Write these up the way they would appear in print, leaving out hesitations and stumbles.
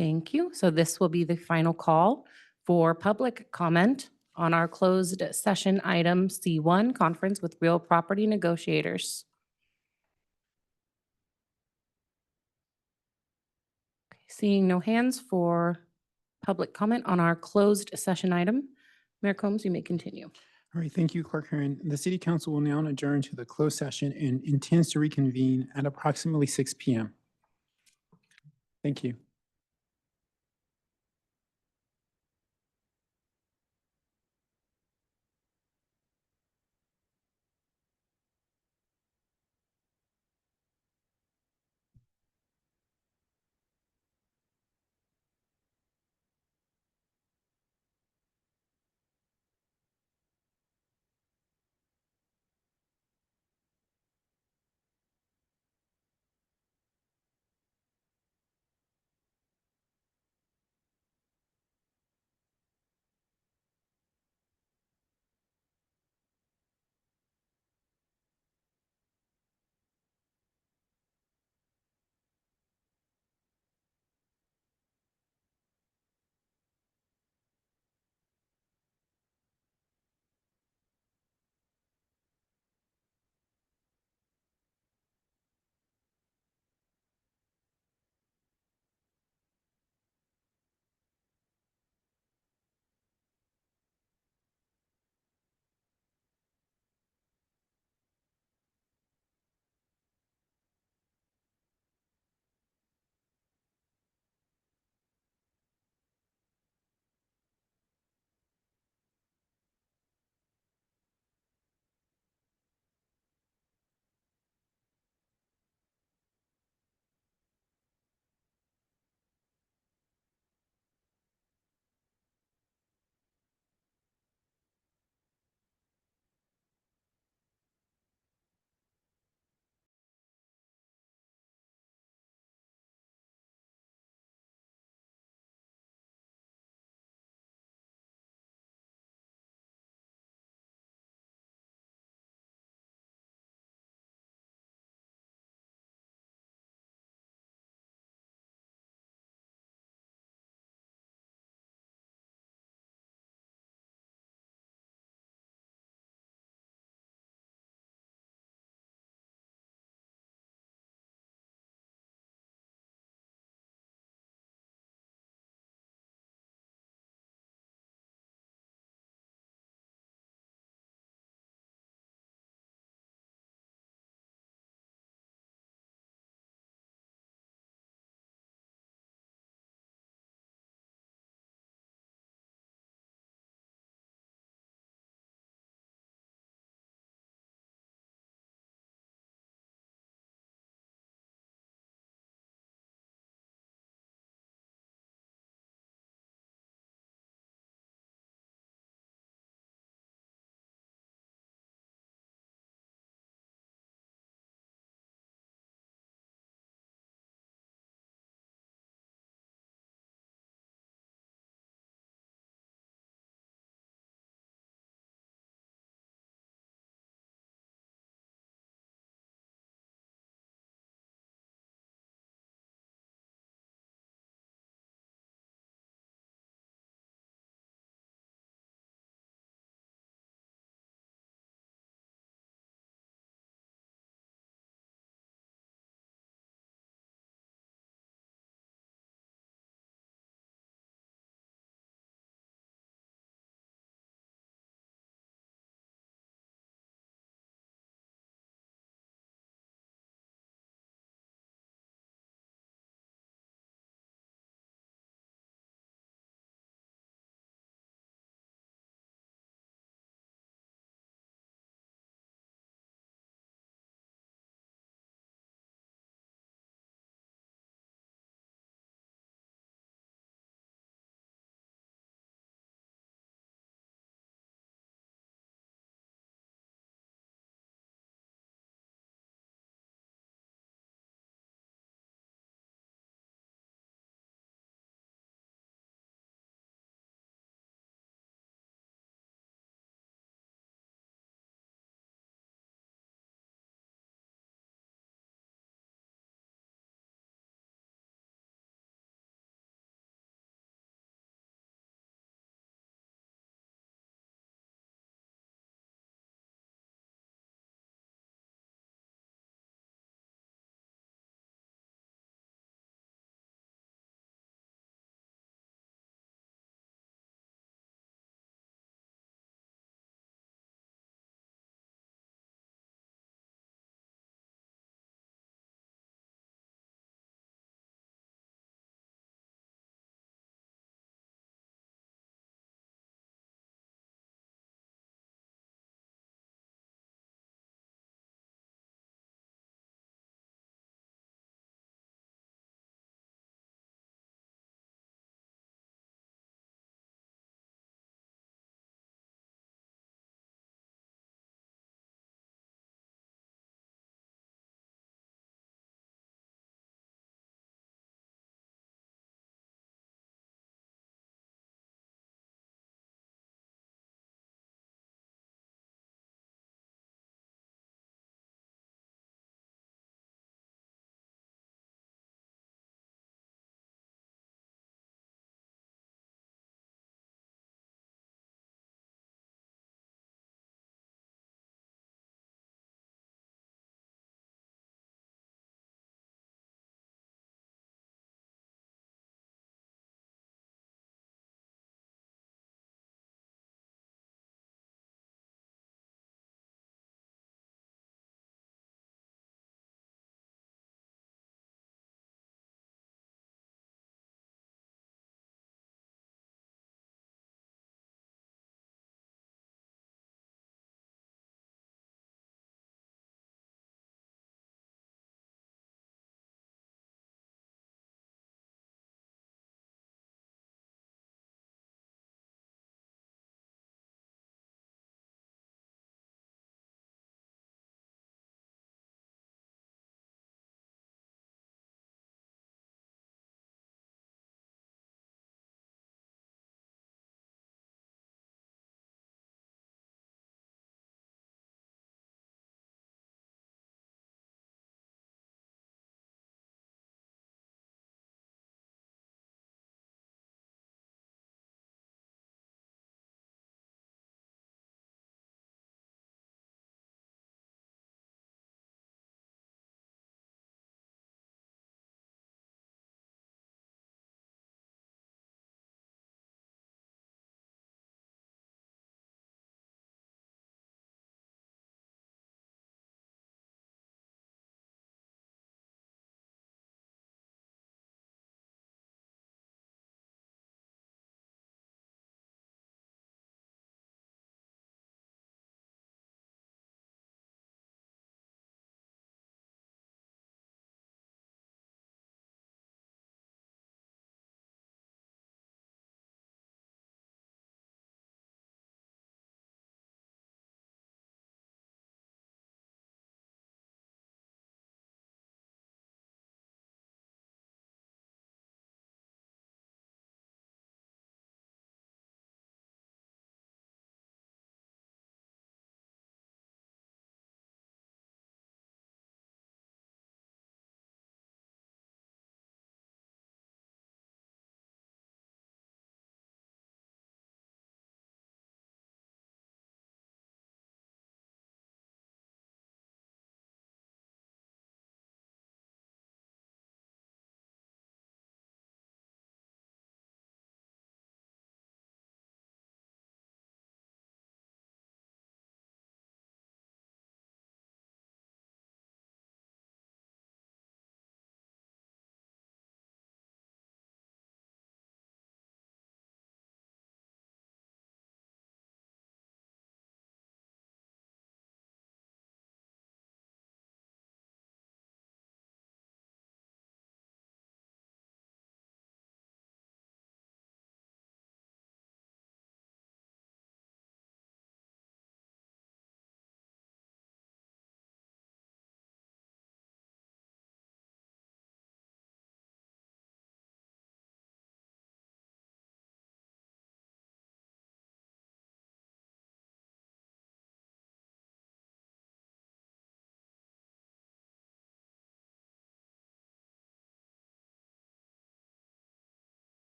Thank you. So this will be the final call for public comment on our closed session item C1, conference with real property negotiators. Seeing no hands for public comment on our closed session item. Mayor Combs, you may continue. All right, thank you, Clerk Heron. The City Council will now adjourn to the closed session and intends to reconvene at approximately 6 p.m. Thank you.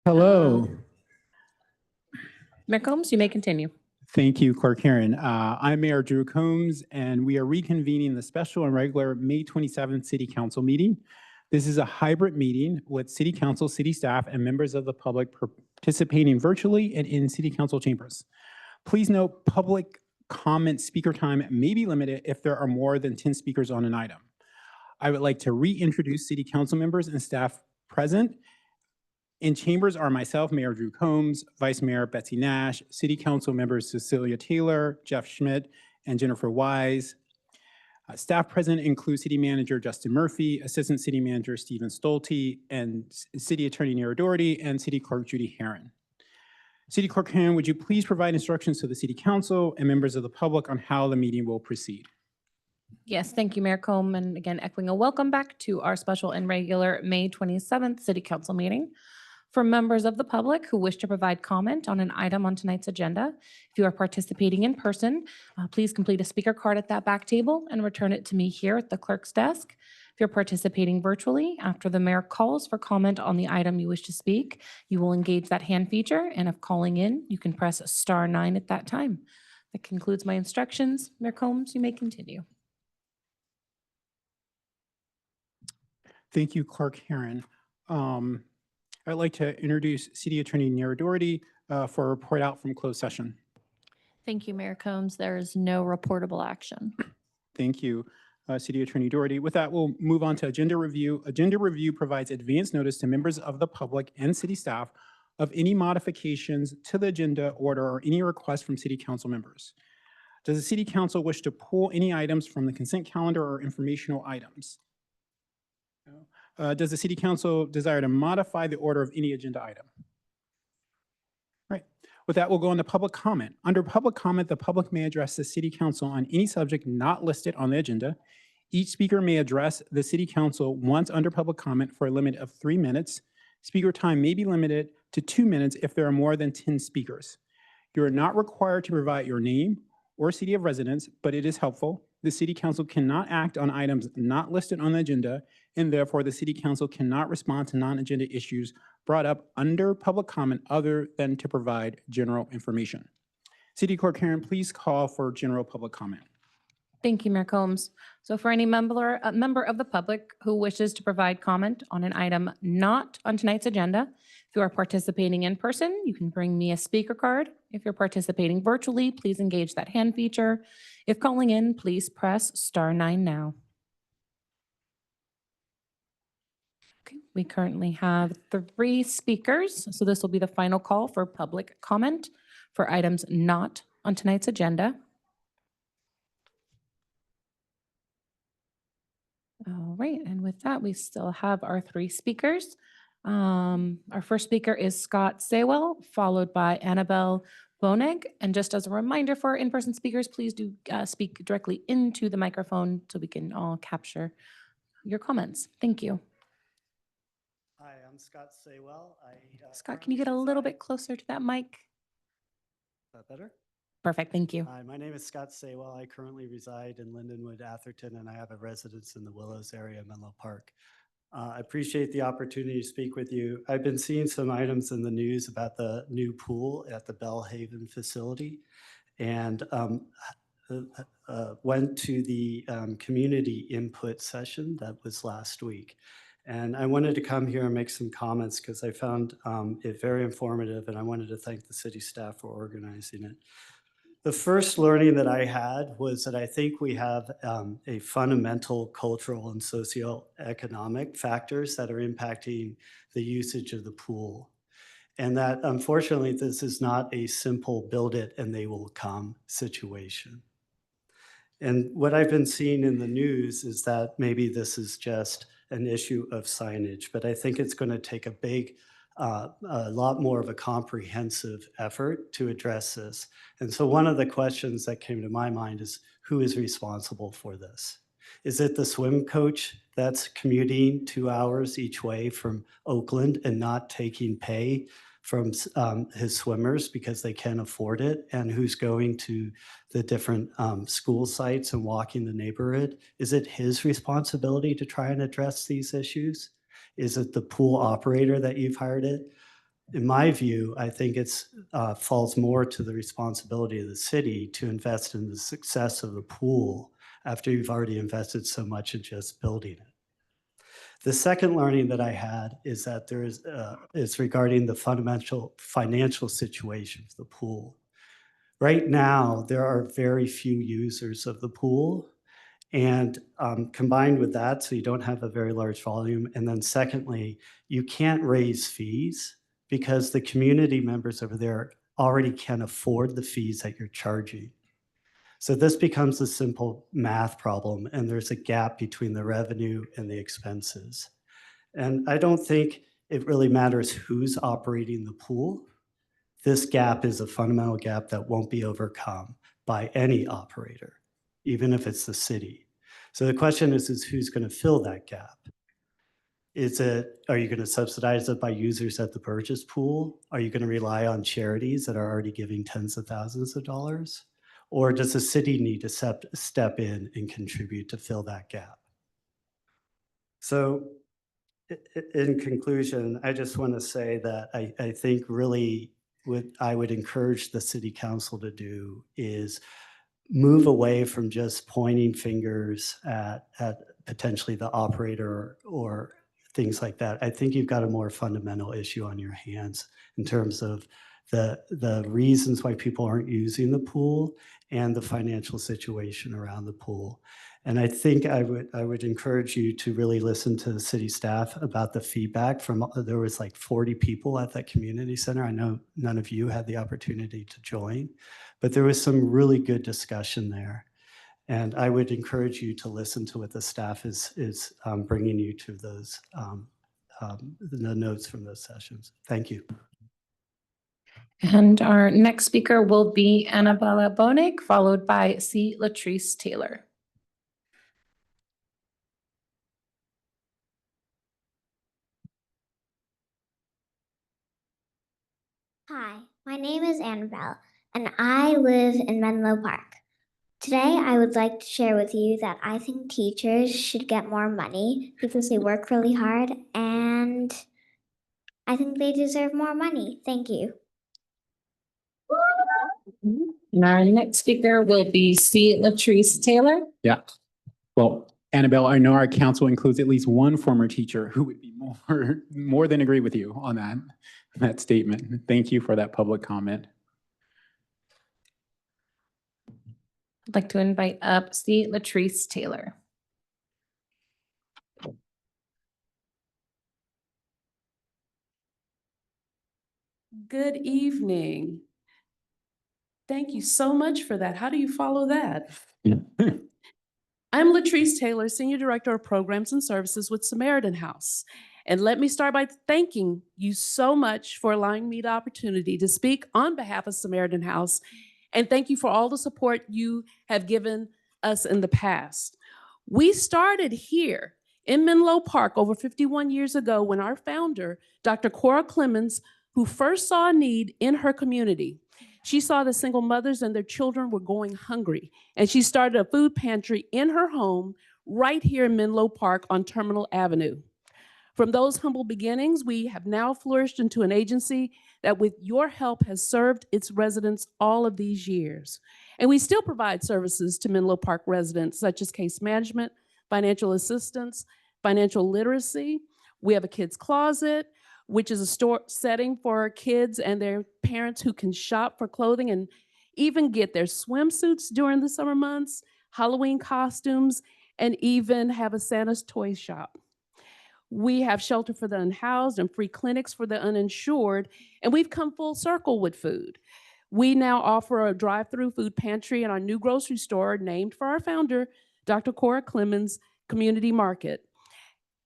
Hello. Mayor Combs, you may continue. Thank you, Clerk Karen. I'm Mayor Drew Combs, and we are reconvening the special and regular May 27th City Council meeting. This is a hybrid meeting with City Council, city staff, and members of the public participating virtually and in City Council chambers. Please note, public comment speaker time may be limited if there are more than 10 speakers on an item. I would like to reintroduce City Council members and staff present. In chambers are myself, Mayor Drew Combs, Vice Mayor Betsy Nash, City Council members Cecilia Taylor, Jeff Schmidt, and Jennifer Wise. Staff present include City Manager Justin Murphy, Assistant City Manager Stephen Stolte, and City Attorney Nira Doherty, and City Clerk Judy Herron. City Clerk Herron, would you please provide instructions to the City Council and members of the public on how the meeting will proceed? Yes, thank you, Mayor Combe. And again, echoing a welcome back to our special and regular May 27th City Council meeting. For members of the public who wish to provide comment on an item on tonight's agenda, if you are participating in person, please complete a speaker card at that back table and return it to me here at the clerk's desk. If you're participating virtually, after the mayor calls for comment on the item you wish to speak, you will engage that hand feature, and if calling in, you can press *9 at that time. That concludes my instructions. Mayor Combs, you may continue. Thank you, Clerk Herron. I'd like to introduce City Attorney Nira Doherty for a report out from closed session. Thank you, Mayor Combs. There is no reportable action. Thank you, City Attorney Doherty. With that, we'll move on to agenda review. Agenda review provides advance notice to members of the public and city staff of any modifications to the agenda order or any requests from City Council members. Does the City Council wish to pull any items from the consent calendar or informational items? Does the City Council desire to modify the order of any agenda item? Right. With that, we'll go into public comment. Under public comment, the public may address the City Council on any subject not listed on the agenda. Each speaker may address the City Council once under public comment for a limit of 3 minutes. Speaker time may be limited to 2 minutes if there are more than 10 speakers. You are not required to provide your name or city of residence, but it is helpful. The City Council cannot act on items not listed on the agenda, and therefore the City Council cannot respond to non-agenda issues brought up under public comment other than to provide general information. City Clerk Karen, please call for general public comment. Thank you, Mayor Combs. So for any member of the public who wishes to provide comment on an item not on tonight's agenda, if you are participating in person, you can bring me a speaker card. If you're participating virtually, please engage that hand feature. If calling in, please press *9 now. Okay, we currently have 3 speakers, so this will be the final call for public comment for items not on tonight's agenda. All right, and with that, we still have our 3 speakers. Our first speaker is Scott Saywell, followed by Annabelle Bonig. And just as a reminder for our in-person speakers, please do speak directly into the microphone so we can all capture your comments. Thank you. Hi, I'm Scott Saywell. Scott, can you get a little bit closer to that mic? Is that better? Perfect, thank you. Hi, my name is Scott Saywell. I currently reside in Lindenwood, Atherton, and I have a residence in the Willows area of Menlo Park. I appreciate the opportunity to speak with you. I've been seeing some items in the news about the new pool at the Bellhaven facility, and went to the community input session that was last week. And I wanted to come here and make some comments because I found it very informative, and I wanted to thank the city staff for organizing it. The first learning that I had was that I think we have a fundamental cultural and socioeconomic factors that are impacting the usage of the pool. And that unfortunately, this is not a simple build it and they will come situation. And what I've been seeing in the news is that maybe this is just an issue of signage, but I think it's going to take a lot more of a comprehensive effort to address this. And so one of the questions that came to my mind is, who is responsible for this? Is it the swim coach that's commuting 2 hours each way from Oakland and not taking pay from his swimmers because they can't afford it, and who's going to the different school sites and walking the neighborhood? Is it his responsibility to try and address these issues? Is it the pool operator that you've hired it? In my view, I think it's falls more to the responsibility of the city to invest in the success of the pool after you've already invested so much in just building it. The second learning that I had is that there is regarding the fundamental financial situation of the pool. Right now, there are very few users of the pool. And combined with that, so you don't have a very large volume. And then secondly, you can't raise fees because the community members over there already can afford the fees that you're charging. So this becomes a simple math problem, and there's a gap between the revenue and the expenses. And I don't think it really matters who's operating the pool. This gap is a fundamental gap that won't be overcome by any operator, even if it's the city. So the question is who's going to fill that gap? Are you going to subsidize it by users at the purchase pool? Are you going to rely on charities that are already giving tens of thousands of dollars? Or does the city need to step in and contribute to fill that gap? So in conclusion, I just want to say that I think really what I would encourage the city council to do is move away from just pointing fingers at potentially the operator or things like that. I think you've got a more fundamental issue on your hands in terms of the reasons why people aren't using the pool and the financial situation around the pool. And I think I would encourage you to really listen to the city staff about the feedback from, there was like 40 people at that community center. I know none of you had the opportunity to join, but there was some really good discussion there. And I would encourage you to listen to what the staff is bringing you to those, the notes from those sessions. Thank you. And our next speaker will be Annabella Bonig, followed by C. Latrice Taylor. Hi, my name is Annabelle, and I live in Menlo Park. Today, I would like to share with you that I think teachers should get more money because they work really hard, and I think they deserve more money. Thank you. And our next speaker will be C. Latrice Taylor. Yeah. Well, Annabelle, I know our council includes at least one former teacher who would be more than agree with you on that statement. Thank you for that public comment. I'd like to invite up C. Latrice Taylor. Good evening. Thank you so much for that. How do you follow that? I'm Latrice Taylor, Senior Director of Programs and Services with Samaritan House. And let me start by thanking you so much for allowing me the opportunity to speak on behalf of Samaritan House. And thank you for all the support you have given us in the past. We started here in Menlo Park over 51 years ago when our founder, Dr. Cora Clemens, who first saw a need in her community. She saw the single mothers and their children were going hungry, and she started a food pantry in her home right here in Menlo Park on Terminal Avenue. From those humble beginnings, we have now flourished into an agency that with your help has served its residents all of these years. And we still provide services to Menlo Park residents such as case management, financial assistance, financial literacy. We have a kids closet, which is a store setting for kids and their parents who can shop for clothing and even get their swimsuits during the summer months, Halloween costumes, and even have a Santa's toy shop. We have shelter for the unhoused and free clinics for the uninsured, and we've come full circle with food. We now offer a drive-through food pantry in our new grocery store named for our founder, Dr. Cora Clemens Community Market.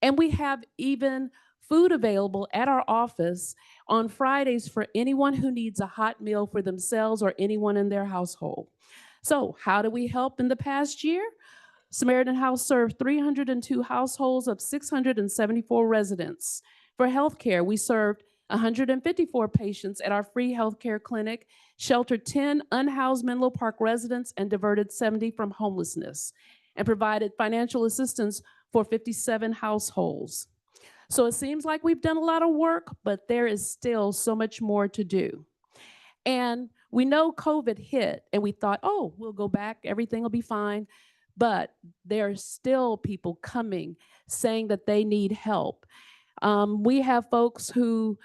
And we have even food available at our office on Fridays for anyone who needs a hot meal for themselves or anyone in their household. So how do we help in the past year? Samaritan House served 302 households of 674 residents. For healthcare, we served 154 patients at our free healthcare clinic, sheltered 10 unhoused Menlo Park residents, and diverted 70 from homelessness, and provided financial assistance for 57 households. So it seems like we've done a lot of work, but there is still so much more to do. And we know COVID hit and we thought, oh, we'll go back, everything will be fine. But there are still people coming saying that they need help. We have folks who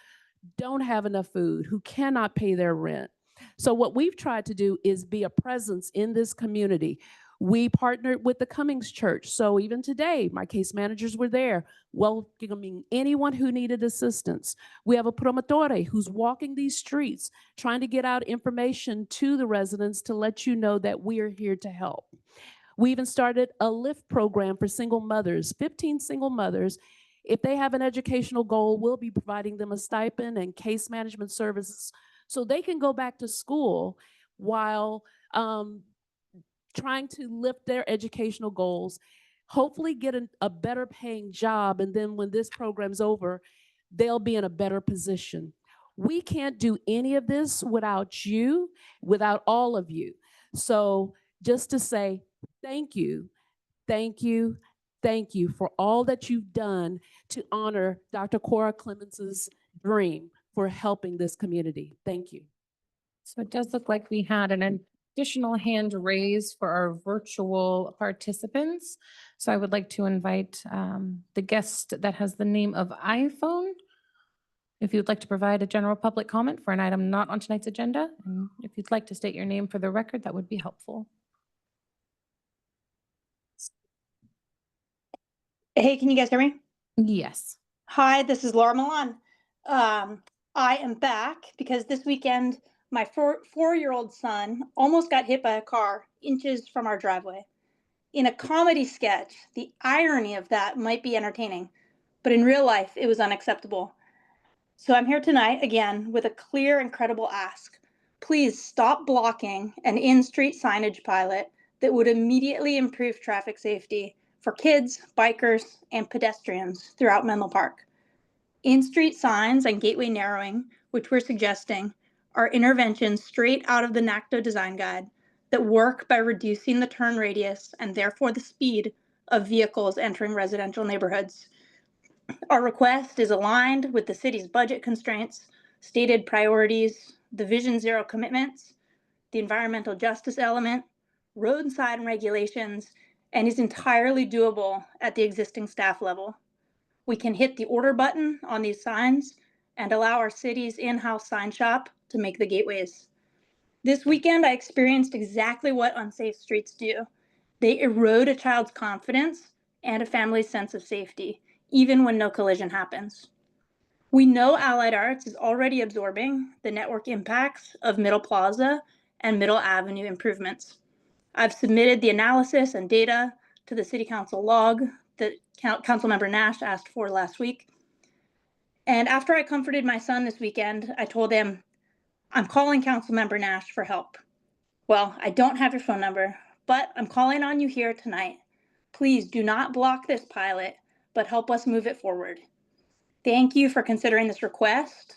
don't have enough food, who cannot pay their rent. So what we've tried to do is be a presence in this community. We partnered with the Cummings Church. So even today, my case managers were there welcoming anyone who needed assistance. We have a promotore who's walking these streets, trying to get out information to the residents to let you know that we are here to help. We even started a LIFT program for single mothers, 15 single mothers. If they have an educational goal, we'll be providing them a stipend and case management services so they can go back to school while trying to lift their educational goals, hopefully get a better paying job, and then when this program's over, they'll be in a better position. We can't do any of this without you, without all of you. So just to say thank you, thank you, thank you for all that you've done to honor Dr. Cora Clemens's dream for helping this community. Thank you. So it does look like we had an additional hand raised for our virtual participants. So I would like to invite the guest that has the name of iPhone. If you'd like to provide a general public comment for an item not on tonight's agenda, and if you'd like to state your name for the record, that would be helpful. Hey, can you guys hear me? Yes. Hi, this is Laura Milan. I am back because this weekend my four-year-old son almost got hit by a car inches from our driveway. In a comedy sketch, the irony of that might be entertaining, but in real life, it was unacceptable. So I'm here tonight again with a clear and credible ask. Please stop blocking an in-street signage pilot that would immediately improve traffic safety for kids, bikers, and pedestrians throughout Menlo Park. In-street signs and gateway narrowing, which we're suggesting, are interventions straight out of the NACDO design guide that work by reducing the turn radius and therefore the speed of vehicles entering residential neighborhoods. Our request is aligned with the city's budget constraints, stated priorities, the Vision Zero commitments, the environmental justice element, road sign regulations, and is entirely doable at the existing staff level. We can hit the order button on these signs and allow our city's in-house sign shop to make the gateways. This weekend, I experienced exactly what unsafe streets do. They erode a child's confidence and a family's sense of safety, even when no collision happens. We know Allied Arts is already absorbing the network impacts of Middle Plaza and Middle Avenue improvements. I've submitted the analysis and data to the City Council log that Councilmember Nash asked for last week. And after I comforted my son this weekend, I told him, I'm calling Councilmember Nash for help. Well, I don't have your phone number, but I'm calling on you here tonight. Please do not block this pilot, but help us move it forward. Thank you for considering this request.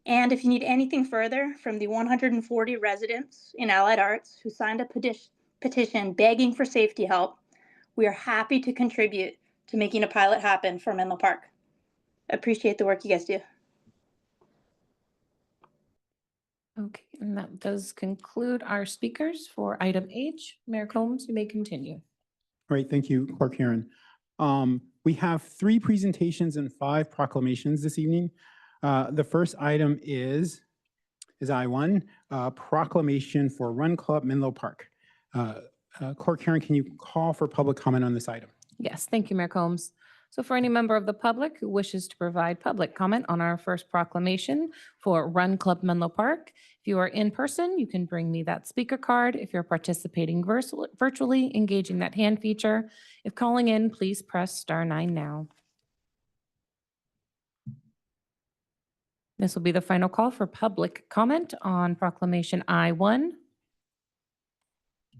And if you need anything further from the 140 residents in Allied Arts who signed a petition begging for safety help, we are happy to contribute to making a pilot happen for Menlo Park. Appreciate the work you guys do. Okay, and that does conclude our speakers for item H. Mayor Combs, you may continue. Great, thank you, Clerk Heron. We have 3 presentations and 5 proclamations this evening. The first item is I1, proclamation for Run Club Menlo Park. Clerk Heron, can you call for public comment on this item? Yes, thank you, Mayor Combs. So for any member of the public who wishes to provide public comment on our first proclamation for Run Club Menlo Park, if you are in person, you can bring me that speaker card. If you're participating virtually, engaging that hand feature. If calling in, please press *9 now. This will be the final call for public comment on Proclamation I-1.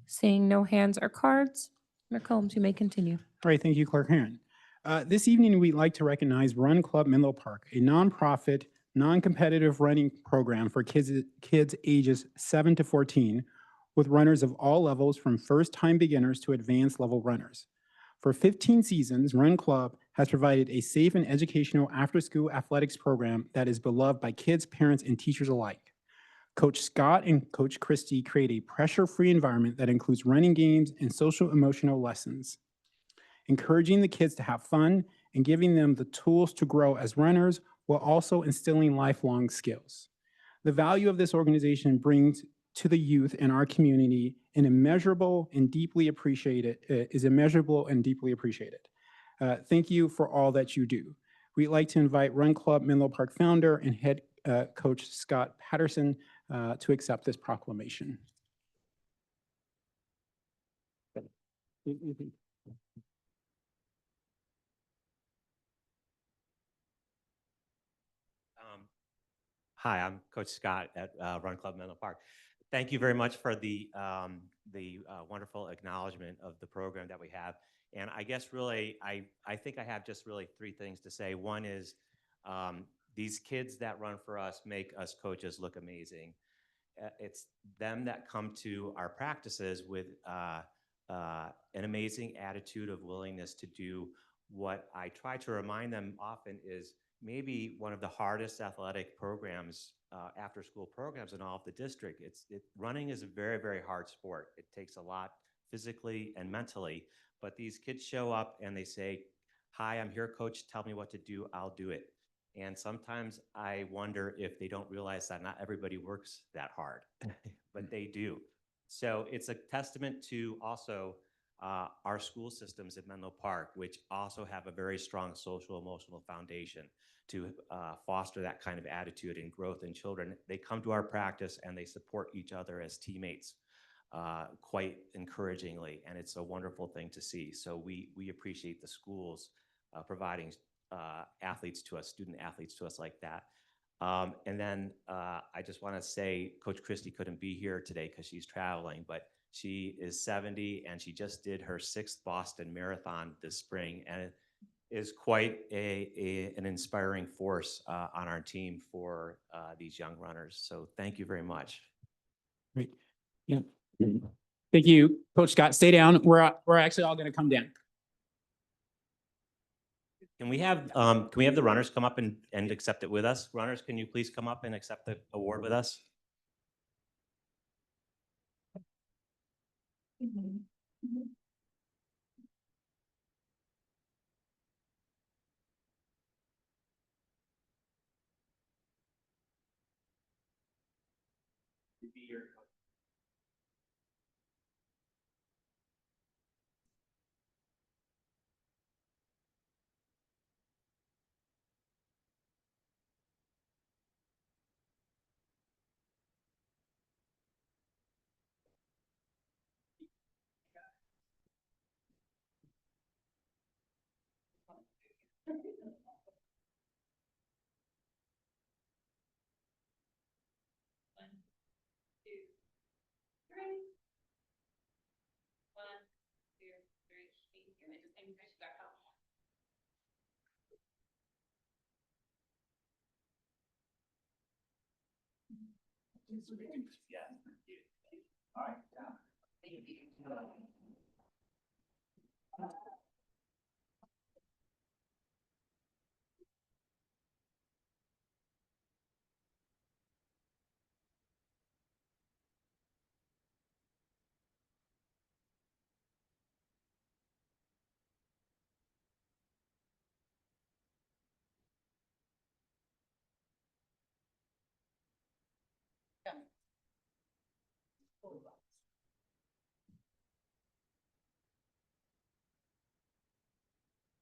Seeing no hands or cards, Mayor Combs, you may continue. All right, thank you, Clerk Heron. This evening, we'd like to recognize Run Club Menlo Park, a nonprofit, non-competitive running program for kids ages 7 to 14, with runners of all levels from first-time beginners to advanced level runners. For 15 seasons, Run Club has provided a safe and educational after-school athletics program that is beloved by kids, parents, and teachers alike. Coach Scott and Coach Christie create a pressure-free environment that includes running games and social emotional lessons, encouraging the kids to have fun and giving them the tools to grow as runners while also instilling lifelong skills. The value of this organization brings to the youth in our community is immeasurable and deeply appreciated. Thank you for all that you do. We'd like to invite Run Club Menlo Park founder and head coach Scott Patterson to accept this proclamation. Hi, I'm Coach Scott at Run Club Menlo Park. Thank you very much for the wonderful acknowledgement of the program that we have. And I guess really, I think I have just really three things to say. One is these kids that run for us make us coaches look amazing. It's them that come to our practices with an amazing attitude of willingness to do what I try to remind them often is maybe one of the hardest athletic programs, after school programs in all of the district. Running is a very, very hard sport. It takes a lot physically and mentally, but these kids show up and they say, "Hi, I'm here, coach, tell me what to do, I'll do it." And sometimes I wonder if they don't realize that not everybody works that hard, but they do. So it's a testament to also our school systems at Menlo Park, which also have a very strong social emotional foundation to foster that kind of attitude and growth in children. They come to our practice and they support each other as teammates quite encouragingly, and it's a wonderful thing to see. So we appreciate the schools providing athletes to us, student athletes to us like that. And then I just want to say Coach Christie couldn't be here today because she's traveling, but she is 70 and she just did her 6th Boston Marathon this spring, and it is quite an inspiring force on our team for these young runners. So thank you very much. Great. Yeah. Thank you, Coach Scott. Stay down. We're actually all going to come down. Can we have the runners come up and accept it with us? Runners, can you please come up and accept the award with us?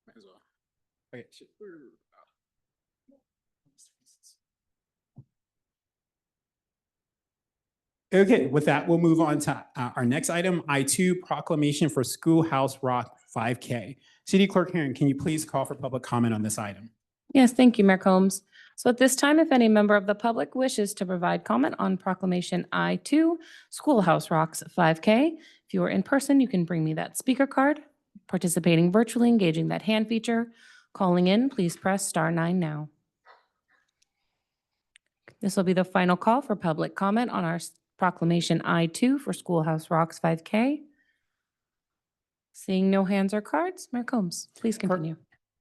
Might as well. Okay. Okay, with that, we'll move on to our next item, I2, Proclamation for Schoolhouse Rock 5K. City Clerk Herron, can you please call for public comment on this item? Yes, thank you, Mayor Combs. So at this time, if any member of the public wishes to provide comment on Proclamation I2, Schoolhouse Rocks 5K, if you are in person, you can bring me that speaker card. Participating virtually, engaging that hand feature. Calling in, please press *9 now. This will be the final call for public comment on our Proclamation I2 for Schoolhouse Rocks 5K. Seeing no hands or cards, Mayor Combs, please continue.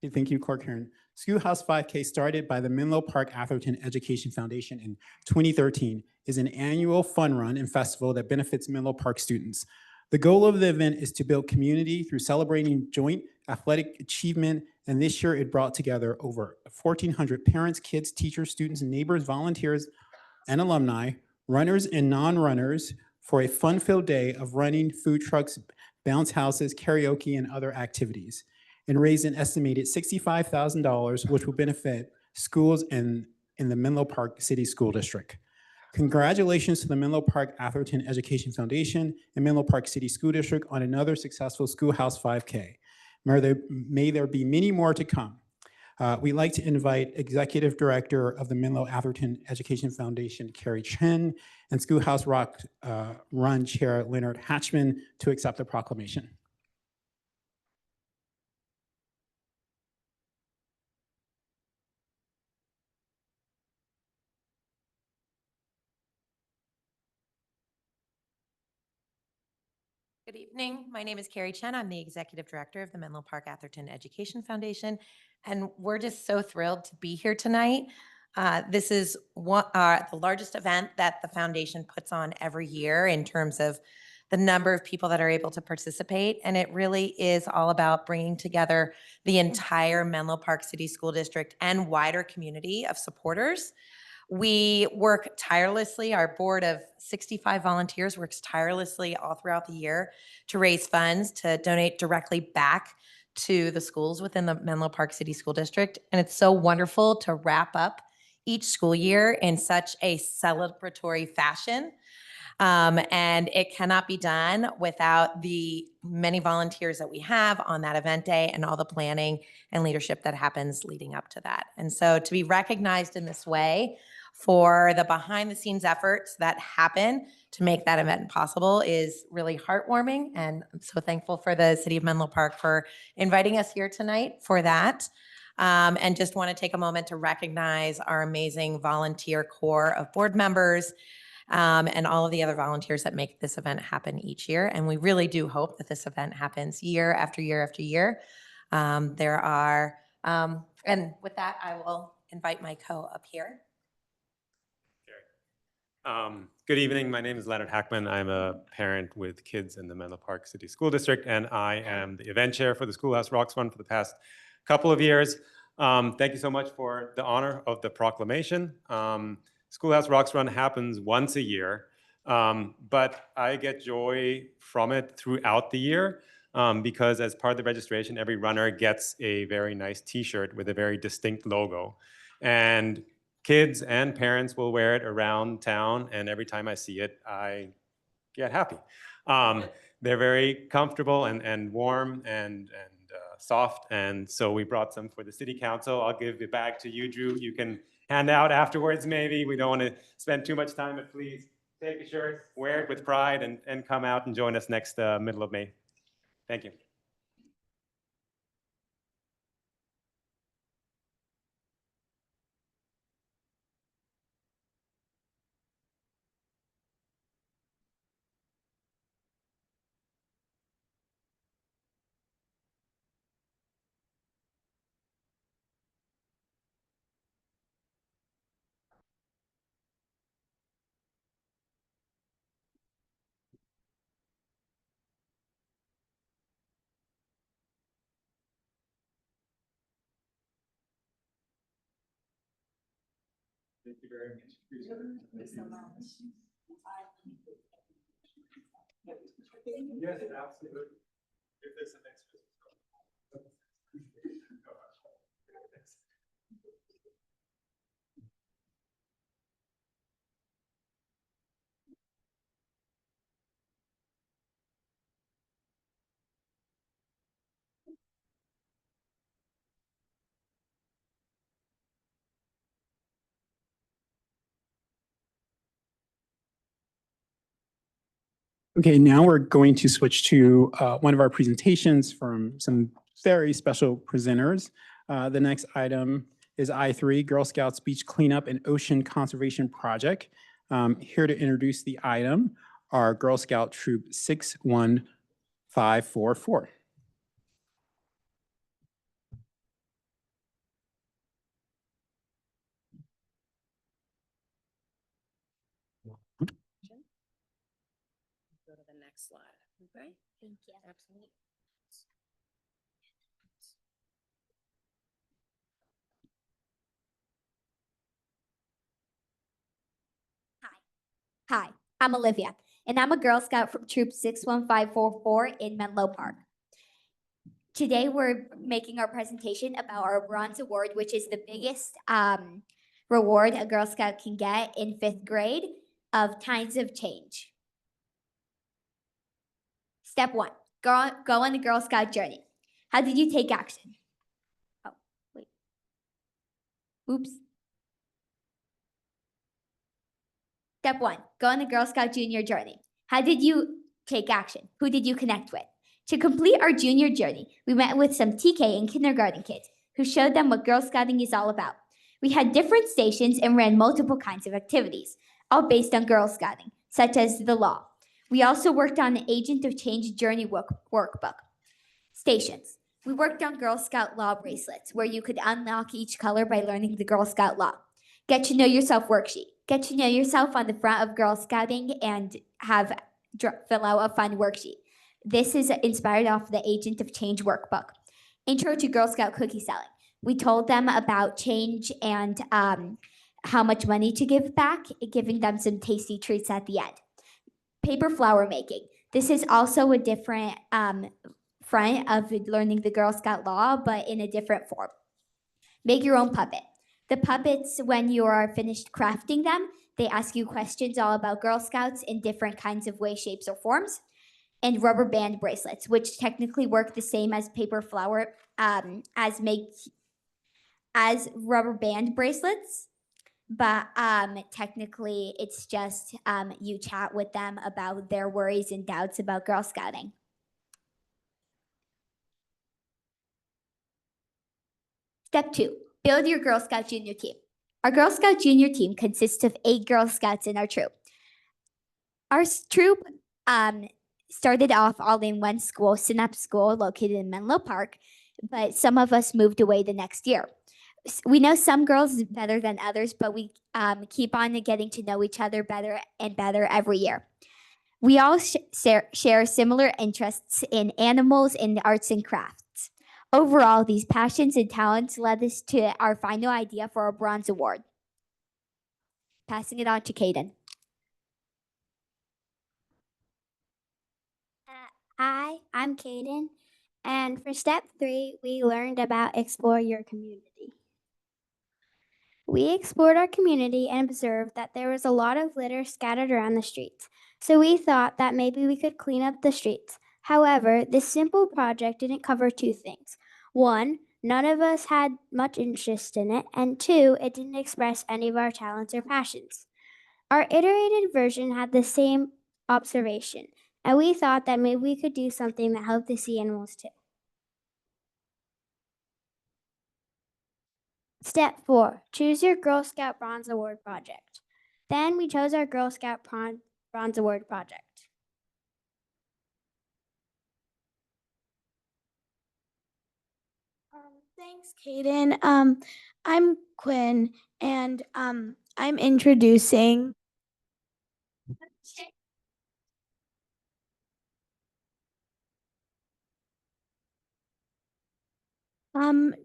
Okay, thank you, Clerk Karen. Schoolhouse 5K, started by the Menlo Park Atherton Education Foundation in 2013, is an annual fun run and festival that benefits Menlo Park students. The goal of the event is to build community through celebrating joint athletic achievement, and this year it brought together over 1,400 parents, kids, teachers, students, neighbors, volunteers, and alumni, runners and non-runners, for a fun-filled day of running, food trucks, bounce houses, karaoke, and other activities, and raised an estimated $65,000, which will benefit schools in the Menlo Park City School District. Congratulations to the Menlo Park Atherton Education Foundation and Menlo Park City School District on another successful Schoolhouse 5K. May there be many more to come. We'd like to invite Executive Director of the Menlo Atherton Education Foundation, Carrie Chen, and Schoolhouse Run Chair Leonard Hatchman to accept the proclamation. Good evening. My name is Carrie Chen. I'm the Executive Director of the Menlo Park Atherton Education Foundation, and we're just so thrilled to be here tonight. This is the largest event that the foundation puts on every year in terms of the number of people that are able to participate, and it really is all about bringing together the entire Menlo Park City School District and wider community of supporters. We work tirelessly. Our board of 65 volunteers works tirelessly all throughout the year to raise funds to donate directly back to the schools within the Menlo Park City School District. And it's so wonderful to wrap up each school year in such a celebratory fashion. And it cannot be done without the many volunteers that we have on that event day and all the planning and leadership that happens leading up to that. And so to be recognized in this way for the behind the scenes efforts that happen to make that event possible is really heartwarming. And I'm so thankful for the City of Menlo Park for inviting us here tonight for that. And just want to take a moment to recognize our amazing volunteer corps of board members and all of the other volunteers that make this event happen each year. And we really do hope that this event happens year after year after year. And with that, I will invite my co up here. Good evening. My name is Leonard Hackman. I'm a parent with kids in the Menlo Park City School District, and I am the event chair for the Schoolhouse Rocks Run for the past couple of years. Thank you so much for the honor of the proclamation. Schoolhouse Rocks Run happens once a year, but I get joy from it throughout the year because as part of the registration, every runner gets a very nice t-shirt with a very distinct logo. And kids and parents will wear it around town, and every time I see it, I get happy. They're very comfortable and warm and soft, and so we brought some for the City Council. I'll give the bag to you, Drew. You can hand out afterwards, maybe. We don't want to spend too much time, but please take a shirt, wear it with pride, and come out and join us next middle of May. Thank you. Thank you very much. Yes, absolutely. If there's an extra. Okay, now we're going to switch to one of our presentations from some very special presenters. The next item is I3, Girl Scouts Beach Cleanup and Ocean Conservation Project. Here to introduce the item are Girl Scout Troop 61544. Go to the next slide, okay? Thank you. Absolutely. Hi, I'm Olivia, and I'm a Girl Scout from Troop 61544 in Menlo Park. Today, we're making our presentation about our Bronze Award, which is the biggest reward a Girl Scout can get in 5th grade of Times of Change. Step 1, go on the Girl Scout journey. How did you take action? Oh, wait. Oops. Step 1, go on the Girl Scout junior journey. How did you take action? Who did you connect with? To complete our junior journey, we met with some TK and kindergarten kids who showed them what Girl Scouting is all about. We had different stations and ran multiple kinds of activities, all based on Girl Scouting, such as the law. We also worked on the Agent of Change Journey workbook. Stations. We worked on Girl Scout law bracelets, where you could unlock each color by learning the Girl Scout law. Get to know yourself worksheet. Get to know yourself on the front of Girl Scouting and fill out a fun worksheet. This is inspired off the Agent of Change workbook. Intro to Girl Scout cookie selling. We told them about change and how much money to give back, giving them some tasty treats at the end. Paper flower making. This is also a different front of learning the Girl Scout law, but in a different form. Make your own puppet. The puppets, when you are finished crafting them, they ask you questions all about Girl Scouts in different kinds of ways, shapes, or forms. And rubber band bracelets, which technically work the same as paper flower, as rubber band bracelets, but technically it's just you chat with them about their worries and doubts about Girl Scouting. Step 2, build your Girl Scout junior team. Our Girl Scout junior team consists of 8 Girl Scouts in our troop. Our troop started off all in one school, Synapse School, located in Menlo Park, but some of us moved away the next year. We know some girls better than others, but we keep on getting to know each other better and better every year. We all share similar interests in animals and arts and crafts. Overall, these passions and talents led us to our final idea for our Bronze Award. Passing it on to Kaden. Hi, I'm Kaden, and for step 3, we learned about explore your community. We explored our community and observed that there was a lot of litter scattered around the streets, so we thought that maybe we could clean up the streets. However, this simple project didn't cover 2 things. 1, none of us had much interest in it, and 2, it didn't express any of our talents or passions. Our iterated version had the same observation, and we thought that maybe we could do something that helped the sea animals too. Step 4, choose your Girl Scout Bronze Award project. Then we chose our Girl Scout Bronze Award project. Thanks, Kaden. I'm Quinn, and I'm introducing.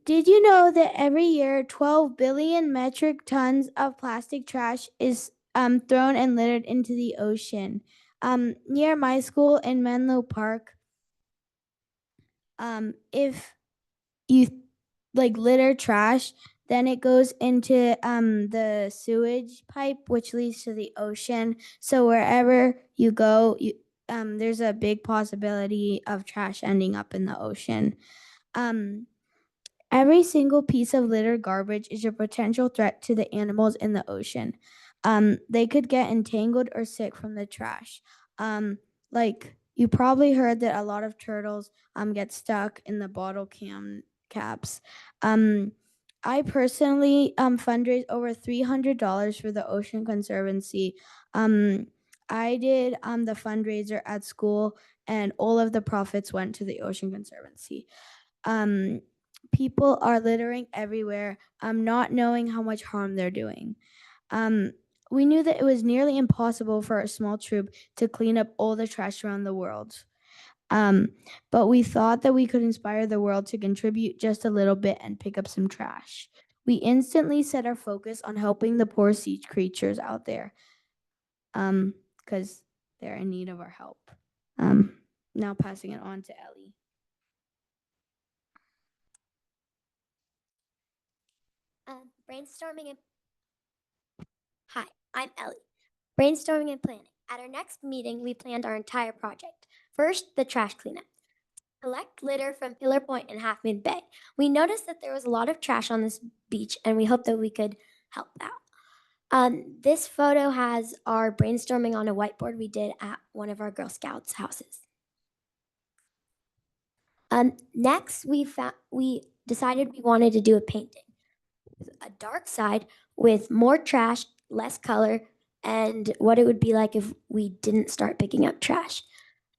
Did you know that every year 12 billion metric tons of plastic trash is thrown and littered into the ocean? Near my school in Menlo Park, if you litter trash, then it goes into the sewage pipe, which leads to the ocean. So wherever you go, there's a big possibility of trash ending up in the ocean. Every single piece of litter garbage is a potential threat to the animals in the ocean. They could get entangled or sick from the trash. You probably heard that a lot of turtles get stuck in the bottle caps. I personally fundraised over $300 for the Ocean Conservancy. I did the fundraiser at school, and all of the profits went to the Ocean Conservancy. People are littering everywhere, not knowing how much harm they're doing. we knew that it was nearly impossible for a small troop to clean up all the trash around the world. But we thought that we could inspire the world to contribute just a little bit and pick up some trash. We instantly set our focus on helping the poor sea creatures out there, because they're in need of our help. Now passing it on to Ellie. Brainstorming and Hi, I'm Ellie. Brainstorming and planning. At our next meeting, we planned our entire project. First, the trash cleanup. Collect litter from Pillar Point and Half Moon Bay. We noticed that there was a lot of trash on this beach, and we hoped that we could help out. This photo has our brainstorming on a whiteboard we did at one of our Girl Scouts houses. Next, we decided we wanted to do a painting. A dark side with more trash, less color, and what it would be like if we didn't start picking up trash.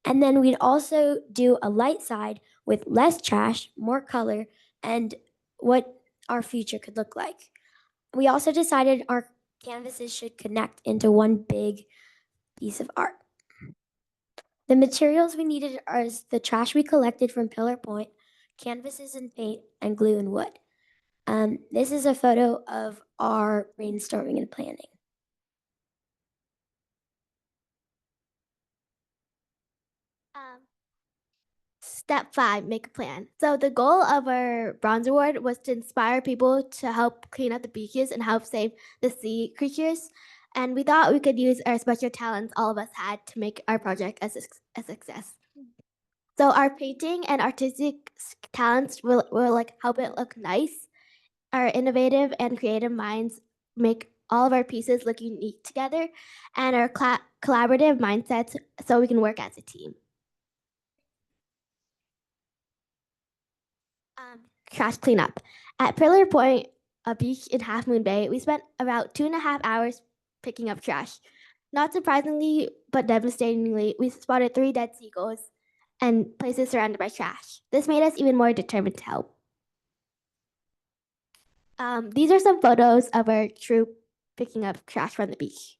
And then we'd also do a light side with less trash, more color, and what our future could look like. We also decided our canvases should connect into one big piece of art. The materials we needed are the trash we collected from Pillar Point, canvases and paint, and glue and wood. This is a photo of our brainstorming and planning. Step 5, make a plan. So the goal of our Bronze Award was to inspire people to help clean up the beaches and help save the sea creatures. And we thought we could use our special talents all of us had to make our project a success. So our painting and artistic talents will like help it look nice. Our innovative and creative minds make all of our pieces look unique together, and our collaborative mindsets so we can work as a team. Trash cleanup. At Pillar Point, a beach in Half Moon Bay, we spent about 2.5 hours picking up trash. Not surprisingly, but devastatingly, we spotted 3 dead seagulls and places surrounded by trash. This made us even more determined to help. These are some photos of our troop picking up trash from the beach.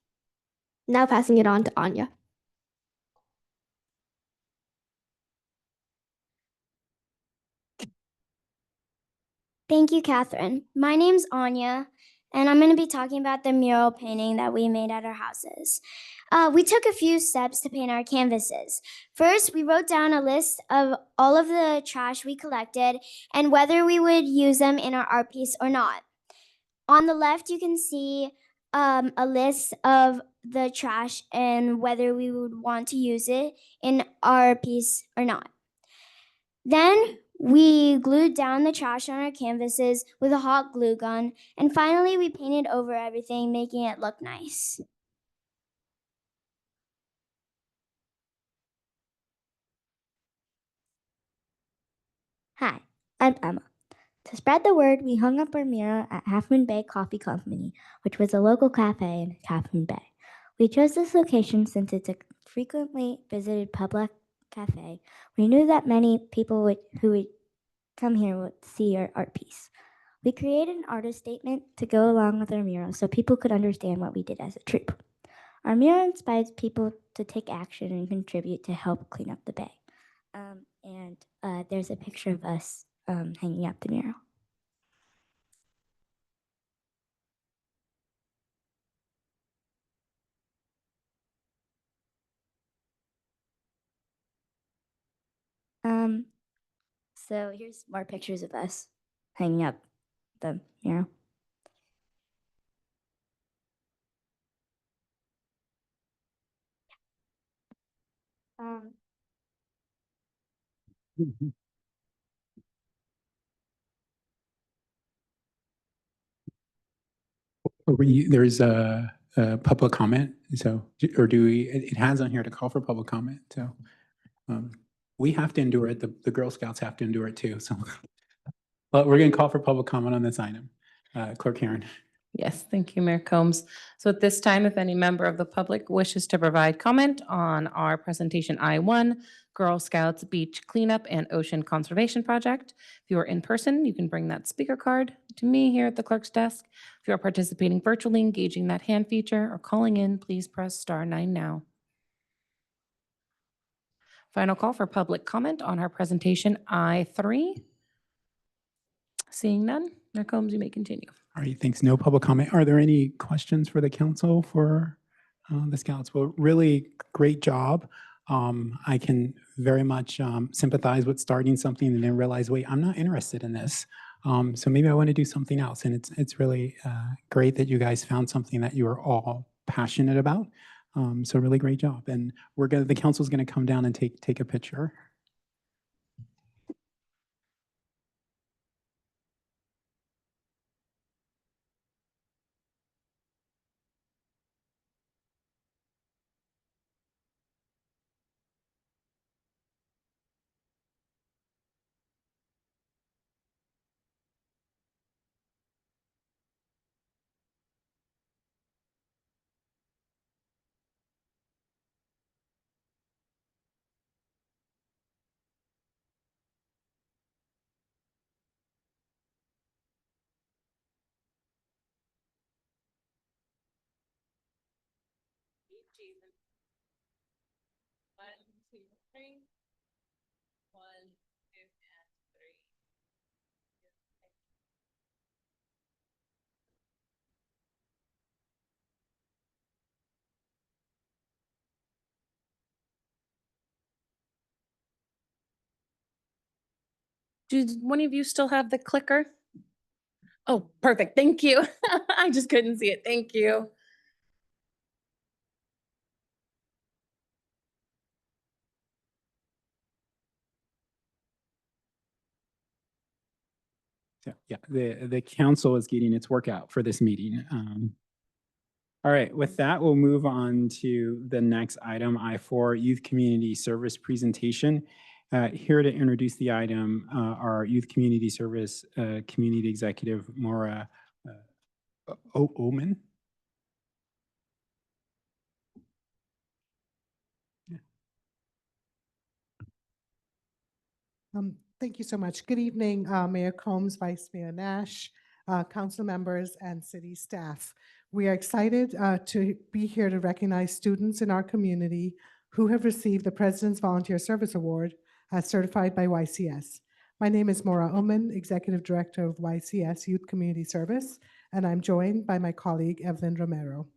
Now passing it on to Anya. Thank you, Catherine. My name's Anya, and I'm going to be talking about the mural painting that we made at our houses. We took a few steps to paint our canvases. First, we wrote down a list of all of the trash we collected and whether we would use them in our art piece or not. On the left, you can see a list of the trash and whether we would want to use it in our piece or not. Then we glued down the trash on our canvases with a hot glue gun, and finally we painted over everything, making it look nice. Hi, I'm Emma. To spread the word, we hung up our mural at Half Moon Bay Coffee Company, which was a local cafe in Half Moon Bay. We chose this location since it's a frequently visited public cafe. We knew that many people who would come here would see our art piece. We created an artist statement to go along with our mural so people could understand what we did as a troupe. Our mural inspires people to take action and contribute to help clean up the bay. There's a picture of us hanging up the mural. So here's more pictures of us hanging up the mural. There's a public comment, so, or do we, it has on here to call for public comment, so we have to endure it, the Girl Scouts have to endure it too, so. Well, we're gonna call for public comment on this item. Clerk Karen. Yes, thank you, Mayor Combs. So at this time, if any member of the public wishes to provide comment on our presentation I-1, Girl Scouts Beach Cleanup and Ocean Conservation Project, if you are in person, you can bring that speaker card to me here at the clerk's desk. If you are participating virtually, engaging that hand feature or calling in, please press *9 now. Final call for public comment on our presentation I-3. Seeing none, Mayor Combs, you may continue. All right, thanks. No public comment. Are there any questions for the council for the Scouts? Well, really great job. I can very much sympathize with starting something and then realize, wait, I'm not interested in this. So maybe I want to do something else. And it's really great that you guys found something that you are all passionate about. So really great job. And the council's gonna come down and take a picture. One, two, three. One, two, and three. Do one of you still have the clicker? Oh, perfect. Thank you. I just couldn't see it. Thank you. So, yeah, the council is getting its workout for this meeting. All right, with that, we'll move on to the next item, I-4, Youth Community Service Presentation. Here to introduce the item, our Youth Community Service Community Executive, Maura Oman. Thank you so much. Good evening, Mayor Combs, Vice Mayor Nash, council members, and city staff. We are excited to be here to recognize students in our community who have received the President's Volunteer Service Award as certified by YCS. My name is Maura Oman, Executive Director of YCS Youth Community Service, and I'm joined by my colleague, Evelyn Romero.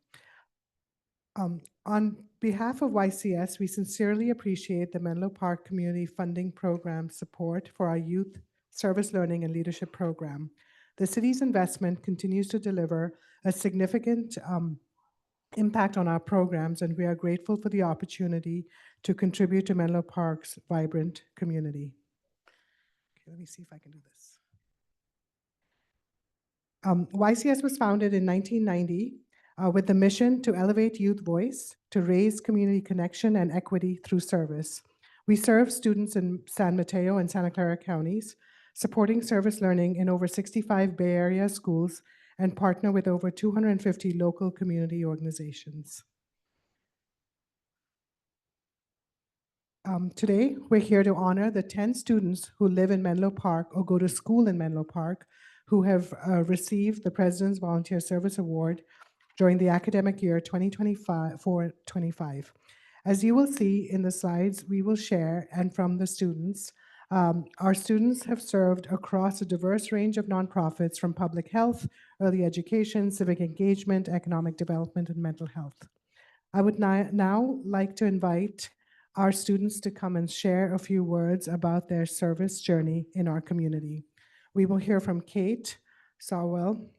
On behalf of YCS, we sincerely appreciate the Menlo Park Community Funding Program support for our Youth Service Learning and Leadership Program. The city's investment continues to deliver a significant impact on our programs, and we are grateful for the opportunity to contribute to Menlo Park's vibrant community. Okay, let me see if I can do this. YCS was founded in 1990 with the mission to elevate youth voice, to raise community connection and equity through service. We serve students in San Mateo and Santa Clara counties, supporting service learning in over 65 Bay Area schools, and partner with over 250 local community organizations. Today, we're here to honor the 10 students who live in Menlo Park or go to school in Menlo Park who have received the President's Volunteer Service Award during the academic year 2025. As you will see in the slides we will share and from the students, our students have served across a diverse range of nonprofits from public health, early education, civic engagement, economic development, and mental health. I would now like to invite our students to come and share a few words about their service journey in our community. We will hear from Kate Sawell,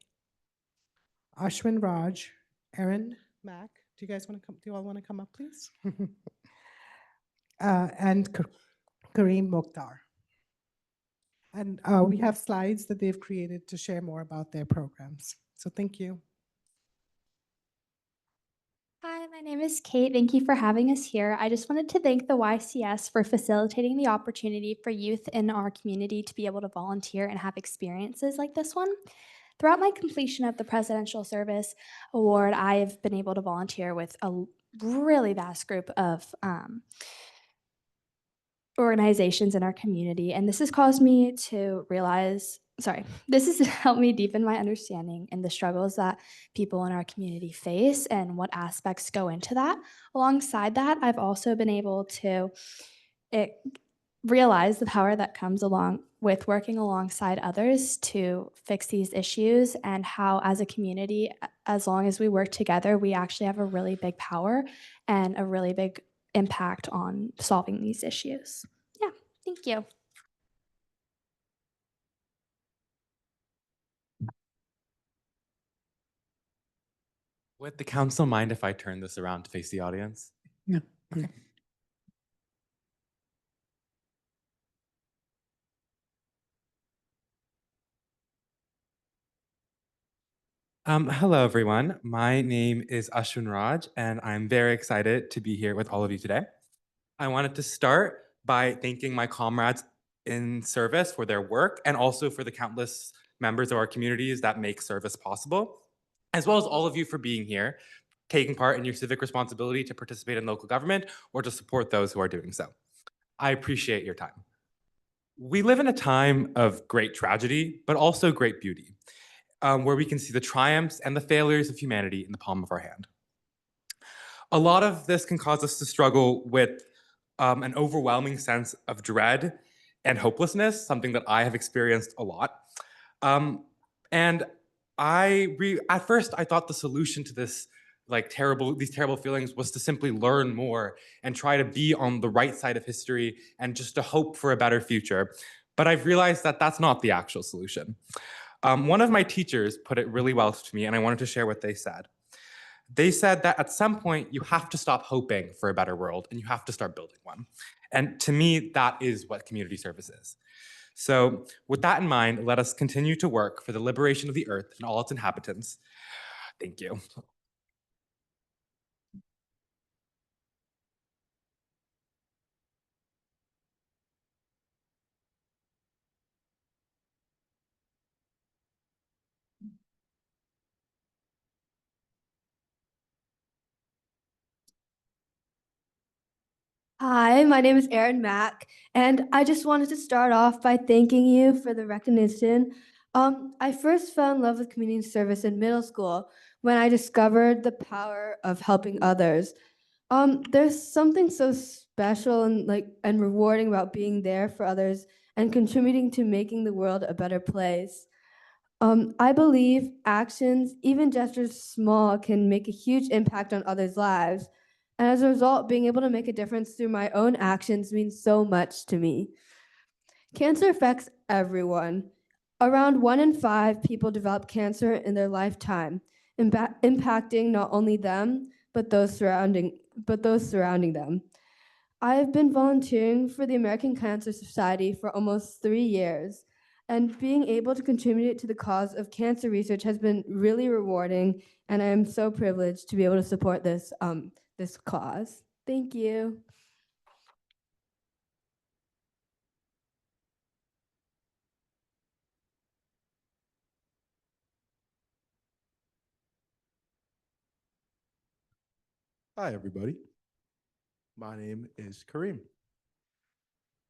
Ashwin Raj, Erin Mack. Do you guys want to come? Do you all want to come up, please? And Kareem Mokhtar. And we have slides that they've created to share more about their programs. So thank you. Hi, my name is Kate. Thank you for having us here. I just wanted to thank the YCS for facilitating the opportunity for youth in our community to be able to volunteer and have experiences like this one. Throughout my completion of the Presidential Service Award, I have been able to volunteer with a really vast group of organizations in our community, and this has caused me to realize, this has helped me deepen my understanding in the struggles that people in our community face and what aspects go into that. Alongside that, I've also been able to realize the power that comes along with working alongside others to fix these issues, and how as a community, as long as we work together, we actually have a really big power and a really big impact on solving these issues. Yeah, thank you. Would the council mind if I turn this around to face the audience? Yeah. Okay. Hello, everyone. My name is Ashwin Raj, and I'm very excited to be here with all of you today. I wanted to start by thanking my comrades in service for their work, and also for the countless members of our communities that make service possible, as well as all of you for being here, taking part in your civic responsibility to participate in local government or to support those who are doing so. I appreciate your time. We live in a time of great tragedy, but also great beauty, where we can see the triumphs and the failures of humanity in the palm of our hand. A lot of this can cause us to struggle with an overwhelming sense of dread and hopelessness, something that I have experienced a lot. And at first, I thought the solution to this these terrible feelings was to simply learn more and try to be on the right side of history and just to hope for a better future. But I've realized that that's not the actual solution. One of my teachers put it really well to me, and I wanted to share what they said. They said that at some point, you have to stop hoping for a better world and you have to start building one. And to me, that is what community service is. So with that in mind, let us continue to work for the liberation of the earth and all its inhabitants. Thank you. Hi, my name is Erin Mack, and I just wanted to start off by thanking you for the recognition. I first fell in love with community service in middle school when I discovered the power of helping others. There's something so special and rewarding about being there for others and contributing to making the world a better place. I believe actions, even gestures small, can make a huge impact on others' lives. And as a result, being able to make a difference through my own actions means so much to me. Cancer affects everyone. Around 1 in 5 people develop cancer in their lifetime, impacting not only them, but those surrounding them. I've been volunteering for the American Cancer Society for almost 3 years, and being able to contribute to the cause of cancer research has been really rewarding, and I am so privileged to be able to support this cause. Thank you. Hi, everybody. My name is Kareem.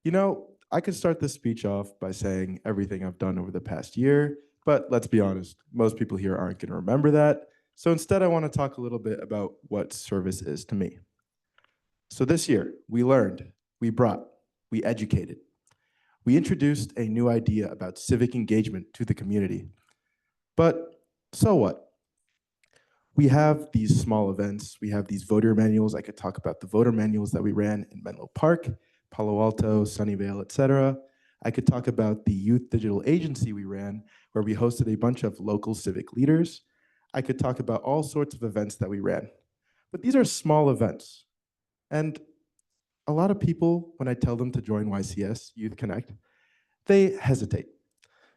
You know, I could start this speech off by saying everything I've done over the past year, but let's be honest, most people here aren't going to remember that. So instead, I want to talk a little bit about what service is to me. So this year, we learned, we brought, we educated. We introduced a new idea about civic engagement to the community. But so what? We have these small events. We have these voter manuals. I could talk about the voter manuals that we ran in Menlo Park, Palo Alto, Sunnyvale, etc. I could talk about the youth digital agency we ran, where we hosted a bunch of local civic leaders. I could talk about all sorts of events that we ran. But these are small events. And a lot of people, when I tell them to join YCS, Youth Connect, they hesitate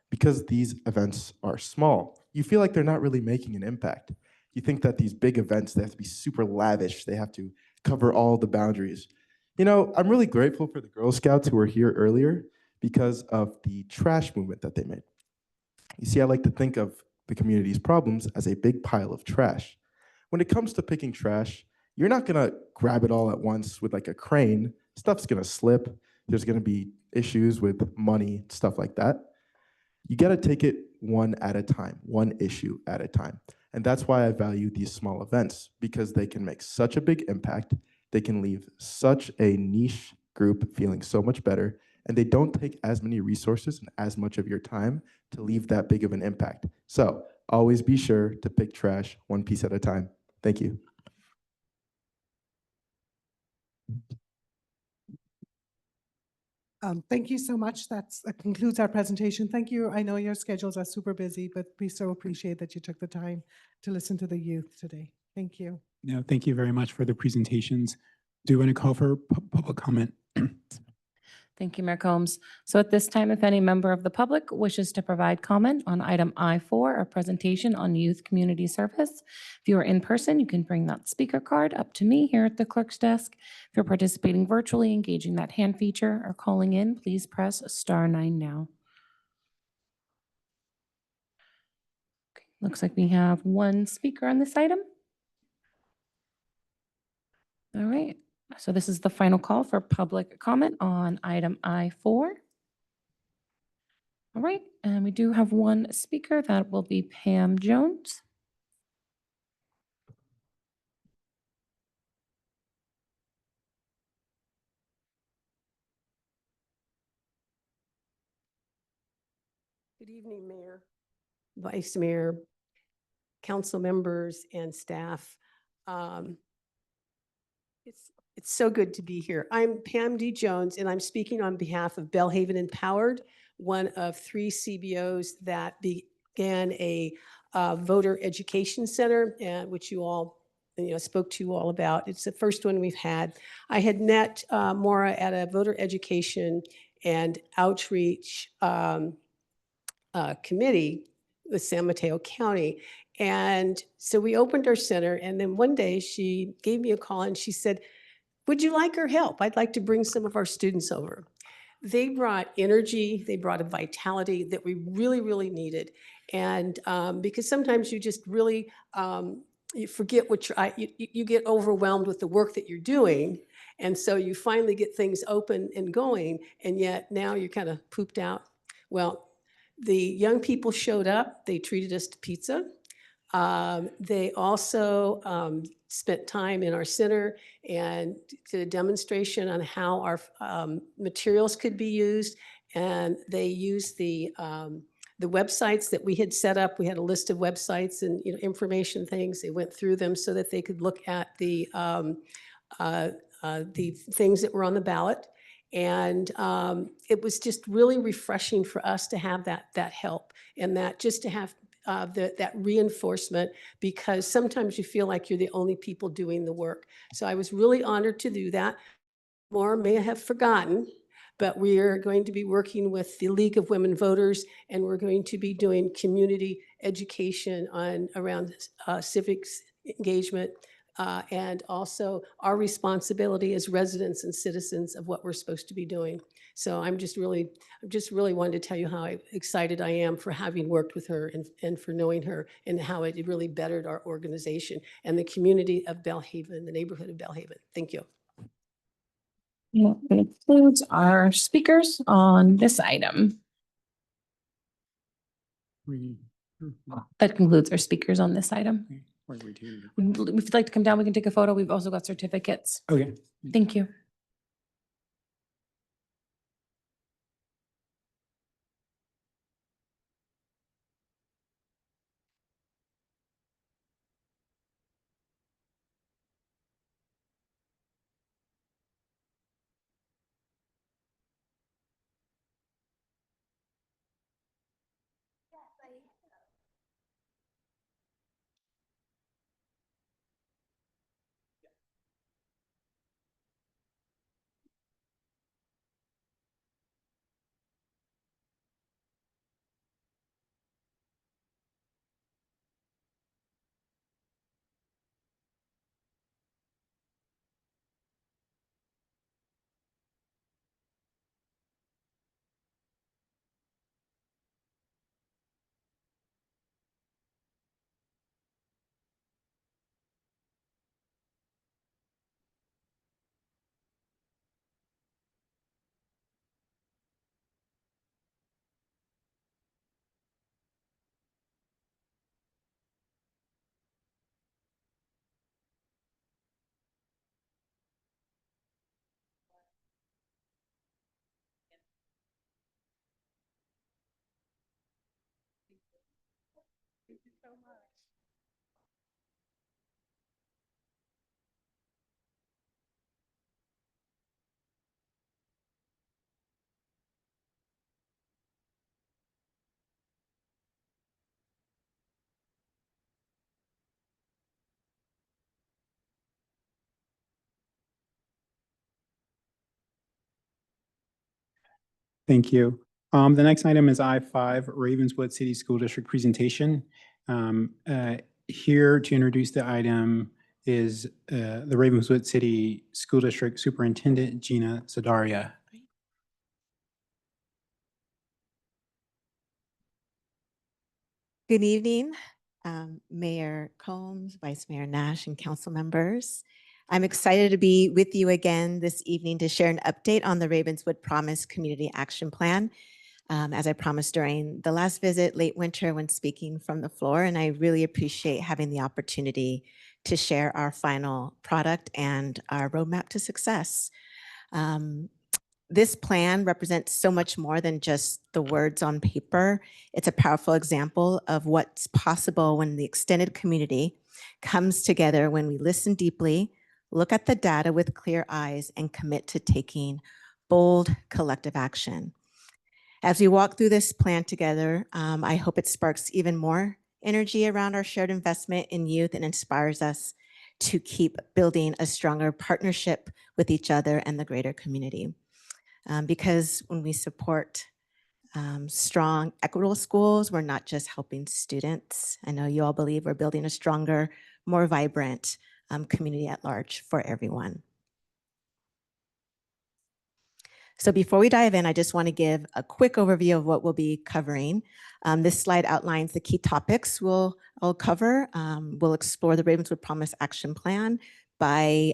because these events are small. You feel like they're not really making an impact. You think that these big events, they have to be super lavish. They have to cover all the boundaries. You know, I'm really grateful for the Girl Scouts who were here earlier because of the trash movement that they made. You see, I like to think of the community's problems as a big pile of trash. When it comes to picking trash, you're not gonna grab it all at once with like a crane. Stuff's gonna slip. There's gonna be issues with money, stuff like that. You gotta take it one at a time, one issue at a time. And that's why I value these small events, because they can make such a big impact. They can leave such a niche group feeling so much better, and they don't take as many resources and as much of your time to leave that big of an impact. So always be sure to pick trash one piece at a time. Thank you. Thank you so much. That concludes our presentation. Thank you. I know your schedules are super busy, but we so appreciate that you took the time to listen to the youth today. Thank you. No, thank you very much for the presentations. Do you want to call for public comment? Thank you, Mayor Combs. So at this time, if any member of the public wishes to provide comment on item I4, a presentation on youth community service, if you are in person, you can bring that speaker card up to me here at the clerk's desk. If you're participating virtually, engaging that hand feature or calling in, please press *9 now. Okay, looks like we have one speaker on this item. All right. So this is the final call for public comment on item I4. All right, and we do have one speaker. That will be Pam Jones. Good evening, Mayor, Vice Mayor, council members, and staff. It's so good to be here. I'm Pam D. Jones, and I'm speaking on behalf of Belhaven Empowered, one of 3 CBOs that began a voter education center, which you all spoke to you all about. It's the first one we've had. I had met Maura at a voter education and outreach committee with San Mateo County. And so we opened our center, and then one day she gave me a call and she said, would you like our help? I'd like to bring some of our students over. They brought energy, they brought a vitality that we really, really needed. And because sometimes you just really, you forget what you get overwhelmed with the work that you're doing. And so you finally get things open and going, and yet now you're kind of pooped out. Well, the young people showed up, they treated us to pizza. They also spent time in our center and did a demonstration on how our materials could be used. And they used the websites that we had set up. We had a list of websites and information things. They went through them so that they could look at the things that were on the ballot. And it was just really refreshing for us to have that help, and that just to have that reinforcement, because sometimes you feel like you're the only people doing the work. So I was really honored to do that. More may have forgotten, but we are going to be working with the League of Women Voters, and we're going to be doing community education around civics engagement, and also our responsibility as residents and citizens of what we're supposed to be doing. So I'm just really wanted to tell you how excited I am for having worked with her and for knowing her, and how it really bettered our organization and the community of Belhaven, the neighborhood of Belhaven. Thank you. That concludes our speakers on this item. That concludes our speakers on this item. If you'd like to come down, we can take a photo. We've also got certificates. Okay. Thank you. Thank you. The next item is I-5, Ravenswood City School District presentation. Here to introduce the item is the Ravenswood City School District Superintendent, Gina Zadaria. Good evening, Mayor Combs, Vice Mayor Nash, and council members. I'm excited to be with you again this evening to share an update on the Ravenswood Promise Community Action Plan. As I promised during the last visit late winter when speaking from the floor, and I really appreciate having the opportunity to share our final product and our roadmap to success. This plan represents so much more than just the words on paper. It's a powerful example of what's possible when the extended community comes together, when we listen deeply, look at the data with clear eyes, and commit to taking bold collective action. As we walk through this plan together, I hope it sparks even more energy around our shared investment in youth and inspires us to keep building a stronger partnership with each other and the greater community. Because when we support strong, equitable schools, we're not just helping students. I know you all believe we're building a stronger, more vibrant community at large for everyone. So before we dive in, I just want to give a quick overview of what we'll be covering. This slide outlines the key topics I'll cover. We'll explore the Ravenswood Promise Action Plan by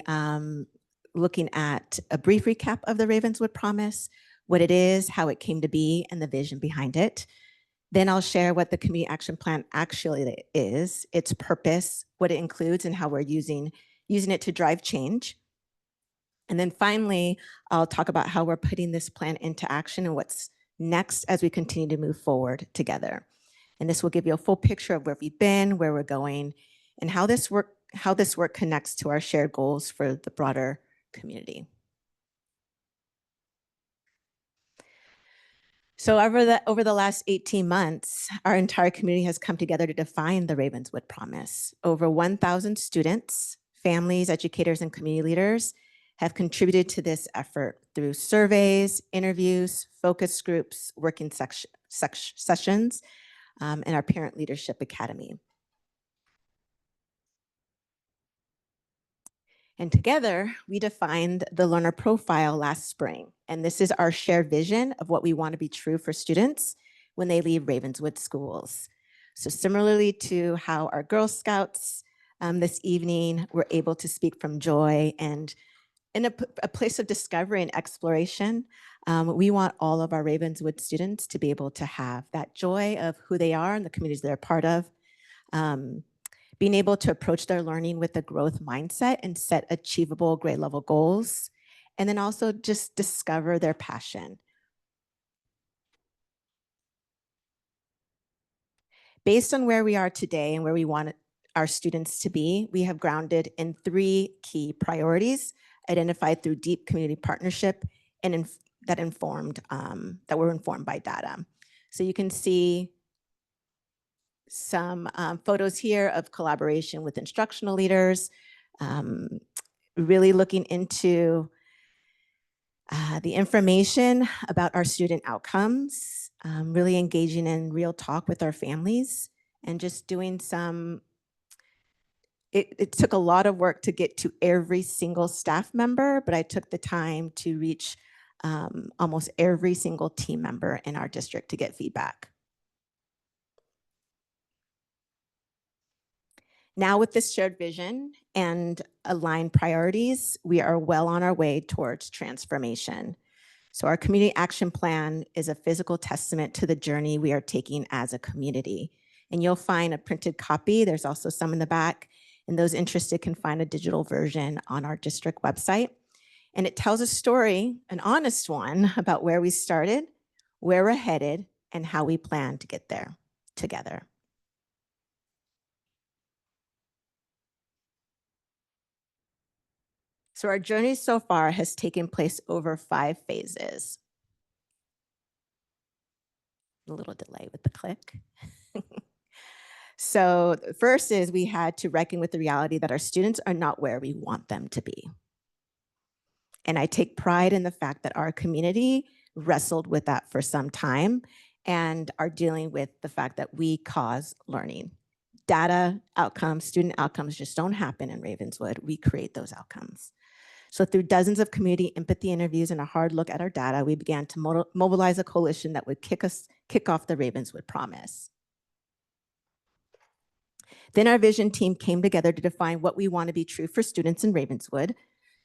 looking at a brief recap of the Ravenswood Promise, what it is, how it came to be, and the vision behind it. Then I'll share what the Community Action Plan actually is, its purpose, what it includes, and how we're using it to drive change. And then finally, I'll talk about how we're putting this plan into action and what's next as we continue to move forward together. And this will give you a full picture of where we've been, where we're going, and how this work connects to our shared goals for the broader community. So over the last 18 months, our entire community has come together to define the Ravenswood Promise. Over 1,000 students, families, educators, and community leaders have contributed to this effort through surveys, interviews, focus groups, working sessions, and our Parent Leadership Academy. And together, we defined the learner profile last spring. And this is our shared vision of what we want to be true for students when they leave Ravenswood schools. So similarly to how our Girl Scouts this evening were able to speak from joy and in a place of discovery and exploration, we want all of our Ravenswood students to be able to have that joy of who they are and the communities they're a part of, being able to approach their learning with a growth mindset and set achievable grade level goals, and then also just discover their passion. Based on where we are today and where we want our students to be, we have grounded in 3 key priorities identified through deep community partnership and that were informed by data. So you can see some photos here of collaboration with instructional leaders, really looking into the information about our student outcomes, really engaging in real talk with our families, and just doing some, it took a lot of work to get to every single staff member, but I took the time to reach almost every single team member in our district to get feedback. Now with this shared vision and aligned priorities, we are well on our way towards transformation. So our community action plan is a physical testament to the journey we are taking as a community. And you'll find a printed copy. There's also some in the back, and those interested can find a digital version on our district website. And it tells a story, an honest one, about where we started, where we're headed, and how we plan to get there together. So our journey so far has taken place over 5 phases. A little delay with the click. So the first is we had to reckon with the reality that our students are not where we want them to be. And I take pride in the fact that our community wrestled with that for some time and are dealing with the fact that we cause learning. Data outcomes, student outcomes just don't happen in Ravenswood. We create those outcomes. So through dozens of community empathy interviews and a hard look at our data, we began to mobilize a coalition that would kick off the Ravenswood Promise. Then our vision team came together to define what we want to be true for students in Ravenswood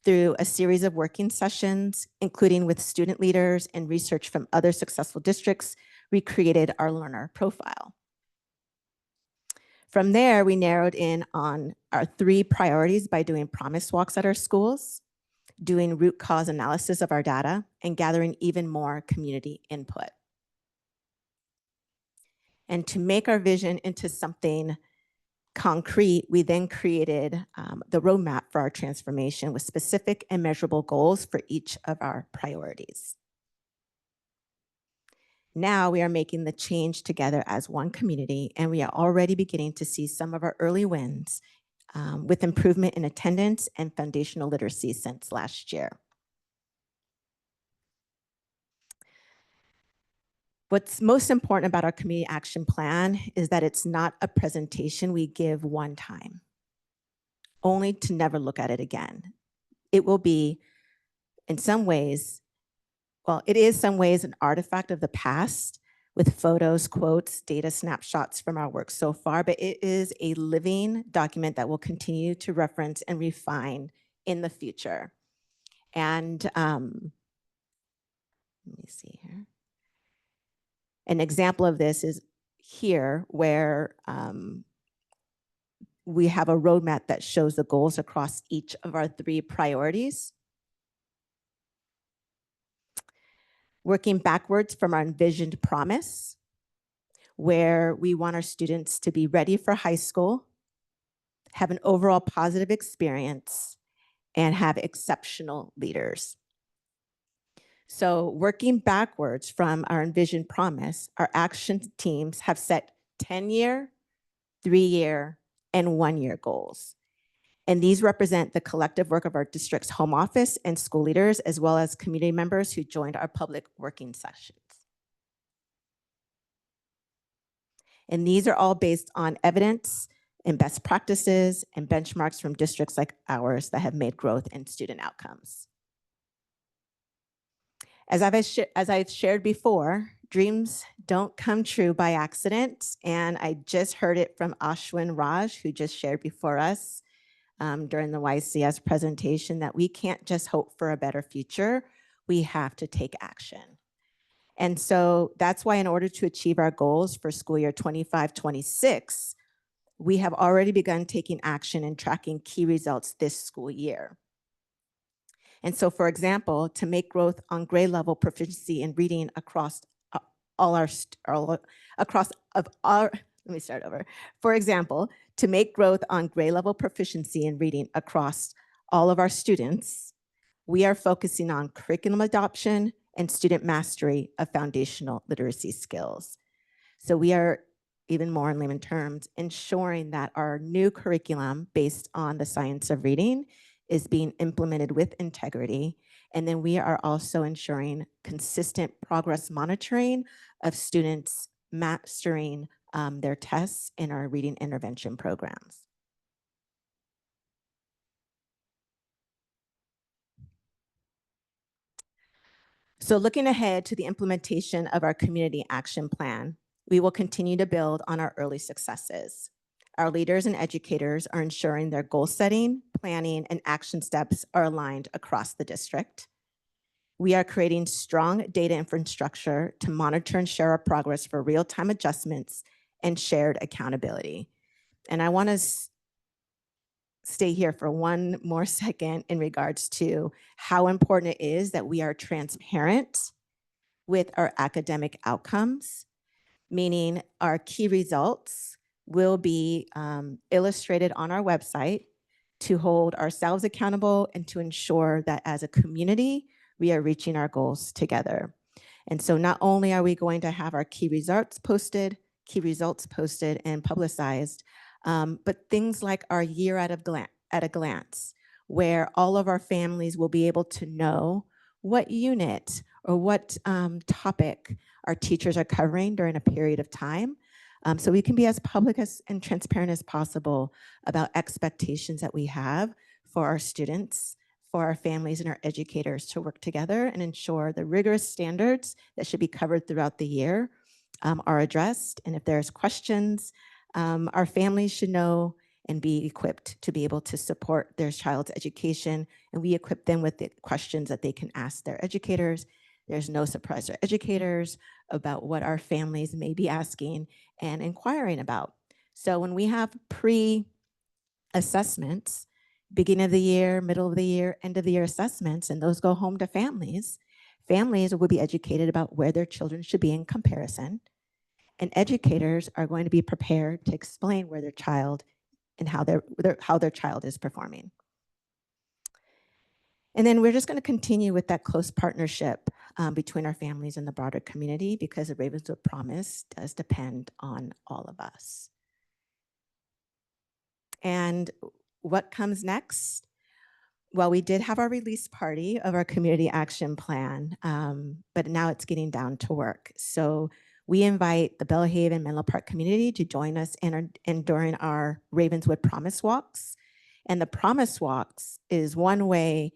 through a series of working sessions, including with student leaders and research from other successful districts. We created our learner profile. From there, we narrowed in on our 3 priorities by doing promise walks at our schools, doing root cause analysis of our data, and gathering even more community input. And to make our vision into something concrete, we then created the roadmap for our transformation with specific and measurable goals for each of our priorities. Now we are making the change together as one community, and we are already beginning to see some of our early wins with improvement in attendance and foundational literacy since last year. What's most important about our community action plan is that it's not a presentation we give one time, only to never look at it again. It will be, in some ways, well, it is some ways an artifact of the past with photos, quotes, data snapshots from our work so far, but it is a living document that will continue to reference and refine in the future. And let me see here. An example of this is here where we have a roadmap that shows the goals across each of our 3 priorities. Working backwards from our envisioned promise, where we want our students to be ready for high school, have an overall positive experience, and have exceptional leaders. So working backwards from our envisioned promise, our action teams have set 10-year, 3-year, and 1-year goals. And these represent the collective work of our district's home office and school leaders, as well as community members who joined our public working sessions. And these are all based on evidence and best practices and benchmarks from districts like ours that have made growth in student outcomes. As I've shared before, dreams don't come true by accident. And I just heard it from Ashwin Raj, who just shared before us during the YCS presentation, that we can't just hope for a better future, we have to take action. And so that's why in order to achieve our goals for school year 25-26, we have already begun taking action and tracking key results this school year. And so, for example, to make growth on grade level proficiency in reading across let me start over. For example, to make growth on grade level proficiency in reading across all of our students, we are focusing on curriculum adoption and student mastery of foundational literacy skills. So we are, even more in layman terms, ensuring that our new curriculum based on the science of reading is being implemented with integrity. And then we are also ensuring consistent progress monitoring of students mastering their tests in our reading intervention programs. So looking ahead to the implementation of our community action plan, we will continue to build on our early successes. Our leaders and educators are ensuring their goal setting, planning, and action steps are aligned across the district. We are creating strong data infrastructure to monitor and share our progress for real-time adjustments and shared accountability. And I want to stay here for one more second in regards to how important it is that we are transparent with our academic outcomes, meaning our key results will be illustrated on our website to hold ourselves accountable and to ensure that as a community, we are reaching our goals together. And so not only are we going to have our key results posted and publicized, but things like our year at a glance, where all of our families will be able to know what unit or what topic our teachers are covering during a period of time. So we can be as public and transparent as possible about expectations that we have for our students, for our families and our educators to work together and ensure the rigorous standards that should be covered throughout the year are addressed. And if there's questions, our families should know and be equipped to be able to support their child's education. And we equip them with the questions that they can ask their educators. There's no surprise to educators about what our families may be asking and inquiring about. So when we have pre-assessments, beginning of the year, middle of the year, end of the year assessments, and those go home to families, families will be educated about where their children should be in comparison. And educators are going to be prepared to explain where their child and how their child is performing. And then we're just going to continue with that close partnership between our families and the broader community, because the Ravenswood Promise does depend on all of us. And what comes next? Well, we did have our release party of our community action plan, but now it's getting down to work. So we invite the Belhaven Menlo Park community to join us during our Ravenswood Promise Walks. And the Promise Walks is one way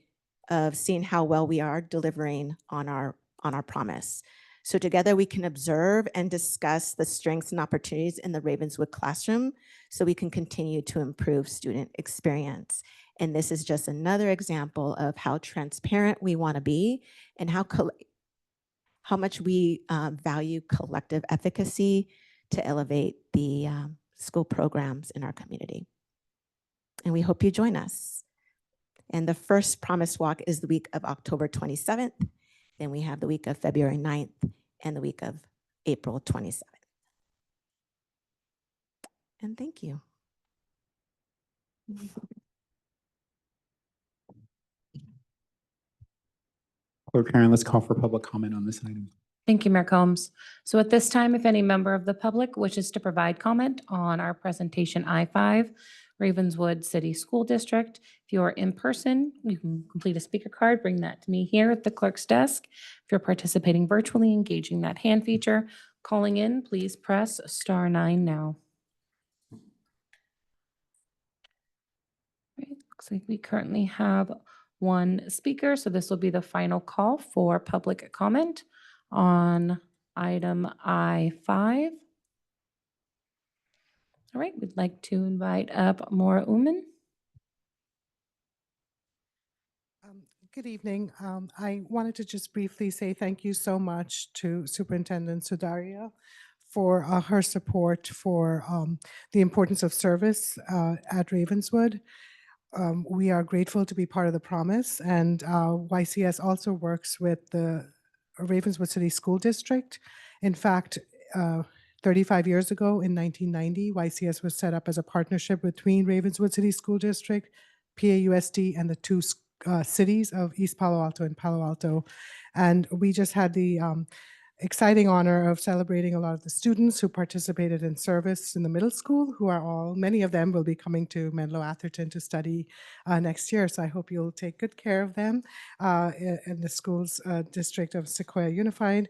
of seeing how well we are delivering on our promise. So together we can observe and discuss the strengths and opportunities in the Ravenswood classroom so we can continue to improve student experience. And this is just another example of how transparent we want to be and how much we value collective efficacy to elevate the school programs in our community. And we hope you join us. And the first Promise Walk is the week of October 27th. Then we have the week of February 9th and the week of April 27th. And thank you. Clerk Karen, let's call for public comment on this item. Thank you, Mayor Combs. So at this time, if any member of the public wishes to provide comment on our presentation I-5, Ravenswood City School District, if you are in person, you can complete a speaker card, bring that to me here at the clerk's desk. If you're participating virtually, engaging that hand feature, calling in, please press *9 now. Right, looks like we currently have one speaker, so this will be the final call for public comment on item I-5. All right, we'd like to invite up Maura Uman. Good evening. I wanted to just briefly say thank you so much to Superintendent Sudaria for her support for the importance of service at Ravenswood. We are grateful to be part of the Promise, and YCS also works with the Ravenswood City School District. In fact, 35 years ago in 1990, YCS was set up as a partnership between Ravenswood City School District, PAUSD, and the two cities of East Palo Alto and Palo Alto. And we just had the exciting honor of celebrating a lot of the students who participated in service in the middle school, many of them will be coming to Menlo Atherton to study next year. So I hope you'll take good care of them in the schools district of Sequoia Unified.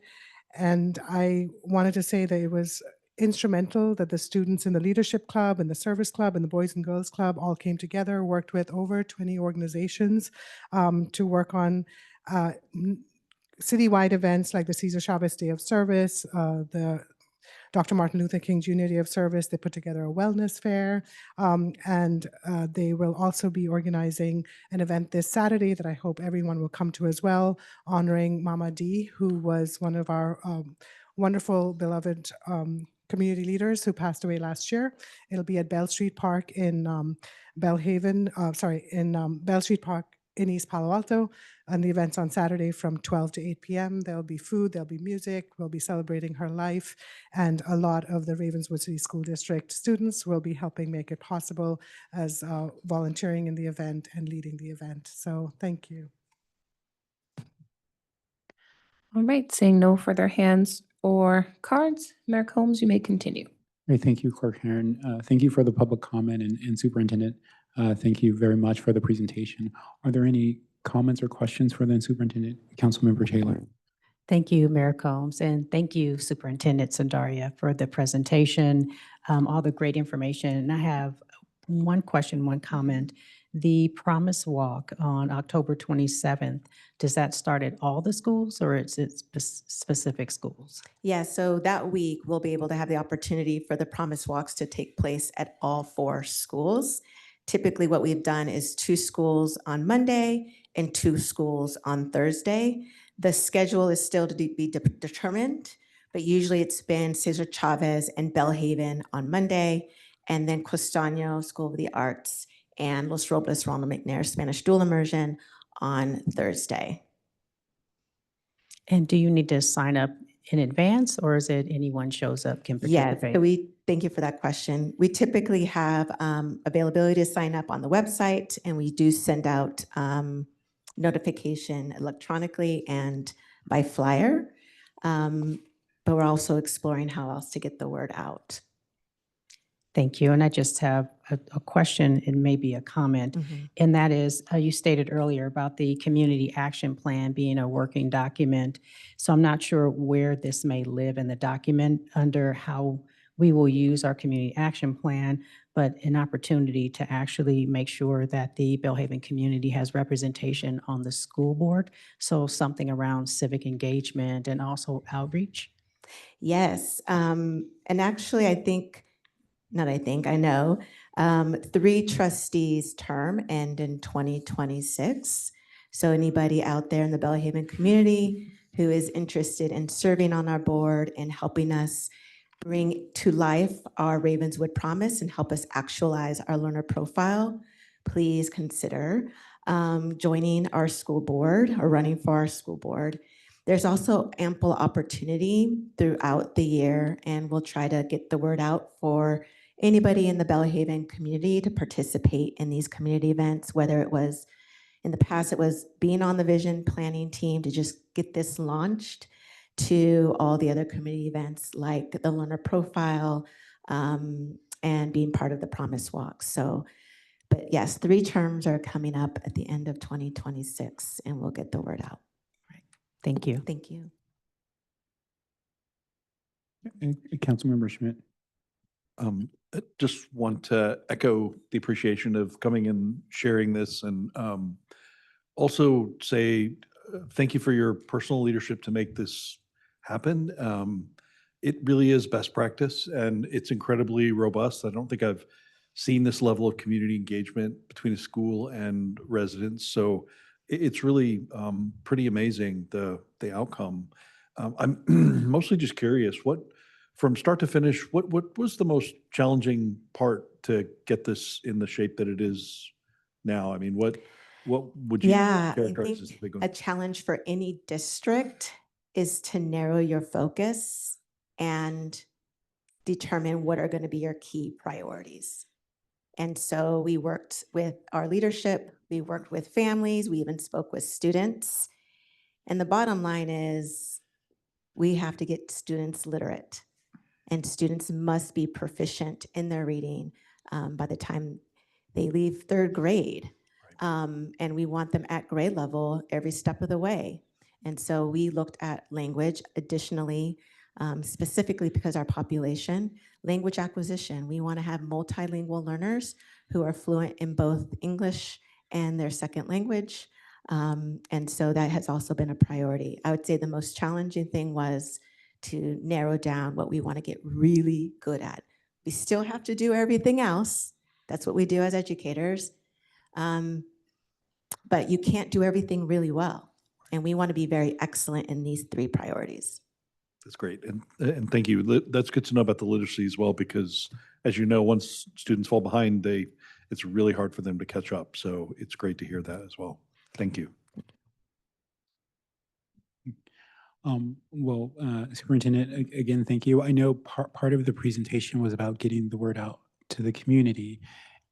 And I wanted to say that it was instrumental that the students in the leadership club and the service club and the boys and girls club all came together, worked with over 20 organizations to work on citywide events like the Cesar Chavez Day of Service, the Dr. Martin Luther King Jr. Day of Service. They put together a wellness fair, and they will also be organizing an event this Saturday that I hope everyone will come to as well, honoring Mama D, who was one of our wonderful, beloved community leaders who passed away last year. It'll be at Bell Street Park in Bell Street Park in East Palo Alto. And the event's on Saturday from 12 to 8 p.m. There'll be food, there'll be music, we'll be celebrating her life, and a lot of the Ravenswood City School District students will be helping make it possible as volunteering in the event and leading the event. So thank you. All right, seeing no further hands or cards, Mayor Combs, you may continue. Great, thank you, Clerk Heron. Thank you for the public comment and Superintendent. Thank you very much for the presentation. Are there any comments or questions for the Superintendent? Councilmember Taylor. Thank you, Mayor Combs, and thank you, Superintendent Sandaria, for the presentation, all the great information. And I have one question, one comment. The Promise Walk on October 27th, does that start at all the schools or is it specific schools? Yeah, so that week we'll be able to have the opportunity for the Promise Walks to take place at all 4 schools. Typically what we've done is 2 schools on Monday and 2 schools on Thursday. The schedule is still to be determined, but usually it's been Cesar Chavez and Belhaven on Monday, and then Costaño School of the Arts and Los Robles Ronald McNair Spanish Dual Immersion on Thursday. And do you need to sign up in advance or is it anyone shows up can Yes, participate? so thank you for that question. We typically have availability to sign up on the website, and we do send out notification electronically and by flyer. But we're also exploring how else to get the word out. Thank you. And I just have a question and maybe a comment. And that is, you stated earlier about the community action plan being a working document. So I'm not sure where this may live in the document under how we will use our community action plan, but an opportunity to actually make sure that the Belhaven community has representation on the school board. So something around civic engagement and also outreach. Yes, and actually I know, 3 trustees' term end in 2026. So anybody out there in the Belhaven community who is interested in serving on our board and helping us bring to life our Ravenswood Promise and help us actualize our learner profile, please consider joining our school board or running for our school board. There's also ample opportunity throughout the year, and we'll try to get the word out for anybody in the Belhaven community to participate in these community events, whether it was in the past, it was being on the vision planning team to just get this launched, to all the other community events like the learner profile and being part of the Promise Walk. So, but yes, 3 terms are coming up at the end of 2026, and we'll get the word out. Thank you. Thank you. Councilmember Schmidt. I just want to echo the appreciation of coming and sharing this, and also say thank you for your personal leadership to make this happen. It really is best practice, and it's incredibly robust. I don't think I've seen this level of community engagement between a school and residents. So it's really pretty amazing, the outcome. I'm mostly just curious, from start to finish, what was the most challenging part to get this in the shape that it is now? I mean, what would you characterize as the big one? A challenge for any district is to narrow your focus and determine what are going to be your key priorities. And so we worked with our leadership, we worked with families, we even spoke with students. And the bottom line is we have to get students literate, and students must be proficient in their reading by the time they leave 3rd grade. And we want them at grade level every step of the way. And so we looked at language additionally, specifically because our population, language acquisition. We want to have multilingual learners who are fluent in both English and their second language. And so that has also been a priority. I would say the most challenging thing was to narrow down what we want to get really good at. We still have to do everything else. That's what we do as educators. But you can't do everything really well. And we want to be very excellent in these 3 priorities. That's great. And thank you. That's good to know about the literacy as well, because as you know, once students fall behind, it's really hard for them to catch up. So it's great to hear that as well. Thank you. Superintendent, again, thank you. I know part of the presentation was about getting the word out to the community.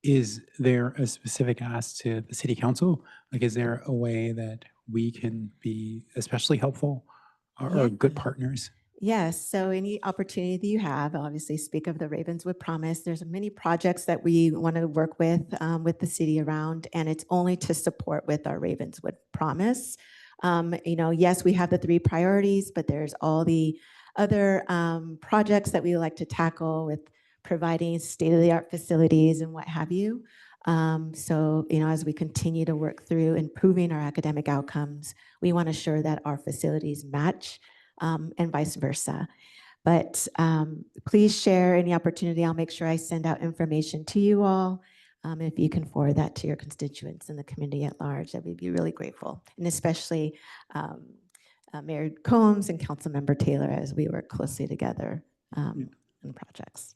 Is there a specific ask to the city council? Like, is there a way that we can be especially helpful or good partners? Yes, so any opportunity that you have, obviously speak of the Ravenswood Promise. There's many projects that we want to work with the city around, and it's only to support with our Ravenswood Promise. Yes, we have the 3 priorities, but there's all the other projects that we like to tackle with providing state-of-the-art facilities and what have you. As we continue to work through improving our academic outcomes, we want to ensure that our facilities match and vice versa. But please share any opportunity. I'll make sure I send out information to you all. If you can forward that to your constituents and the community at large, that we'd be really grateful. And especially Mayor Combs and Councilmember Taylor, as we work closely together in projects.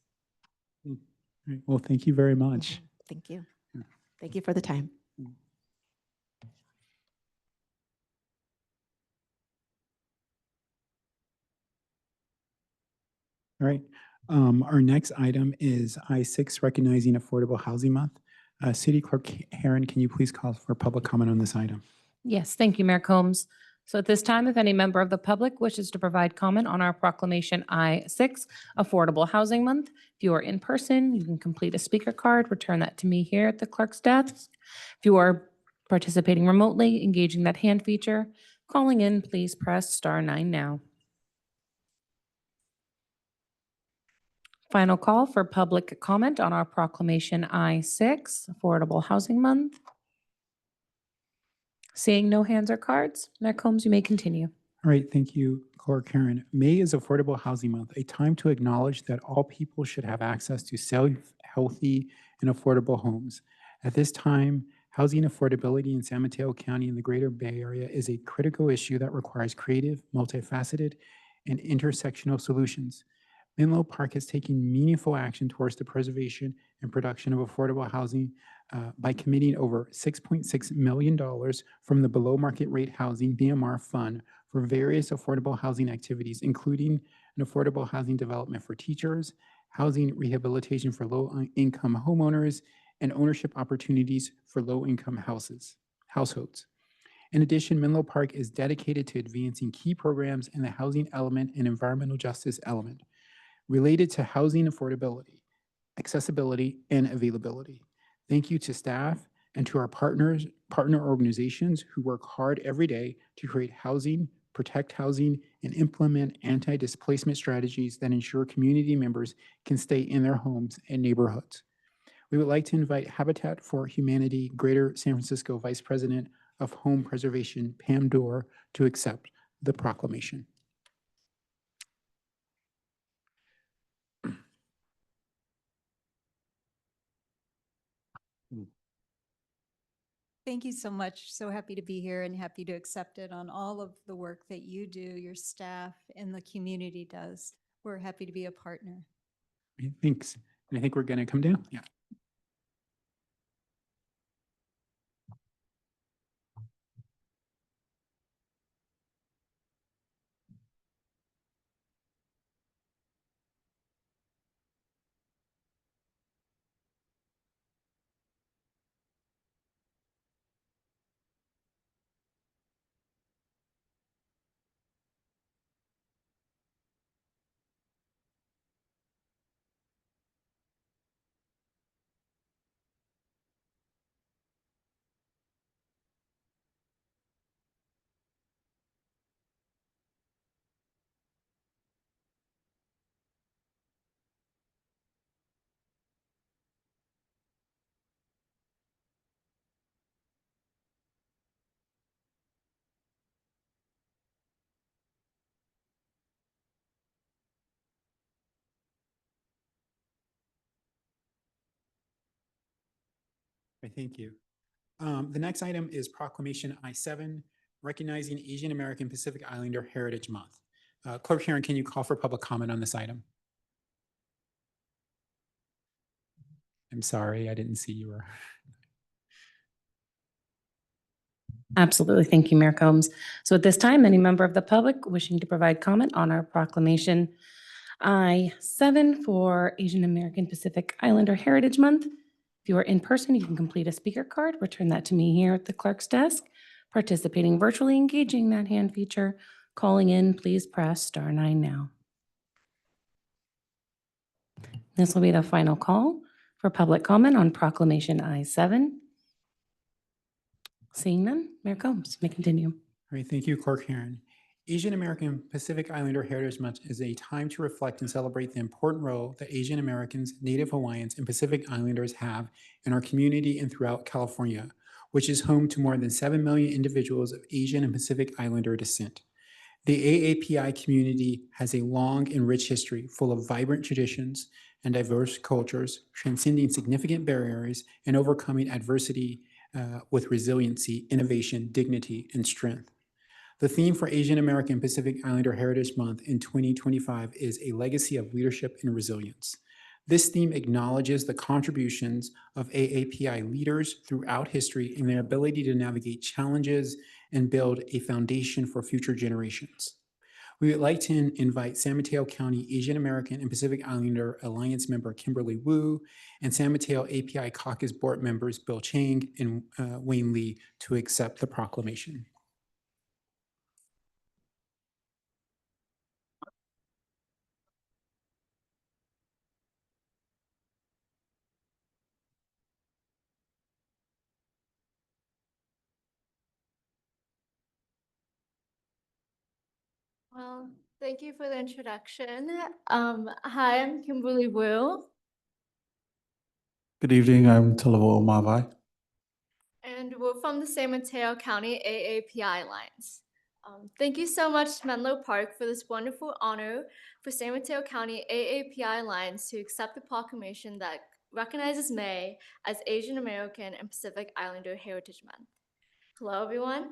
Right. Well, thank you very much. Thank you. Thank you for the time. All right. Our next item is I-6, Recognizing Affordable Housing Month. City Clerk Heron, can you please call for public comment on this item? Yes, thank you, Mayor Combs. So at this time, if any member of the public wishes to provide comment on our Proclamation I-6, Affordable Housing Month, if you are in person, you can complete a speaker card, return that to me here at the clerk's desk. If you are participating remotely, engaging that hand feature, calling in, please press *9 now. Final call for public comment on our Proclamation I-6, Affordable Housing Month. Seeing no hands or cards, Mayor Combs, you may continue. All right, thank you, Clerk Heron. May is Affordable Housing Month, a time to acknowledge that all people should have access to safe, healthy, and affordable homes. At this time, housing affordability in San Mateo County and the Greater Bay Area is a critical issue that requires creative, multifaceted, and intersectional solutions. Menlo Park has taken meaningful action towards the preservation and production of affordable housing by committing over $6.6 million from the Below Market Rate Housing BMR Fund for various affordable housing activities, including an affordable housing development for teachers, housing rehabilitation for low-income homeowners, and ownership opportunities for low-income households. In addition, Menlo Park is dedicated to advancing key programs in the housing element and environmental justice element related to housing affordability, accessibility, and availability. Thank you to staff and to our partner organizations who work hard every day to create housing, protect housing, and implement anti-displacement strategies that ensure community members can stay in their homes and neighborhoods. We would like to invite Habitat for Humanity Greater San Francisco Vice President of Home Preservation, Pam Dorr, to accept the proclamation. Thank you so much. So happy to be here and happy to accept it on all of the work that you do, your staff, and the community does. We're happy to be a partner. Thanks. And I think we're going to come down. Yeah. Thank you. The next item is Proclamation I-7, Recognizing Asian American Pacific Islander Heritage Month. Clerk Heron, can you call for public comment on this item? I'm sorry, I didn't see you were. Absolutely. Thank you, Mayor Combs. So at this time, any member of the public wishing to provide comment on our proclamation I-7 for Asian American Pacific Islander Heritage Month. If you are in person, you can complete a speaker card, return that to me here at the clerk's desk. Participating virtually, engaging that hand feature. Calling in, please press *9 now. This will be the final call for public comment on Proclamation I-7. Seeing none, Mayor Combs, may continue. All right, thank you, Clerk Heron. Asian American Pacific Islander Heritage Month is a time to reflect and celebrate the important role that Asian Americans, Native Hawaiians, and Pacific Islanders have in our community and throughout California, which is home to more than 7 million individuals of Asian and Pacific Islander descent. The AAPI community has a long and rich history full of vibrant traditions and diverse cultures, transcending significant barriers and overcoming adversity with resiliency, innovation, dignity, and strength. The theme for Asian American Pacific Islander Heritage Month in 2025 is a legacy of leadership and resilience. This theme acknowledges the contributions of AAPI leaders throughout history and their ability to navigate challenges and build a foundation for future generations. We would like to invite San Mateo County Asian American and Pacific Islander Alliance member Kimberly Wu and San Mateo API Caucus Board members Bill Chang and Wayne Lee to accept the proclamation. Well, thank you for the introduction. Hi, I'm Kimberly Wu, Good evening, I'm Talavo Omavai. and we're from the San Mateo County AAPI Alliance. Thank you so much to Menlo Park for this wonderful honor for San Mateo County AAPI Alliance to accept the proclamation that recognizes May as Asian American and Pacific Islander Heritage Month. Hello, everyone.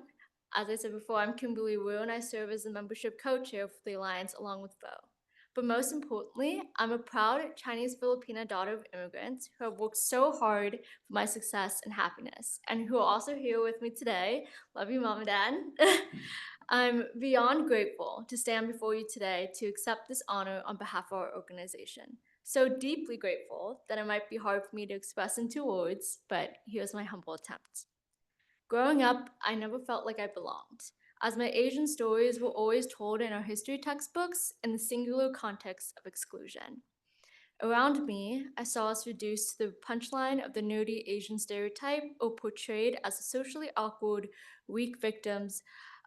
As I said before, I'm Kimberly Wu, and I serve as the membership co-chair for the Alliance along with Bo. But most importantly, I'm a proud Chinese-Filipina daughter of immigrants who have worked so hard for my success and happiness, and who are also here with me today. Love you, Mom and Dad. I'm beyond grateful to stand before you today to accept this honor on behalf of our organization. So deeply grateful that it might be hard for me to express in 2 words, but here's my humble attempt. Growing up, I never felt like I belonged, as my Asian stories were always told in our history textbooks in the singular context of exclusion. Around me, I saw us reduced to the punchline of the nerdy Asian stereotype or portrayed as the socially awkward, weak victims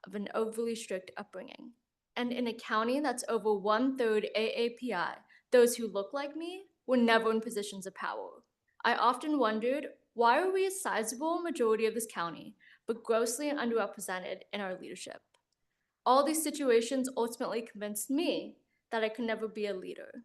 of an overly strict upbringing. And in a county that's over 1/3 AAPI, those who look like me were never in positions of power. I often wondered, why are we a sizable majority of this county, but grossly underrepresented in our leadership? All these situations ultimately convinced me that I could never be a leader.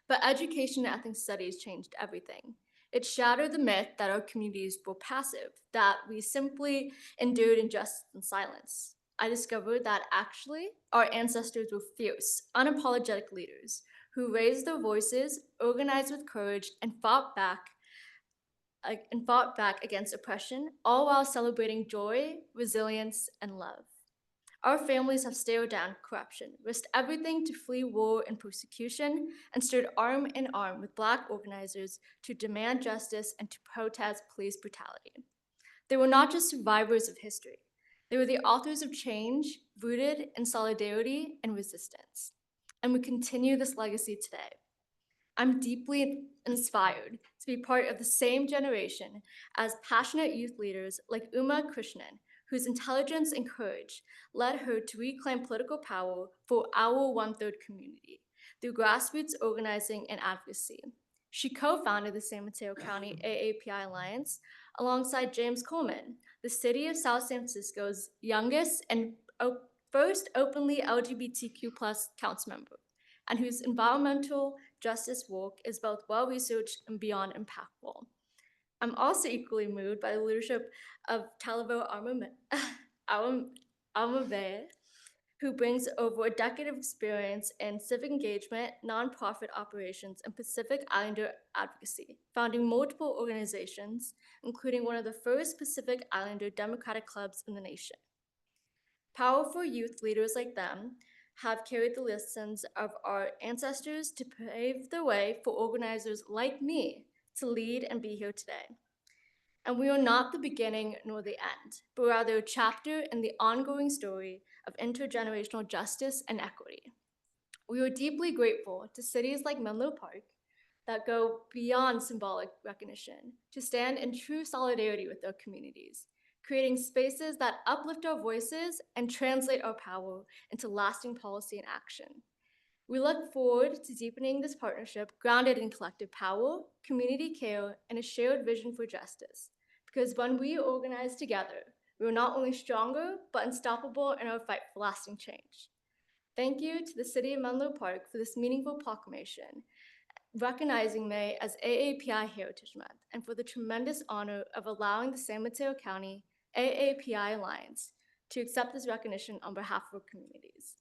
But education and ethnic studies changed everything. It shattered the myth that our communities were passive, that we simply endured injustice in silence. I discovered that actually our ancestors were fierce, unapologetic leaders who raised their voices, organized with courage, and fought back against oppression, all while celebrating joy, resilience, and love. Our families have stared down corruption, risked everything to flee war and persecution, and stood arm in arm with Black organizers to demand justice and to protest police brutality. They were not just survivors of history. They were the authors of change, rooted in solidarity and resistance. And we continue this legacy today. I'm deeply inspired to be part of the same generation as passionate youth leaders like Uma Krishnan, whose intelligence and courage led her to reclaim political power for our 1/3 community through grassroots organizing and advocacy. She co-founded the San Mateo County AAPI Alliance alongside James Coleman, the city of South San Francisco's youngest and first openly LGBTQ+ council member, and whose environmental justice work is both well-researched and beyond impactful. I'm also equally moved by the leadership of Talavo Amavea, who brings over a decade of experience in civic engagement, nonprofit operations, and Pacific Islander advocacy, founding multiple organizations, including one of the first Pacific Islander democratic clubs in the nation. Powerful youth leaders like them have carried the lessons of our ancestors to pave the way for organizers like me to lead and be here today. And we are not the beginning nor the end, but rather a chapter in the ongoing story of intergenerational justice and equity. We are deeply grateful to cities like Menlo Park that go beyond symbolic recognition to stand in true solidarity with their communities, creating spaces that uplift our voices and translate our power into lasting policy and action. We look forward to deepening this partnership grounded in collective power, community care, and a shared vision for justice. Because when we organize together, we are not only stronger, but unstoppable in our fight for lasting change. Thank you to the City of Menlo Park for this meaningful proclamation, recognizing May as AAPI Heritage Month, and for the tremendous honor of allowing the San Mateo County AAPI Alliance to accept this recognition on behalf of our communities.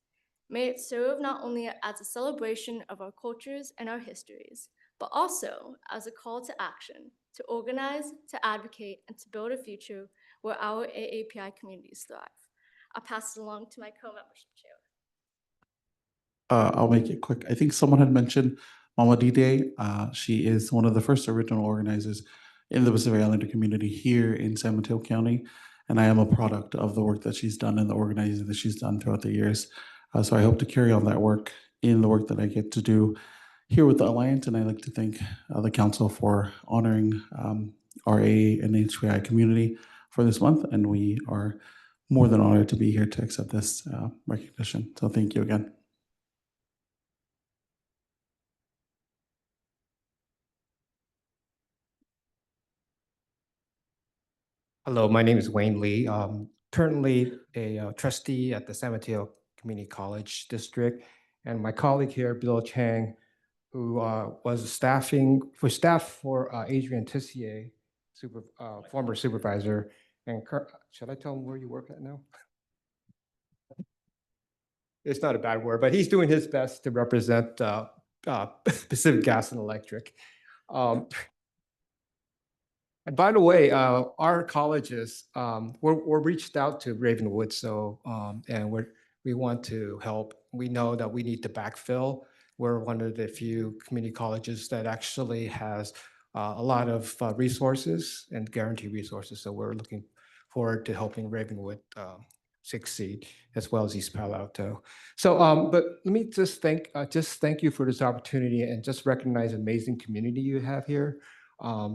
May it serve not only as a celebration of our cultures and our histories, but also as a call to action, to organize, to advocate, and to build a future where our AAPI communities thrive. I'll pass it along to my co-membership chair. I'll make it quick. I think someone had mentioned Mama Dide. She is one of the first original organizers in the Pacific Islander community here in San Mateo County. And I am a product of the work that she's done and the organizing that she's done throughout the years. So I hope to carry on that work in the work that I get to do here with the Alliance. And I'd like to thank the council for honoring our AA and HPI community for this month. And we are more than honored to be here to accept this recognition. So thank you again. Hello, my name is Wayne Lee. Currently a trustee at the San Mateo Community College District, and my colleague here, Bill Chang, who was staff for Adrian Tissier, former supervisor. And should I tell him where you work at now? It's not a bad word, but he's doing his best to represent Pacific Gas and Electric. And by the way, our colleges, we're reached out to Ravenswood, and we want to help. We know that we need to backfill. We're one of the few community colleges that actually has a lot of resources and guaranteed resources. So we're looking forward to helping Ravenswood succeed, as well as East Palo Alto. So, but let me just thank you for this opportunity and just recognize the amazing community you have here.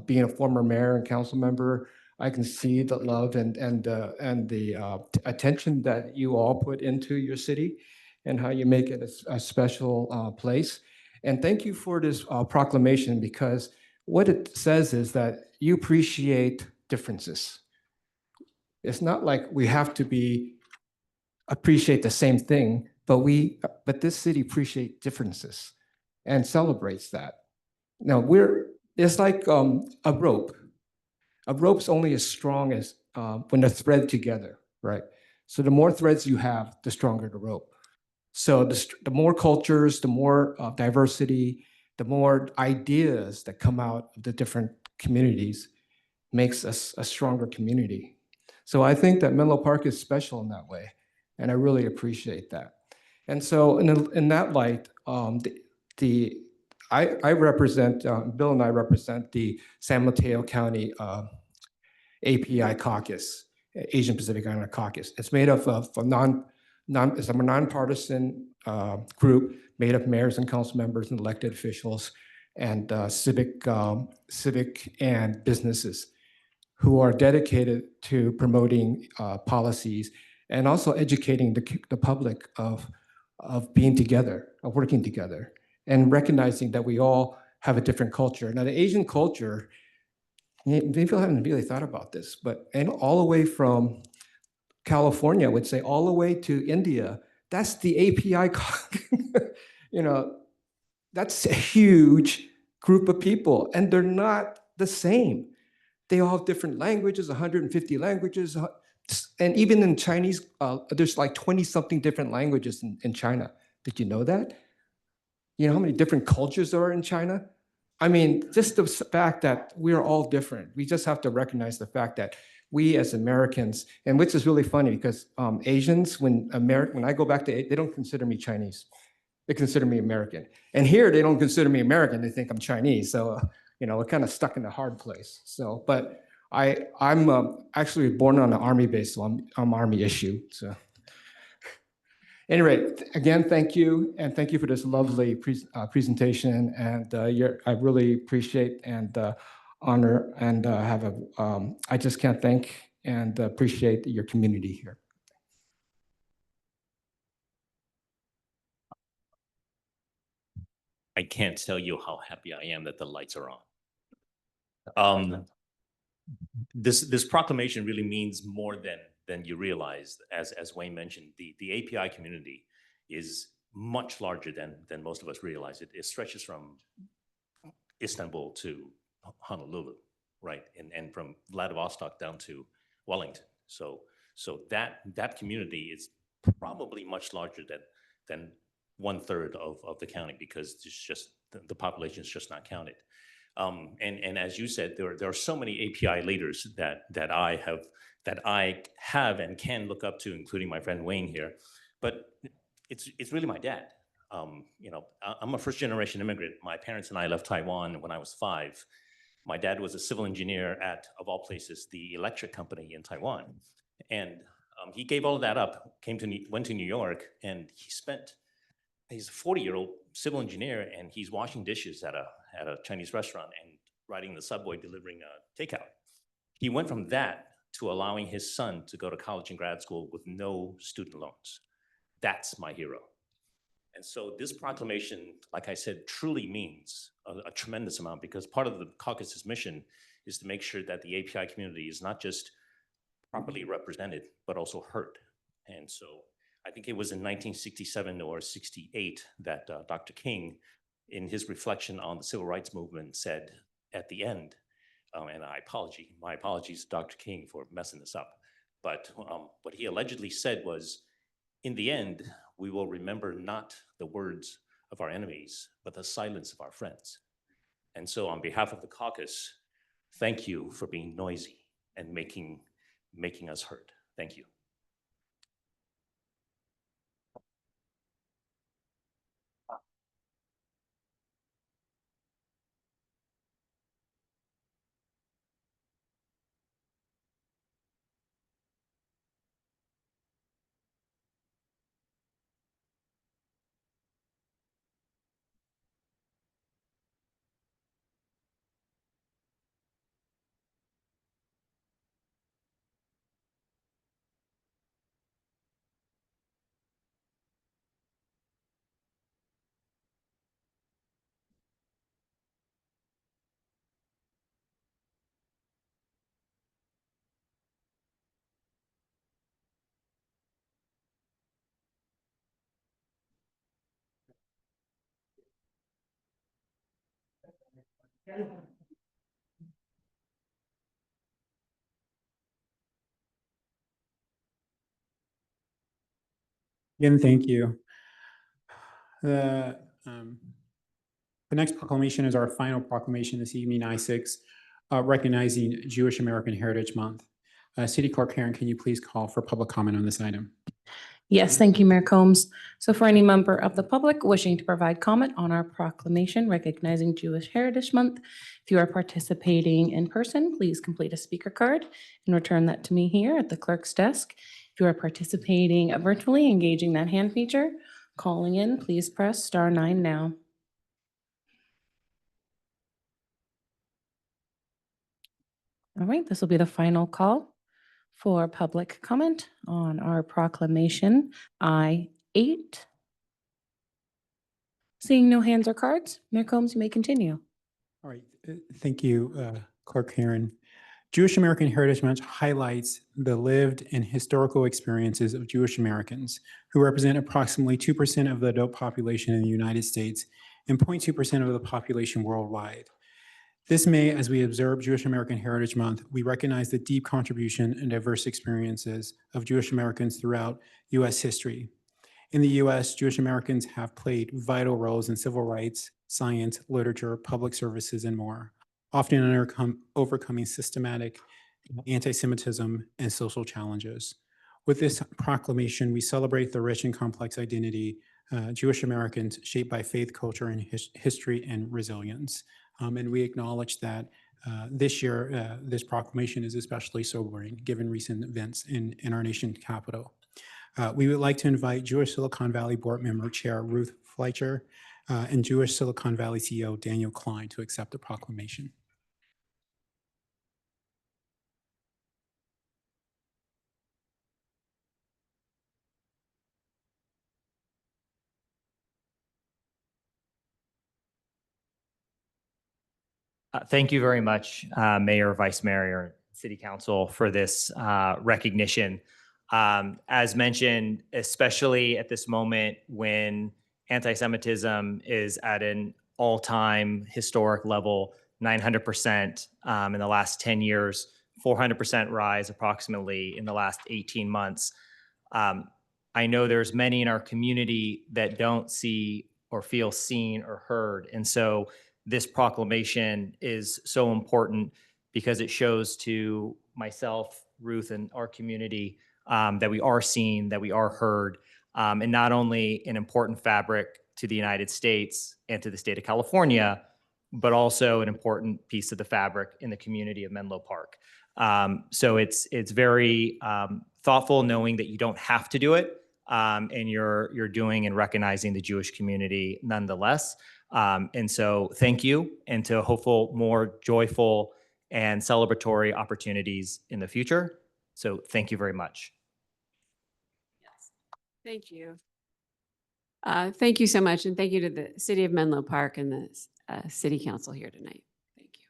Being a former mayor and council member, I can see the love and the attention that you all put into your city and how you make it a special place. And thank you for this proclamation, because what it says is that you appreciate differences. It's not like we have to appreciate the same thing, but this city appreciates differences and celebrates that. Now it's like a rope. A rope's only as strong as when they're threaded together, right? So the more threads you have, the stronger the rope. So the more cultures, the more diversity, the more ideas that come out of the different communities makes us a stronger community. So I think that Menlo Park is special in that way, and I really appreciate that. And so in that light, I represent, Bill and I represent the San Mateo County API Caucus, Asian Pacific Islander Caucus. It's made up of it's a nonpartisan group made of mayors and council members and elected officials and civic and businesses who are dedicated to promoting policies and also educating the public of being together, of working together, and recognizing that we all have a different culture. Now, the Asian culture, people haven't really thought about this, but all the way from California, I would say, all the way to India, that's the API, that's a huge group of people, and they're not the same. They all have different languages, 150 languages, And even in Chinese, there's like 20-something different languages in China. Did you know that? You know how many different cultures there are in China? I mean, just the fact that we are all different. We just have to recognize the fact that we as Americans, and which is really funny because Asians, when I go back to, they don't consider me Chinese. They consider me American. And here they don't consider me American. They think I'm Chinese. So, we're kind of stuck in a hard place. So, but I'm actually born on an Army base, so I'm Army issue. So. Anyway, again, thank you, and thank you for this lovely presentation. And I really appreciate and honor and I just can't thank and appreciate your community here. I can't tell you how happy I am that the lights are on. This proclamation really means more than you realize. As Wayne mentioned, the API community is much larger than most of us realize. It stretches from Istanbul to Honolulu, right, and from Vladivostok down to Wellington. So that community is probably much larger than 1/3 of the county, because it's just the population is just not counted. And as you said, there are so many API leaders that I have and can look up to, including my friend Wayne here. But it's really my dad. I'm a first-generation immigrant. My parents and I left Taiwan when I was 5. My dad was a civil engineer at, of all places, the electric company in Taiwan, and he gave all of that up. Went to New York, and he's a 40-year-old civil engineer, and he's washing dishes at a Chinese restaurant and riding the subway delivering takeout. He went from that to allowing his son to go to college and grad school with no student loans. That's my hero. And so this proclamation, like I said, truly means a tremendous amount, because part of the caucus's mission is to make sure that the API community is not just properly represented, but also heard. And so I think it was in 1967 or 68 that Dr. King, in his reflection on the civil rights movement, said at the end, and my apologies to Dr. King for messing this up, but what he allegedly said was, in the end, we will remember not the words of our enemies, but the silence of our friends. And so on behalf of the caucus, thank you for being noisy and making us heard. Thank you. Again, thank you. The next proclamation is our final proclamation this evening, I-6, recognizing Jewish American Heritage Month. City Clerk Karen, can you please call for public comment on this item? Yes, thank you, Mayor Combs. So for any member of the public wishing to provide comment on our proclamation recognizing Jewish Heritage Month, if you are participating in person, please complete a speaker card and return that to me here at the clerk's desk. If you are participating virtually, engaging that hand feature, calling in, please press *9 now. All right, this will be the final call for public comment on our proclamation, I-8. Seeing no hands or cards, Mayor Combs, you may continue. All right, thank you, Clerk Karen. Jewish American Heritage Month highlights the lived and historical experiences of Jewish Americans, who represent approximately 2% of the adult population in the United States and 0.2% of the population worldwide. This May, as we observe Jewish American Heritage Month, we recognize the deep contribution and diverse experiences of Jewish Americans throughout U.S. history. In the U.S., Jewish Americans have played vital roles in civil rights, science, literature, public services, and more, often overcoming systematic anti-Semitism and social challenges. With this proclamation, we celebrate the rich and complex identity Jewish Americans shaped by faith, culture, and history and resilience. And we acknowledge that this year, this proclamation is especially sobering given recent events in our nation's capital. We would like to invite Jewish Silicon Valley Board Member Chair Ruth Fleischer and Jewish Silicon Valley CEO Daniel Klein to accept the proclamation. Thank you very much, Mayor, Vice Mayor, City Council, for this recognition. As mentioned, especially at this moment when anti-Semitism is at an all-time historic level, 900% in the last 10 years, 400% rise approximately in the last 18 months. I know there's many in our community that don't see or feel seen or heard. And so this proclamation is so important because it shows to myself, Ruth, and our community that we are seen, that we are heard, and not only an important fabric to the United States and to the state of California, but also an important piece of the fabric in the community of Menlo Park. So it's very thoughtful knowing that you don't have to do it, and you're doing and recognizing the Jewish community nonetheless. And so thank you, and to hopeful more joyful and celebratory opportunities in the future. So thank you very much. Thank you. Thank you so much. And thank you to the City of Menlo Park and the City Council here tonight. Thank you.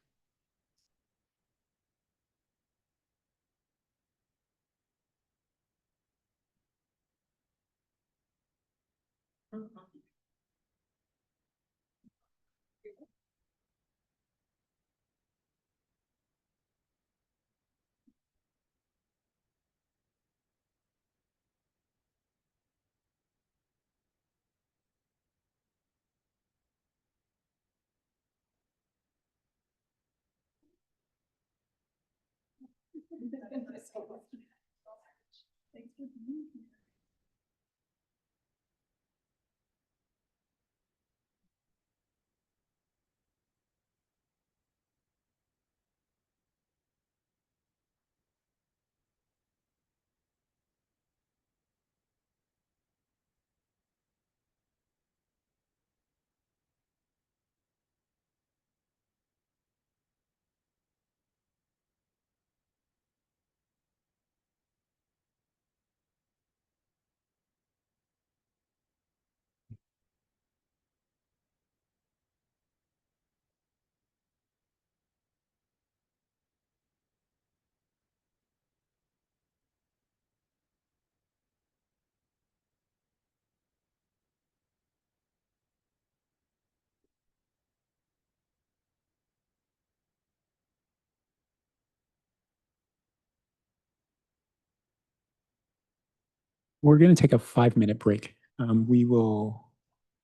We're going to take a 5-minute break. We will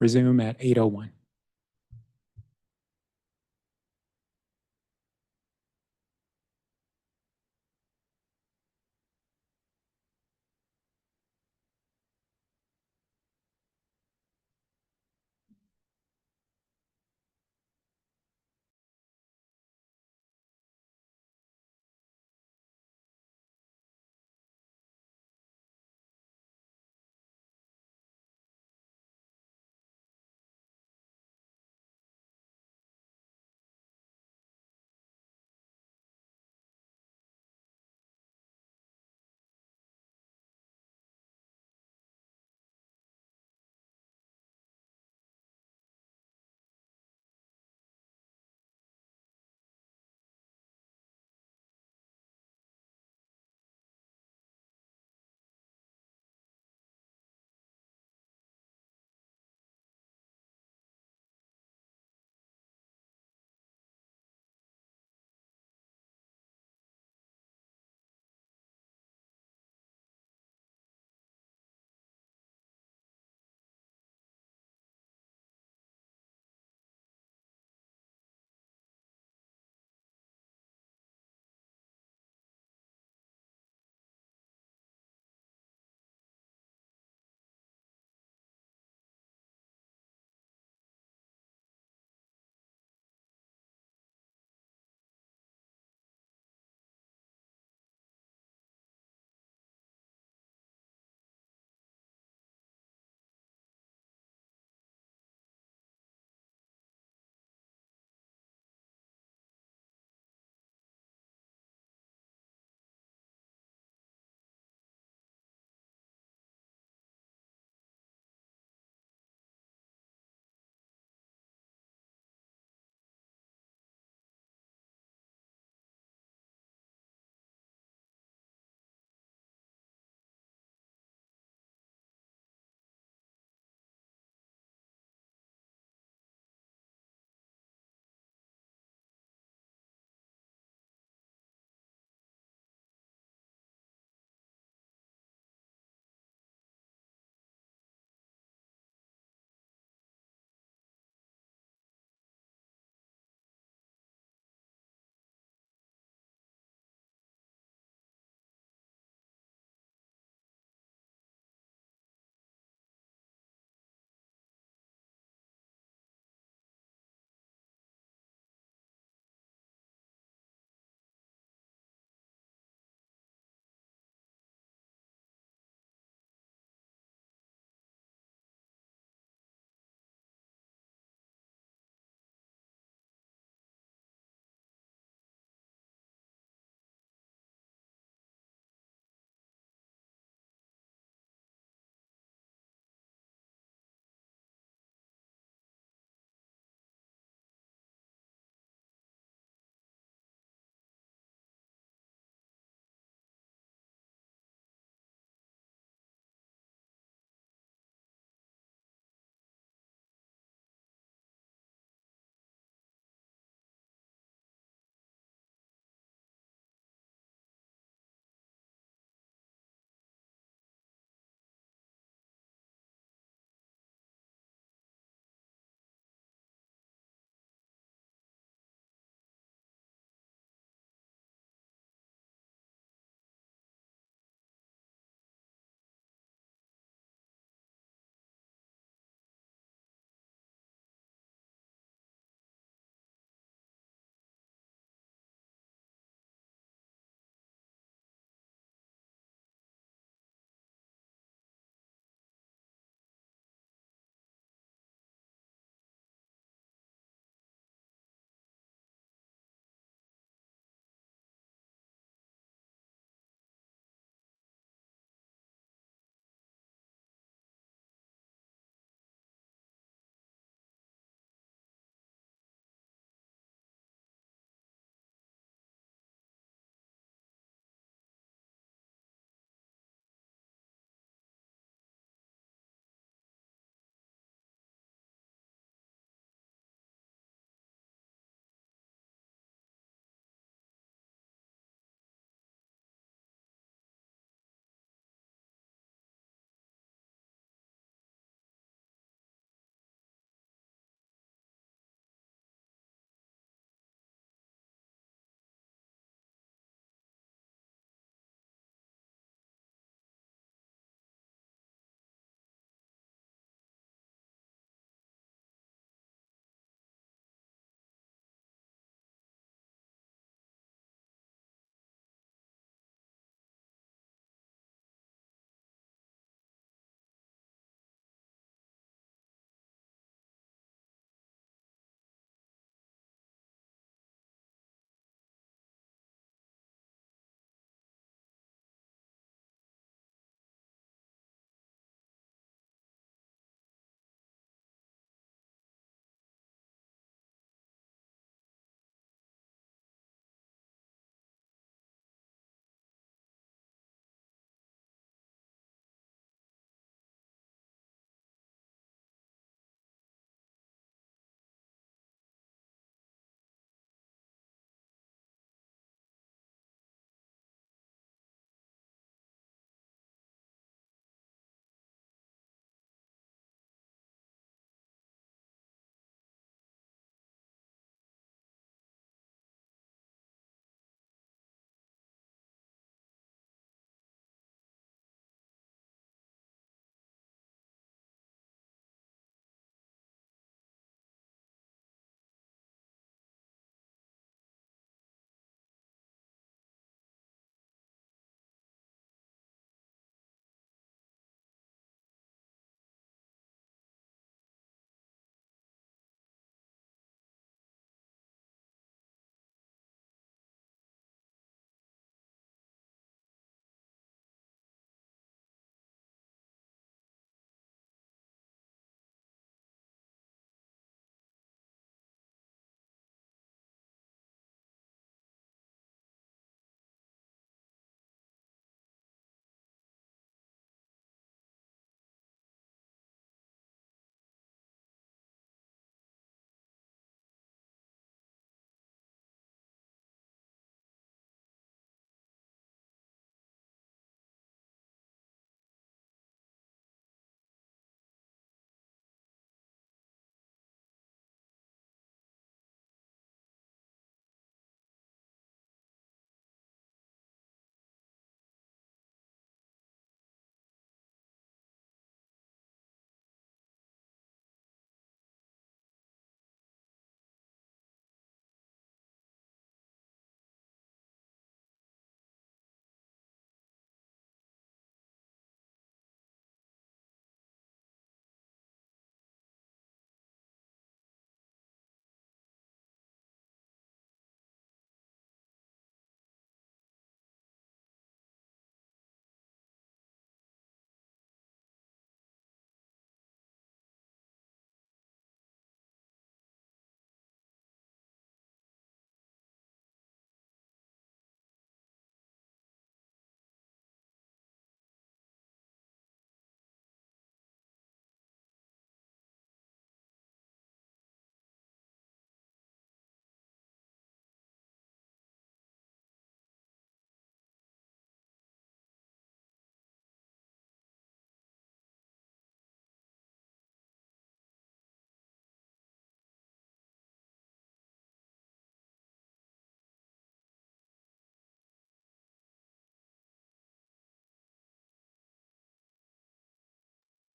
resume at 8:01.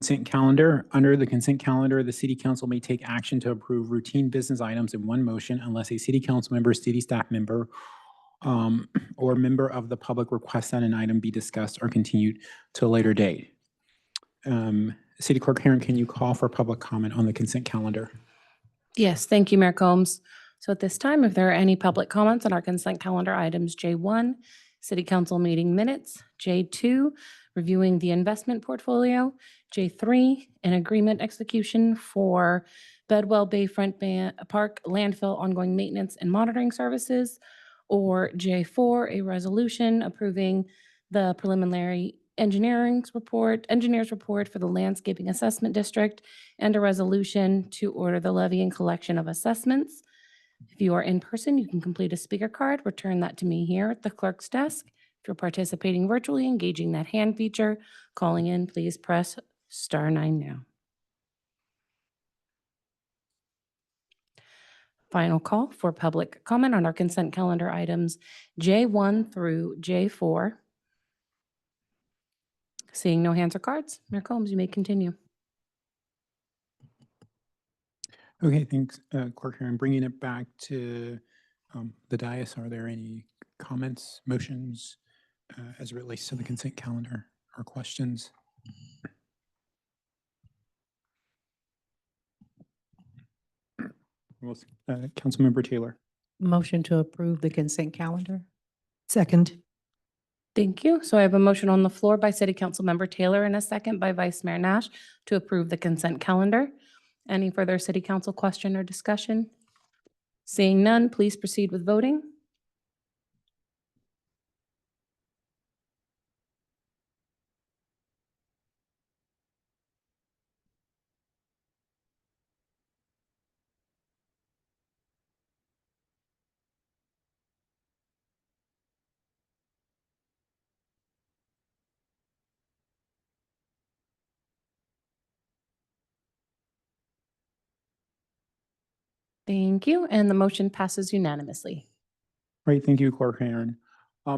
Consent calendar. Under the consent calendar, the city council may take action to approve routine business items in one motion unless a city council member, city staff member, or member of the public requests that an item be discussed or continued to a later date. City Clerk Herron, can you call for public comment on the consent calendar? Yes, thank you, Mayor Combs. So at this time, if there are any public comments on our consent calendar items, J1, City Council meeting minutes, J2, reviewing the investment portfolio, J3, an agreement execution for Bedwell Bayfront Park landfill ongoing maintenance and monitoring services, or J4, a resolution approving the preliminary engineers report for the landscaping assessment district, and a resolution to order the levy and collection of assessments. If you are in person, you can complete a speaker card, return that to me here at the clerk's desk. If you're participating virtually, engaging that hand feature, calling in, please press *9 now. Final call for public comment on our consent calendar items J1 through J4. Seeing no hands or cards, Mayor Combs, you may continue. Okay, thanks, Clerk Herron. Bringing it back to the dais, are there any comments, motions as it relates to the consent calendar or questions? Councilmember Taylor. Motion to approve the consent calendar. Second. Thank you. So I have a motion on the floor by City Council Member Taylor and a second by Vice Mayor Nash to approve the consent calendar. Any further City Council question or discussion? Seeing none, please proceed with voting. Thank you. And the motion passes unanimously. Great, thank you, Clerk Herron.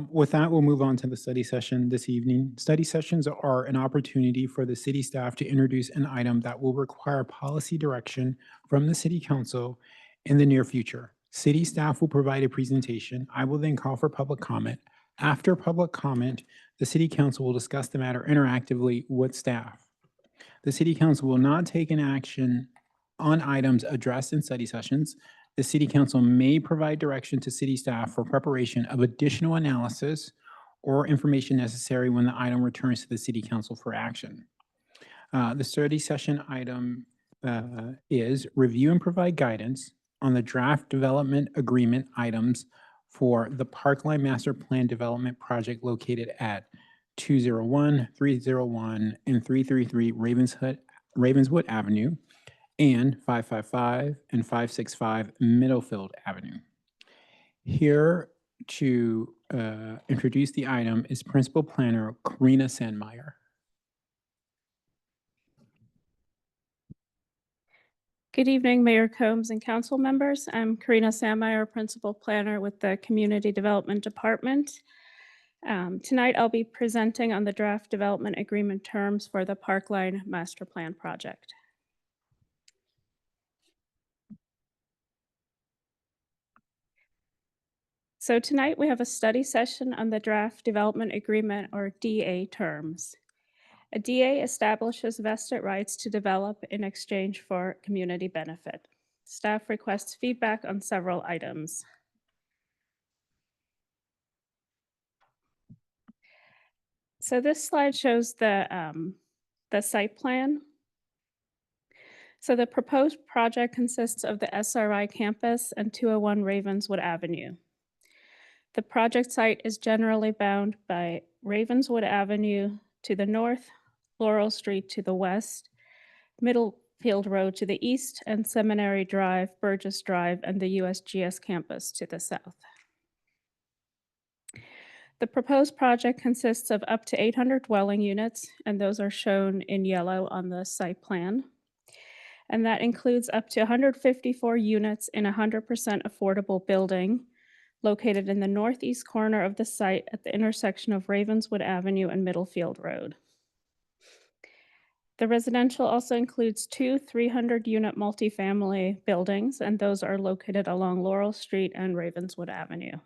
With that, we'll move on to the study session this evening. Study sessions are an opportunity for the city staff to introduce an item that will require policy direction from the city council in the near future. City staff will provide a presentation. I will then call for public comment. After public comment, the city council will discuss the matter interactively with staff. The city council will not take an action on items addressed in study sessions. The city council may provide direction to city staff for preparation of additional analysis or information necessary when the item returns to the city council for action. The study session item is review and provide guidance on the draft development agreement items for the Parkline Master Plan Development Project located at 201, 301, and 333 Ravenswood Avenue, and 555 and 565 Middlefield Avenue. Here to introduce the item is Principal Planner Karina Sandmeyer. Good evening, Mayor Combs and council members. I'm Karina Sandmeyer, Principal Planner with the Community Development Department. Tonight, I'll be presenting on the draft development agreement terms for the Parkline Master Plan project. So tonight we have a study session on the draft development agreement, or DA, terms. A DA establishes vested rights to develop in exchange for community benefit. Staff requests feedback on several items. So this slide shows the site plan. So the proposed project consists of the SRI campus and 201 Ravenswood Avenue. The project site is generally bound by Ravenswood Avenue to the north, Laurel Street to the west, Middlefield Road to the east, and Seminary Drive, Burgess Drive, and the USGS campus to the south. The proposed project consists of up to 800 dwelling units, and those are shown in yellow on the site plan. And that includes up to 154 units in a 100% affordable building located in the northeast corner of the site at the intersection of Ravenswood Avenue and Middlefield Road. The residential also includes two 300-unit multifamily buildings, and those are located along Laurel Street and Ravenswood Avenue.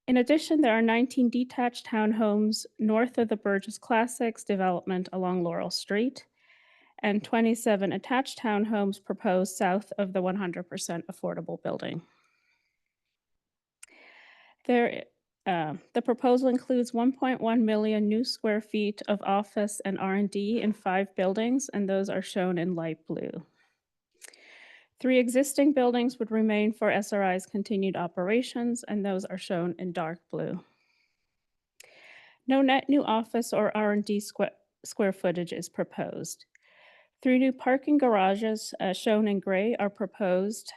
In addition, there are 19 detached townhomes north of the Burgess Classics development along Laurel Street, and 27 attached townhomes proposed south of the 100% affordable building. The proposal includes 1.1 million new square feet of office and R&D in 5 buildings, and those are shown in light blue. 3 existing buildings would remain for SRI's continued operations, and those are shown in dark blue. No net new office or R&D square footage is proposed. 3 new parking garages, shown in gray, are proposed,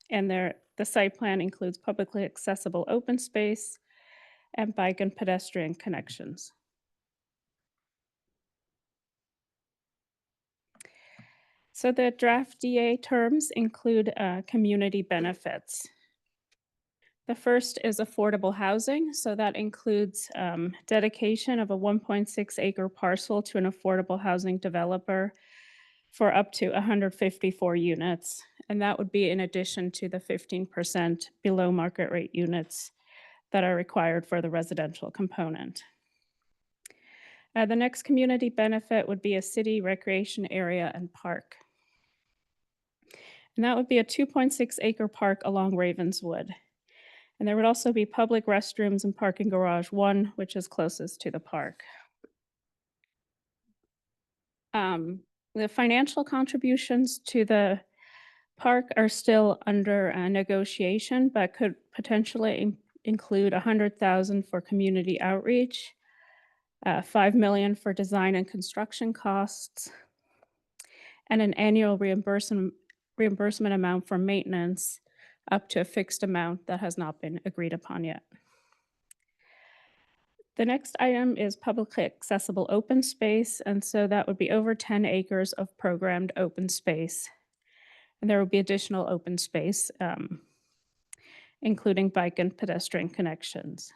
and the site plan includes publicly accessible open space and bike and pedestrian connections. So the draft DA terms include community benefits. The first is affordable housing. So that includes dedication of a 1.6 acre parcel to an affordable housing developer for up to 154 units. And that would be in addition to the 15% below market rate units that are required for the residential component. The next community benefit would be a city recreation area and park. And that would be a 2.6 acre park along Ravenswood. And there would also be public restrooms and parking garage 1, which is closest to the park. The financial contributions to the park are still under negotiation, but could potentially include $100,000 for community outreach, $5 million for design and construction costs, and an annual reimbursement amount for maintenance up to a fixed amount that has not been agreed upon yet. The next item is publicly accessible open space, and so that would be over 10 acres of programmed open space. And there will be additional open space, including bike and pedestrian connections.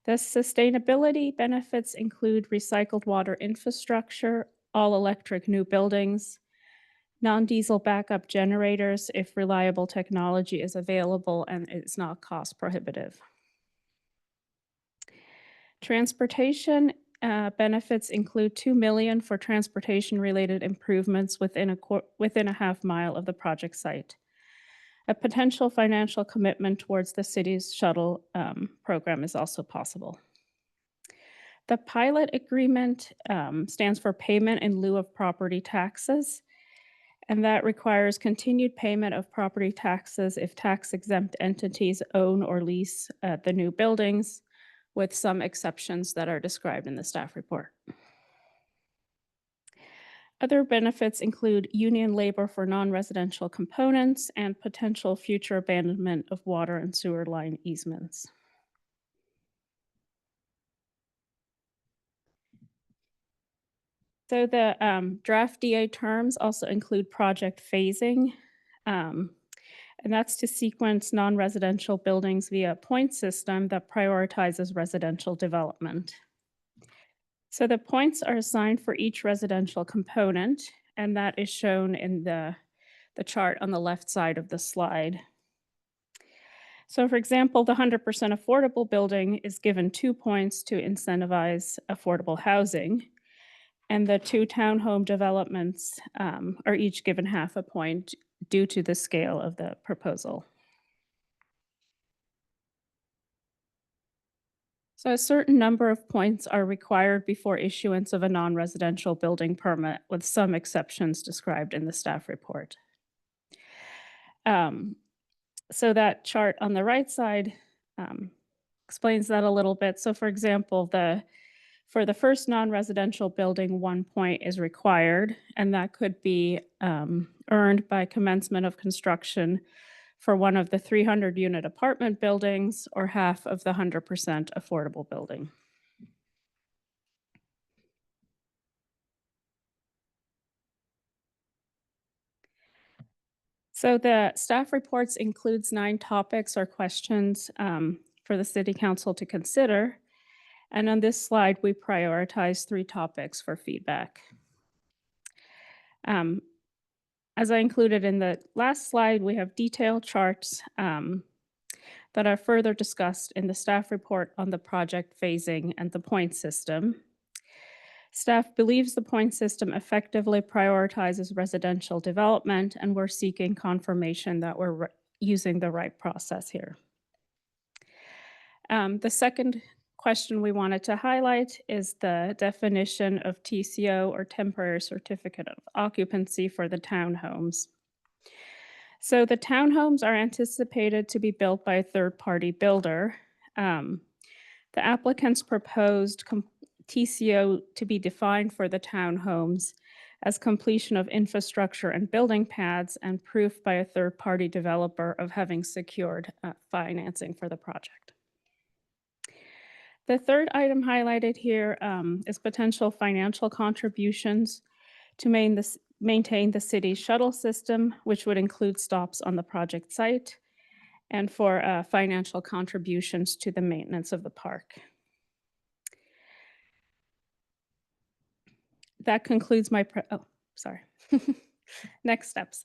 The sustainability benefits include recycled water infrastructure, all-electric new buildings, non-diesel backup generators if reliable technology is available and it's not cost prohibitive. Transportation benefits include $2 million for transportation-related improvements within a half mile of the project site. A potential financial commitment towards the city's shuttle program is also possible. The pilot agreement stands for payment in lieu of property taxes, and that requires continued payment of property taxes if tax-exempt entities own or lease the new buildings, with some exceptions that are described in the staff report. Other benefits include union labor for non-residential components and potential future abandonment of water and sewer line easements. So the draft DA terms also include project phasing, and that's to sequence non-residential buildings via a point system that prioritizes residential development. So the points are assigned for each residential component, and that is shown in the chart on the left side of the slide. So for example, the 100% affordable building is given 2 points to incentivize affordable housing, and the 2 townhome developments are each given half a point due to the scale of the proposal. So a certain number of points are required before issuance of a non-residential building permit, with some exceptions described in the staff report. So that chart on the right side explains that a little bit. So for example, for the first non-residential building, 1 point is required, and that could be earned by commencement of construction for one of the 300-unit apartment buildings or half of the 100% affordable building. So the staff reports includes 9 topics or questions for the City Council to consider. And on this slide, we prioritize 3 topics for feedback. As I included in the last slide, we have detailed charts that are further discussed in the staff report on the project phasing and the point system. Staff believes the point system effectively prioritizes residential development, and we're seeking confirmation that we're using the right process here. The second question we wanted to highlight is the definition of TCO, or temporary certificate of occupancy, for the townhomes. So the townhomes are anticipated to be built by a third-party builder. The applicants proposed TCO to be defined for the townhomes as completion of infrastructure and building pads and proof by a third-party developer of having secured financing for the project. The third item highlighted here is potential financial contributions to maintain the city's shuttle system, which would include stops on the project site, and for financial contributions to the maintenance of the park. That concludes my, next steps.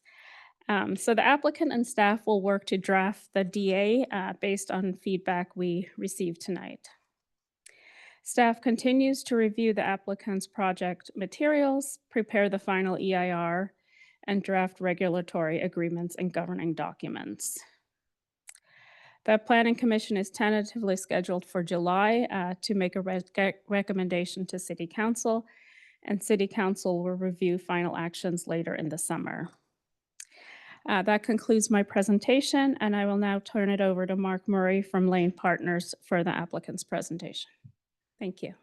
So the applicant and staff will work to draft the DA based on feedback we received tonight. Staff continues to review the applicant's project materials, prepare the final EIR, and draft regulatory agreements and governing documents. The Planning Commission is tentatively scheduled for July to make a recommendation to City Council, and City Council will review final actions later in the summer. That concludes my presentation, and I will now turn it over to Mark Murray from Lane Partners for the applicant's presentation. Thank you.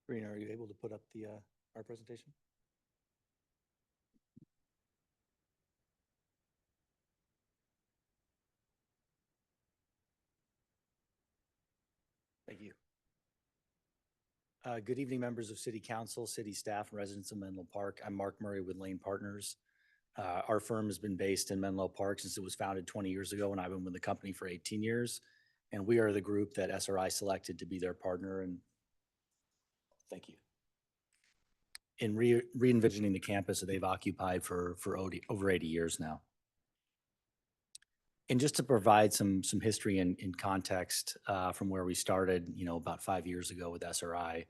Rena, are you able to put up the our presentation? Thank you. Good evening, members of City Council, City staff, and residents of Menlo Park. I'm Mark Murray with Lane Partners. Our firm has been based in Menlo Park since it was founded 20 years ago, and I've been with the company for 18 years. And we are the group that SRI selected to be their partner. And thank you. In re-envisioning the campus that they've occupied for over 80 years now. And just to provide some history and context from where we started, about 5 years ago with SRI,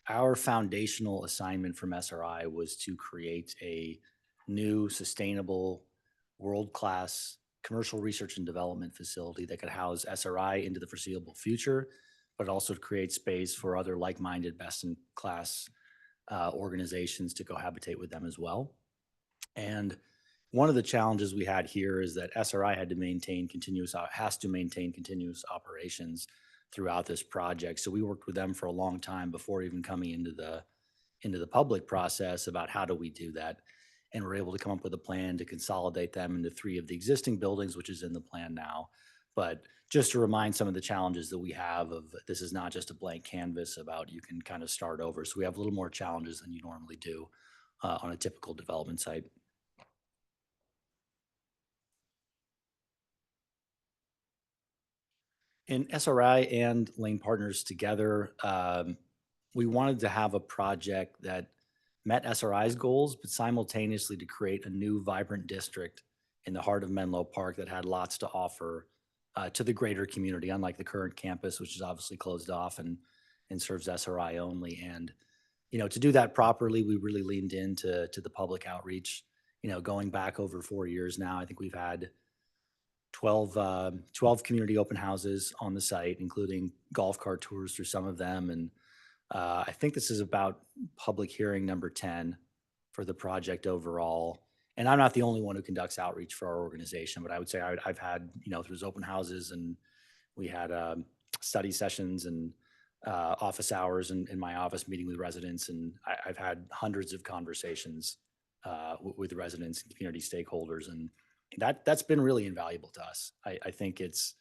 our foundational assignment from SRI was to create a new, sustainable, world-class commercial research and development facility that could house SRI into the foreseeable future, but also to create space for other like-minded, best-in-class organizations to cohabitate with them as well. And one of the challenges we had here is that SRI has to maintain continuous operations throughout this project. So we worked with them for a long time before even coming into the public process about how do we do that. And we're able to come up with a plan to consolidate them into 3 of the existing buildings, which is in the plan now. But just to remind some of the challenges that we have of this is not just a blank canvas about you can kind of start over. So we have a little more challenges than you normally do on a typical development site. In SRI and Lane Partners together, we wanted to have a project that met SRI's goals, but simultaneously to create a new vibrant district in the heart of Menlo Park that had lots to offer to the greater community, unlike the current campus, which is obviously closed off and serves SRI only. And, to do that properly, we really leaned into the public outreach, going back over 4 years now. I think we've had 12 community open houses on the site, including golf cart tours through some of them. And I think this is about public hearing number 10 for the project overall. And I'm not the only one who conducts outreach for our organization, but I would say I've had, through open houses, and we had study sessions and office hours in my office meeting with residents. And I've had hundreds of conversations with residents and community stakeholders. And that's been really invaluable to us. I think it's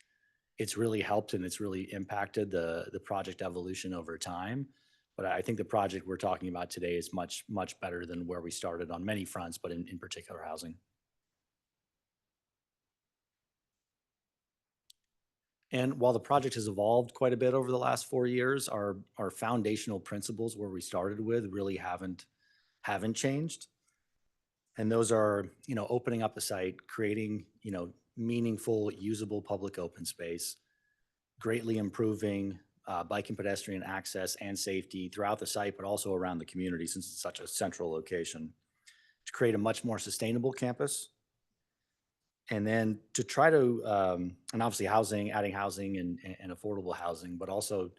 really helped and it's really impacted the project evolution over time. But I think the project we're talking about today is much, much better than where we started on many fronts, but in particular housing. And while the project has evolved quite a bit over the last 4 years, our foundational principles where we started with really haven't changed. And those are, opening up the site, creating, meaningful, usable public open space, greatly improving bike and pedestrian access and safety throughout the site, but also around the community since it's such a central location, to create a much more sustainable campus. And then to try to, and obviously housing, adding housing and affordable housing, but also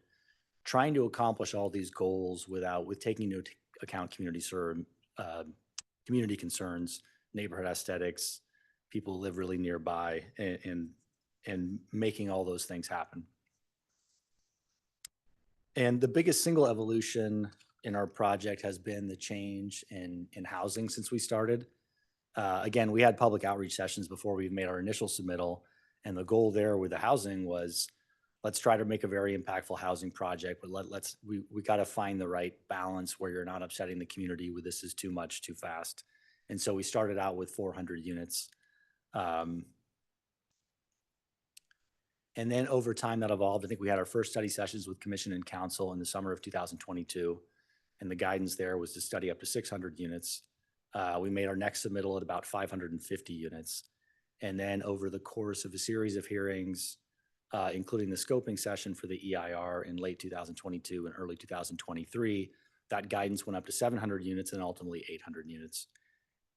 trying to accomplish all these goals with taking into account community concerns, neighborhood aesthetics, people who live really nearby, and making all those things happen. And the biggest single evolution in our project has been the change in housing since we started. Again, we had public outreach sessions before we made our initial submittal, and the goal there with the housing was, let's try to make a very impactful housing project, but we got to find the right balance where you're not upsetting the community with this is too much, too fast. And so we started out with 400 units. And then over time that evolved. I think we had our first study sessions with Commission and Council in the summer of 2022. And the guidance there was to study up to 600 units. We made our next submittal at about 550 units. And then over the course of a series of hearings, including the scoping session for the EIR in late 2022 and early 2023, that guidance went up to 700 units and ultimately 800 units.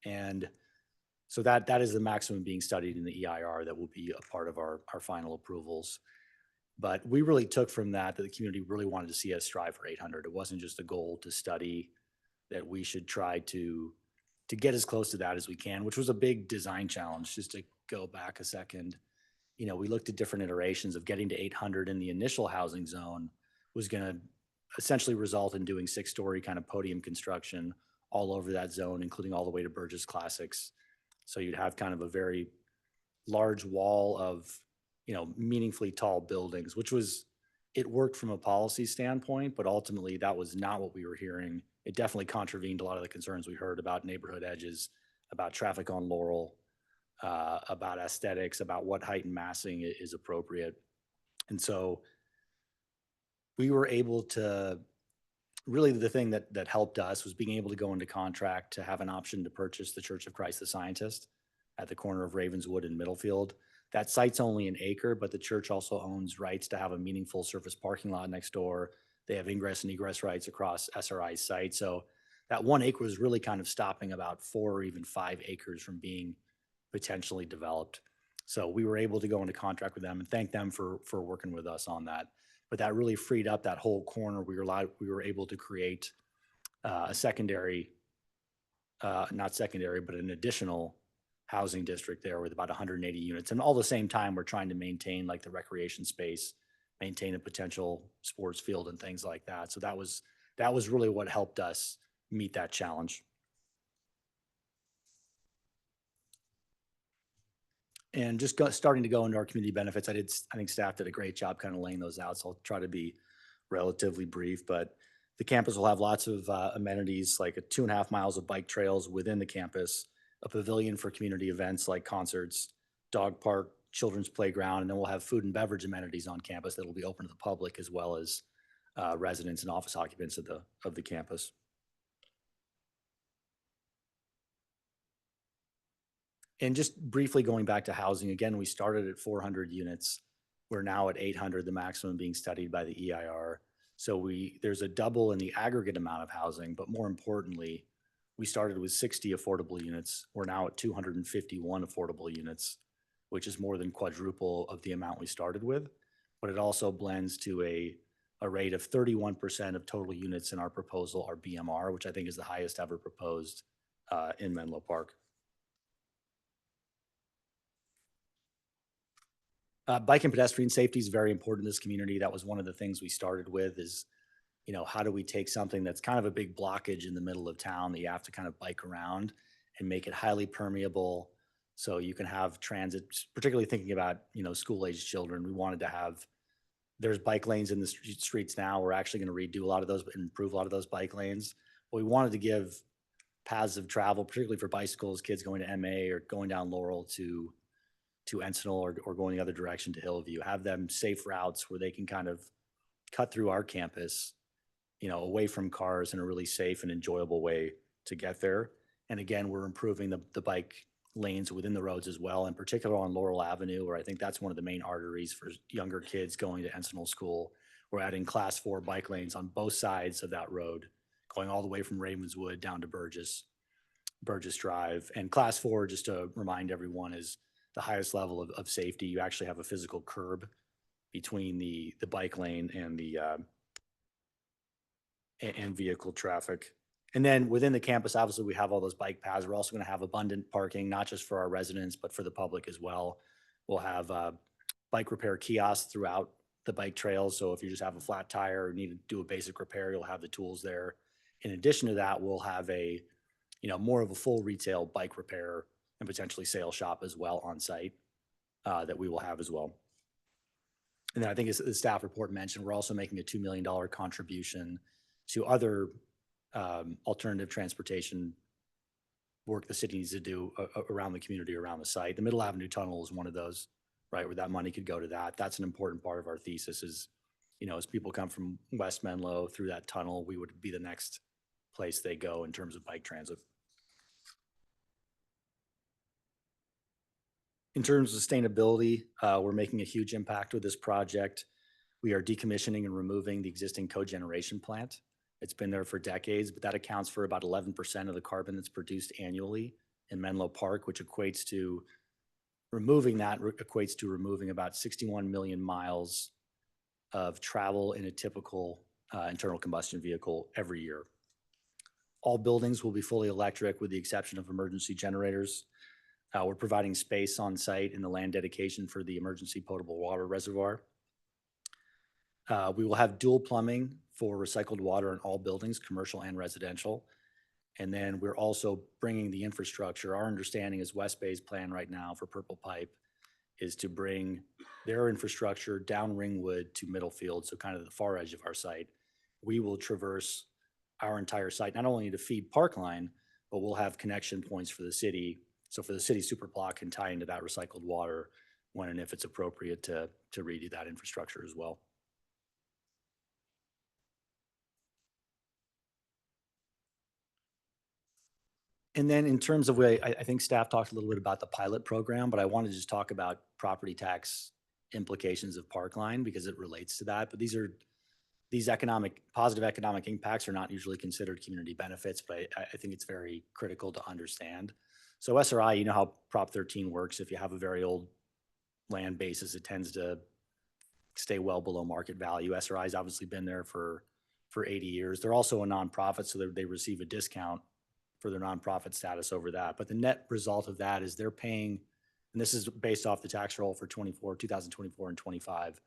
And so that is the maximum being studied in the EIR that will be a part of our final approvals. But we really took from that the community really wanted to see us strive for 800. It wasn't just a goal to study, that we should try to get as close to that as we can, which was a big design challenge. Just to go back a second, we looked at different iterations of getting to 800 in the initial housing zone was going to essentially result in doing 6-story kind of podium construction all over that zone, including all the way to Burgess Classics. So you'd have kind of a very large wall of, meaningfully tall buildings, it worked from a policy standpoint, but ultimately that was not what we were hearing. It definitely contravened a lot of the concerns we heard about neighborhood edges, about traffic on Laurel, about aesthetics, about what height and massing is appropriate. And so we were able to, really the thing that helped us was being able to go into contract to have an option to purchase the Church of Christ the Scientist at the corner of Ravenswood and Middlefield. That site's only an acre, but the church also owns rights to have a meaningful surface parking lot next door. They have ingress and egress rights across SRI's site. So that 1 acre was really kind of stopping about 4 or even 5 acres from being potentially developed. So we were able to go into contract with them and thank them for working with us on that. But that really freed up that whole corner. We were able to create a secondary, not secondary, but an additional housing district there with about 180 units. And all the same time, we're trying to maintain like the recreation space, maintain a potential sports field and things like that. So that was really what helped us meet that challenge. And just starting to go into our community benefits, I think staff did a great job kind of laying those out. So I'll try to be relatively brief, but the campus will have lots of amenities, like 2.5 miles of bike trails within the campus, a pavilion for community events like concerts, dog park, children's playground, and then we'll have food and beverage amenities on campus that will be open to the public as well as residents and office occupants of the campus. And just briefly going back to housing, again, we started at 400 units. We're now at 800, the maximum being studied by the EIR. So there's a double in the aggregate amount of housing, but more importantly, we started with 60 affordable units. We're now at 251 affordable units, which is more than quadruple of the amount we started with. But it also blends to a rate of 31% of total units in our proposal are BMR, which I think is the highest ever proposed in Menlo Park. Bike and pedestrian safety is very important in this community. That was one of the things we started with is, how do we take something that's kind of a big blockage in the middle of town that you have to kind of bike around and make it highly permeable. So you can have transit, particularly thinking about, school-aged children. We wanted to have, there's bike lanes in the streets now. We're actually going to redo a lot of those, improve a lot of those bike lanes. But we wanted to give paths of travel, particularly for bicycles, kids going to MA or going down Laurel to Encinal or going the other direction to Hillview, have them safe routes where they can kind of cut through our campus, away from cars in a really safe and enjoyable way to get there. And again, we're improving the bike lanes within the roads as well, in particular on Laurel Avenue, where I think that's one of the main arteries for younger kids going to Encinal School. We're adding class 4 bike lanes on both sides of that road, going all the way from Ravenswood down to Burgess Drive. And class 4, just to remind everyone, is the highest level of safety. You actually have a physical curb between the bike lane and the and vehicle traffic. And then within the campus, obviously, we have all those bike paths. We're also going to have abundant parking, not just for our residents, but for the public as well. We'll have bike repair kiosks throughout the bike trails. So if you just have a flat tire or need to do a basic repair, you'll have the tools there. In addition to that, we'll have a, more of a full retail bike repair and potentially sales shop as well on site that we will have as well. And then I think as the staff report mentioned, we're also making a $2 million contribution to other alternative transportation work the city needs to do around the community, around the site. The Middle Avenue Tunnel is one of those, right, where that money could go to that. That's an important part of our thesis is, as people come from West Menlo through that tunnel, we would be the next place they go in terms of bike transit. In terms of sustainability, we're making a huge impact with this project. We are decommissioning and removing the existing cogeneration plant. It's been there for decades, but that accounts for about 11% of the carbon that's produced annually in Menlo Park, which equates to removing about 61 million miles of travel in a typical internal combustion vehicle every year. All buildings will be fully electric with the exception of emergency generators. We're providing space on site in the land dedication for the emergency potable water reservoir. We will have dual plumbing for recycled water in all buildings, commercial and residential. And then we're also bringing the infrastructure. Our understanding is West Bay's plan right now for Purple Pipe is to bring their infrastructure down Ringwood to Middlefield, so kind of the far edge of our site. We will traverse our entire site, not only to feed Parkline, but we'll have connection points for the city. So for the city superblock can tie into that recycled water when and if it's appropriate to redo that infrastructure as well. And then in terms of way, I think staff talked a little bit about the pilot program, but I wanted to just talk about property tax implications of Parkline because it relates to that. But these positive economic impacts are not usually considered community benefits, but I think it's very critical to understand. So SRI, you know how Prop 13 works. If you have a very old land basis, it tends to stay well below market value. SRI has obviously been there for 80 years. They're also a nonprofit, so they receive a discount for their nonprofit status over that. But the net result of that is they're paying, and this is based off the tax roll for 2024 and 25,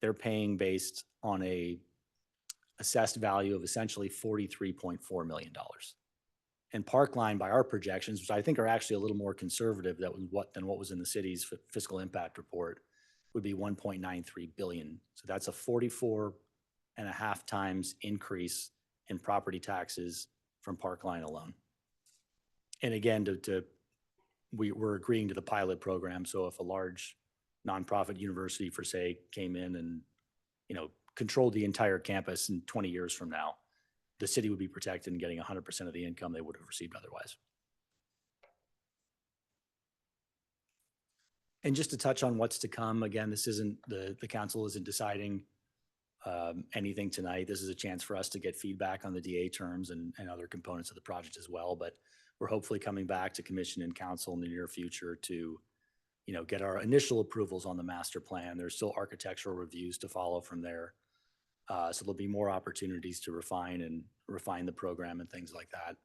they're paying based on a assessed value of essentially $43.4 million. And Parkline, by our projections, which I think are actually a little more conservative than what was in the city's fiscal impact report, would be 1.93 billion. So that's a 44.5 times increase in property taxes from Parkline alone. And again, we're agreeing to the pilot program. So if a large nonprofit university, for say, came in and controlled the entire campus in 20 years from now, the city would be protected and getting 100% of the income they would have received otherwise. And just to touch on what's to come, again, this isn't the council isn't deciding anything tonight. This is a chance for us to get feedback on the DA terms and other components of the project as well. But we're hopefully coming back to commission and council in the near future to, get our initial approvals on the master plan. There's still architectural reviews to follow from there. So there'll be more opportunities to refine the program and things like that.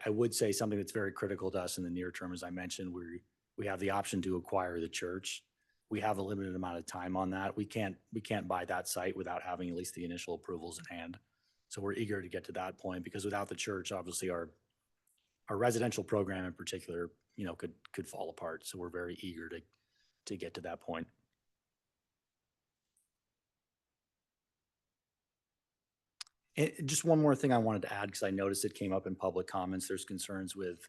I would say something that's very critical to us in the near term, as I mentioned, we have the option to acquire the church. We have a limited amount of time on that. We can't buy that site without having at least the initial approvals in hand. So we're eager to get to that point because without the church, obviously our our residential program in particular, could fall apart. So we're very eager to get to that point. And just one more thing I wanted to add, because I noticed it came up in public comments. There's concerns with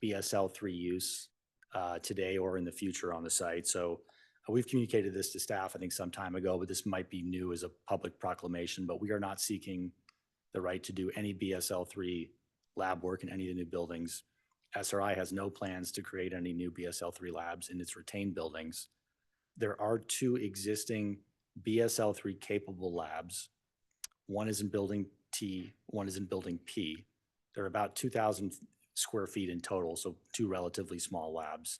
BSL3 use today or in the future on the site. So we've communicated this to staff, I think, some time ago, but this might be new as a public proclamation, but we are not seeking the right to do any BSL3 lab work in any of the new buildings. SRI has no plans to create any new BSL3 labs in its retained buildings. There are 2 existing BSL3 capable labs. One is in building T, one is in building P. They're about 2,000 square feet in total, so 2 relatively small labs.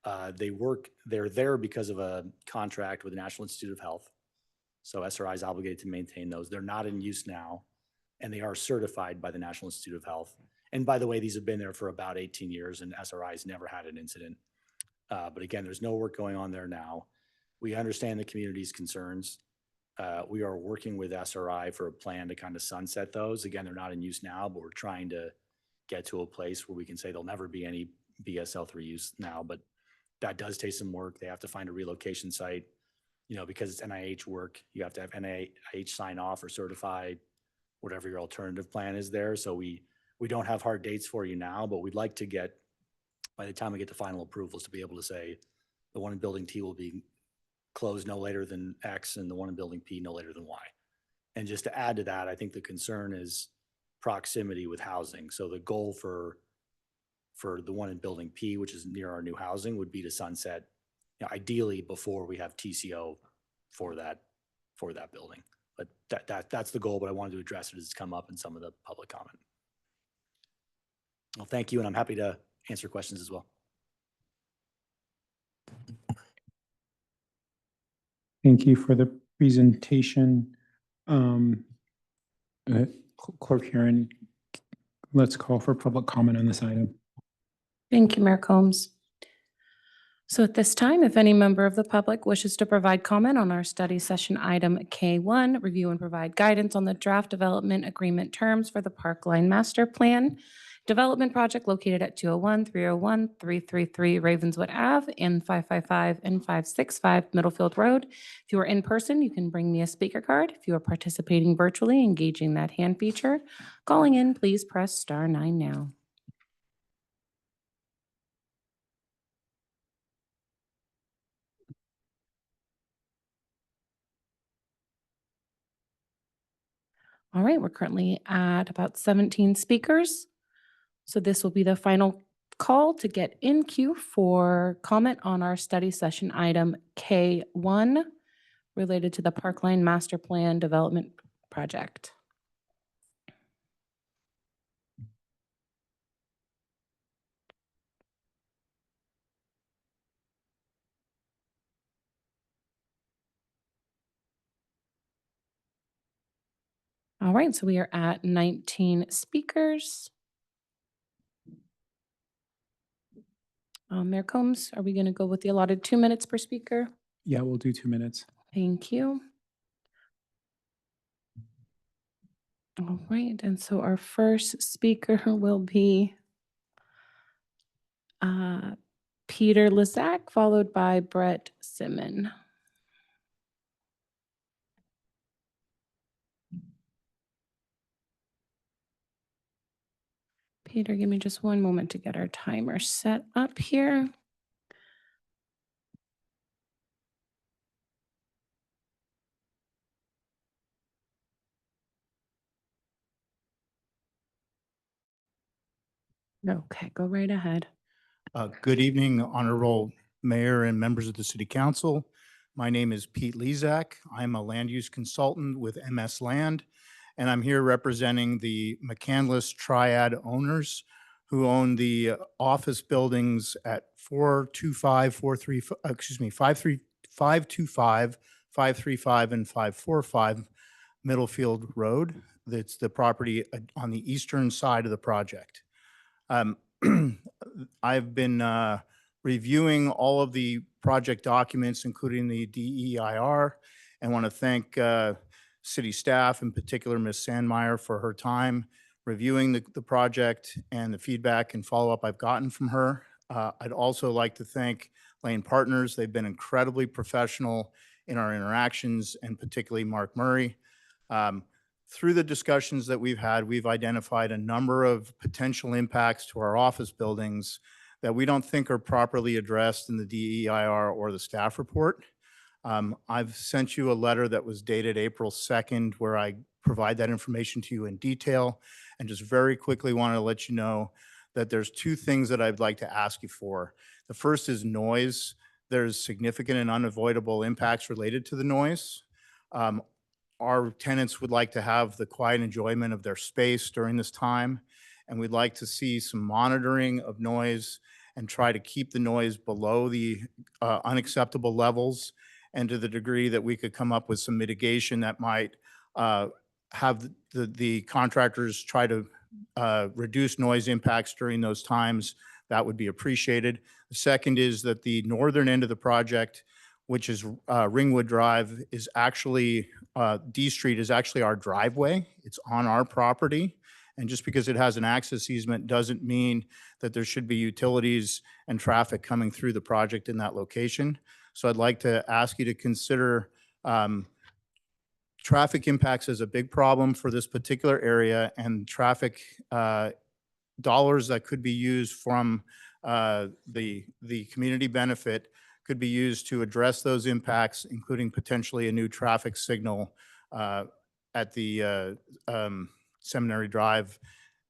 They're there because of a contract with the National Institute of Health. So SRI is obligated to maintain those. They're not in use now, and they are certified by the National Institute of Health. And by the way, these have been there for about 18 years, and SRI has never had an incident. But again, there's no work going on there now. We understand the community's concerns. We are working with SRI for a plan to kind of sunset those. Again, they're not in use now, but we're trying to get to a place where we can say there'll never be any BSL3 use now, but that does take some work. They have to find a relocation site, because it's NIH work. You have to have NIH sign off or certified, whatever your alternative plan is there. So we don't have hard dates for you now, but we'd like to get, by the time we get to final approvals, to be able to say the one in building T will be closed no later than X and the one in building P no later than Y. And just to add to that, I think the concern is proximity with housing. So the goal for the one in building P, which is near our new housing, would be to sunset, ideally before we have TCO for that building. But that's the goal, but I wanted to address it as it's come up in some of the public comment. Well, thank you, and I'm happy to answer questions as well. Thank you for the presentation. Clerk Karen, let's call for public comment on this item. Thank you, Mayor Combs. So at this time, if any member of the public wishes to provide comment on our study session item K1, review and provide guidance on the draft development agreement terms for the Parkline Master Plan development project located at 201, 301, 333 Ravenswood Ave and 555 and 565 Middlefield Road. If you are in person, you can bring me a speaker card. If you are participating virtually, engaging that hand feature. Calling in, please press *9 now. All right, we're currently at about 17 speakers. So this will be the final call to get in queue for comment on our study session item K1 related to the Parkline Master Plan Development Project. All right, so we are at 19 speakers. Mayor Combs, are we going to go with the allotted 2 minutes per speaker? Yeah, we'll do 2 minutes. Thank you. All right, and so our first speaker will be Peter Lizak, followed by Brett Simon. Peter, give me just one moment to get our timer set up here. Okay, go right ahead. Good evening, Honorable Mayor and members of the City Council. My name is Pete Lezak. I'm a land use consultant with MS Land, and I'm here representing the McCandless Triad owners who own the office buildings at 525, 535, and 545 Middlefield Road. That's the property on the eastern side of the project. I've been reviewing all of the project documents, including the DEIR, and want to thank city staff, in particular Ms. Sandmeyer, for her time reviewing the project and the feedback and follow-up I've gotten from her. I'd also like to thank Lane Partners. They've been incredibly professional in our interactions, and particularly Mark Murray. Through the discussions that we've had, we've identified a number of potential impacts to our office buildings that we don't think are properly addressed in the DEIR or the staff report. I've sent you a letter that was dated April 2nd where I provide that information to you in detail, and just very quickly wanted to let you know that there's two things that I'd like to ask you for. The first is noise. There's significant and unavoidable impacts related to the noise. Our tenants would like to have the quiet enjoyment of their space during this time, and we'd like to see some monitoring of noise and try to keep the noise below the unacceptable levels, and to the degree that we could come up with some mitigation that might have the contractors try to reduce noise impacts during those times, that would be appreciated. The second is that the northern end of the project, which is Ringwood Drive, is actually, D Street is actually our driveway. It's on our property. And just because it has an access easement doesn't mean that there should be utilities and traffic coming through the project in that location. So I'd like to ask you to consider traffic impacts as a big problem for this particular area, and traffic dollars that could be used from the community benefit could be used to address those impacts, including potentially a new traffic signal at the Seminary Drive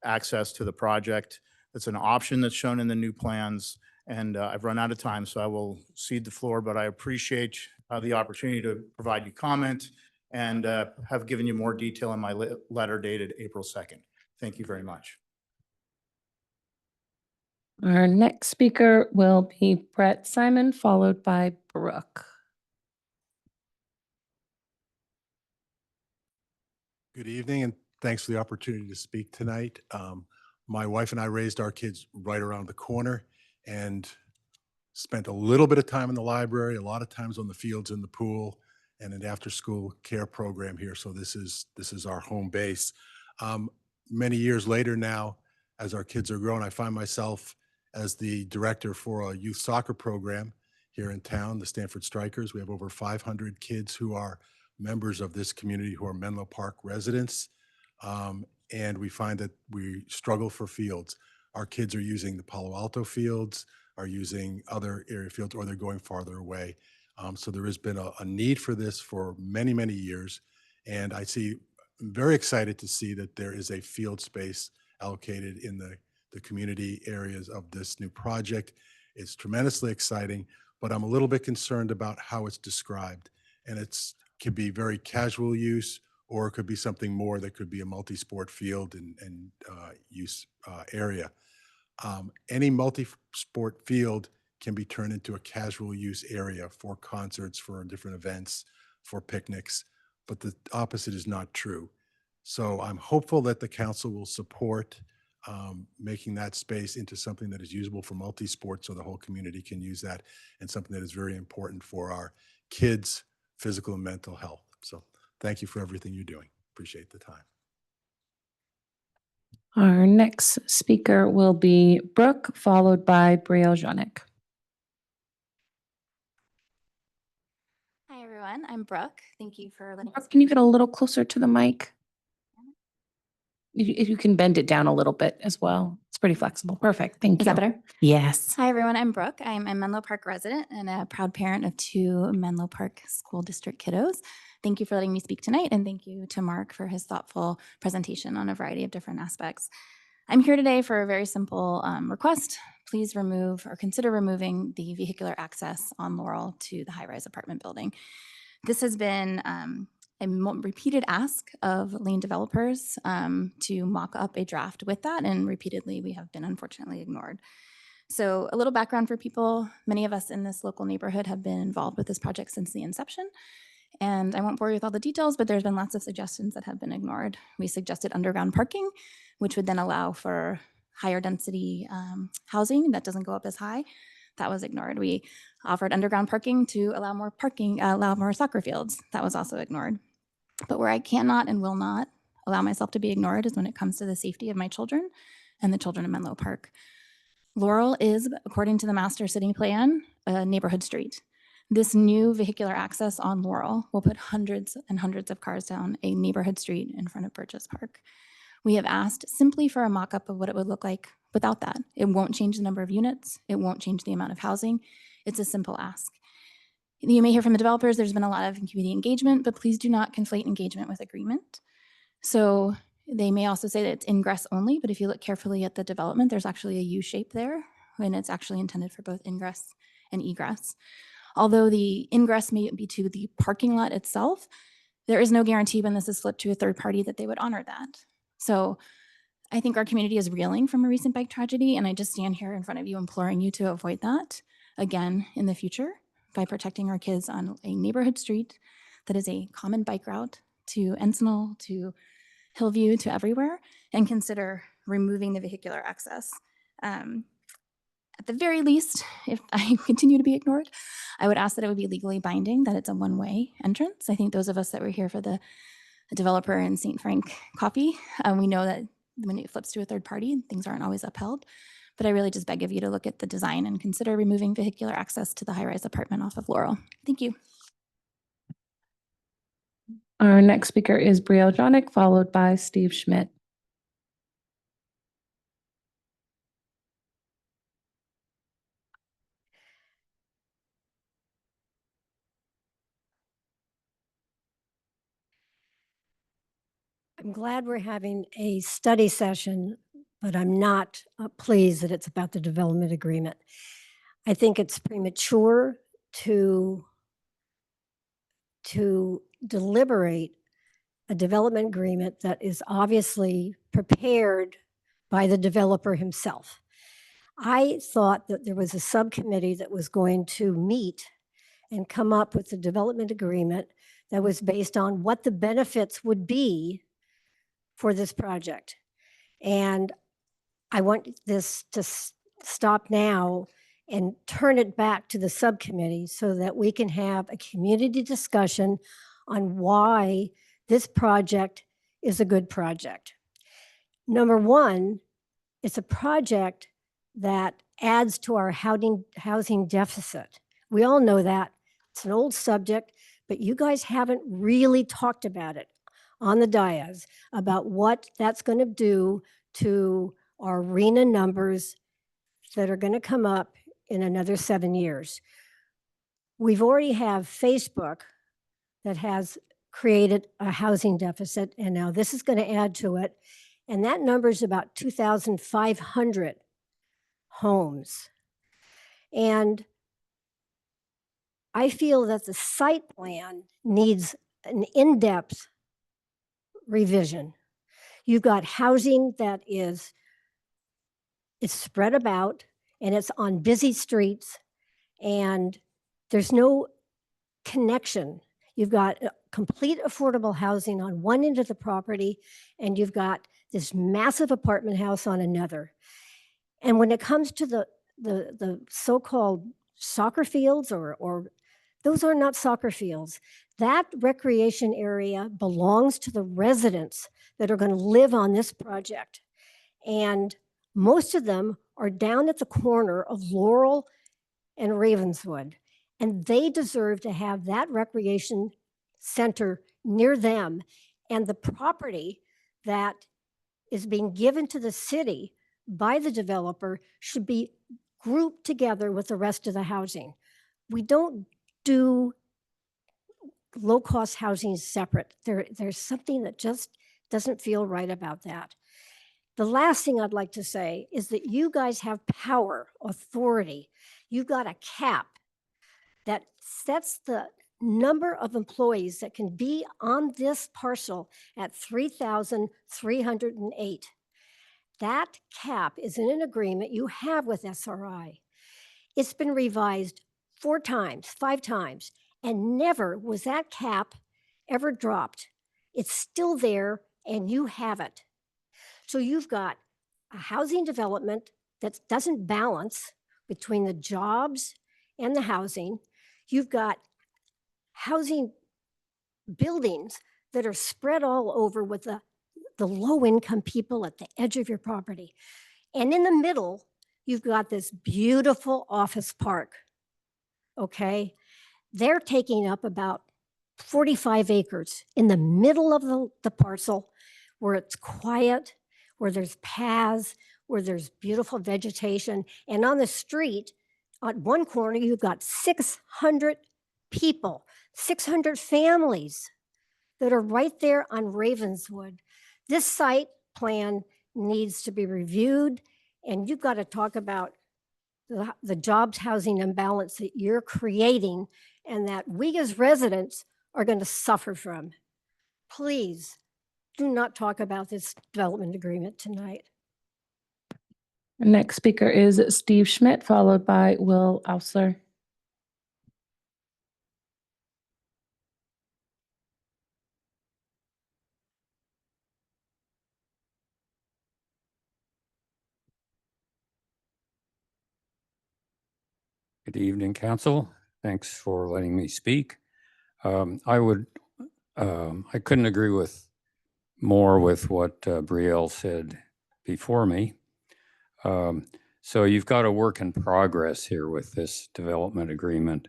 access to the project. It's an option that's shown in the new plans, and I've run out of time, so I will cede the floor, but I appreciate the opportunity to provide you comment and have given you more detail in my letter dated April 2nd. Thank you very much. Our next speaker will be Brett Simon, followed by Brooke. Good evening, and thanks for the opportunity to speak tonight. My wife and I raised our kids right around the corner and spent a little bit of time in the library, a lot of times on the fields in the pool, and an after-school care program here. So this is our home base. Many years later now, as our kids are grown, I find myself as the director for a youth soccer program here in town, the Stanford Strikers. We have over 500 kids who are members of this community who are Menlo Park residents. And we find that we struggle for fields. Our kids are using the Palo Alto fields, are using other area fields, or they're going farther away. So there has been a need for this for many, many years. And I'm very excited to see that there is a field space allocated in the community areas of this new project. It's tremendously exciting, but I'm a little bit concerned about how it's described. And could be very casual use, or it could be something more that could be a multi-sport field and use area. Any multi-sport field can be turned into a casual use area for concerts, for different events, for picnics, but the opposite is not true. So I'm hopeful that the council will support making that space into something that is usable for multi-sport, so the whole community can use that, and something that is very important for our kids' physical and mental health. So thank you for everything you're doing. Appreciate the time. Our next speaker will be Brooke, followed by Brielle Janik. Hi, everyone. I'm Brooke. Thank you for letting us. Can you get a little closer to the mic? If you can bend it down a little bit as well. It's pretty flexible. Perfect. Thank you. Is that better? Yes. Hi, everyone. I'm Brooke. I'm a Menlo Park resident and a proud parent of 2 Menlo Park School District kiddos. Thank you for letting me speak tonight, and thank you to Mark for his thoughtful presentation on a variety of different aspects. I'm here today for a very simple request. Please remove or consider removing the vehicular access on Laurel to the high-rise apartment building. This has been a repeated ask of lane developers to mock up a draft with that, and repeatedly we have been unfortunately ignored. So a little background for people. Many of us in this local neighborhood have been involved with this project since the inception. And I won't bore you with all the details, but there's been lots of suggestions that have been ignored. We suggested underground parking, which would then allow for higher density housing that doesn't go up as high. That was ignored. We offered underground parking to allow more soccer fields. That was also ignored. But where I cannot and will not allow myself to be ignored is when it comes to the safety of my children and the children of Menlo Park. Laurel is, according to the master city plan, a neighborhood street. This new vehicular access on Laurel will put hundreds and hundreds of cars down a neighborhood street in front of Burgess Park. We have asked simply for a mock-up of what it would look like without that. It won't change the number of units. It won't change the amount of housing. It's a simple ask. You may hear from the developers, there's been a lot of community engagement, but please do not conflate engagement with agreement. So they may also say that it's ingress only, but if you look carefully at the development, there's actually a U shape there, and it's actually intended for both ingress and egress. Although the ingress may be to the parking lot itself, there is no guarantee when this is flipped to a third party that they would honor that. So I think our community is reeling from a recent bike tragedy, and I just stand here in front of you imploring you to avoid that again in the future by protecting our kids on a neighborhood street that is a common bike route to Encinal, to Hillview, to everywhere, and consider removing the vehicular access. At the very least, if I continue to be ignored, I would ask that it would be legally binding, that it's a one-way entrance. I think those of us that were here for the developer in St. Frank coffee, we know that when it flips to a third party, things aren't always upheld. But I really just beg of you to look at the design and consider removing vehicular access to the high-rise apartment off of Laurel. Thank you. Our next speaker is Brielle Jonick, followed by Steve Schmidt. I'm glad we're having a study session, but I'm not pleased that it's about the development agreement. I think it's premature to deliberate a development agreement that is obviously prepared by the developer himself. I thought that there was a subcommittee that was going to meet and come up with a development agreement that was based on what the benefits would be for this project. And I want this to stop now and turn it back to the subcommittee so that we can have a community discussion on why this project is a good project. Number one, it's a project that adds to our housing deficit. We all know that. It's an old subject, but you guys haven't really talked about it on the dais about what that's going to do to our RENA numbers that are going to come up in another 7 years. We've already have Facebook that has created a housing deficit, and now this is going to add to it. And that number is about 2,500 homes. And I feel that the site plan needs an in-depth revision. You've got housing that is spread about and it's on busy streets and there's no connection. You've got complete affordable housing on one end of the property and you've got this massive apartment house on another. And when it comes to the so-called soccer fields or those are not soccer fields. That recreation area belongs to the residents that are going to live on this project. And most of them are down at the corner of Laurel and Ravenswood. And they deserve to have that recreation center near them. And the property that is being given to the city by the developer should be grouped together with the rest of the housing. We don't do low-cost housing separate. There's something that just doesn't feel right about that. The last thing I'd like to say is that you guys have power, authority. You've got a cap that sets the number of employees that can be on this parcel at 3,308. That cap is in an agreement you have with SRI. It's been revised 4 times, 5 times, and never was that cap ever dropped. It's still there and you have it. So you've got a housing development that doesn't balance between the jobs and the housing. You've got housing buildings that are spread all over with the the low-income people at the edge of your property. And in the middle, you've got this beautiful office park, okay? They're taking up about 45 acres in the middle of the parcel where it's quiet, where there's paths, where there's beautiful vegetation. And on the street, on one corner, you've got 600 people, 600 families that are right there on Ravenswood. This site plan needs to be reviewed, and you've got to talk about the jobs housing imbalance that you're creating and that we as residents are going to suffer from. Please do not talk about this development agreement tonight. Our next speaker is Steve Schmidt, followed by Will Ausler. Good evening, Council. Thanks for letting me speak. I couldn't agree with more with what Brielle said before me. So you've got a work in progress here with this development agreement.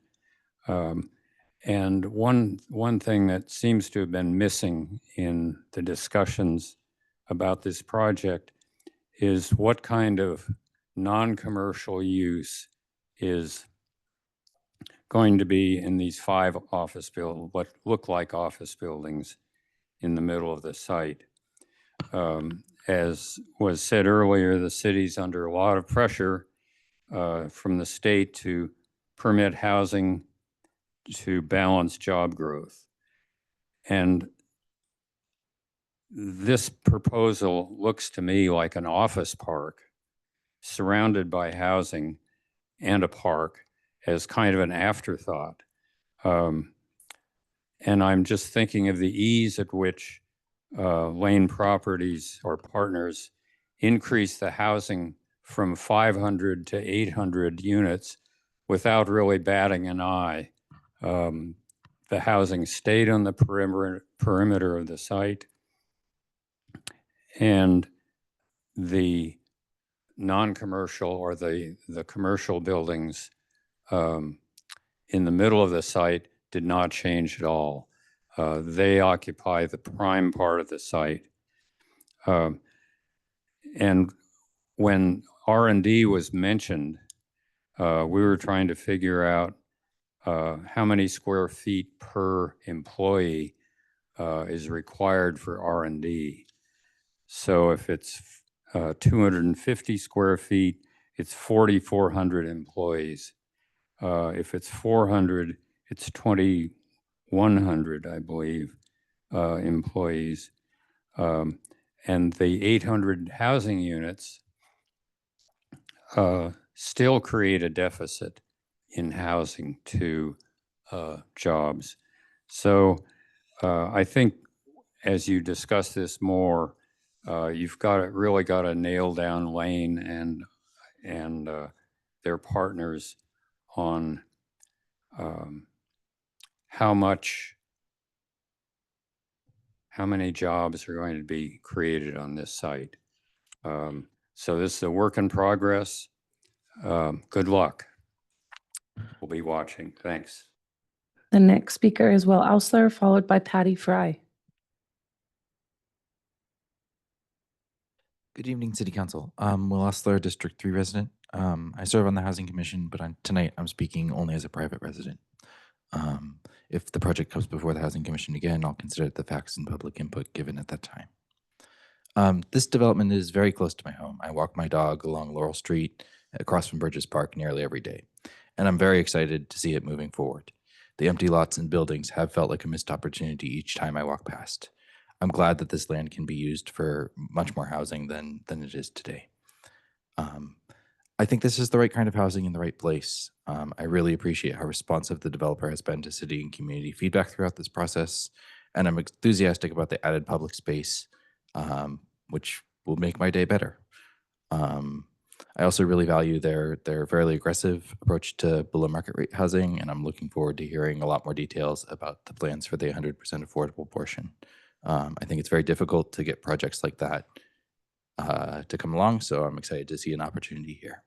And one thing that seems to have been missing in the discussions about this project is what kind of non-commercial use is going to be in these 5 what look like office buildings in the middle of the site. As was said earlier, the city's under a lot of pressure from the state to permit housing to balance job growth. And this proposal looks to me like an office park surrounded by housing and a park as kind of an afterthought. And I'm just thinking of the ease at which Lane Properties or partners increase the housing from 500 to 800 units without really batting an eye. The housing stayed on the perimeter of the site, and the non-commercial or the commercial buildings in the middle of the site did not change at all. They occupy the prime part of the site. And when R&D was mentioned, we were trying to figure out how many square feet per employee is required for R&D. So if it's 250 square feet, it's 4,400 employees. If it's 400, it's 2,100, I believe, employees. And the 800 housing units still create a deficit in housing to jobs. So I think as you discuss this more, you've really got to nail down Lane and their partners on how many jobs are going to be created on this site. So this is a work in progress. Good luck. We'll be watching. Thanks. The next speaker is Will Ausler, followed by Patty Fry. Good evening, City Council. Will Osler, District 3 resident. I serve on the Housing Commission, but tonight I'm speaking only as a private resident. If the project comes before the Housing Commission again, I'll consider the facts and public input given at that time. This development is very close to my home. I walk my dog along Laurel Street across from Bridges Park nearly every day, and I'm very excited to see it moving forward. The empty lots and buildings have felt like a missed opportunity each time I walk past. I'm glad that this land can be used for much more housing than it is today. I think this is the right kind of housing in the right place. I really appreciate how responsive the developer has been to city and community feedback throughout this process, and I'm enthusiastic about the added public space, which will make my day better. I also really value their fairly aggressive approach to below market rate housing, and I'm looking forward to hearing a lot more details about the plans for the 100% affordable portion. I think it's very difficult to get projects like that to come along, so I'm excited to see an opportunity here.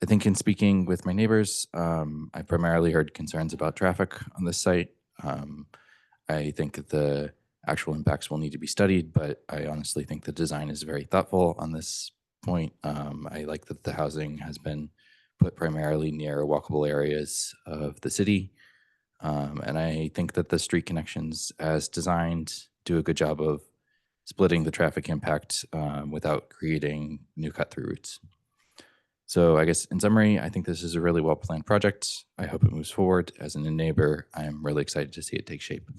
I think in speaking with my neighbors, I primarily heard concerns about traffic on this site. I think that the actual impacts will need to be studied, but I honestly think the design is very thoughtful on this point. I like that the housing has been put primarily near walkable areas of the city. And I think that the street connections as designed do a good job of splitting the traffic impact without creating new cut-through routes. So I guess in summary, I think this is a really well-planned project. I hope it moves forward. As a new neighbor, I'm really excited to see it take shape.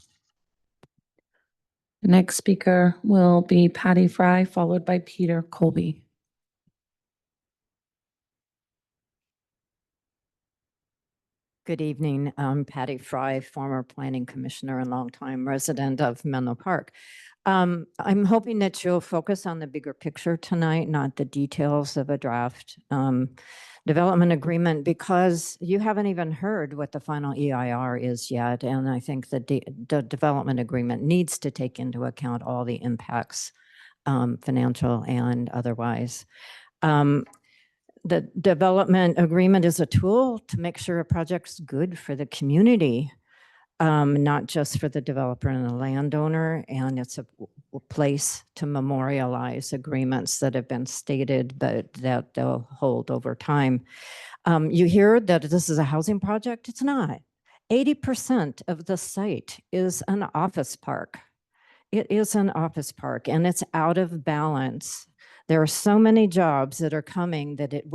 The next speaker will be Patty Fry, followed by Peter Colby. Good evening. I'm Patty Fry, former planning commissioner and longtime resident of Menlo Park. I'm hoping that you'll focus on the bigger picture tonight, not the details of a draft development agreement, because you haven't even heard what the final EIR is yet. And I think the development agreement needs to take into account all the impacts, financial and otherwise. The development agreement is a tool to make sure a project's good for the community, not just for the developer and the landowner. And it's a place to memorialize agreements that have been stated, but that they'll hold over time. You hear that this is a housing project. It's not. 80% of the site is an office park. It is an office park, and it's out of balance. There are so many jobs that are coming that it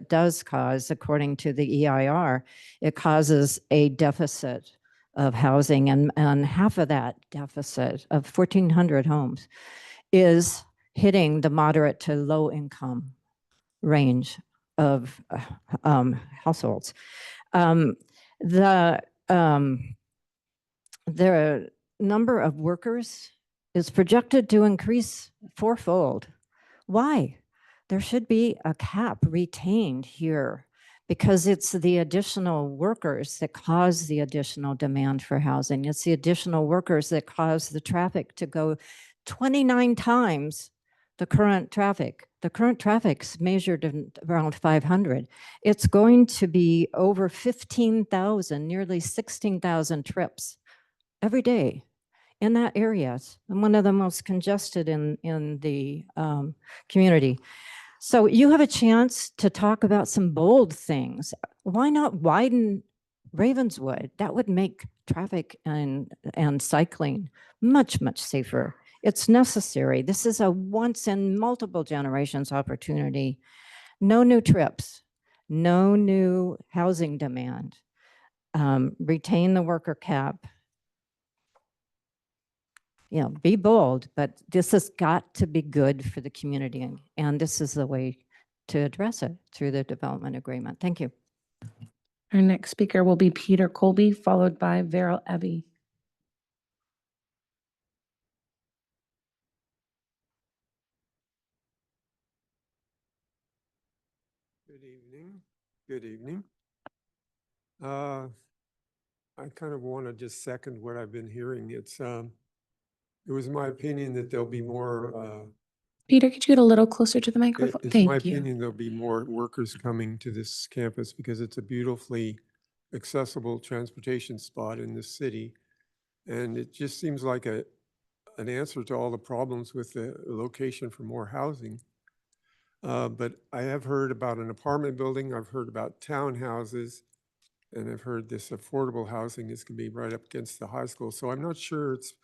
does cause, according to the EIR, it causes a deficit of housing. And half of that deficit of 1,400 homes is hitting the moderate to low income range of households. The number of workers is projected to increase fourfold. Why? There should be a cap retained here because it's the additional workers that cause the additional demand for housing. It's the additional workers that cause the traffic to go 29 times the current traffic. The current traffic's measured in around 500. It's going to be over 15,000, nearly 16,000 trips every day in that area. It's one of the most congested in the community. So you have a chance to talk about some bold things. Why not widen Ravenswood? That would make traffic and cycling much, much safer. It's necessary. This is a once in multiple generations opportunity. No new trips, no new housing demand. Retain the worker cap. You know, be bold, but this has got to be good for the community. And this is the way to address it through the development agreement. Thank you. Our next speaker will be Peter Colby, followed by Veryl Eve. Good evening. Good evening. I kind of want to just second what I've been hearing. It was my opinion that there'll be more. Peter, could you get a little closer to the microphone? It's Thank my you. opinion there'll be more workers coming to this campus because it's a beautifully accessible transportation spot in the city. And it just seems like an answer to all the problems with the location for more housing. But I have heard about an apartment building. I've heard about townhouses. And I've heard this affordable housing is going to be right up against the high school. So I'm not sure it's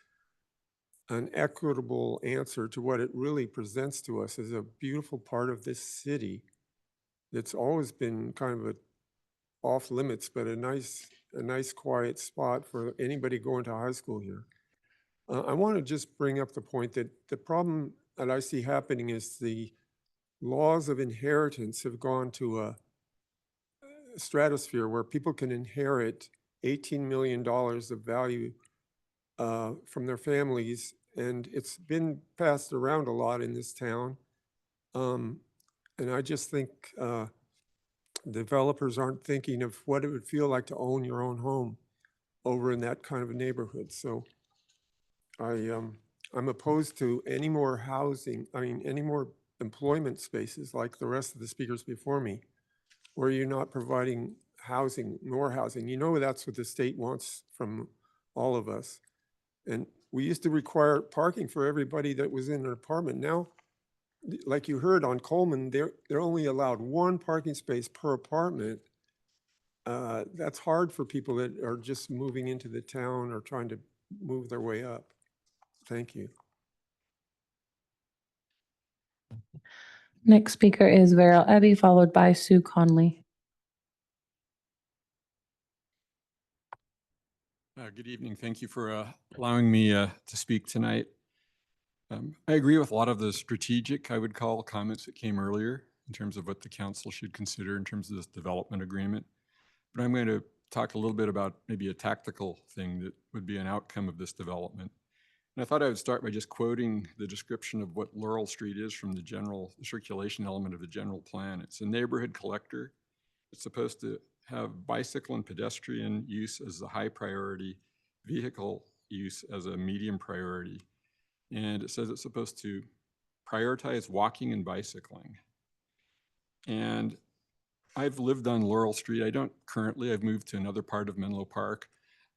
an equitable answer to what it really presents to us as a beautiful part of this city that's always been kind of off limits, but a nice quiet spot for anybody going to high school here. I want to just bring up the point that the problem that I see happening is the laws of inheritance have gone to a stratosphere where people can inherit $18 million of value from their families, and it's been passed around a lot in this town. And I just think developers aren't thinking of what it would feel like to own your own home over in that kind of a neighborhood. So I'm opposed to any more housing, any more employment spaces like the rest of the speakers before me, where you're not providing housing, more housing. You know, that's what the state wants from all of us. And we used to require parking for everybody that was in an apartment. Now, like you heard on Coleman, they're only allowed one parking space per apartment. That's hard for people that are just moving into the town or trying to move their way up. Thank you. Next speaker is Middlefield Ave, followed by Sue Conley. Good evening. Thank you for allowing me to speak tonight. I agree with a lot of the strategic, I would call, comments that came earlier in terms of what the council should consider in terms of this development agreement. But I'm going to talk a little bit about maybe a tactical thing that would be an outcome of this development. And I thought I would start by just quoting the description of what Laurel Street is from the circulation element of the general plan. It's a neighborhood collector. It's supposed to have bicycle and pedestrian use as the high priority, vehicle use as a medium priority. And it says it's supposed to prioritize walking and bicycling. And I've lived on Laurel Street. I don't currently, I've moved to another part of Menlo Park,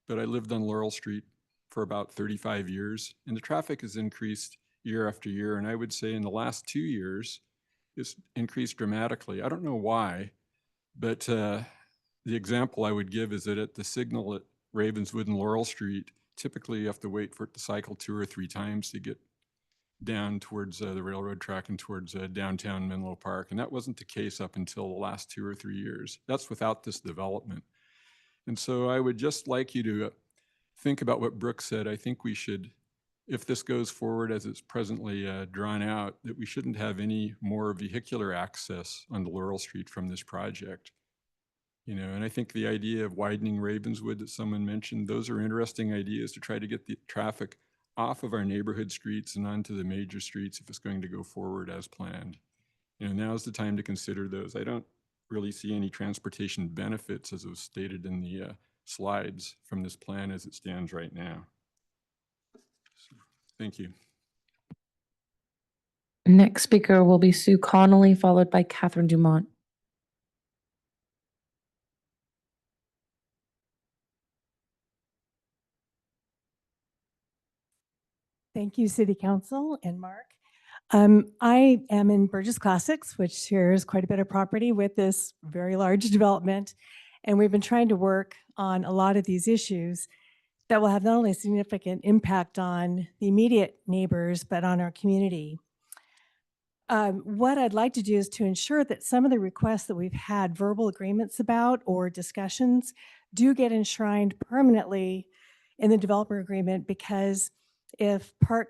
but I lived on Laurel Street for about 35 years. And the traffic has increased year after year. And I would say in the last 2 years, it's increased dramatically. I don't know why, but the example I would give is that at the signal at Ravenswood and Laurel Street, typically you have to wait for it to cycle 2 or 3 times to get down towards the railroad track and towards downtown Menlo Park. And that wasn't the case up until the last 2 or 3 years. That's without this development. And so I would just like you to think about what Brooke said. I think we should, if this goes forward as it's presently drawn out, that we shouldn't have any more vehicular access on the Laurel Street from this project. You know, and I think the idea of widening Ravenswood that someone mentioned, those are interesting ideas to try to get the traffic off of our neighborhood streets and onto the major streets if it's going to go forward as planned. You know, now's the time to consider those. I don't really see any transportation benefits as was stated in the slides from this plan as it stands right now. So, thank you. Next speaker will be Sue Connolly, followed by Catherine Dumont. Thank you, City Council and Mark. I am in Burgess Classics, which shares quite a bit of property with this very large development. And we've been trying to work on a lot of these issues that will have not only a significant impact on the immediate neighbors, but on our community. What I'd like to do is to ensure that some of the requests that we've had verbal agreements about or discussions do get enshrined permanently in the developer agreement, because if lane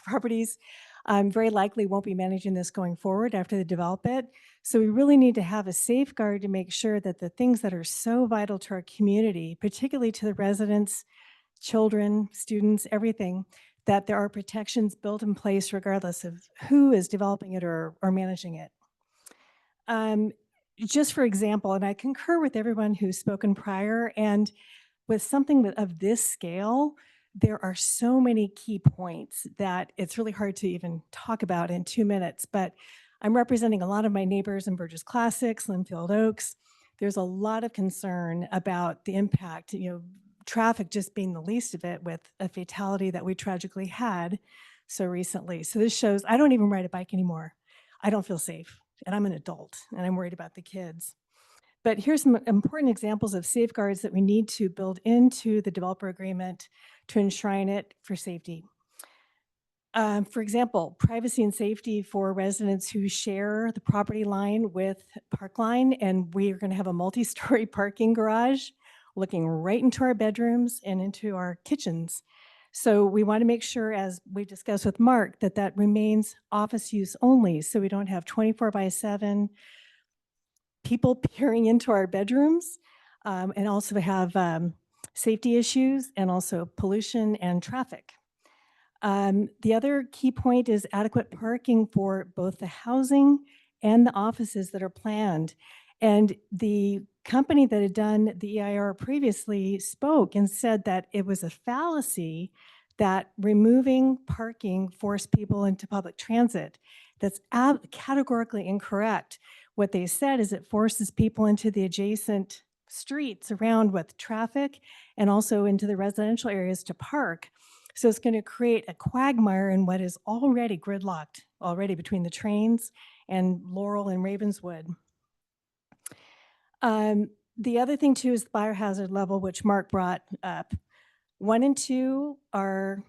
properties very likely won't be managing this going forward after they develop it. So we really need to have a safeguard to make sure that the things that are so vital to our community, particularly to the residents, children, students, everything, that there are protections built in place regardless of who is developing it or managing it. Just for example, and I concur with everyone who's spoken prior, and with something of this scale, there are so many key points that it's really hard to even talk about in 2 minutes, but I'm representing a lot of my neighbors in Burgess Classics, Linfield Oaks. There's a lot of concern about the impact, you know, traffic just being the least of it, with a fatality that we tragically had so recently. So this shows I don't even ride a bike anymore. I don't feel safe, and I'm an adult and I'm worried about the kids. But here's some important examples of safeguards that we need to build into the developer agreement to enshrine it for safety. For example, privacy and safety for residents who share the property line with Parkline, and we are going to have a multi-story parking garage looking right into our bedrooms and into our kitchens. So we want to make sure, as we discussed with Mark, that that remains office use only, so we don't have 24/7 people peering into our bedrooms, and also have safety issues and also pollution and traffic. The other key point is adequate parking for both the housing and the offices that are planned. And the company that had done the EIR previously spoke and said that it was a fallacy that removing parking forced people into public transit. That's categorically incorrect. What they said is it forces people into the adjacent streets around with traffic and also into the residential areas to park. So it's going to create a quagmire in what is already gridlocked already between the trains and Laurel and Ravenswood. The other thing too is the biohazard level, which Mark brought up. 1 and 2 are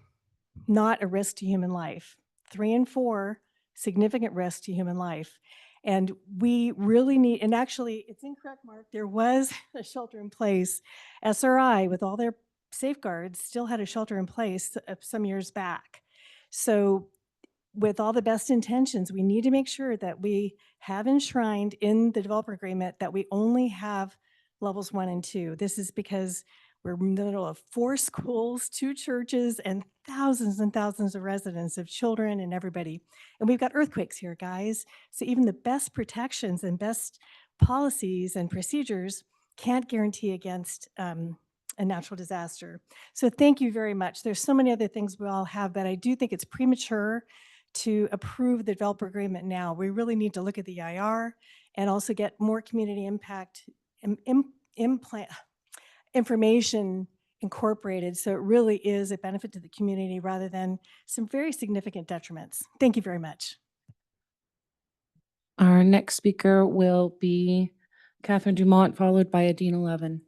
not a risk to human life. 3 and 4, significant risk to human life. And we really need, and actually it's incorrect, Mark, there was a shelter in place. SRI, with all their safeguards, still had a shelter in place some years back. So with all the best intentions, we need to make sure that we have enshrined in the developer agreement that we only have levels 1 and 2. This is because we're in the middle of 4 schools, 2 churches, and thousands of residents of children and everybody. And we've got earthquakes here, guys. So even the best protections and best policies and procedures can't guarantee against a natural disaster. So thank you very much. There's so many other things we all have, but I do think it's premature to approve the developer agreement now. We really need to look at the IR and also get more community impact information incorporated so it really is a benefit to the community rather than some very significant detriments. Thank you very much. Our next speaker will be Catherine Dumont, followed by Adina Levin.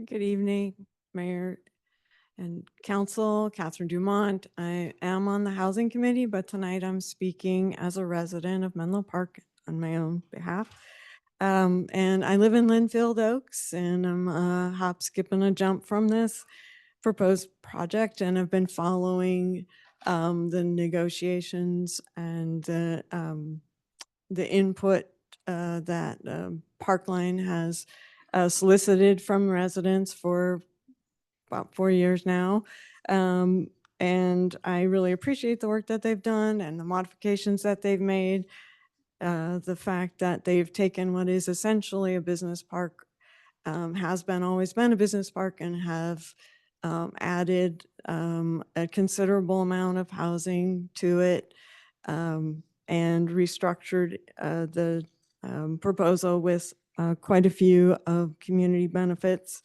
Good evening, Mayor and Council. Catherine Dumont. I am on the Housing Committee, but tonight I'm speaking as a resident of Menlo Park on my own behalf. And I live in Linfield Oaks, and I'm a hop, skip, and a jump from this proposed project, and I've been following the negotiations and the input that Parkline has solicited from residents for about 4 years now. And I really appreciate the work that they've done and the modifications that they've made. The fact that they've taken what is essentially a business park, has been always been a business park, and have added a considerable amount of housing to it, and restructured the proposal with quite a few of community benefits.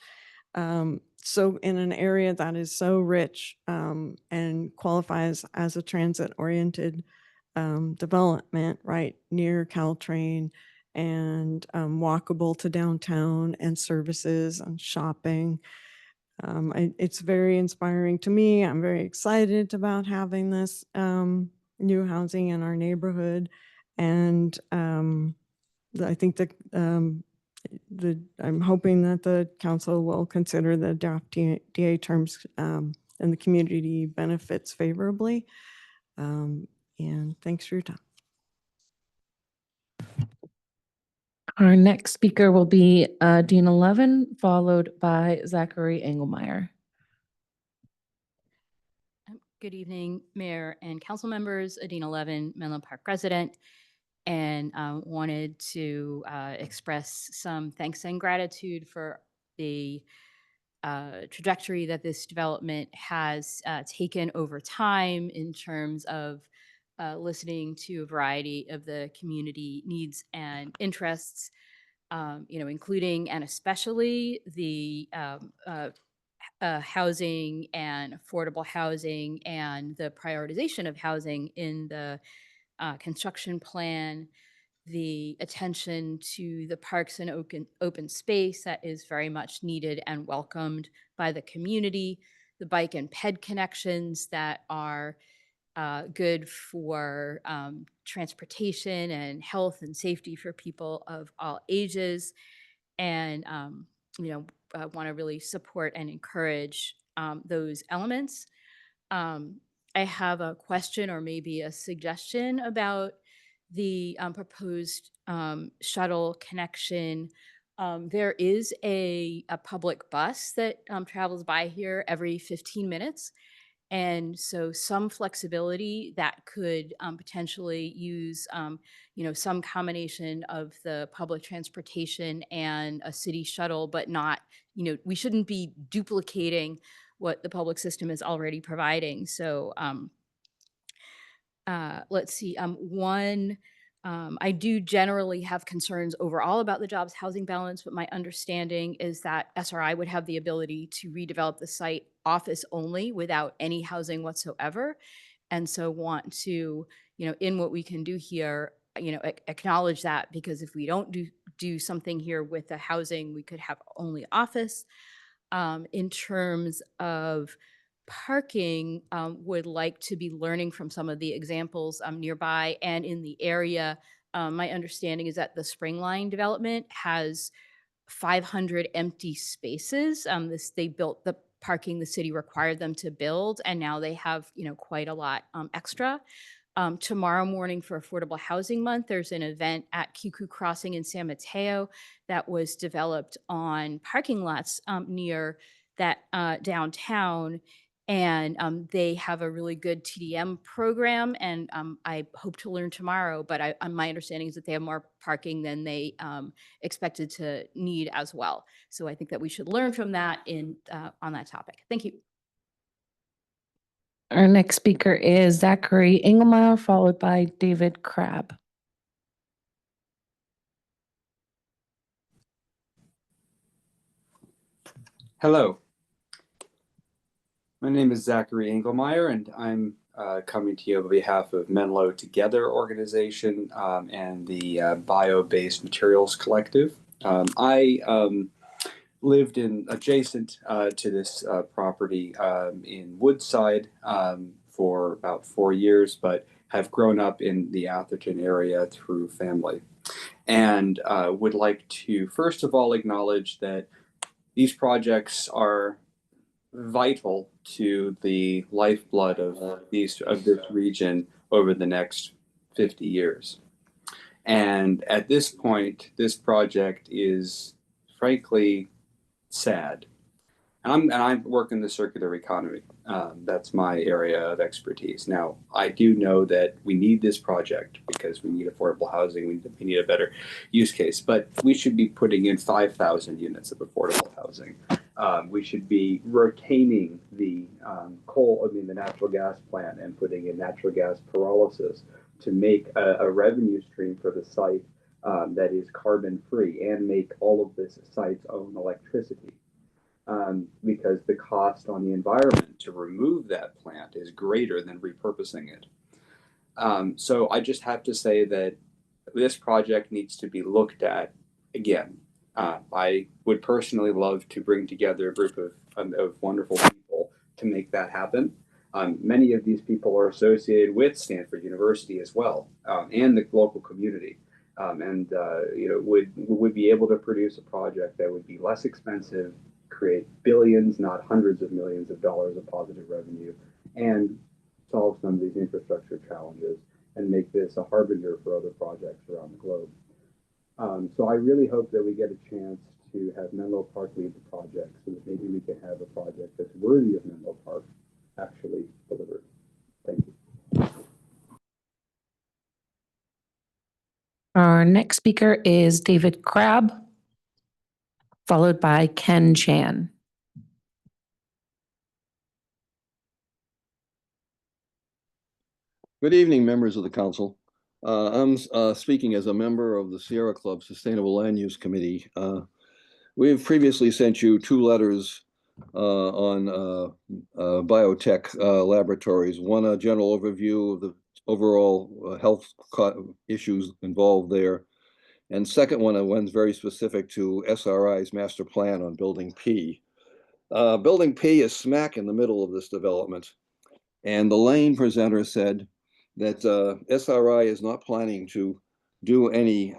So in an area that is so rich and qualifies as a transit-oriented development right near Caltrain and walkable to downtown and services and shopping. It's very inspiring to me. I'm very excited about having this new housing in our neighborhood. And I think that I'm hoping that the council will consider the draft DA terms and the community benefits favorably. And thanks for your time. Our next speaker will be Dina Levin, followed by Zachary Engelmeyer. Good evening, Mayor and council members. Adina Levin, Menlo Park resident, and wanted to express some thanks and gratitude for the trajectory that this development has taken over time in terms of listening to a variety of the community needs and interests, including and especially the housing and affordable housing and the prioritization of housing in the construction plan, the attention to the parks and open space that is very much needed and welcomed by the community, the bike and ped connections that are good for transportation and health and safety for people of all ages. And, I want to really support and encourage those elements. I have a question or maybe a suggestion about the proposed shuttle connection. There is a public bus that travels by here every 15 minutes. And so some flexibility that could potentially use, some combination of the public transportation and a city shuttle, but not, we shouldn't be duplicating what the public system is already providing. So let's see, I do generally have concerns overall about the jobs housing balance, but my understanding is that SRI would have the ability to redevelop the site office only without any housing whatsoever. And so want to, in what we can do here, acknowledge that, because if we don't do something here with the housing, we could have only office. In terms of parking, would like to be learning from some of the examples nearby and in the area. My understanding is that the Springline development has 500 empty spaces. They built the parking the city required them to build, and now they have quite a lot extra. Tomorrow morning for Affordable Housing Month, there's an event at Kiku Crossing in San Mateo that was developed on parking lots near that downtown. And they have a really good TDM program, and I hope to learn tomorrow, but my understanding is that they have more parking than they expected to need as well. So I think that we should learn from that on that topic. Thank you. Our next speaker is Zachary Engelmeyer, followed by David Crabb. Hello. My name is Zachary Engelmeyer, and I'm coming to you on behalf of Menlo Together organization and the Bio-Based Materials Collective. I lived adjacent to this property in Woodside for about 4 years, but have grown up in the Atherton area through family. And would like to first of all acknowledge that these projects are vital to the lifeblood of this region over the next 50 years. And at this point, this project is frankly sad. And I work in the circular economy. That's my area of expertise. Now, I do know that we need this project because we need affordable housing. We need a better use case, but we should be putting in 5,000 units of affordable housing. We should be retaining the the natural gas plant and putting in natural gas pyrolysis to make a revenue stream for the site that is carbon free and make all of this site's own electricity. Because the cost on the environment to remove that plant is greater than repurposing it. So I just have to say that this project needs to be looked at again. I would personally love to bring together a group of wonderful people to make that happen. Many of these people are associated with Stanford University as well, and the local community. Would be able to produce a project that would be less expensive, create billions, not hundreds of millions of dollars of positive revenue, and solve some of these infrastructure challenges and make this a harbinger for other projects around the globe. So I really hope that we get a chance to have Menlo Park lead the project so that maybe we can have a project that's worthy of Menlo Park actually delivered. Thank you. Our next speaker is David Crabb, followed by Ken Chan. Good evening, members of the council. I'm speaking as a member of the Sierra Club Sustainable Land Use Committee. We have previously sent you 2 letters on biotech laboratories. One, a general overview of the overall health issues involved there. And second one's very specific to SRI's master plan on Building P. Building P is smack in the middle of this development. And the lane presenter said that SRI is not planning to do any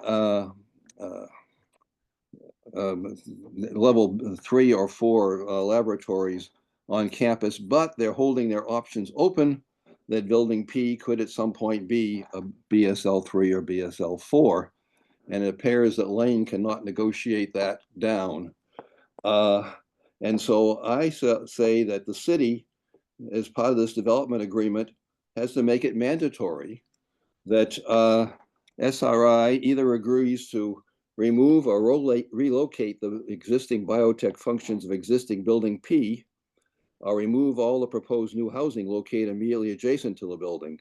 level 3 or 4 laboratories on campus, but they're holding their options open that Building P could at some point be a BSL 3 or BSL 4. And it appears that Lane cannot negotiate that down. And so I say that the city as part of this development agreement, has to make it mandatory that SRI either agrees to remove or relocate the existing biotech functions of existing building P, or remove all the proposed new housing located immediately adjacent to the building.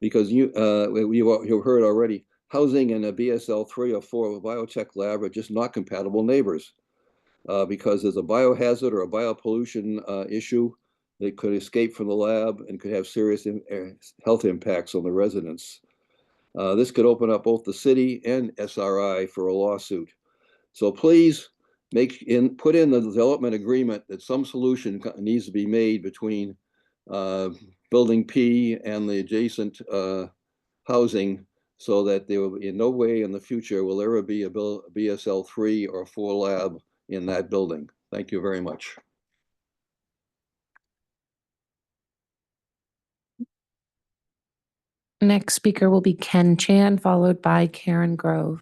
Because you've heard already, housing and a BSL 3 or 4 biotech lab are just not compatible neighbors. Because there's a biohazard or a biopollution issue that could escape from the lab and could have serious health impacts on the residents. This could open up both the city and SRI for a lawsuit. So please put in the development agreement that some solution needs to be made between building P and the adjacent housing, so that there will be in no way in the future will there ever be a BSL 3 or 4 lab in that building. Thank you very much. Next speaker will be Ken Chan, followed by Karen Grove.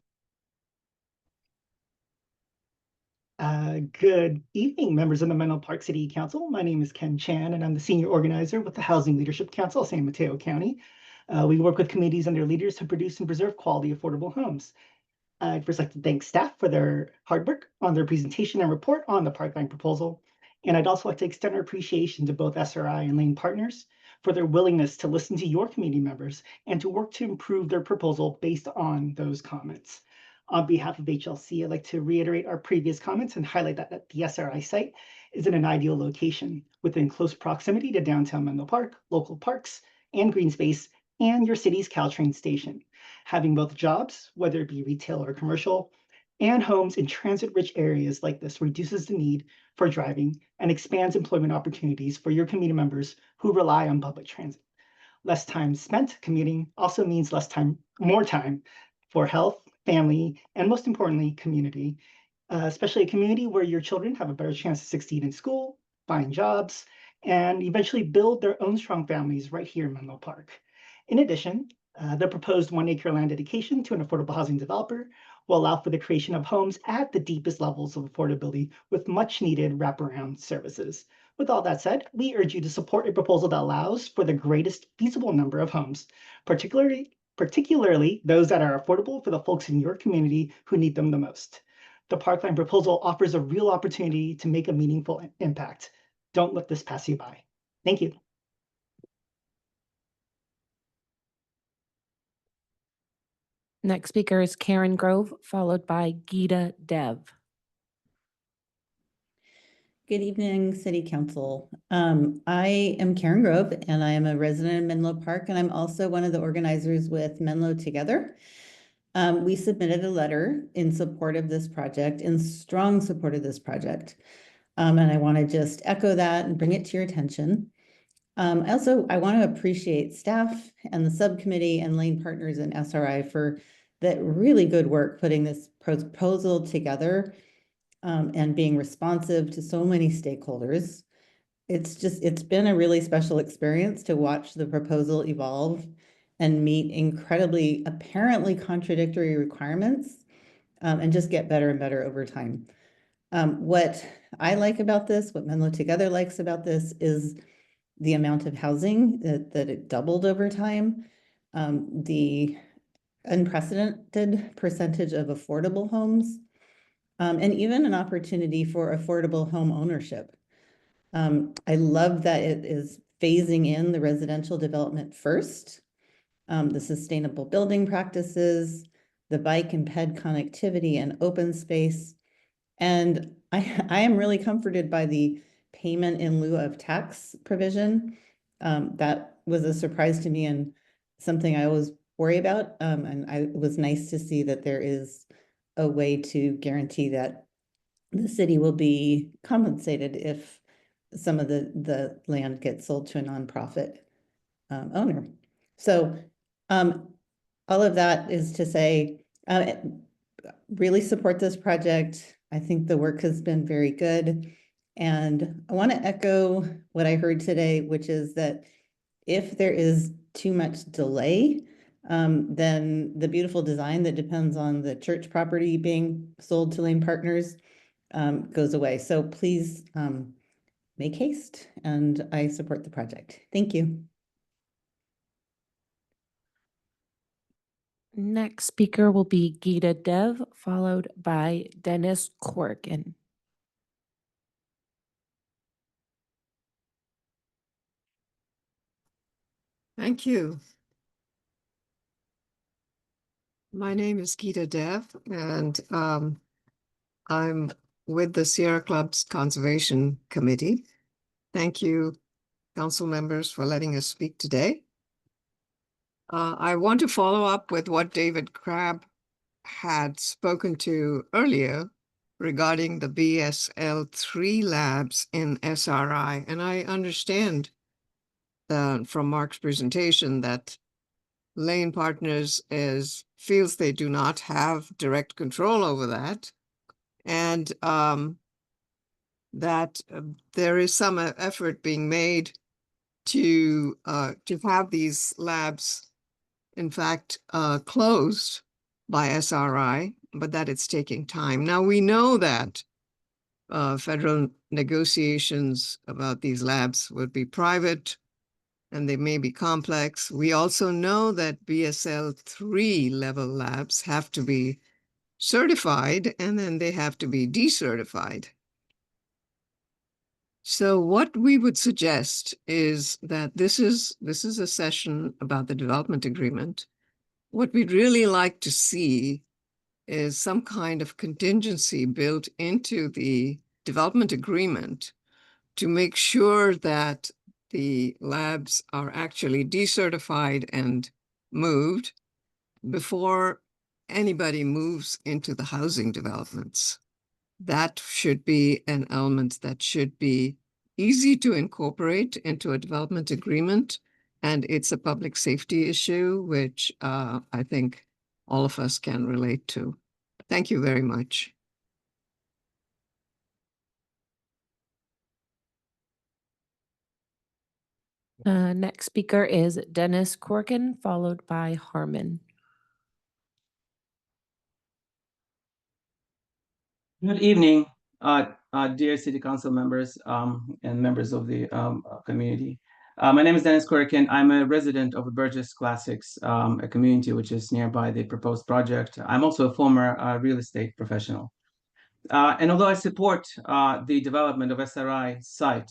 Good evening, members of the Menlo Park City Council. My name is Ken Chan, and I'm the Senior Organizer with the Housing Leadership Council of San Mateo County. We work with communities and their leaders to produce and preserve quality, affordable homes. I'd first like to thank staff for their hard work on their presentation and report on the Parkline proposal. And I'd also like to extend our appreciation to both SRI and Lane Partners for their willingness to listen to your community members and to work to improve their proposal based on those comments. On behalf of HLC, I'd like to reiterate our previous comments and highlight that the SRI site is in an ideal location within close proximity to downtown Menlo Park, local parks, and green space, and your city's Caltrain station. Having both jobs, whether it be retail or commercial, and homes in transit-rich areas like this reduces the need for driving and expands employment opportunities for your community members who rely on public transit. Less time spent commuting also means more time for health, family, and most importantly, community, especially a community where your children have a better chance to succeed in school, find jobs, and eventually build their own strong families right here in Menlo Park. In addition, the proposed 1 acre land dedication to an affordable housing developer will allow for the creation of homes at the deepest levels of affordability with much needed wraparound services. With all that said, we urge you to support a proposal that allows for the greatest feasible number of homes, particularly those that are affordable for the folks in your community who need them the most. The Parkline proposal offers a real opportunity to make a meaningful impact. Don't let this pass you by. Thank you. Next speaker is Karen Grove, followed by Geeta Dev. Good evening, City Council. I am Karen Grove, and I am a resident of Menlo Park, and I'm also one of the organizers with Menlo Together. We submitted a letter in support of this project, in strong support of this project. And I want to just echo that and bring it to your attention. I want to appreciate staff and the subcommittee and Lane Partners and SRI for that really good work putting this proposal together and being responsive to so many stakeholders. It's been a really special experience to watch the proposal evolve and meet incredibly apparently contradictory requirements and just get better and better over time. What I like about this, what Menlo Together likes about this, is the amount of housing that it doubled over time, the unprecedented percentage of affordable homes, and even an opportunity for affordable home ownership. I love that it is phasing in the residential development first, the sustainable building practices, the bike and ped connectivity and open space. And I am really comforted by the payment in lieu of tax provision. That was a surprise to me and something I always worry about. And it was nice to see that there is a way to guarantee that the city will be compensated if some of the land gets sold to a nonprofit owner. So all of that is to say, really support this project. I think the work has been very good. And I want to echo what I heard today, which is that if there is too much delay, then the beautiful design that depends on the church property being sold to Lane Partners goes away. So please make haste, and I support the project. Thank you. Next speaker will be Gita Dev, followed by Dennis Corrigan. Thank you. My name is Gita Dev, and I'm with the Sierra Club's Conservation Committee. Thank you, council members, for letting us speak today. I want to follow up with what David Crabb had spoken to earlier regarding the BSL3 labs in SRI. And I understand from Mark's presentation that Lane Partners feels they do not have direct control over that, and that there is some effort being made to have these labs, in fact, closed by SRI, but that it's taking time. Now, we know that federal negotiations about these labs would be private and they may be complex. We also know that BSL3 level labs have to be certified and then they have to be decertified. So what we would suggest is that this is a session about the development agreement. What we'd really like to see is some kind of contingency built into the development agreement to make sure that the labs are actually decertified and moved before anybody moves into the housing developments. That should be an element that should be easy to incorporate into a development agreement. And it's a public safety issue, which I think all of us can relate to. Thank you very much. Next speaker is Dennis Corrigan, followed by Harmon. Good evening, dear City Council members and members of the community. My name is Dennis Corrigan. I'm a resident of Burgess Classics, a community which is nearby the proposed project. I'm also a former real estate professional. And although I support the development of SRI site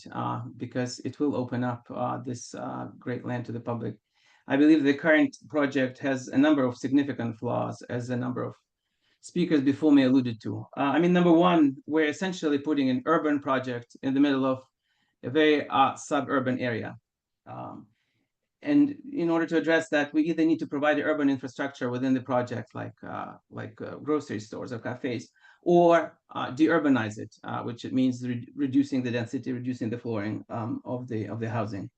because it will open up this great land to the public, I believe the current project has a number of significant flaws, as a number of speakers before me alluded to. I mean, number one, we're essentially putting an urban project in the middle of a very suburban area. And in order to address that, we either need to provide the urban infrastructure within the project, like grocery stores or cafes, or de-urbanize it, which it means reducing the density, reducing the flooring of the housing.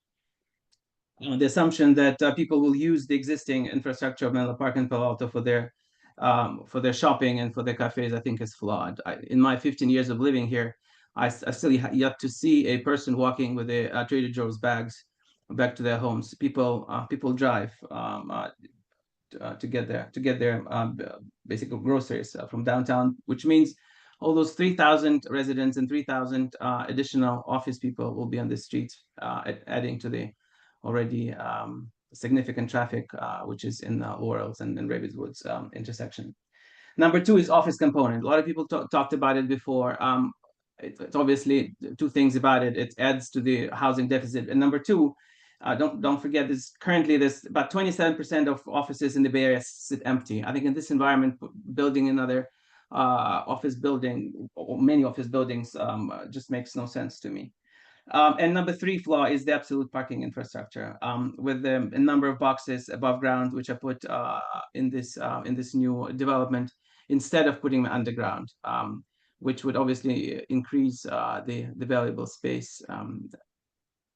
The assumption that people will use the existing infrastructure of Menlo Park and Palo Alto for their shopping and for their cafes, I think is flawed. In my 15 years of living here, I still yet to see a person walking with a Trader Joe's bags back to their homes. People drive to get their basic groceries from downtown, which means all those 3,000 residents and 3,000 additional office people will be on the streets, adding to the already significant traffic, which is in Laurels and Ravenswood's intersection. Number two is office component. A lot of people talked about it before. It's obviously two things about it. It adds to the housing deficit. And number two, don't forget this. Currently, there's about 27% of offices in the Bay Area sit empty. I think in this environment, building another office building or many office buildings just makes no sense to me. And number three flaw is the absolute parking infrastructure, with a number of boxes above ground, which are put in this new development instead of putting them underground, which would obviously increase the valuable space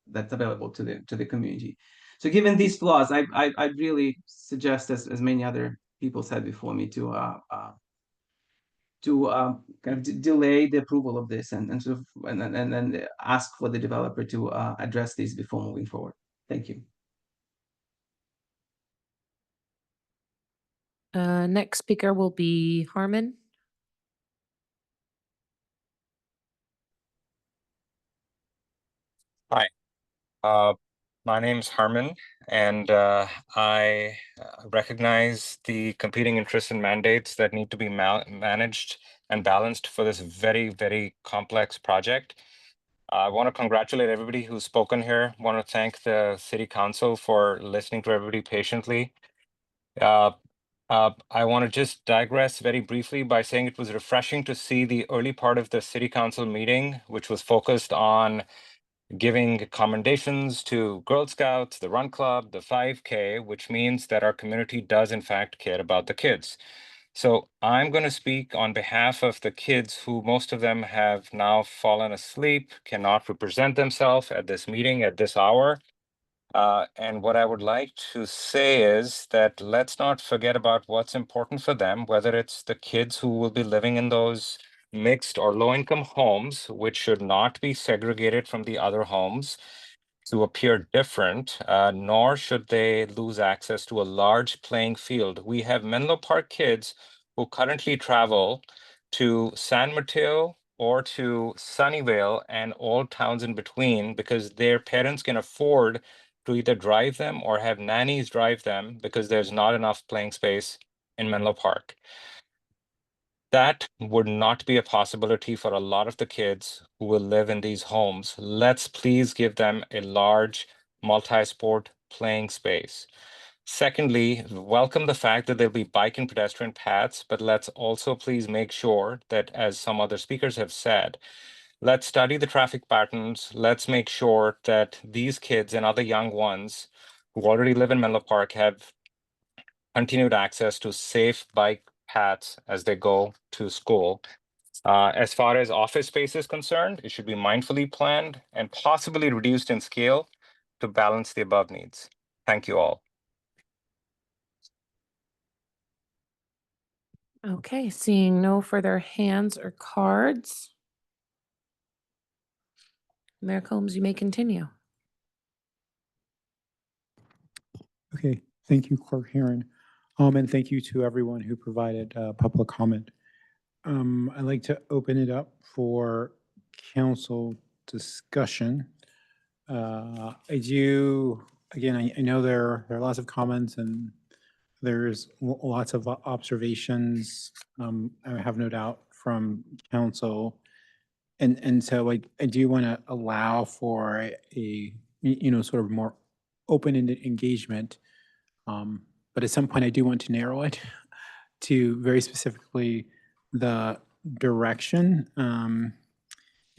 that's available to the community. So given these flaws, I really suggest, as many other people said before me, to kind of delay the approval of this and ask for the developer to address these before moving forward. Thank you. Next speaker will be Harmon. My name's Harman, and I recognize the competing interests and mandates that need to be managed and balanced for this very, very complex project. I want to congratulate everybody who's spoken here. I want to thank the City Council for listening to everybody patiently. I want to just digress very briefly by saying it was refreshing to see the early part of the City Council meeting, which was focused on giving commendations to Girl Scouts, the Run Club, the 5K, which means that our community does in fact care about the kids. So I'm going to speak on behalf of the kids who most of them have now fallen asleep, cannot represent themselves at this meeting at this hour. And what I would like to say is that let's not forget about what's important for them, whether it's the kids who will be living in those mixed or low-income homes, which should not be segregated from the other homes to appear different, nor should they lose access to a large playing field. We have Menlo Park kids who currently travel to San Mateo or to Sunnyvale and all towns in between because their parents can afford to either drive them or have nannies drive them because there's not enough playing space in Menlo Park. That would not be a possibility for a lot of the kids who will live in these homes. Let's please give them a large multi-sport playing space. Secondly, welcome the fact that there'll be bike and pedestrian paths, but let's also please make sure that, as some other speakers have said, let's study the traffic patterns. Let's make sure that these kids and other young ones who already live in Menlo Park have continued access to safe bike paths as they go to school. As far as office space is concerned, it should be mindfully planned and possibly reduced in scale to balance the above needs. Thank you all. Okay, seeing no further hands or cards. Mayor Combs, you may continue. Okay, thank you, Clerk Heron. And thank you to everyone who provided public comment. I'd like to open it up for council discussion. I do, again, I know there are lots of comments and there's lots of observations, I have no doubt, from council. And so I do want to allow for a, sort of more open-ended engagement. But at some point, I do want to narrow it to very specifically the direction and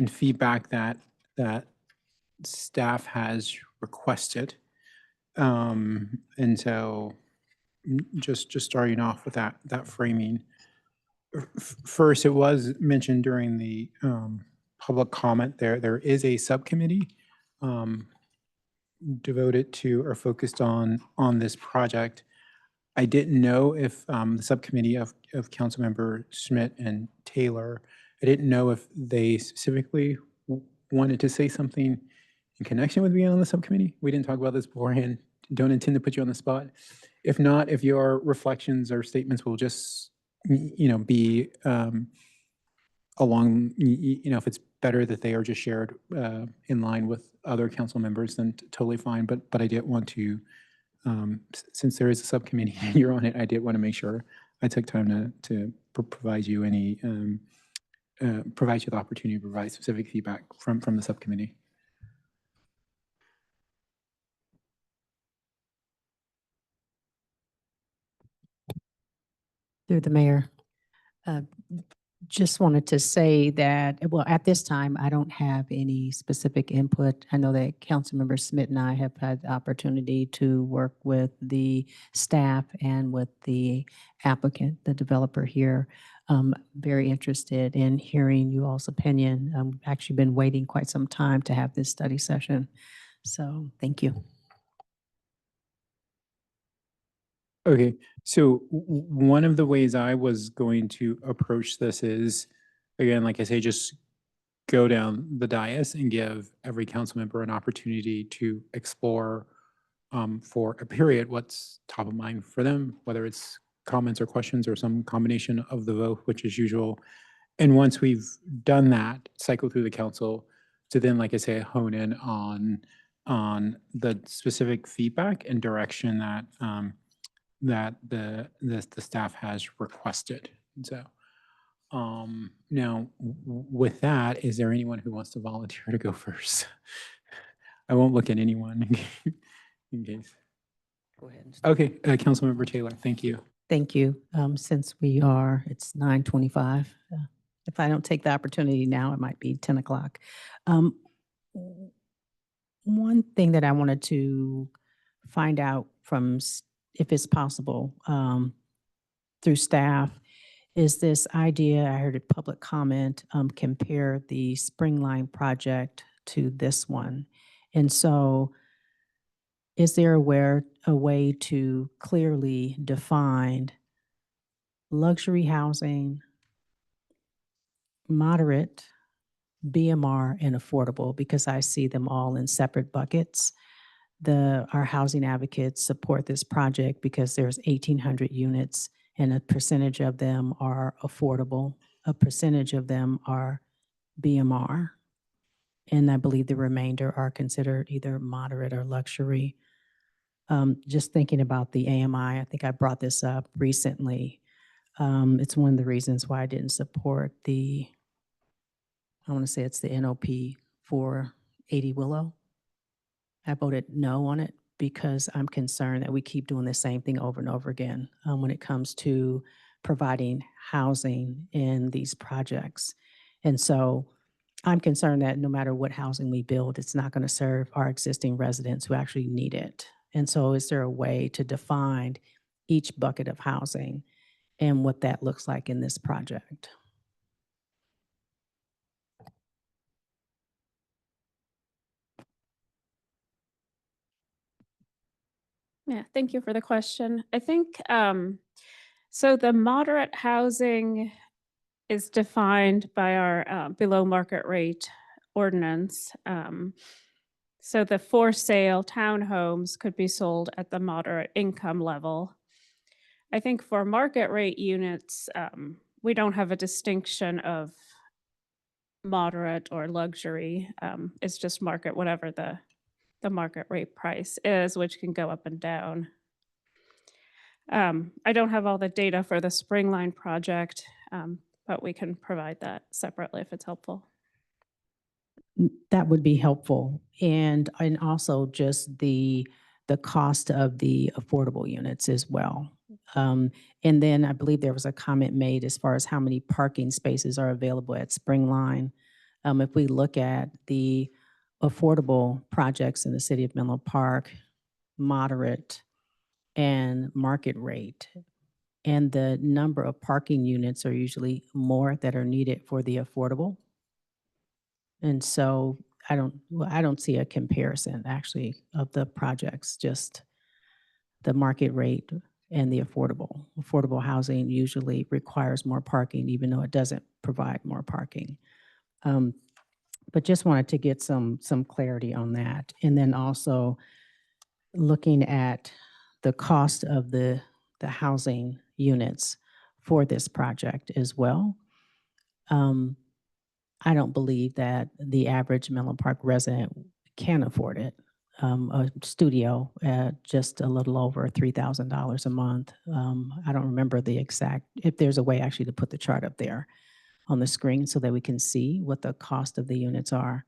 feedback that staff has requested. And so just starting off with that framing. First, it was mentioned during the public comment there is a subcommittee devoted to or focused on this project. I didn't know if the subcommittee of Councilmember Schmidt and Taylor, I didn't know if they specifically wanted to say something in connection with being on the subcommittee. We didn't talk about this beforehand. Don't intend to put you on the spot. If not, if your reflections or statements will just, be along, if it's better that they are just shared in line with other council members, then totally fine. But I did want to, since there is a subcommittee and you're on it, I did want to make sure I took time to provide you any, provide you the opportunity to provide specific feedback from the subcommittee. Through the mayor. Just wanted to say that, well, at this time, I don't have any specific input. I know that Councilmember Smith and I have had the opportunity to work with the staff and with the applicant, the developer here. Very interested in hearing you all's opinion. I've actually been waiting quite some time to have this study session. So thank you. Okay, so one of the ways I was going to approach this is, again, like I say, just go down the dais and give every council member an opportunity to explore for a period what's top of mind for them, whether it's comments or questions or some combination of the vote, which is usual. And once we've done that, cycle through the council to then, like I say, hone in on on the specific feedback and direction that that the staff has requested. So now with that, is there anyone who wants to volunteer to go first? I won't look at anyone in case. Go ahead. Okay, Councilmember Taylor, thank you. Thank you. Since it's 9:25. If I don't take the opportunity now, it might be 10 o'clock. One thing that I wanted to find out from, if it's possible, through staff, is this idea, I heard a public comment, compare the Springline project to this one. And so is there a way to clearly define luxury housing, moderate, BMR, and affordable? Because I see them all in separate buckets. Our housing advocates support this project because there's 1,800 units and a percentage of them are affordable. A percentage of them are BMR. And I believe the remainder are considered either moderate or luxury. Just thinking about the AMI, I think I brought this up recently. It's one of the reasons why I didn't support I want to say it's the NOP 480 Willow. I voted no on it because I'm concerned that we keep doing the same thing over and over again when it comes to providing housing in these projects. And so I'm concerned that no matter what housing we build, it's not going to serve our existing residents who actually need it. And so is there a way to define each bucket of housing and what that looks like in this project? Yeah, thank you for the question. I think, so the moderate housing is defined by our below market rate ordinance. So the for sale townhomes could be sold at the moderate income level. I think for market rate units, we don't have a distinction of moderate or luxury. It's just market, whatever the market rate price is, which can go up and down. I don't have all the data for the Springline project, but we can provide that separately if it's helpful. That would be helpful. And also just the cost of the affordable units as well. And then I believe there was a comment made as far as how many parking spaces are available at Springline. If we look at the affordable projects in the city of Menlo Park, moderate and market rate, and the number of parking units are usually more that are needed for the affordable. And so I don't see a comparison actually of the projects, just the market rate and the affordable. Affordable housing usually requires more parking, even though it doesn't provide more parking. But just wanted to get some clarity on that. And then also looking at the cost of the housing units for this project as well. I don't believe that the average Menlo Park resident can afford it. A studio at just a little over $3,000 a month. I don't remember the exact, if there's a way actually to put the chart up there on the screen so that we can see what the cost of the units are.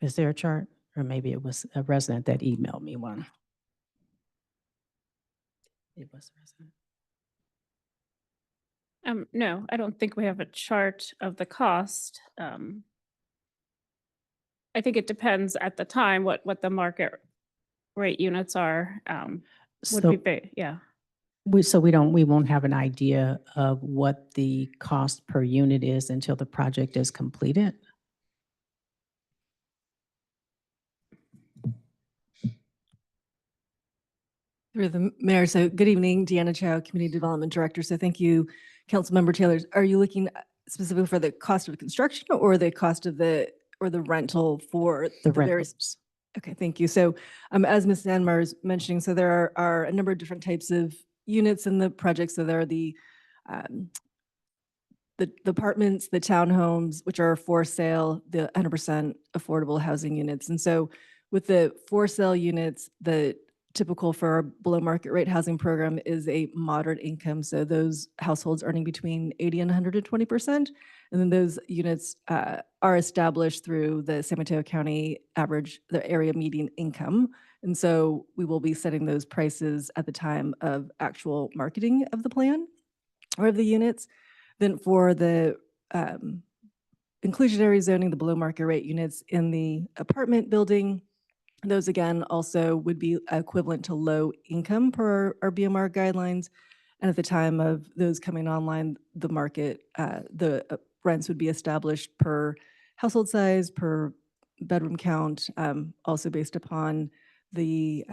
Is there a chart? Or maybe it was a resident that emailed me one. It was a resident. No, I don't think we have a chart of the cost. I think it depends at the time what the market rate units are. Would be big, yeah. We won't have an idea of what the cost per unit is until the project is completed. Through the mayor, so good evening, Deanna Chow, Community Development Director. So thank you, Councilmember Taylor. Are you looking specifically for the cost of construction or the cost of the rental for the various? Okay, thank you. So as Ms. Nanmar is mentioning, so there are a number of different types of units in the project. So there are the the apartments, the townhomes, which are for sale, the 100% affordable housing units. And so with the for sale units, the typical for our below market rate housing program is a moderate income. So those households earning between 80 and 120%. And then those units are established through the San Mateo County average, the area median income. And so we will be setting those prices at the time of actual marketing of the plan or of the units. Then for the inclusionary zoning, the below market rate units in the apartment building, those again also would be equivalent to low income per our BMR guidelines. And at the time of those coming online, the market, the rents would be established per household size, per bedroom count, also based upon the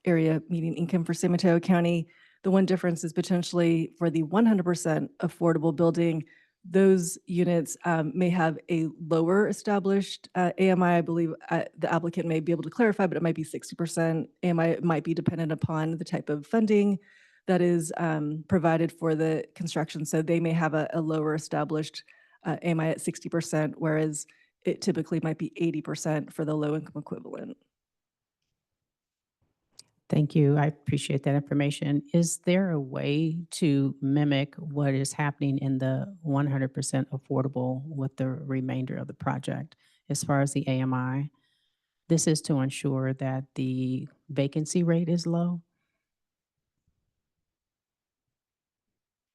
area median income for San Mateo County. The one difference is potentially for the 100% affordable building, those units may have a lower established AMI. I believe the applicant may be able to clarify, but it might be 60% AMI. It might be dependent upon the type of funding that is provided for the construction. So they may have a lower established AMI at 60%, whereas it typically might be 80% for the low income equivalent. Thank you. I appreciate that information. Is there a way to mimic what is happening in the 100% affordable with the remainder of the project as far as the AMI? This is to ensure that the vacancy rate is low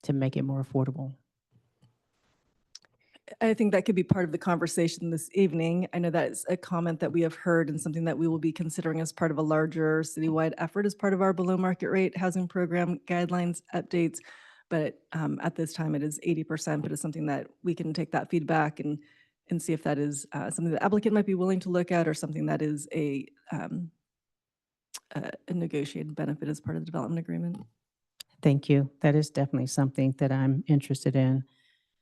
to make it more affordable. I think that could be part of the conversation this evening. I know that is a comment that we have heard and something that we will be considering as part of a larger citywide effort as part of our below market rate housing program guidelines updates. But at this time it is 80%, but it's something that we can take that feedback and see if that is something the applicant might be willing to look at or something that is a negotiated benefit as part of the development agreement. Thank you. That is definitely something that I'm interested in.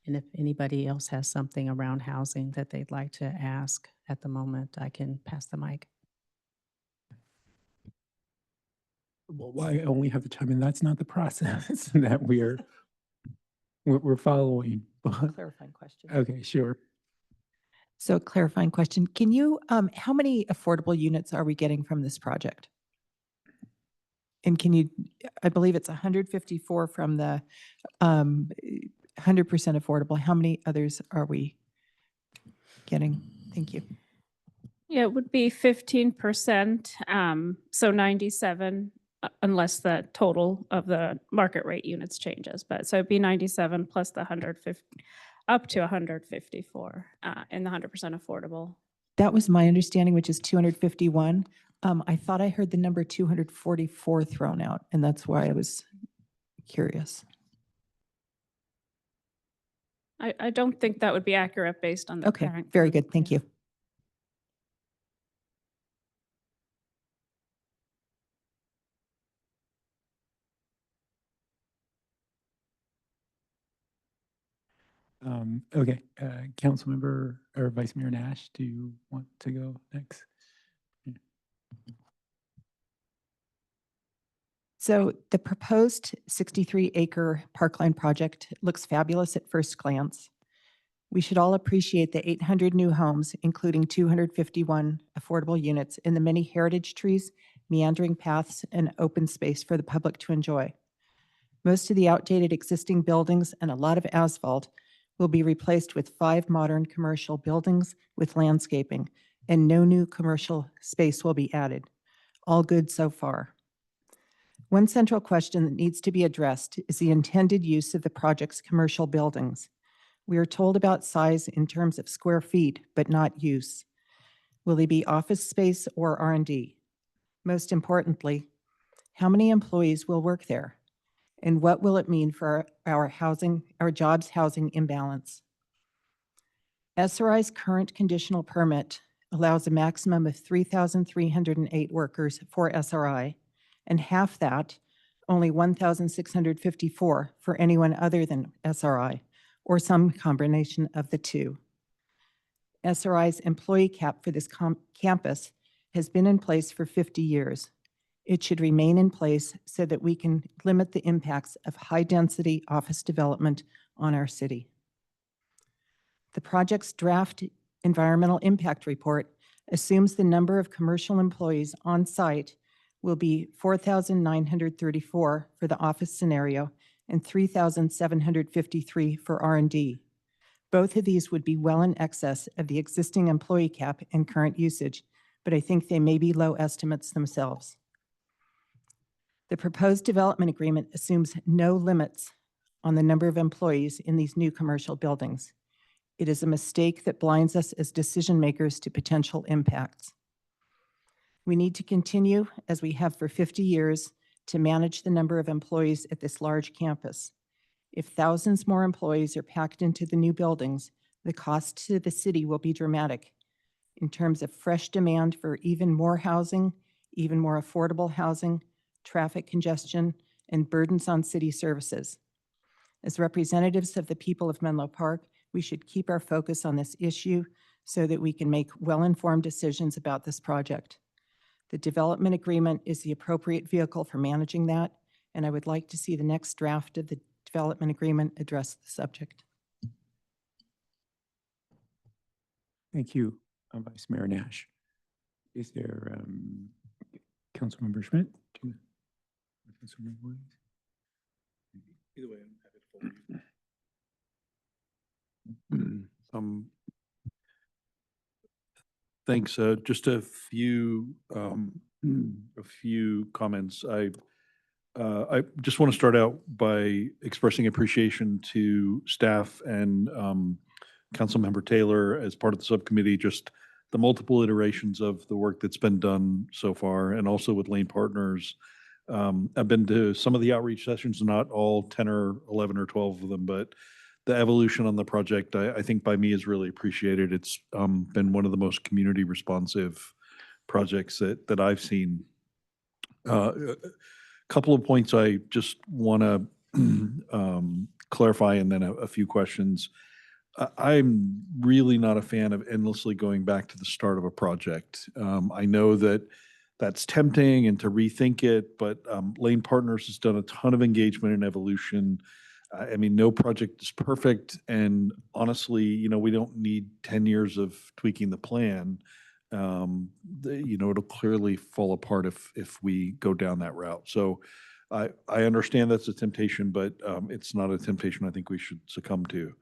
And if anybody else has something around housing that they'd like to ask at the moment, I can pass the mic. Well, I only have to chime in. That's not the process that we're following. Clarifying question. Okay, sure. So clarifying question, can you, how many affordable units are we getting from this project? And can you, I believe it's 154 from the 100% affordable. How many others are we getting? Thank you. Yeah, it would be 15%, so 97, unless the total of the market rate units changes. But so it'd be 97 plus the 150, up to 154 in the 100% affordable. That was my understanding, which is 251. I thought I heard the number 244 thrown out, and that's why I was curious. I don't think that would be accurate based on the Okay, current. very good. Thank you. Okay, Councilmember or Vice Mayor Nash, do you want to go next? So the proposed 63-acre Parkline project looks fabulous at first glance. We should all appreciate the 800 new homes, including 251 affordable units, and the many heritage trees, meandering paths, and open space for the public to enjoy. Most of the outdated existing buildings and a lot of asphalt will be replaced with 5 modern commercial buildings with landscaping, and no new commercial space will be added. All good so far. One central question that needs to be addressed is the intended use of the project's commercial buildings. We are told about size in terms of square feet, but not use. Will they be office space or R&D? Most importantly, how many employees will work there? And what will it mean for our jobs housing imbalance? SRI's current conditional permit allows a maximum of 3,308 workers for SRI, and half that, only 1,654 for anyone other than SRI, or some combination of the two. SRI's employee cap for this campus has been in place for 50 years. It should remain in place so that we can limit the impacts of high-density office development on our city. The project's draft environmental impact report assumes the number of commercial employees on site will be 4,934 for the office scenario and 3,753 for R&D. Both of these would be well in excess of the existing employee cap and current usage, but I think they may be low estimates themselves. The proposed development agreement assumes no limits on the number of employees in these new commercial buildings. It is a mistake that blinds us as decision makers to potential impacts. We need to continue, as we have for 50 years, to manage the number of employees at this large campus. If thousands more employees are packed into the new buildings, the cost to the city will be dramatic in terms of fresh demand for even more housing, even more affordable housing, traffic congestion, and burdens on city services. As representatives of the people of Menlo Park, we should keep our focus on this issue so that we can make well-informed decisions about this project. The development agreement is the appropriate vehicle for managing that, and I would like to see the next draft of the development agreement address the subject. Thank you, Vice Mayor Nash. Is there Councilmember Schmidt? Councilmember Williams? Either way, I'm happy to follow you. Thanks. Just a few comments. I just want to start out by expressing appreciation to staff and Councilmember Taylor as part of the subcommittee, just the multiple iterations of the work that's been done so far, and also with Lane Partners. I've been to some of the outreach sessions, not all 10 or 11 or 12 of them, but the evolution on the project, I think by me is really appreciated. It's been one of the most community responsive projects that I've seen. A couple of points I just want to clarify, and then a few questions. I'm really not a fan of endlessly going back to the start of a project. I know that that's tempting and to rethink it, but Lane Partners has done a ton of engagement and evolution. I mean, no project is perfect, and honestly, we don't need 10 years of tweaking the plan. It'll clearly fall apart if we go down that route. So I understand that's a temptation, but it's not a temptation I think we should succumb to.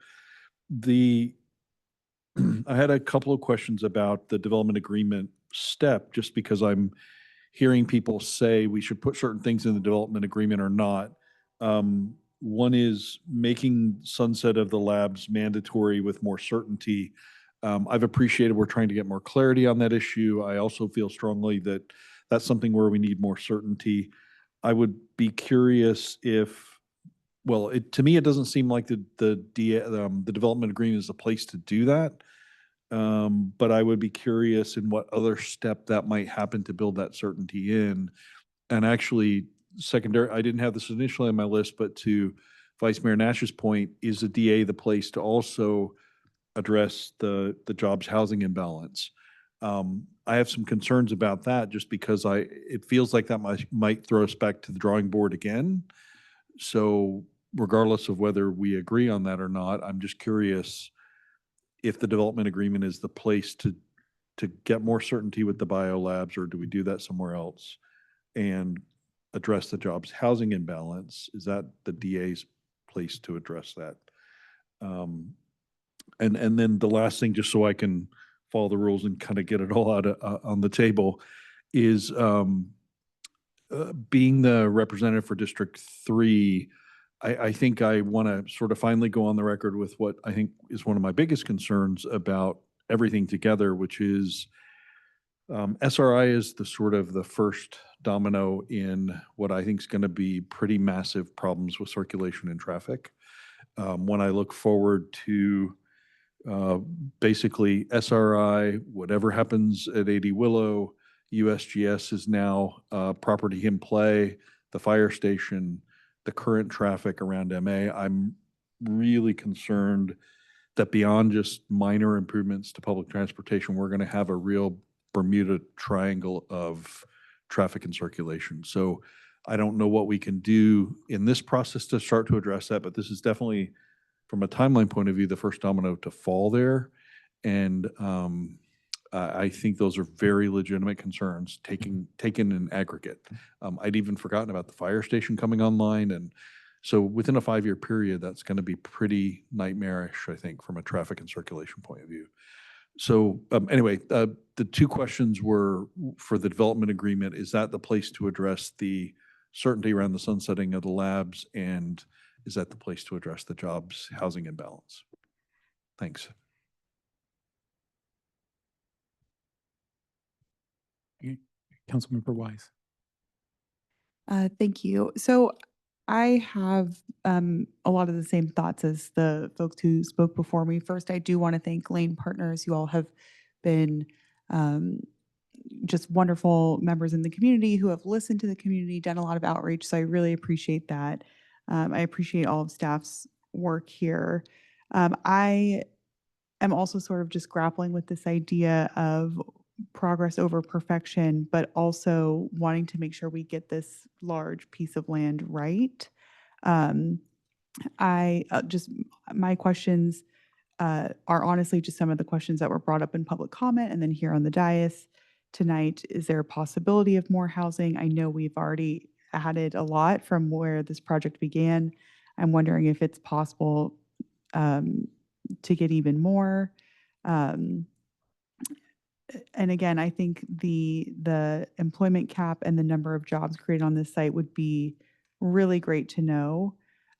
I had a couple of questions about the development agreement step, just because I'm hearing people say we should put certain things in the development agreement or not. One is making sunset of the labs mandatory with more certainty. I've appreciated we're trying to get more clarity on that issue. I also feel strongly that that's something where we need more certainty. I would be curious if, well, to me, it doesn't seem like the development agreement is a place to do that. But I would be curious in what other step that might happen to build that certainty in. And actually, secondary, I didn't have this initially on my list, but to Vice Mayor Nash's point, is the DA the place to also address the jobs housing imbalance? I have some concerns about that, just because it feels like that might throw us back to the drawing board again. So regardless of whether we agree on that or not, I'm just curious if the development agreement is the place to get more certainty with the biolabs, or do we do that somewhere else and address the jobs housing imbalance? Is that the DA's place to address that? And then the last thing, just so I can follow the rules and kind of get it all out on the table, is being the representative for District 3, I think I want to sort of finally go on the record with what I think is one of my biggest concerns about everything together, which is SRI is the sort of the first domino in what I think is going to be pretty massive problems with circulation and traffic. When I look forward to basically SRI, whatever happens at 80 Willow, USGS is now property in play, the fire station, the current traffic around MA, I'm really concerned that beyond just minor improvements to public transportation, we're going to have a real Bermuda Triangle of traffic and circulation. So I don't know what we can do in this process to start to address that, but this is definitely from a timeline point of view, the first domino to fall there. And I think those are very legitimate concerns taken in aggregate. I'd even forgotten about the fire station coming online. And so within a 5-year period, that's going to be pretty nightmarish, I think, from a traffic and circulation point of view. So anyway, the two questions were for the development agreement. Is that the place to address the certainty around the sunsetting of the labs? And is that the place to address the jobs housing imbalance? Thanks. Councilmember Wise. Thank you. So I have a lot of the same thoughts as the folks who spoke before me. First, I do want to thank Lane Partners. You all have been just wonderful members in the community who have listened to the community, done a lot of outreach. So I really appreciate that. I appreciate all of staff's work here. I am also sort of just grappling with this idea of progress over perfection, but also wanting to make sure we get this large piece of land right. My questions are honestly just some of the questions that were brought up in public comment and then here on the dais tonight. Is there a possibility of more housing? I know we've already added a lot from where this project began. I'm wondering if it's possible to get even more. And again, I think the employment cap and the number of jobs created on this site would be really great to know,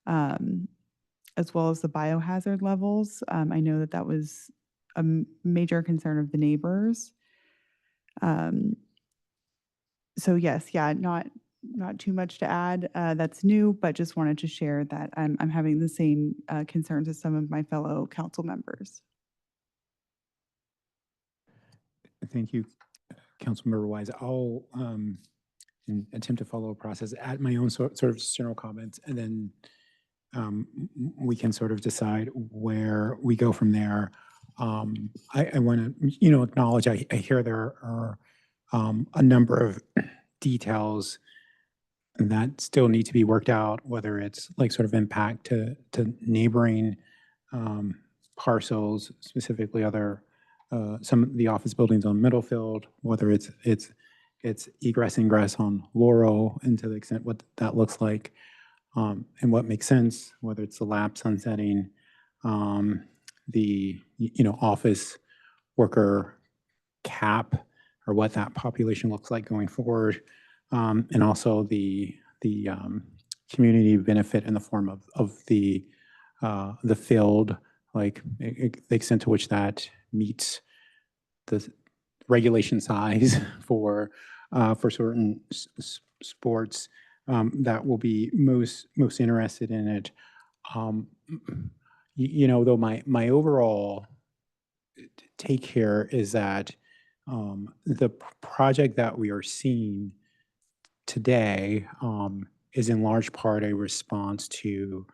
as well as the biohazard levels. I know that that was a major concern of the neighbors. So yes, yeah, not too much to add. That's new, but just wanted to share that I'm having the same concerns as some of my fellow council members. Thank you, Councilmember Wise. I'll attempt to follow a process, add my own sort of general comments, and then we can sort of decide where we go from there. I want to, acknowledge, I hear there are a number of details that still need to be worked out, whether it's like sort of impact to neighboring parcels, specifically other some of the office buildings on Middlefield, whether it's egress ingress on Laurel, and to the extent what that looks like, and what makes sense, whether it's the lab sunsetting, the office worker cap, or what that population looks like going forward, and also the community benefit in the form of the field, like the extent to which that meets the regulation size for certain sports that will be most interested in it. Though my overall take here is that the project that we are seeing today is in large part a response to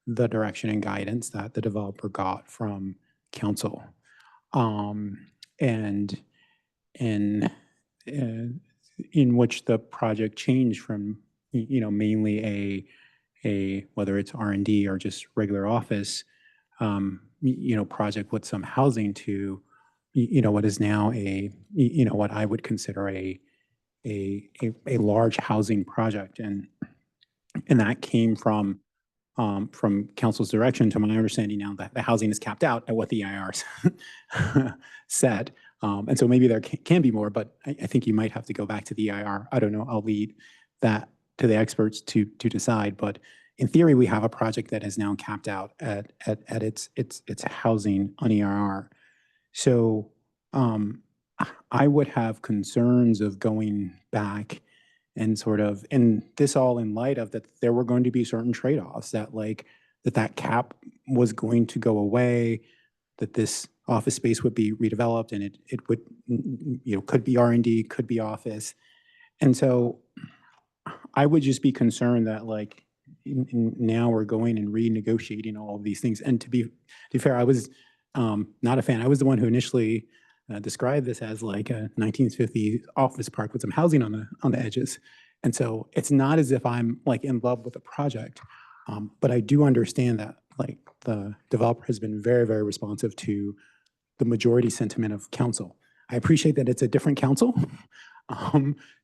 the direction and guidance that the developer got from council. And in which the project changed from, mainly a whether it's R&D or just regular office, project with some housing to, what is now what I would consider a large housing project. And that came from council's direction, to my understanding now, that the housing is capped out at what the EIRs said. And so maybe there can be more, but I think you might have to go back to the EIR. I don't know. I'll leave that to the experts to decide. But in theory, we have a project that is now capped out at its housing on EIR. So I would have concerns of going back and sort of, and this all in light of that there were going to be certain trade-offs, that that cap was going to go away, that this office space would be redeveloped, and it would, could be R&D, could be office. And so I would just be concerned that now we're going and renegotiating all of these things. And to be fair, I was not a fan. I was the one who initially described this as like a 1950s office park with some housing on the edges. And so it's not as if I'm in love with the project, but I do understand that like the developer has been very, very responsive to the majority sentiment of council. I appreciate that it's a different council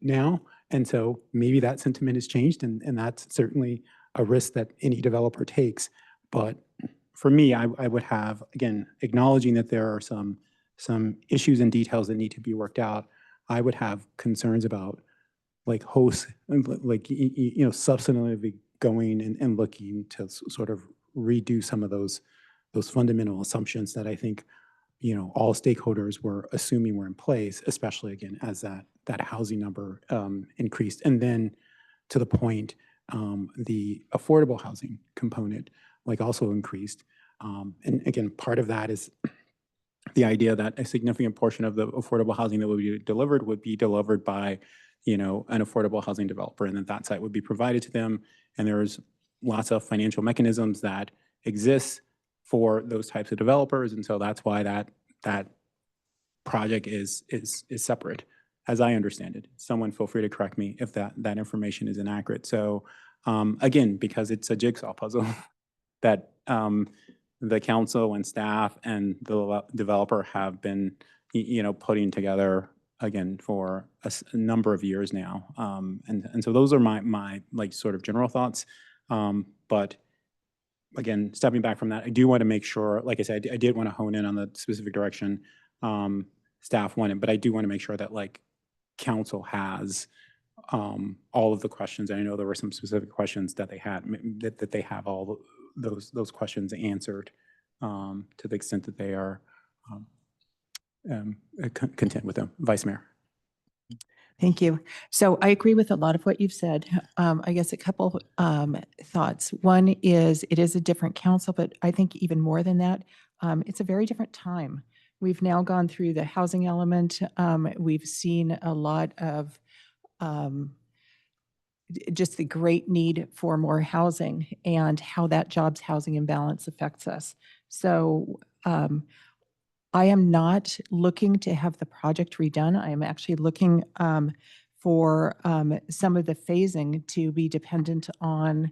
now, and so maybe that sentiment has changed, and that's certainly a risk that any developer takes. But for me, I would have, again, acknowledging that there are some issues and details that need to be worked out, I would have concerns about like hosts, like, substantively going and looking to sort of redo some of those fundamental assumptions that I think, all stakeholders were assuming were in place, especially again, as that housing number increased. And then to the point, the affordable housing component like also increased. And again, part of that is the idea that a significant portion of the affordable housing that would be delivered by, an affordable housing developer, and that site would be provided to them. And there's lots of financial mechanisms that exist for those types of developers. And so that's why that project is separate, as I understand it. Someone feel free to correct me if that information is inaccurate. So again, because it's a jigsaw puzzle that the council and staff and the developer have been, putting together again for a number of years now. And so those are my like sort of general thoughts. But again, stepping back from that, I do want to make sure, like I said, I did want to hone in on the specific direction staff wanted, but I do want to make sure that like council has all of the questions. And I know there were some specific questions that they had, that they have all those questions answered to the extent that they are content with them. Vice Mayor. Thank you. So I agree with a lot of what you've said. I guess a couple thoughts. One is it is a different council, but I think even more than that, it's a very different time. We've now gone through the housing element. We've seen a lot of just the great need for more housing and how that jobs housing imbalance affects us. So I am not looking to have the project redone. I am actually looking for some of the phasing to be dependent on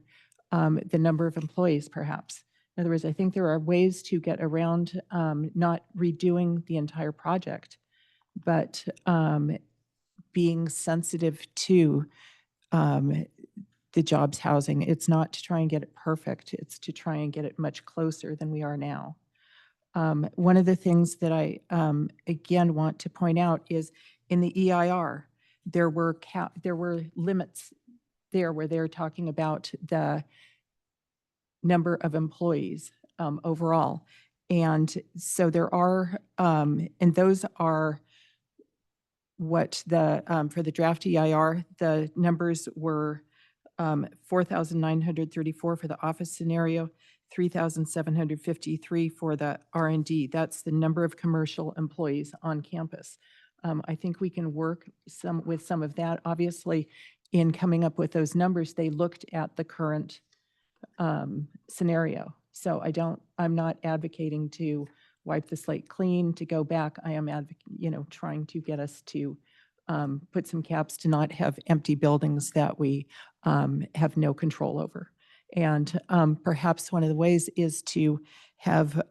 the number of employees, perhaps. In other words, I think there are ways to get around not redoing the entire project, but being sensitive to the jobs housing. It's not to try and get it perfect. It's to try and get it much closer than we are now. One of the things that I, again, want to point out is in the EIR, there were limits there where they're talking about the number of employees overall. And so there are, and those are what for the draft EIR, the numbers were 4,934 for the office scenario, 3,753 for the R&D. That's the number of commercial employees on campus. I think we can work with some of that. Obviously, in coming up with those numbers, they looked at the current scenario. So I'm not advocating to wipe the slate clean, to go back. I am trying to get us to put some caps to not have empty buildings that we have no control over. And perhaps one of the ways is to have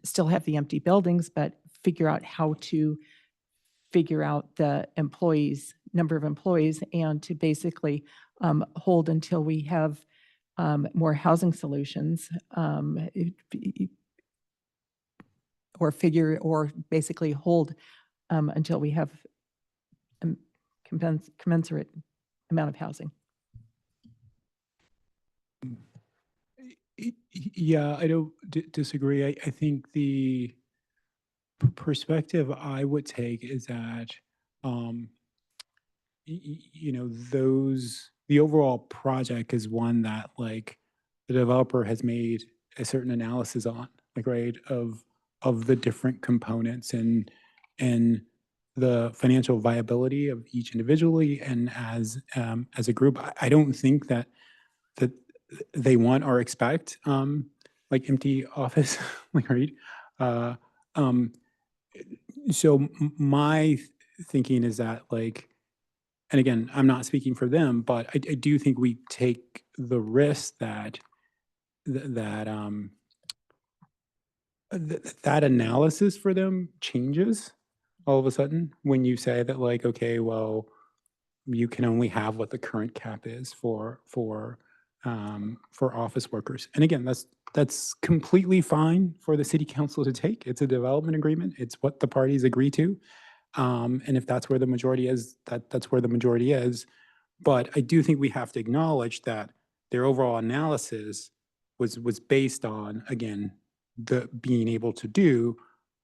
still have the empty buildings, but figure out how to figure out the number of employees, and to basically hold until we have more housing solutions, or basically hold until we have a commensurate amount of housing. Yeah, I don't disagree. I think the perspective I would take is that, the overall project is one that like the developer has made a certain analysis on, like, right, of the different components and the financial viability of each individually and as a group. I don't think that they want or expect like empty office, like, right? So my thinking is that, like, and again, I'm not speaking for them, but I do think we take the risk that that analysis for them changes all of a sudden when you say that, like, okay, well, you can only have what the current cap is for office workers. And again, that's completely fine for the city council to take. It's a development agreement. It's what the parties agree to. And if that's where the majority is, that's where the majority is. But I do think we have to acknowledge that their overall analysis was based on, again, the being able to do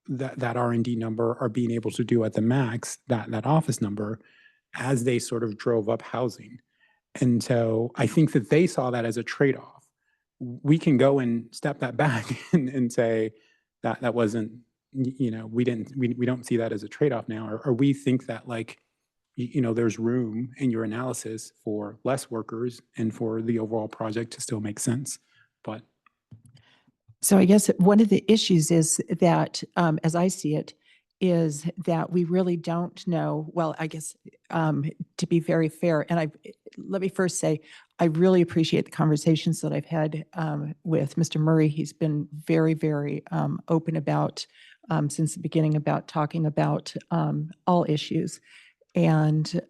that R&D number, or being able to do at the max that office number, as they sort of drove up housing. And so I think that they saw that as a trade-off. We can go and step that back and say that wasn't, we don't see that as a trade-off now, or we think that, like, there's room in your analysis for less workers and for the overall project to still make sense. But So I guess one of the issues is that, as I see it, is that we really don't know, well, I guess, to be very fair, and let me first say, I really appreciate the conversations that I've had with Mr. Murray. He's been very, very open about, since the beginning, about talking about all issues. And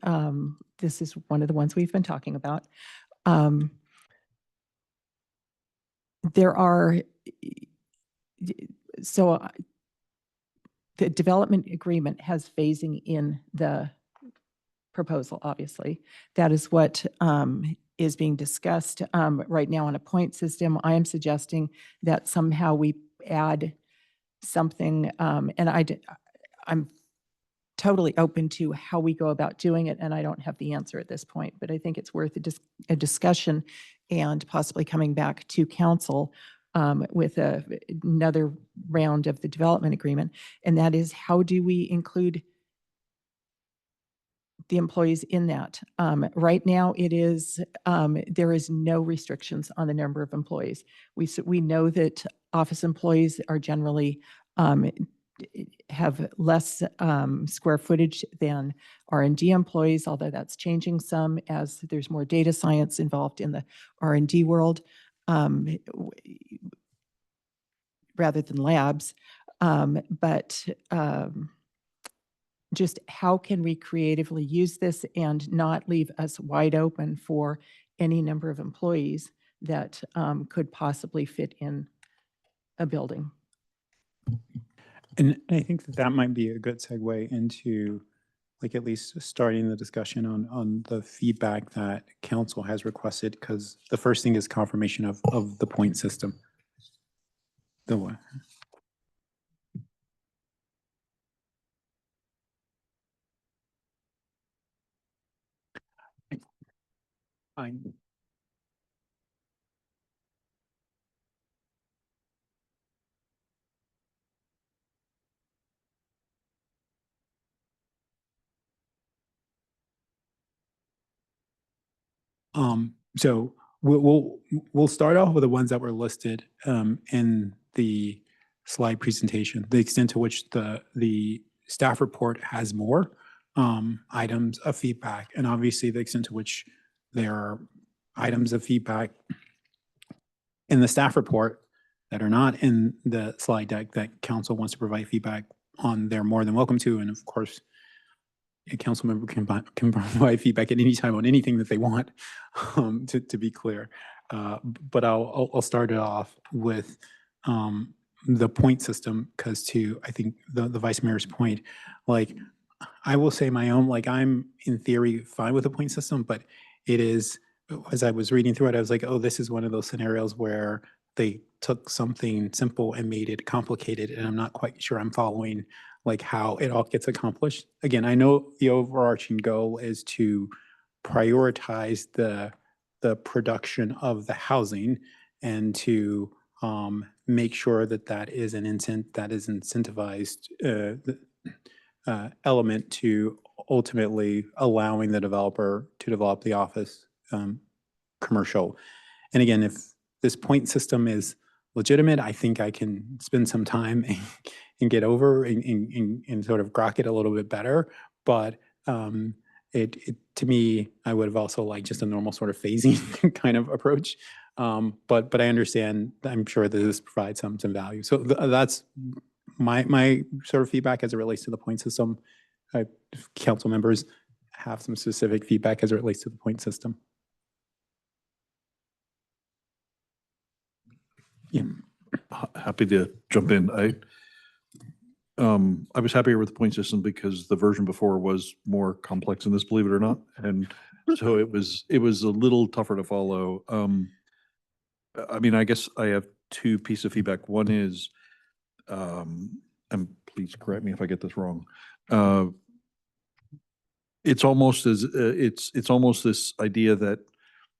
this is one of the ones we've been talking about. There are, so the development agreement has phasing in the proposal, obviously. That is what is being discussed right now on a point system. I am suggesting that somehow we add something, and I'm totally open to how we go about doing it, and I don't have the answer at this point, but I think it's worth a discussion and possibly coming back to council with another round of the development agreement. And that is, how do we include the employees in that? Right now, it is, there is no restrictions on the number of employees. We know that office employees are generally have less square footage than R&D employees, although that's changing some as there's more data science involved in the R&D world rather than labs. But just how can we creatively use this and not leave us wide open for any number of employees that could possibly fit in a building? And I think that might be a good segue into, like, at least starting the discussion on the feedback that council has requested, because the first thing is confirmation of the point system. The one. Fine. So we'll start off with the ones that were listed in the slide presentation. The extent to which the staff report has more items of feedback, and obviously the extent to which there are items of feedback in the staff report that are not in the slide deck that council wants to provide feedback on, they're more than welcome to. And of course, a council member can provide feedback at any time on anything that they want, to be clear. But I'll start it off with the point system, because to, I think, the vice mayor's point, like, I will say my own, like, I'm in theory fine with the point system, but it is, as I was reading through it, I was like, oh, this is one of those scenarios where they took something simple and made it complicated, and I'm not quite sure I'm following, like, how it all gets accomplished. Again, I know the overarching goal is to prioritize the production of the housing and to make sure that that is an incentivized element to ultimately allowing the developer to develop the office commercial. And again, if this point system is legitimate, I think I can spend some time and get over and sort of grok it a little bit better. But it to me, I would have also liked just a normal sort of phasing kind of approach. But I understand, I'm sure that this provides some value. So that's my sort of feedback as it relates to the point system. If council members have some specific feedback as it relates to the point system. Yeah. Happy to jump in. I was happier with the point system because the version before was more complex than this, believe it or not. And so it was a little tougher to follow. I mean, I guess I have two pieces of feedback. One is, and please correct me if I get this wrong. It's almost this idea that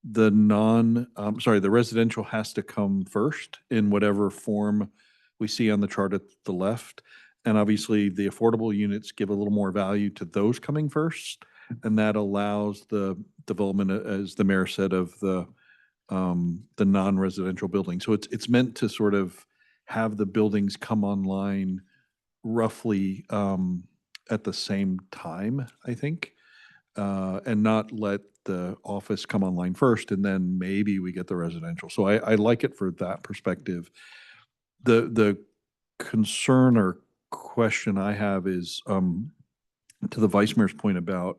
the residential has to come first in whatever form we see on the chart at the left. And obviously the affordable units give a little more value to those coming first. And that allows the development, as the mayor said, of the non-residential building. So it's meant to sort of have the buildings come online roughly at the same time, I think, and not let the office come online first and then maybe we get the residential. So I like it for that perspective. The concern or question I have is to the vice mayor's point about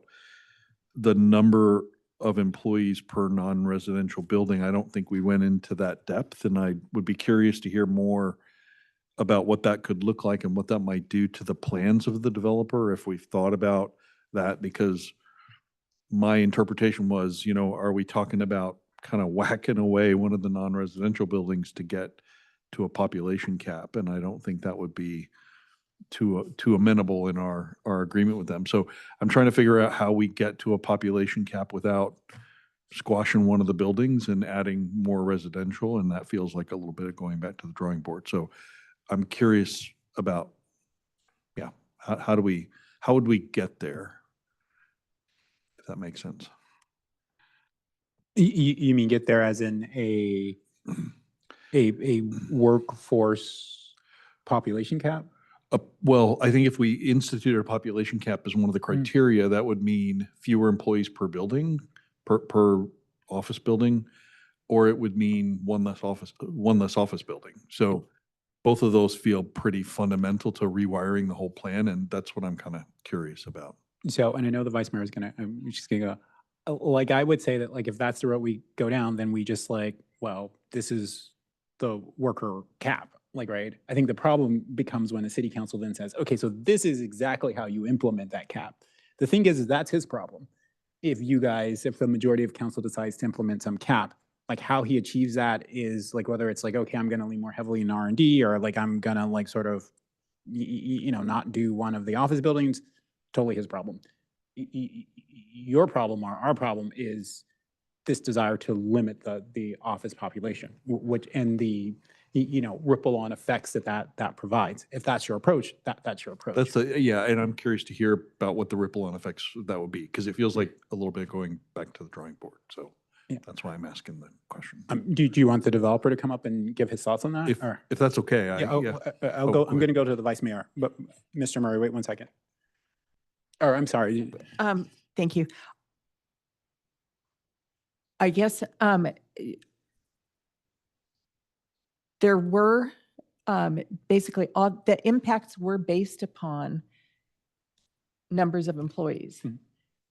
the number of employees per non-residential building. I don't think we went into that depth, and I would be curious to hear more about what that could look like and what that might do to the plans of the developer if we've thought about that, because my interpretation was, are we talking about kind of whacking away one of the non-residential buildings to get to a population cap? And I don't think that would be too amenable in our agreement with them. So I'm trying to figure out how we get to a population cap without squashing one of the buildings and adding more residential. And that feels like a little bit of going back to the drawing board. So I'm curious about, how would we get there? If that makes sense. You mean get there as in a workforce population cap? Well, I think if we instituted a population cap as one of the criteria, that would mean fewer employees per building, per office building, or it would mean one less office building. So both of those feel pretty fundamental to rewiring the whole plan, and that's what I'm kind of curious about. So, and I know the vice mayor is she's gonna go, like, I would say that, like, if that's the route we go down, then we just this is the worker cap. Right? I think the problem becomes when the city council then says, okay, so this is exactly how you implement that cap. The thing is that's his problem. If the majority of council decides to implement some cap, how he achieves that is whether it's okay, I'm going to lean more heavily in R&D, or I'm going to sort of, not do one of the office buildings, totally his problem. Your problem or our problem is this desire to limit the office population, and the ripple on effects that provides. If that's your approach, that's your approach. And I'm curious to hear about what the ripple on effects that would be, because it feels like a little bit going back to the drawing board. So that's why I'm asking the question. Do you want the developer to come up and give his thoughts on that? If that's okay. I'm going to go to the vice mayor, but Mr. Murray, wait one second. Or I'm sorry. Thank you. I guess there were basically all the impacts were based upon numbers of employees.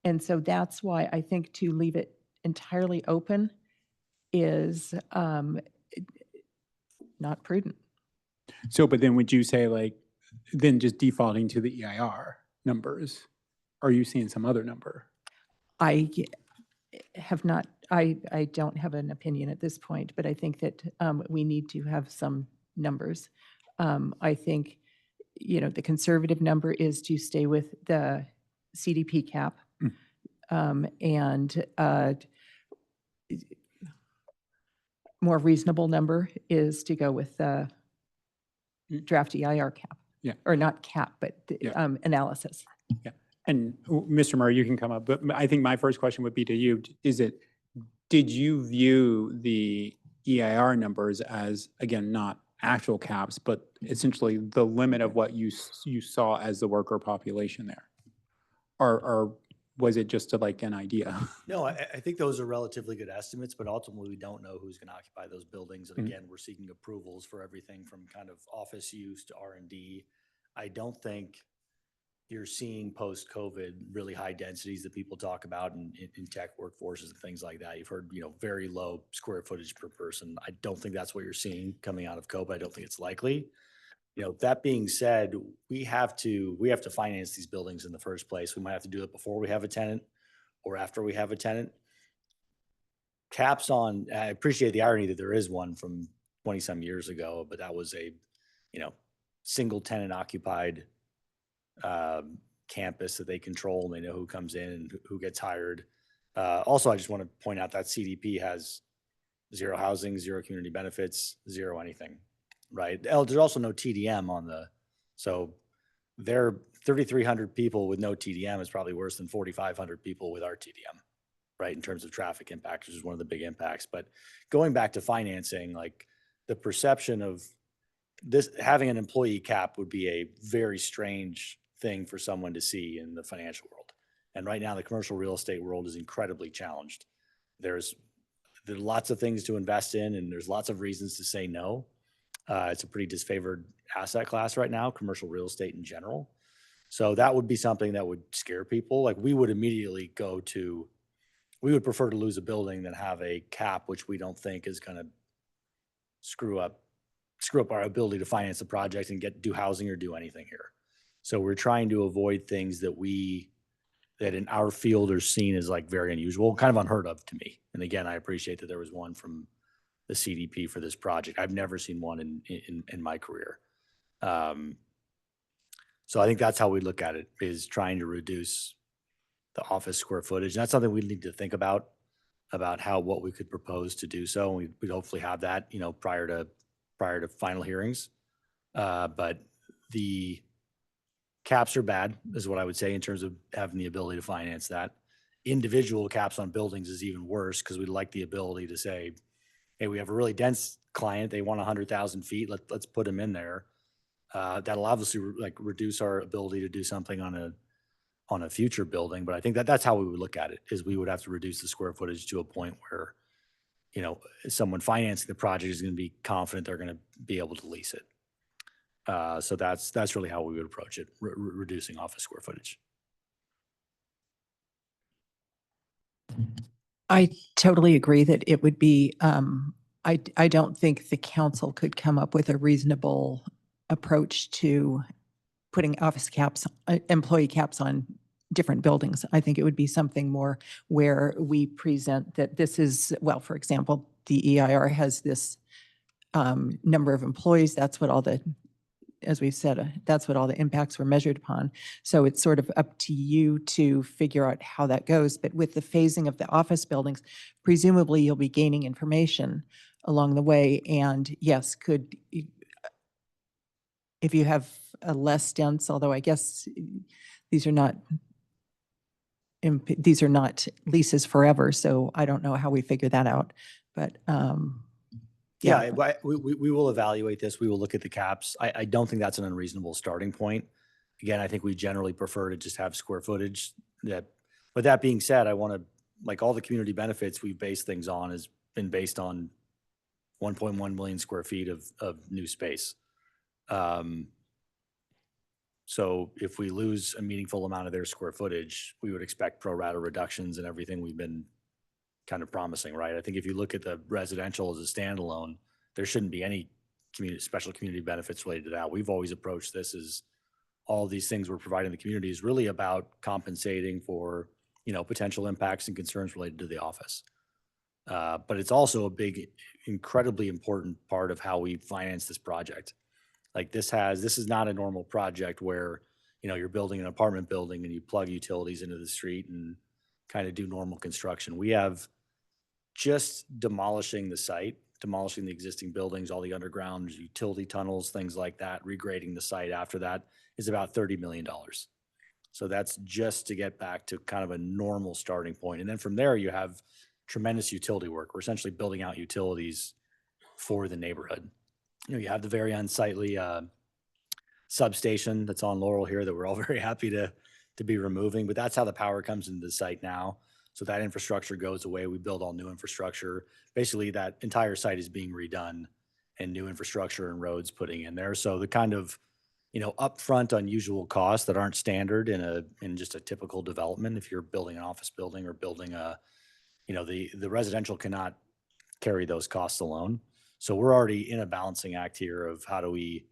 And so that's why I think to leave it entirely open is not prudent. So, but then would you say then just defaulting to the EIR numbers? Are you seeing some other number? I have not, I don't have an opinion at this point, but I think that we need to have some numbers. I think, the conservative number is to stay with the CDP cap. And more reasonable number is to go with the draft EIR cap. Yeah. Or not cap, but analysis. Yeah. And Mr. Murray, you can come up, but I think my first question would be to you. Did you view the EIR numbers as, again, not actual caps, but essentially the limit of what you saw as the worker population there? Or was it just like an idea? No, I think those are relatively good estimates, but ultimately we don't know who's going to occupy those buildings. And Mhm. again, we're seeking approvals for everything from kind of office use to R&D. I don't think you're seeing post-COVID really high densities that people talk about in tech workforces and things like that. You've heard, very low square footage per person. I don't think that's what you're seeing coming out of COVID. I don't think it's likely. That being said, we have to finance these buildings in the first place. We might have to do it before we have a tenant or after we have a tenant. Caps on, I appreciate the irony that there is one from 20 some years ago, but that was a, single tenant occupied campus that they control and they know who comes in and who gets hired. Also, I just want to point out that CDP has zero housing, zero community benefits, zero anything. Right. There's also no TDM so there 3,300 people with no TDM is probably worse than 4,500 people with our TDM, right? In terms of traffic impact, which is one of the big impacts. But going back to financing, like the perception of this, having an employee cap would be a very strange thing for someone to see in the financial world. And right now the commercial real estate world is incredibly challenged. There are lots of things to invest in and there's lots of reasons to say no. It's a pretty disfavored asset class right now, commercial real estate in general. So that would be something that would scare people. Like we would immediately we would prefer to lose a building than have a cap, which we don't think is going to screw up our ability to finance the project and do housing or do anything here. So we're trying to avoid things that in our field are seen as like very unusual, kind of unheard of to me. And again, I appreciate that there was one from the CDP for this project. I've never seen one in my career. So I think that's how we look at it, is trying to reduce the office square footage. And that's something we need to think about what we could propose to do so. And we'd hopefully have that, prior to final hearings. But the caps are bad, is what I would say, in terms of having the ability to finance that. Individual caps on buildings is even worse because we'd like the ability to say, hey, we have a really dense client. They want 100,000 feet. Let's put them in there. That'll obviously reduce our ability to do something on a future building. But I think that's how we would look at it, is we would have to reduce the square footage to a point where, someone financing the project is going to be confident they're going to be able to lease it. So that's really how we would approach it, reducing office square footage. I totally agree that it would be, I don't think the council could come up with a reasonable approach to putting employee caps on different buildings. I think it would be something more where we present that this is, well, for example, the EIR has this number of employees. That's what as we've said, that's what all the impacts were measured upon. So it's sort of up to you to figure out how that goes. But with the phasing of the office buildings, presumably you'll be gaining information along the way. And yes, if you have a less dense, although I guess these are not leases forever. So I don't know how we figure that out. But yeah, we will evaluate this. We will look at the caps. I don't think that's an unreasonable starting point. Again, I think we generally prefer to just have square footage. But that being said, I want to, like all the community benefits we've based things on has been based on 1.1 million square feet of new space. So if we lose a meaningful amount of their square footage, we would expect pro rata reductions and everything we've been kind of promising, right? I think if you look at the residential as a standalone, there shouldn't be any special community benefits related to that. We've always approached this as all these things we're providing the community is really about compensating for, potential impacts and concerns related to the office. But it's also a big, incredibly important part of how we finance this project. Like this is not a normal project where, you're building an apartment building and you plug utilities into the street and kind of do normal construction. We have just demolishing the site, demolishing the existing buildings, all the underground utility tunnels, things like that, regrading the site after that is about $30 million. So that's just to get back to kind of a normal starting point. And then from there, you have tremendous utility work. We're essentially building out utilities for the neighborhood. You have the very unsightly substation that's on Laurel here that we're all very happy to to be removing, but that's how the power comes into the site now. So that infrastructure goes away. We build all new infrastructure. Basically, that entire site is being redone and new infrastructure and roads putting in there. So the kind of, upfront unusual costs that aren't standard in just a typical development. If you're building an office building or building the residential cannot carry those costs alone. So we're already in a balancing act here of how do we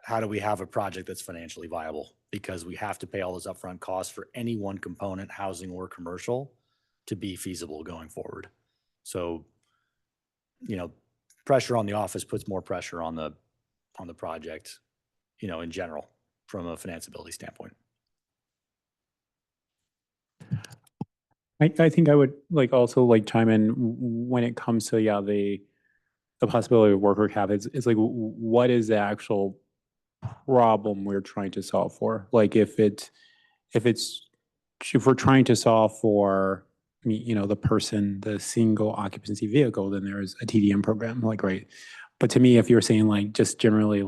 have a project that's financially viable, because we have to pay all those upfront costs for any one component, housing or commercial, to be feasible going forward. So, pressure on the office puts more pressure on the project, in general, from a financeability standpoint. I think I would also chime in when it comes to, the possibility of worker cap. It's like, what is the actual problem we're trying to solve for? Like if we're trying to solve for, the single occupancy vehicle, then there's a TDM program, right? But to me, if you're saying just generally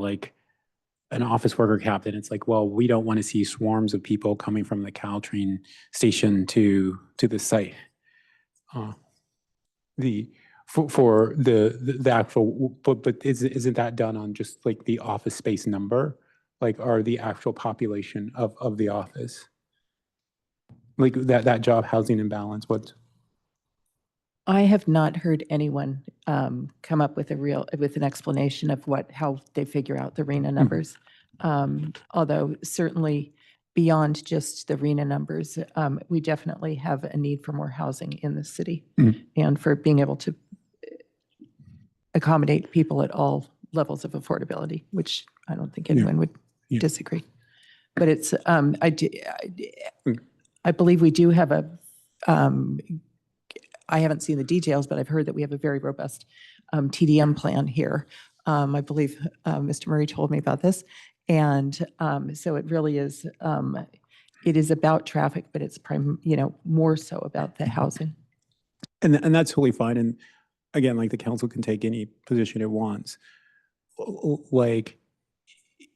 an office worker cap, then it's like, well, we don't want to see swarms of people coming from the Caltrain station to the site. For the actual, but isn't that done on just the office space number, or the actual population of the office? That job housing imbalance, what? I have not heard anyone come up with an explanation of how they figure out the RENA numbers. Although certainly beyond just the RENA numbers, we definitely have a need for more housing in the city and for being able to accommodate people at all levels of affordability, which I don't think anyone would disagree. But it's, I believe we do have I haven't seen the details, but I've heard that we have a very robust TDM plan here. I believe Mr. Murray told me about this. And so it really is, it is about traffic, but it's more so about the housing. And that's totally fine. And again, the council can take any position it wants.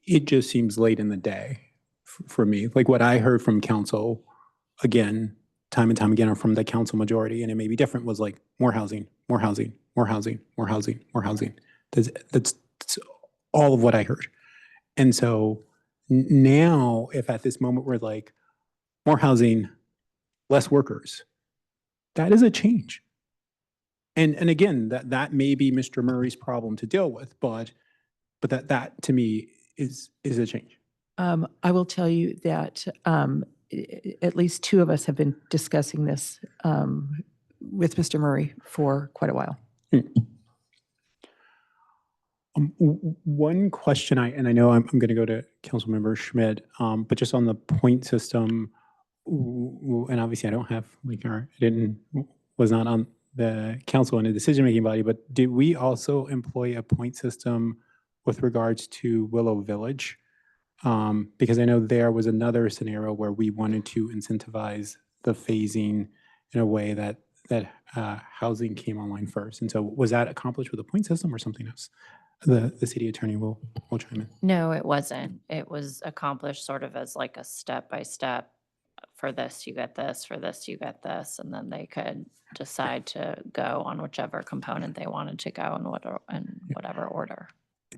It just seems late in the day for me. What I heard from council, again, time and time again, or from the council majority, and it may be different, was more housing, more housing, more housing, more housing, more housing. That's all of what I heard. And so now, if at this moment we're more housing, less workers, that is a change. And again, that may be Mr. Murray's problem to deal with, but that to me is a change. I will tell you that at least two of us have been discussing this with Mr. Murray for quite a while. One question I know I'm going to go to Councilmember Schmidt, but just on the point system, and obviously I don't have was not on the council in a decision-making body, but did we also employ a point system with regards to Willow Village? Because I know there was another scenario where we wanted to incentivize the phasing in a way that housing came online first. And so was that accomplished with a point system or something else? The city attorney will chime in. No, it wasn't. It was accomplished sort of as a step-by-step. For this, you get this, for this, you get this, and then they could decide to go on whichever component they wanted to go in whatever order.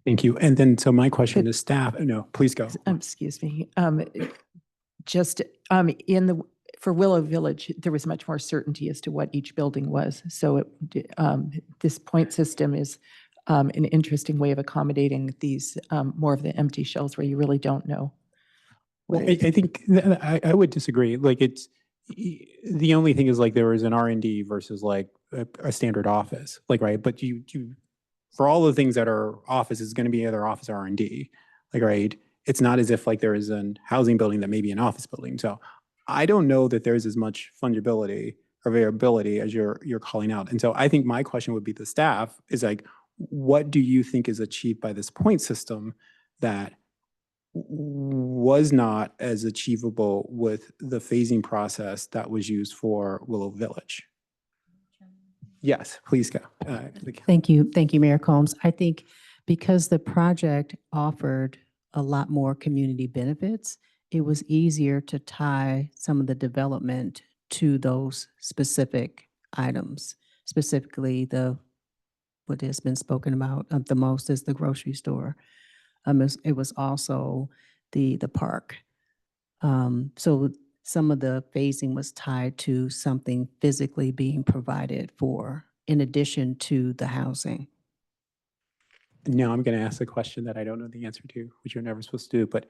Thank you. And then, so my question to staff, no, please go. Excuse me. Just for Willow Village, there was much more certainty as to what each building was. So this point system is an interesting way of accommodating these more of the empty shells where you really don't know. Well, I think I would disagree. It's the only thing is there was an R&D versus a standard office, right? But you for all the things that are office, is going to be either office or R&D, right? It's not as if there is a housing building that may be an office building. So I don't know that there's as much fungibility or variability as you're calling out. And so I think my question would be to staff is what do you think is achieved by this point system that was not as achievable with the phasing process that was used for Willow Village? Yes, please go. Thank you, Mayor Combs. I think because the project offered a lot more community benefits, it was easier to tie some of the development to those specific items, specifically what has been spoken about the most is the grocery store. It was also the park. So some of the phasing was tied to something physically being provided for in addition to the housing. Now I'm going to ask a question that I don't know the answer to, which you're never supposed to do, but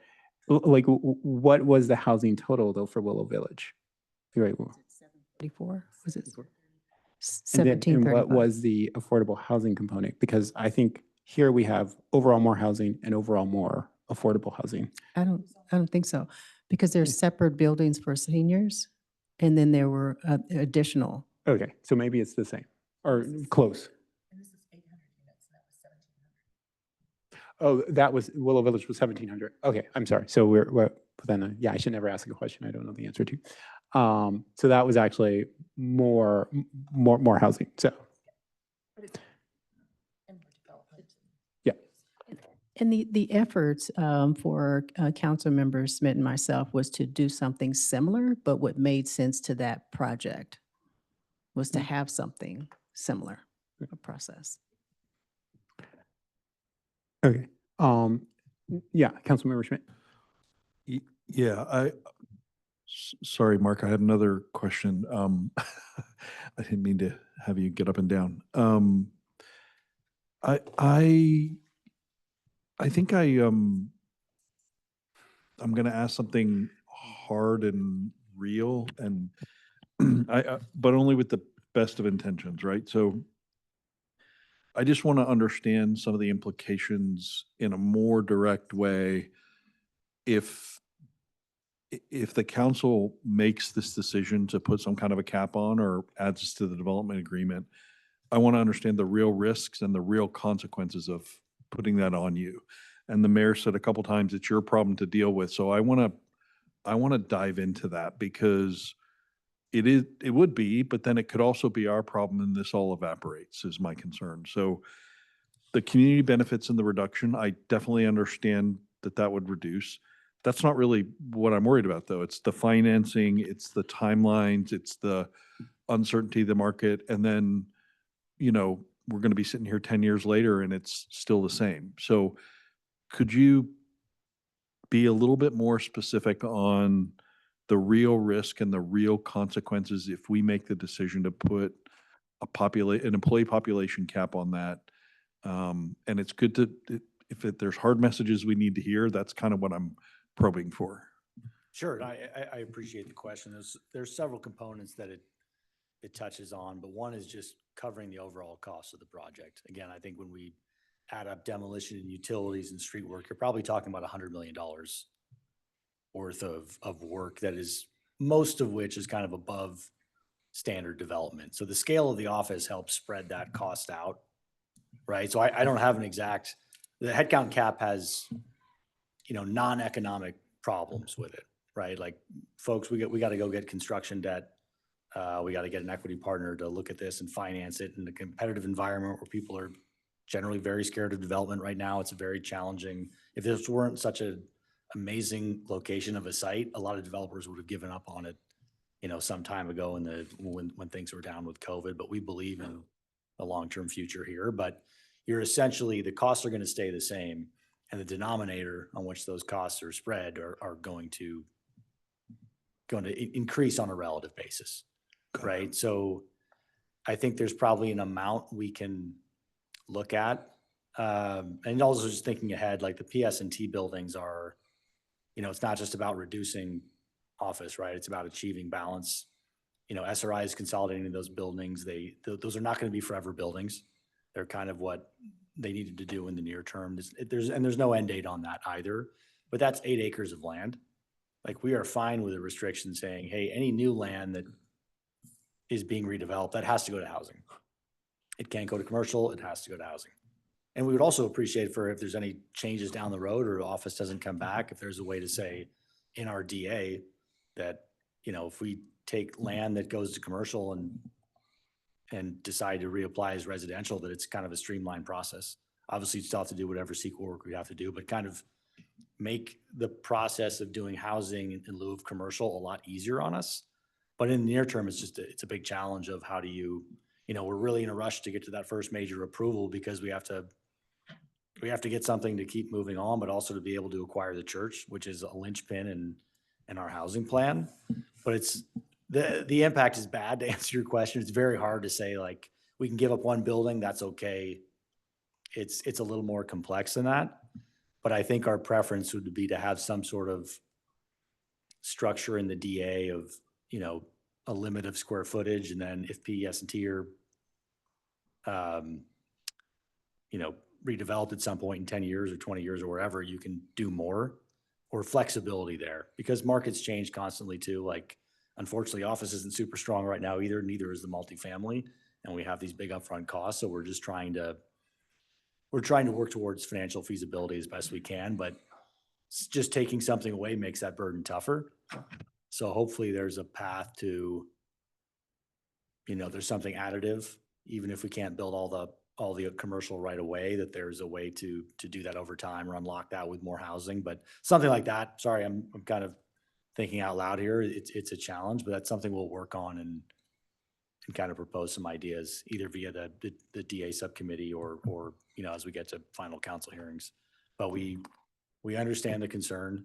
like, what was the housing total though for Willow Village? Right. 34, was it? And then, and what 1735. was the affordable housing component? Because I think here we have overall more housing and overall more affordable housing. I don't think so, because there's separate buildings for seniors, and then there were additional. Okay, so maybe it's the same or close. Oh, that was Willow Village was 1,700. Okay, I'm sorry. So we're then yeah, I should never ask a question I don't know the answer to. So that was actually more housing. So yeah. And the efforts for Councilmember Smith and myself was to do something similar, but what made sense to that project was to have something similar, a process. Okay. Yeah, Councilmember Schmidt. Yeah, sorry, Mark, I had another question. I didn't mean to have you get up and down. I think I'm going to ask something hard and real, and but only with the best of intentions, right? So I just want to understand some of the implications in a more direct way. If the council makes this decision to put some kind of a cap on or adds this to the development agreement, I want to understand the real risks and the real consequences of putting that on you. And the mayor said a couple times it's your problem to deal with. So I want to dive into that, because it would be, but then it could also be our problem and this all evaporates is my concern. So the community benefits and the reduction, I definitely understand that would reduce. That's not really what I'm worried about though. It's the financing, it's the timelines, it's the uncertainty of the market. And then, we're going to be sitting here 10 years later and it's still the same. So could you be a little bit more specific on the real risk and the real consequences if we make the decision to put an employee population cap on that? And it's good to, if there's hard messages we need to hear, that's kind of what I'm probing for. Sure, and I appreciate the question. There's several components that it touches on, but one is just covering the overall cost of the project. Again, I think when we add up demolition and utilities and street work, you're probably talking about $100 million worth of work that is, most of which is kind of above standard development. So the scale of the office helps spread that cost out, right? So I don't have the headcount cap has, non-economic problems with it, right? Like, folks, we got to go get construction debt. We got to get an equity partner to look at this and finance it in a competitive environment where people are generally very scared of development right now. It's a very challenging, if this weren't such an amazing location of a site, a lot of developers would have given up on it, some time ago when things were down with COVID, but we believe in the long-term future here. But you're essentially, the costs are going to stay the same, and the denominator on which those costs are spread are going to increase on a relative basis, right? So I think there's probably an amount we can look at. And also just thinking ahead, like the PS&T buildings are, it's not just about reducing office, right? It's about achieving balance. SRI is consolidating those buildings. Those are not going to be forever buildings. They're kind of what they needed to do in the near term. There's no end date on that either, but that's 8 acres of land. Like, we are fine with a restriction saying, hey, any new land that is being redeveloped, that has to go to housing. It can't go to commercial, it has to go to housing. And we would also appreciate if there's any changes down the road or office doesn't come back, if there's a way to say in our DA that, if we take land that goes to commercial and decide to reapply as residential, that it's kind of a streamlined process. Obviously, you still have to do whatever CEQA work we have to do, but kind of make the process of doing housing in lieu of commercial a lot easier on us. But in the near term, it's a big challenge of how do you, we're really in a rush to get to that first major approval because we have to get something to keep moving on, but also to be able to acquire the church, which is a linchpin in our housing plan. But it's the impact is bad. To answer your question, it's very hard to say like we can give up one building, that's okay. It's a little more complex than that. But I think our preference would be to have some sort of structure in the DA of, a limit of square footage. And then if PS&T are, redeveloped at some point in 10 years or 20 years or wherever, you can do more, or flexibility there, because markets change constantly too. Like, unfortunately, office isn't super strong right now either. Neither is the multifamily. And we have these big upfront costs. So we're trying to work towards financial feasibility as best we can, but just taking something away makes that burden tougher. So hopefully there's a path to, there's something additive, even if we can't build all the commercial right away, that there's a way to do that over time or unlock that with more housing. But something like that, sorry, I'm kind of thinking out loud here. It's a challenge, but that's something we'll work on and kind of propose some ideas either via the DA subcommittee or as we get to final council hearings. But we understand the concern,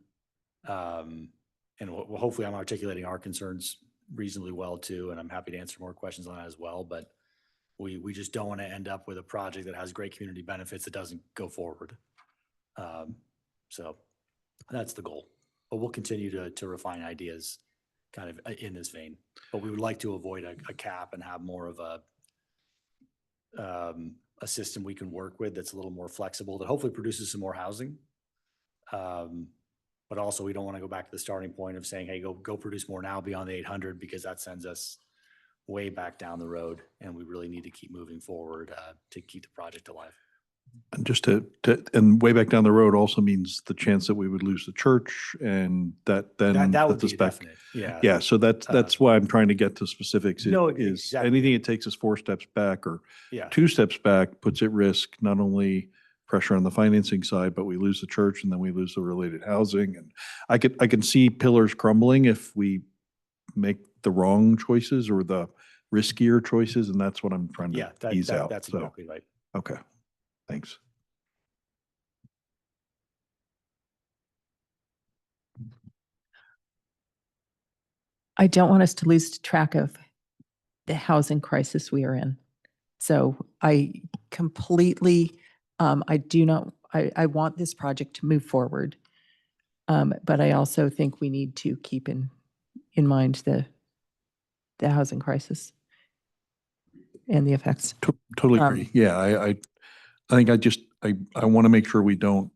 and hopefully I'm articulating our concerns reasonably well too, and I'm happy to answer more questions on that as well. But we just don't want to end up with a project that has great community benefits that doesn't go forward. So that's the goal. But we'll continue to refine ideas kind of in this vein. But we would like to avoid a cap and have more of a system we can work with that's a little more flexible, that hopefully produces some more housing. But also we don't want to go back to the starting point of saying, hey, go produce more now beyond the 800, because that sends us way back down the road. And we really need to keep moving forward to keep the project alive. And just and way back down the road also means the chance that we would lose the church, and that then that would puts be us back. definite. Yeah. Yeah. So that's why I'm trying to get to specifics. No, Is exactly. anything that takes us 4 steps back or Yeah. 2 steps back puts at risk not only pressure on the financing side, but we lose the church and then we lose the related housing. And I can see pillars crumbling if we make the wrong choices or the riskier choices, and that's what I'm trying to ease out. That's So, exactly right. okay. Thanks. I don't want us to lose track of the housing crisis we are in. So I completely, I want this project to move forward. But I also think we need to keep in mind the housing crisis and the effects. Totally agree. Yeah, I think I want to make sure we don't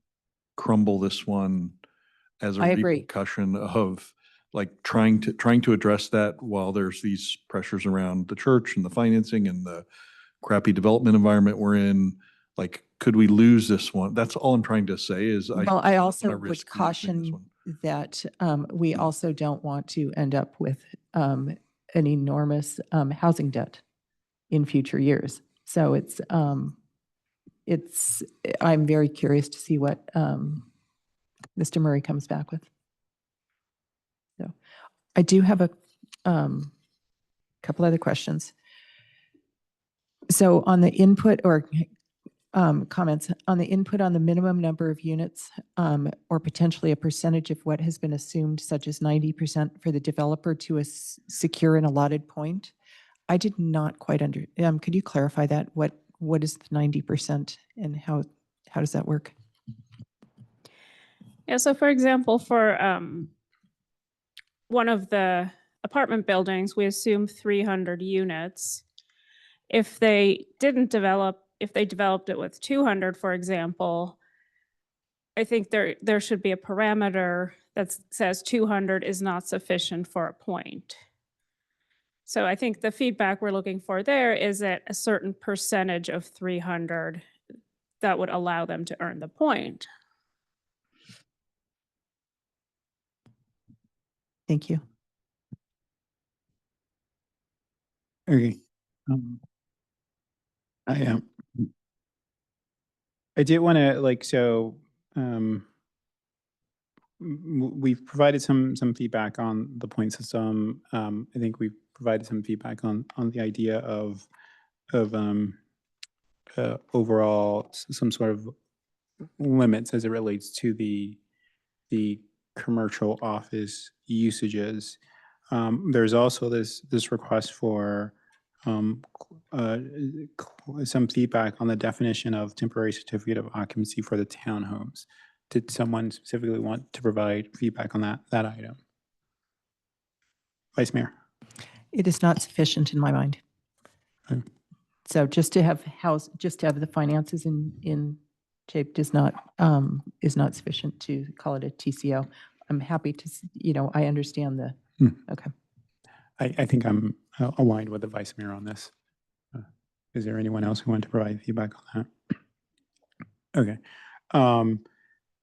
crumble this one as a I agree. repercussion of like trying to address that while there's these pressures around the church and the financing and the crappy development environment we're in. Like, could we lose this one? That's all I'm trying to say is Well, I also wanna risk would losing this caution one. that we also don't want to end up with an enormous housing debt in future years. So I'm very curious to see what Mr. Murray comes back with. So I do have a couple other questions. So on the input or comments on the input on the minimum number of units or potentially a percentage of what has been assumed, such as 90% for the developer to secure an allotted point. I did not quite could you clarify that? What is the 90% and how does that work? Yeah, so for example, for one of the apartment buildings, we assume 300 units. If they developed it with 200, for example, I think there should be a parameter that says 200 is not sufficient for a point. So I think the feedback we're looking for there is at a certain percentage of 300 that would allow them to earn the point. Thank you. Okay. I did want to we've provided some feedback on the point system. I think we've provided some feedback on the idea of overall some sort of limits as it relates to the commercial office usages. There's also this request for some feedback on the definition of temporary certificate of occupancy for the townhomes. Did someone specifically want to provide feedback on that item? Vice Mayor. It is not sufficient in my mind. Okay. So just to have the finances in shape is not sufficient to call it a TCO. I'm happy to, I understand the, okay. I think I'm aligned with the Vice Mayor on this. Is there anyone else who want to provide feedback on that? Okay.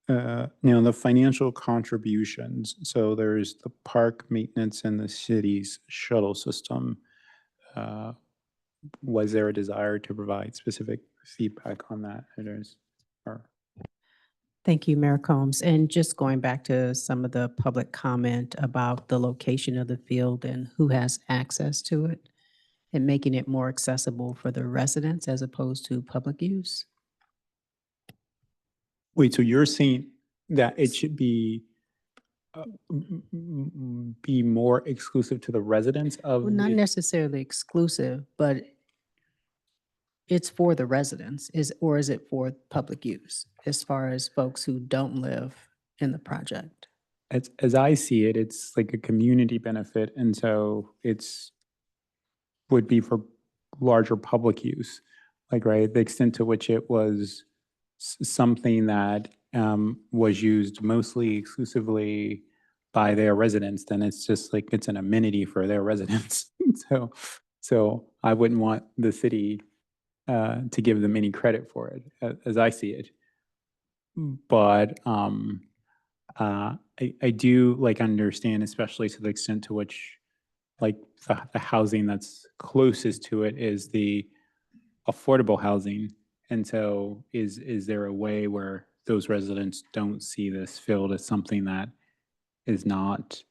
Now the financial contributions. So there's the park maintenance and the city's shuttle system. Was there a desire to provide specific feedback on that? Thank you, Mayor Combs. And just going back to some of the public comment about the location of the field and who has access to it and making it more accessible for the residents as opposed to public use. Wait, so you're saying that it should be more exclusive to the residents of? Well, not necessarily exclusive, but it's for the residents, or is it for public use as far as folks who don't live in the project? As I see it, it's like a community benefit, and so would be for larger public use, like, right, the extent to which it was something that was used mostly exclusively by their residents, then it's just like it's an amenity for their residents. So I wouldn't want the city to give them any credit for it, as I see it. But I do understand, especially to the extent to which the housing that's closest to it is the affordable housing. And so is there a way where those residents don't see this field as something that is not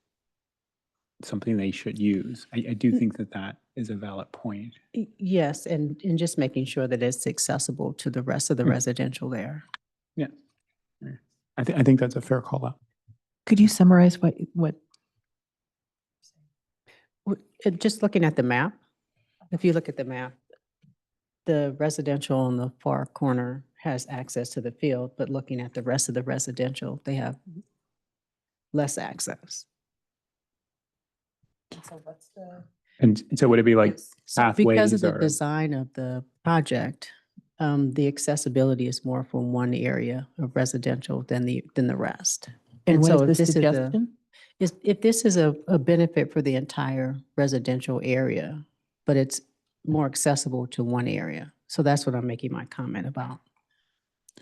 something they should use? I do think that is a valid point. Yes, and just making sure that it's accessible to the rest of the residential there. Yeah. I think that's a fair call out. Could you summarize what? Just looking at the map, if you look at the map, the residential on the far corner has access to the field, but looking at the rest of the residential, they have less access. So what's the? And so would it be like pathways? Because of the design of the project, the accessibility is more from one area of residential than the rest. And so what if is the this is a- suggestion? if this is a benefit for the entire residential area, but it's more accessible to one area. So that's what I'm making my comment about.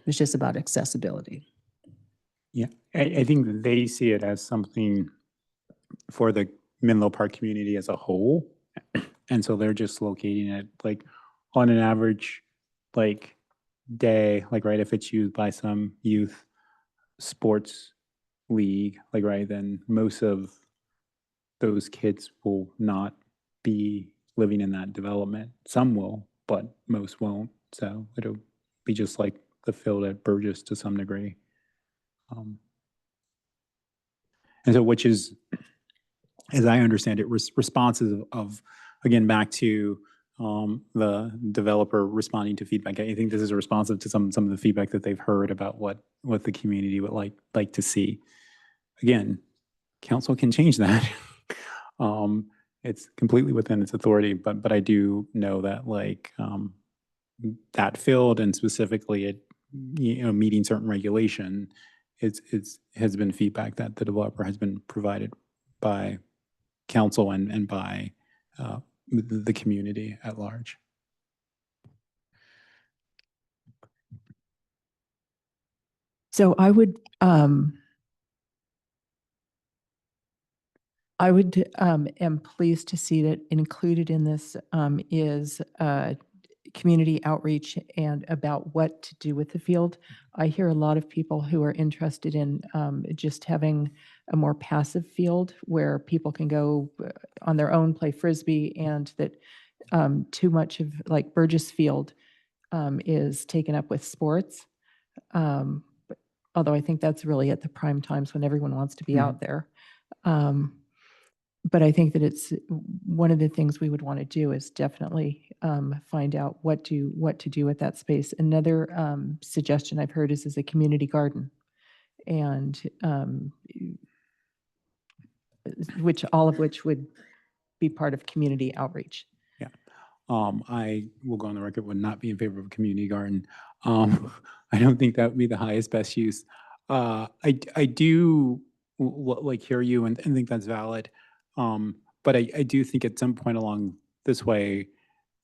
It's just about accessibility. Yeah, I think that they see it as something for the Menlo Park community as a whole. And so they're just locating it on an average day, right, if it's used by some youth sports league, right, then most of those kids will not be living in that development. Some will, but most won't. So it'll be just like the field at Burgess to some degree. And so, which is, as I understand it, responses of, again, back to the developer responding to feedback. I think this is responsive to some of the feedback that they've heard about what the community would like to see. Again, council can change that. It's completely within its authority, but I do know that that field and specifically it, meeting certain regulation, has been feedback that the developer has been provided by council and by the community at large. So I would am pleased to see that included in this is community outreach and about what to do with the field. I hear a lot of people who are interested in just having a more passive field where people can go on their own, play Frisbee, and that too much of like Burgess Field is taken up with sports. Although I think that's really at the prime times when everyone wants to be out there. But I think that it's one of the things we would want to do is definitely find out what to do with that space. Another suggestion I've heard is a community garden, and all of which would be part of community outreach. Yeah. I will go on the record, would not be in favor of a community garden. I don't think that would be the highest best use. I do like hear you and think that's valid. But I do think at some point along this way,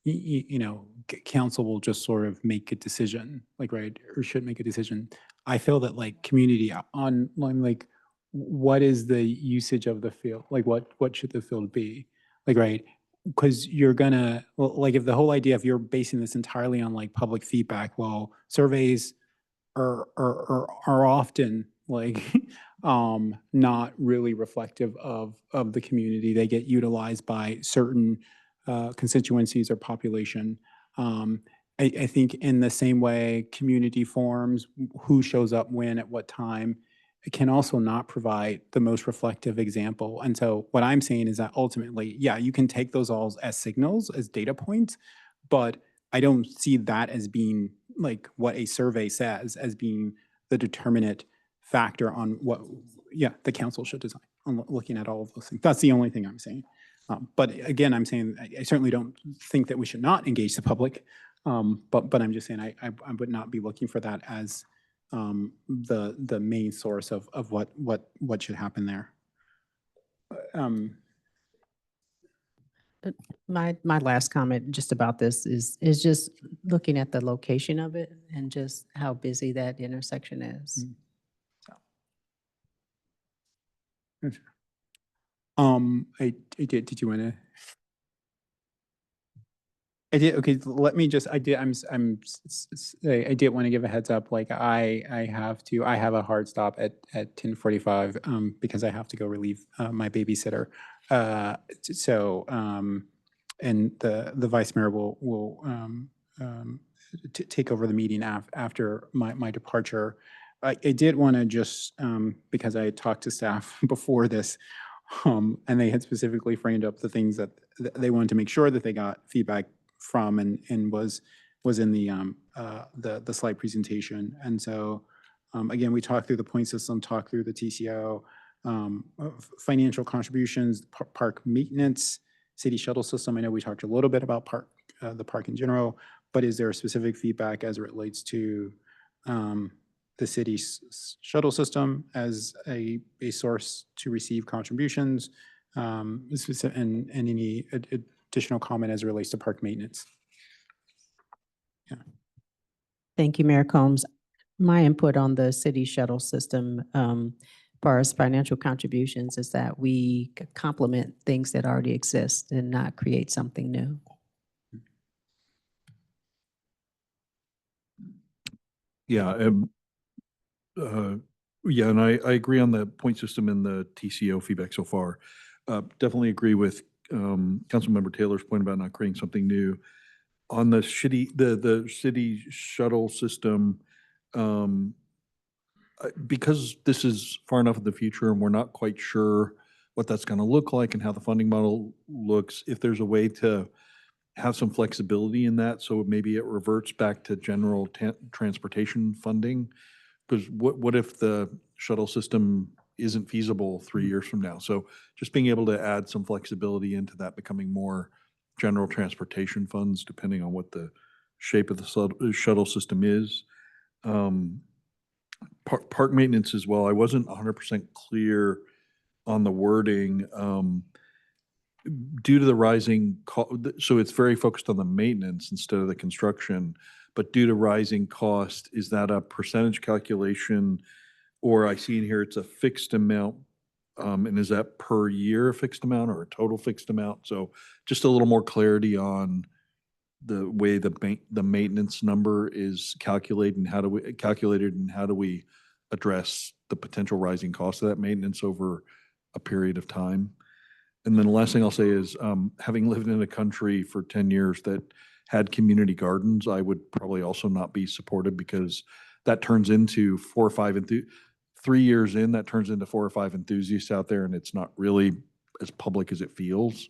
you know, council will just sort of make a decision, like, right, or should make a decision. I feel that like community on like, what is the usage of the field? Like what should the field be? Like, right, because you're gonna, well, like if the whole idea, if you're basing this entirely on like public feedback, well, surveys are often like not really reflective of the community. They get utilized by certain constituencies or population. I think in the same way, community forums, who shows up when at what time, it can also not provide the most reflective example. And so what I'm saying is that ultimately, yeah, you can take those all as signals, as data points, but I don't see that as being like what a survey says as being the determinate factor on what, yeah, the council should design on looking at all of those things. That's the only thing I'm saying. But again, I'm saying I certainly don't think that we should not engage the public. But I'm just saying I would not be looking for that as the main source of what should happen there. My last comment just about this is just looking at the location of it and just how busy that intersection is. Did you want to? I did. Okay, let me just. I did want to give a heads up. Like I have a hard stop at 10:45 because I have to go relieve my babysitter. And the vice mayor will take over the meeting after my departure. I did want to just because I had talked to staff before this, and they had specifically framed up the things that they wanted to make sure that they got feedback from and was in the slide presentation. And so again, we talked through the point system, talked through the TCO, financial contributions, park maintenance, city shuttle system. I know we talked a little bit about the park in general, but is there a specific feedback as it relates to the city's shuttle system as a source to receive contributions, and any additional comment as it relates to park maintenance? Yeah. Thank you, Mayor Combs. My input on the city shuttle system, as far as financial contributions, is that we complement things that already exist and not create something new. Yeah. Yeah, and I agree on the point system and the TCO feedback so far. Definitely agree with Councilmember Taylor's point about not creating something new. On the city shuttle system, because this is far enough in the future and we're not quite sure what that's going to look like and how the funding model looks, if there's a way to have some flexibility in that, so maybe it reverts back to general transportation funding. Because what if the shuttle system isn't feasible 3 years from now? So just being able to add some flexibility into that, becoming more general transportation funds, depending on what the shape of the shuttle system is. Park maintenance as well. I wasn't 100% clear on the wording. Due to the rising so it's very focused on the maintenance instead of the construction, but due to rising cost, is that a percentage calculation, or I see in here it's a fixed amount, and is that per year fixed amount or a total fixed amount? So just a little more clarity on the way the maintenance number is calculated and how do we address the potential rising cost of that maintenance over a period of time? And then the last thing I'll say is, having lived in a country for 10 years that had community gardens, I would probably also not be supportive because that turns into 3 years in, that turns into 4 or 5 enthusiasts out there, and it's not really as public as it feels.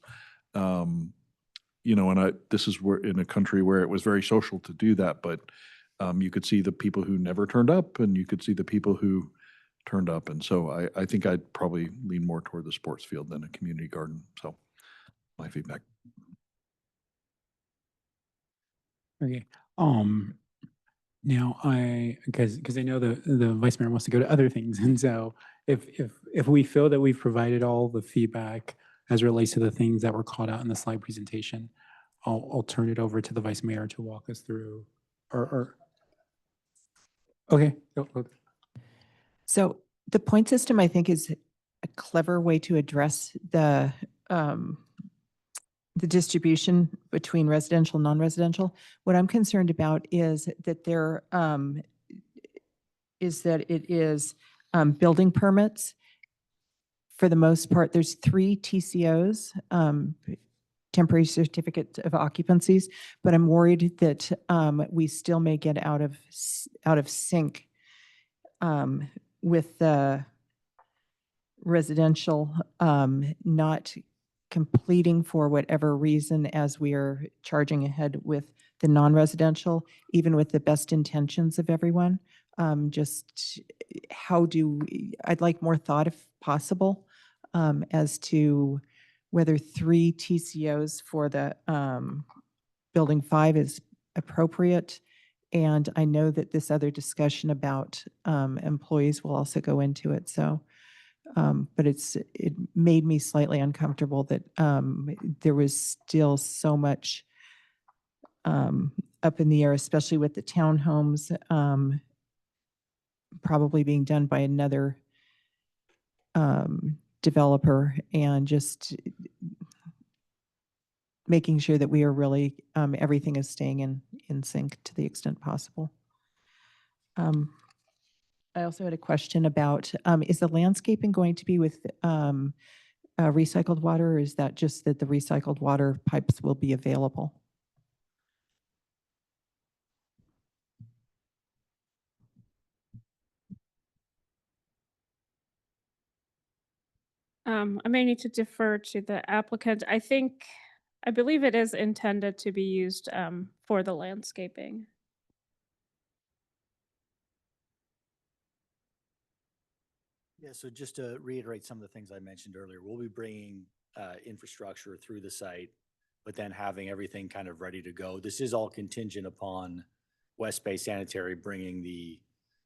You know, and this is where in a country where it was very social to do that, but you could see the people who never turned up, and you could see the people who turned up, and so I think I'd probably lean more toward the sports field than a community garden. So, my feedback. Okay. Now because I know the vice mayor wants to go to other things, and so if we feel that we've provided all the feedback as it relates to the things that were called out in the slide presentation, I'll turn it over to the vice mayor to walk us through. Okay. Go. So the point system, I think, is a clever way to address the distribution between residential and non-residential. What I'm concerned about is that it is building permits. For the most part, there's 3 TCOs, temporary certificates of occupancies, but I'm worried that we still may get out of sync with the residential not completing for whatever reason as we are charging ahead with the non-residential, even with the best intentions of everyone. Just I'd like more thought if possible as to whether 3 TCOs for the building 5 is appropriate. And I know that this other discussion about employees will also go into it. So, but it made me slightly uncomfortable that there was still so much up in the air, especially with the townhomes probably being done by another developer, and just making sure that we are really, everything is staying in sync to the extent possible. I also had a question about, is the landscaping going to be with recycled water, or is that just that the recycled water pipes will be available? I may need to defer to the applicant. I believe it is intended to be used for the landscaping. Yeah, so just to reiterate some of the things I mentioned earlier, we'll be bringing infrastructure through the site, but then having everything kind of ready to go. This is all contingent upon West Bay Sanitary bringing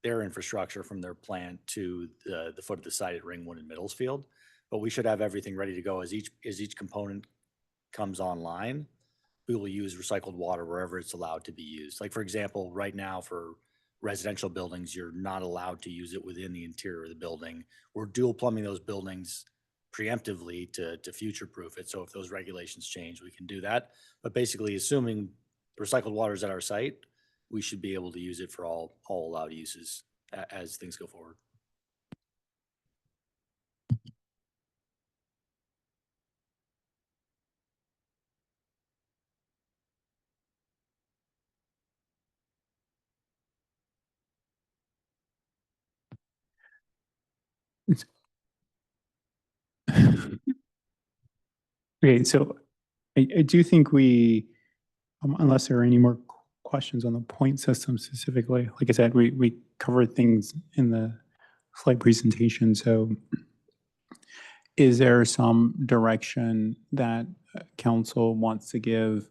their infrastructure from their plant to the foot of the site at Ringwood and Middlefield. But we should have everything ready to go as each component comes online. We will use recycled water wherever it's allowed to be used. Like, for example, right now for residential buildings, you're not allowed to use it within the interior of the building. We're dual plumbing those buildings preemptively to future-proof it. So if those regulations change, we can do that. But basically, assuming recycled water is at our site, we should be able to use it for all allowed uses as things go forward. Okay, so I do think we, unless there are any more questions on the point system specifically, like I said, we covered things in the slide presentation. So is there some direction that council wants to give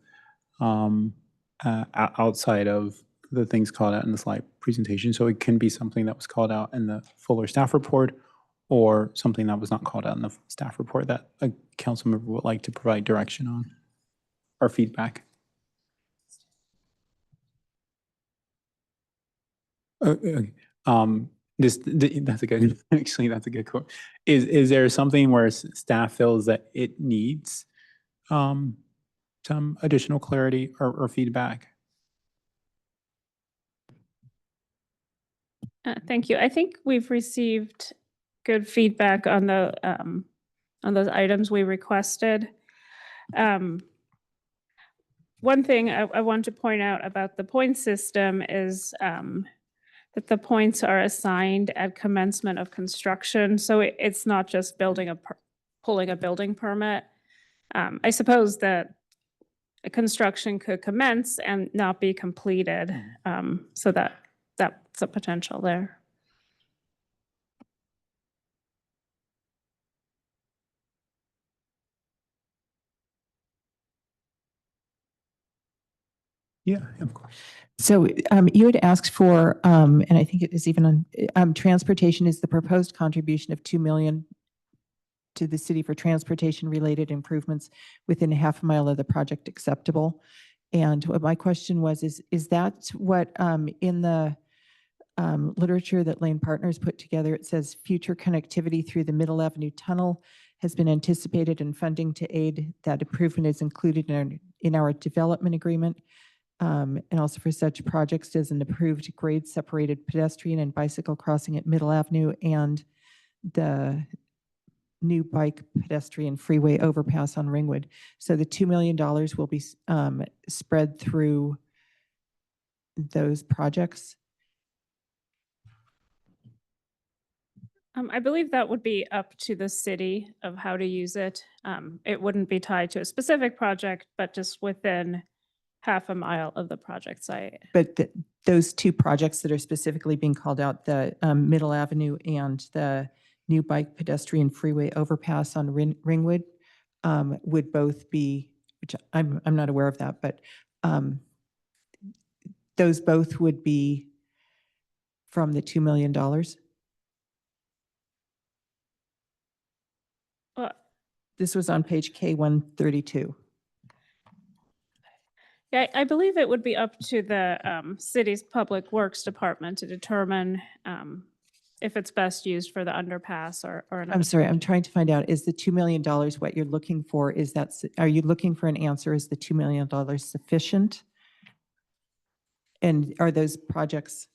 outside of the things called out in the slide presentation? So it can be something that was called out in the fuller staff report, or something that was not called out in the staff report that a council member would like to provide direction on or feedback. Okay. That's a good, actually, that's a good quote. Is there something where staff feels that it needs some additional clarity or feedback. Thank you. I think we've received good feedback on those items we requested. One thing I want to point out about the point system is that the points are assigned at commencement of construction. So it's not just pulling a building permit. I suppose that a construction could commence and not be completed. So that's a potential there. Yeah, of course. So you had asked for, and I think it is even on, transportation is the proposed contribution of 2 million to the city for transportation-related improvements within a half a mile of the project acceptable? And what my question was, is that what in the literature that Lane Partners put together, it says future connectivity through the Middle Avenue Tunnel has been anticipated and funding to aid that improvement is included in our development agreement. And also for such projects as an approved grade separated pedestrian and bicycle crossing at Middle Avenue and the new bike pedestrian freeway overpass on Ringwood. So the $2 million will be spread through those projects. I believe that would be up to the city of how to use it. It wouldn't be tied to a specific project, but just within half a mile of the project site. But those two projects that are specifically being called out, the Middle Avenue and the new bike pedestrian freeway overpass on Ringwood, would both be, which I'm not aware of that, but those both would be from the $2 million. Well, This was on page K132. yeah, I believe it would be up to the city's public works department to determine if it's best used for the underpass or another. I'm sorry, I'm trying to find out, is the $2 million what you're looking for? Are you looking for an answer? Is the $2 million sufficient? And are those projects?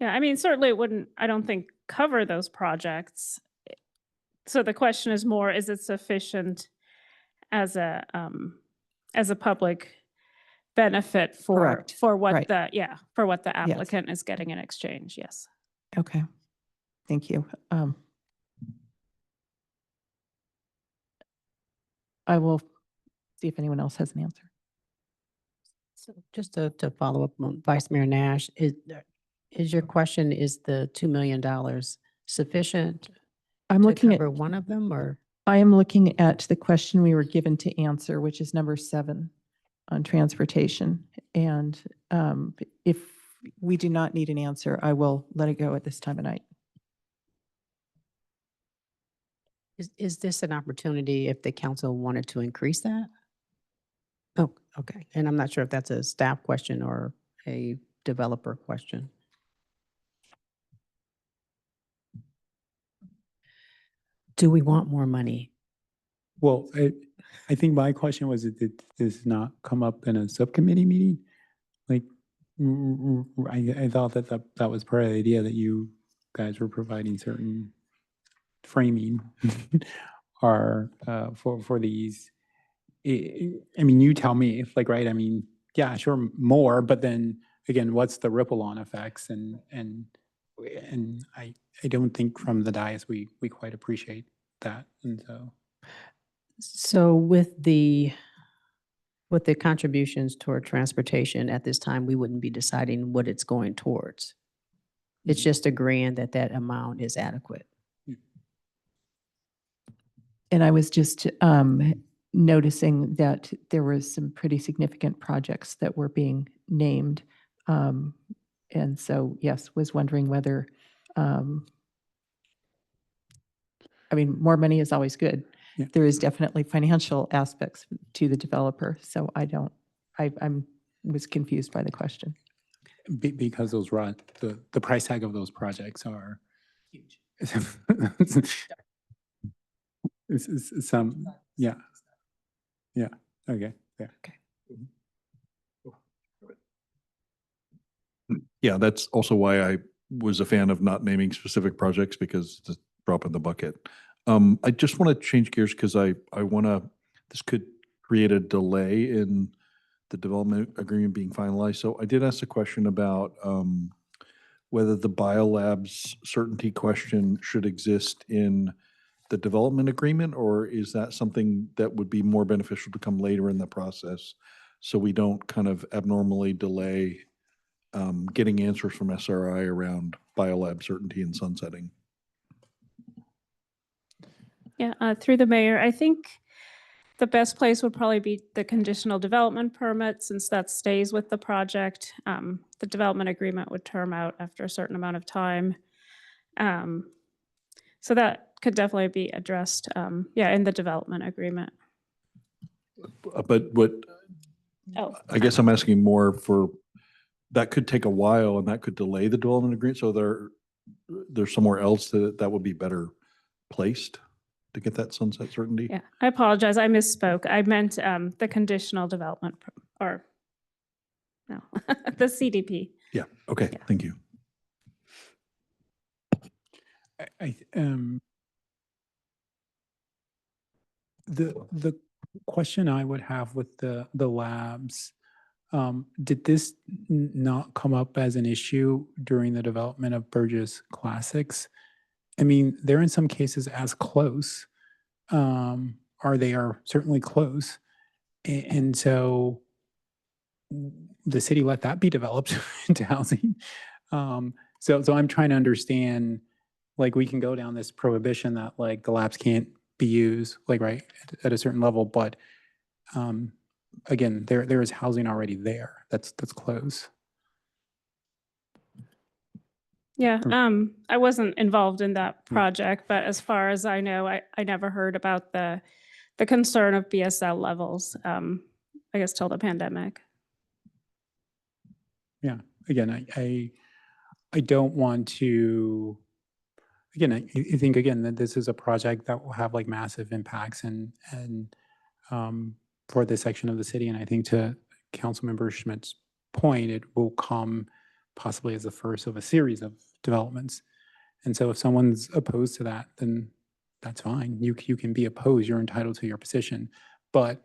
Yeah, I mean, certainly it wouldn't, I don't think, cover those projects. So the question is more, is it sufficient as a public benefit for Correct. what Right. the applicant is getting in exchange? Yes. Okay, thank you. I will see if anyone else has an answer. So just to follow up on Vice Mayor Nash, is your question, is the $2 million sufficient I'm to looking at cover one of them, or? I am looking at the question we were given to answer, which is number 7 on transportation. And if we do not need an answer, I will let it go at this time of night. Is this an opportunity if the council wanted to increase that? Oh, okay. And I'm not sure if that's a staff question or a developer question. Do we want more money? Well, I think my question was, did this not come up in a subcommittee meeting? Like, I thought that was part of the idea, that you guys were providing certain framing or for these. I mean, you tell me, like, right? I mean, yeah, sure, more, but then again, what's the ripple on effects? And I don't think from the dais we quite appreciate that, and so. So with the contributions toward transportation at this time, we wouldn't be deciding what it's going towards. It's just agreeing that that amount is adequate. And I was just noticing that there was some pretty significant projects that were being named. And so, yes, was wondering whether, I mean, more money is always good. Yeah. There is definitely financial aspects to the developer. So I was confused by the question. Because those the price tag of those projects are huge. Yeah. Yeah, okay, yeah. Yeah, that's also why I was a fan of not naming specific projects, because it's a drop in the bucket. I just want to change gears because I want to, this could create a delay in the development agreement being finalized. So I did ask a question about whether the biolabs certainty question should exist in the development agreement, or is that something that would be more beneficial to come later in the process so we don't kind of abnormally delay getting answers from SRI around biolab certainty and sunsetting? Yeah, through the mayor, I think the best place would probably be the conditional development permit, since that stays with the project. The development agreement would term out after a certain amount of time. So that could definitely be addressed, yeah, in the development agreement. But what, Oh, I guess I'm asking more for, that could take a while and that could delay the development agreement. So there's somewhere else that would be better placed to get that sunset certainty? yeah, I apologize. I misspoke. I meant the conditional development or no, the CDP. Yeah, okay, Yeah. thank you. The question I would have with the labs, did this not come up as an issue during the development of Burgess Classics? I mean, they're in some cases as close, or they are certainly close. And so the city let that be developed into housing. So I'm trying to understand, like, we can go down this prohibition that like the labs can't be used, like, right, at a certain level, but again, there is housing already there that's close. Yeah, I wasn't involved in that project, but as far as I know, I never heard about the concern of BSL levels, I guess till the pandemic. Yeah, again, I don't want to, again, I think again that this is a project that will have like massive impacts and for this section of the city. And I think to Councilmember Schmidt's point, it will come possibly as the first of a series of developments. And so if someone's opposed to that, then that's fine. You can be opposed. You're entitled to your position. But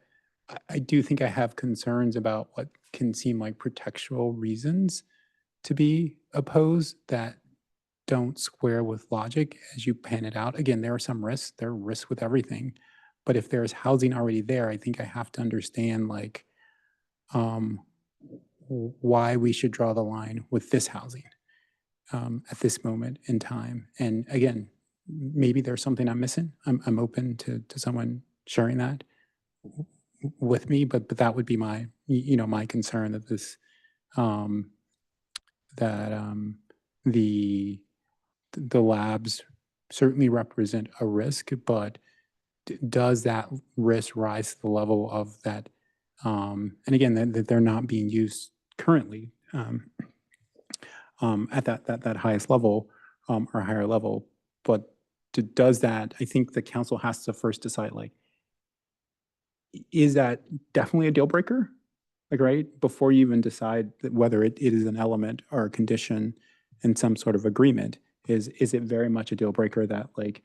I do think I have concerns about what can seem like pretextual reasons to be opposed that don't square with logic as you pan it out. Again, there are some risks. There are risks with everything. But if there's housing already there, I think I have to understand like why we should draw the line with this housing at this moment in time. And again, maybe there's something I'm missing. I'm open to someone sharing that with me, but that would be my, my concern that this, the labs certainly represent a risk, but does that risk rise to the level of that? And again, that they're not being used currently at that highest level or higher level, but does that? I think the council has to first decide, like, is that definitely a deal breaker? Like, right before you even decide that whether it is an element or a condition in some sort of agreement, is it very much a deal breaker that like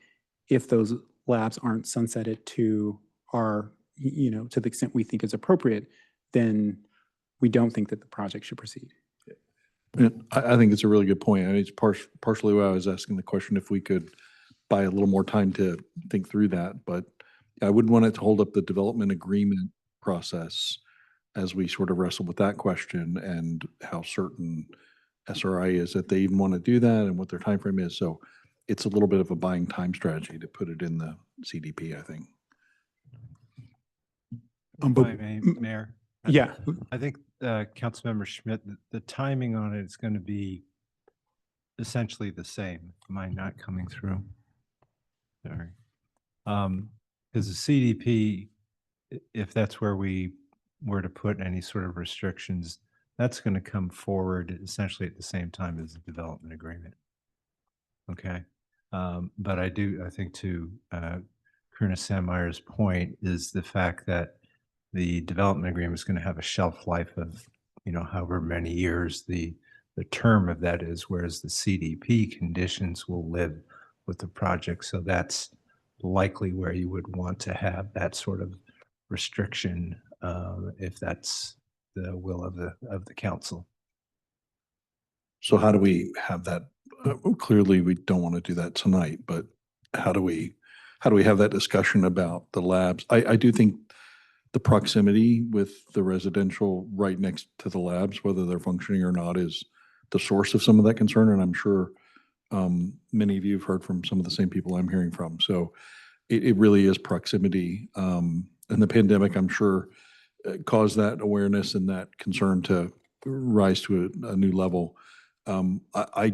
if those labs aren't sunsetted to our, to the extent we think is appropriate, then we don't think that the project should proceed. I think it's a really good point. I mean, it's partially why I was asking the question, if we could buy a little more time to think through that, but I wouldn't want it to hold up the development agreement process as we sort of wrestle with that question and how certain SRI is that they even want to do that and what their time frame is. So it's a little bit of a buying time strategy to put it in the CDP, I think. Mayor. Yeah. I think Councilmember Schmidt, the timing on it is going to be essentially the same. Am I not coming through? Sorry. Because the CDP, if that's where we were to put any sort of restrictions, that's going to come forward essentially at the same time as the development agreement. Okay. But I think to Colonel Sandmeyer's point is the fact that the development agreement is going to have a shelf life of, however many years the term of that is, whereas the CDP conditions will live with the project. So that's likely where you would want to have that sort of restriction, if that's the will of the council. So how do we have that? Clearly, we don't want to do that tonight, but how do we have that discussion about the labs? I do think the proximity with the residential right next to the labs, whether they're functioning or not, is the source of some of that concern. And I'm sure many of you have heard from some of the same people I'm hearing from. So it really is proximity. And the pandemic, I'm sure, caused that awareness and that concern to rise to a new level. I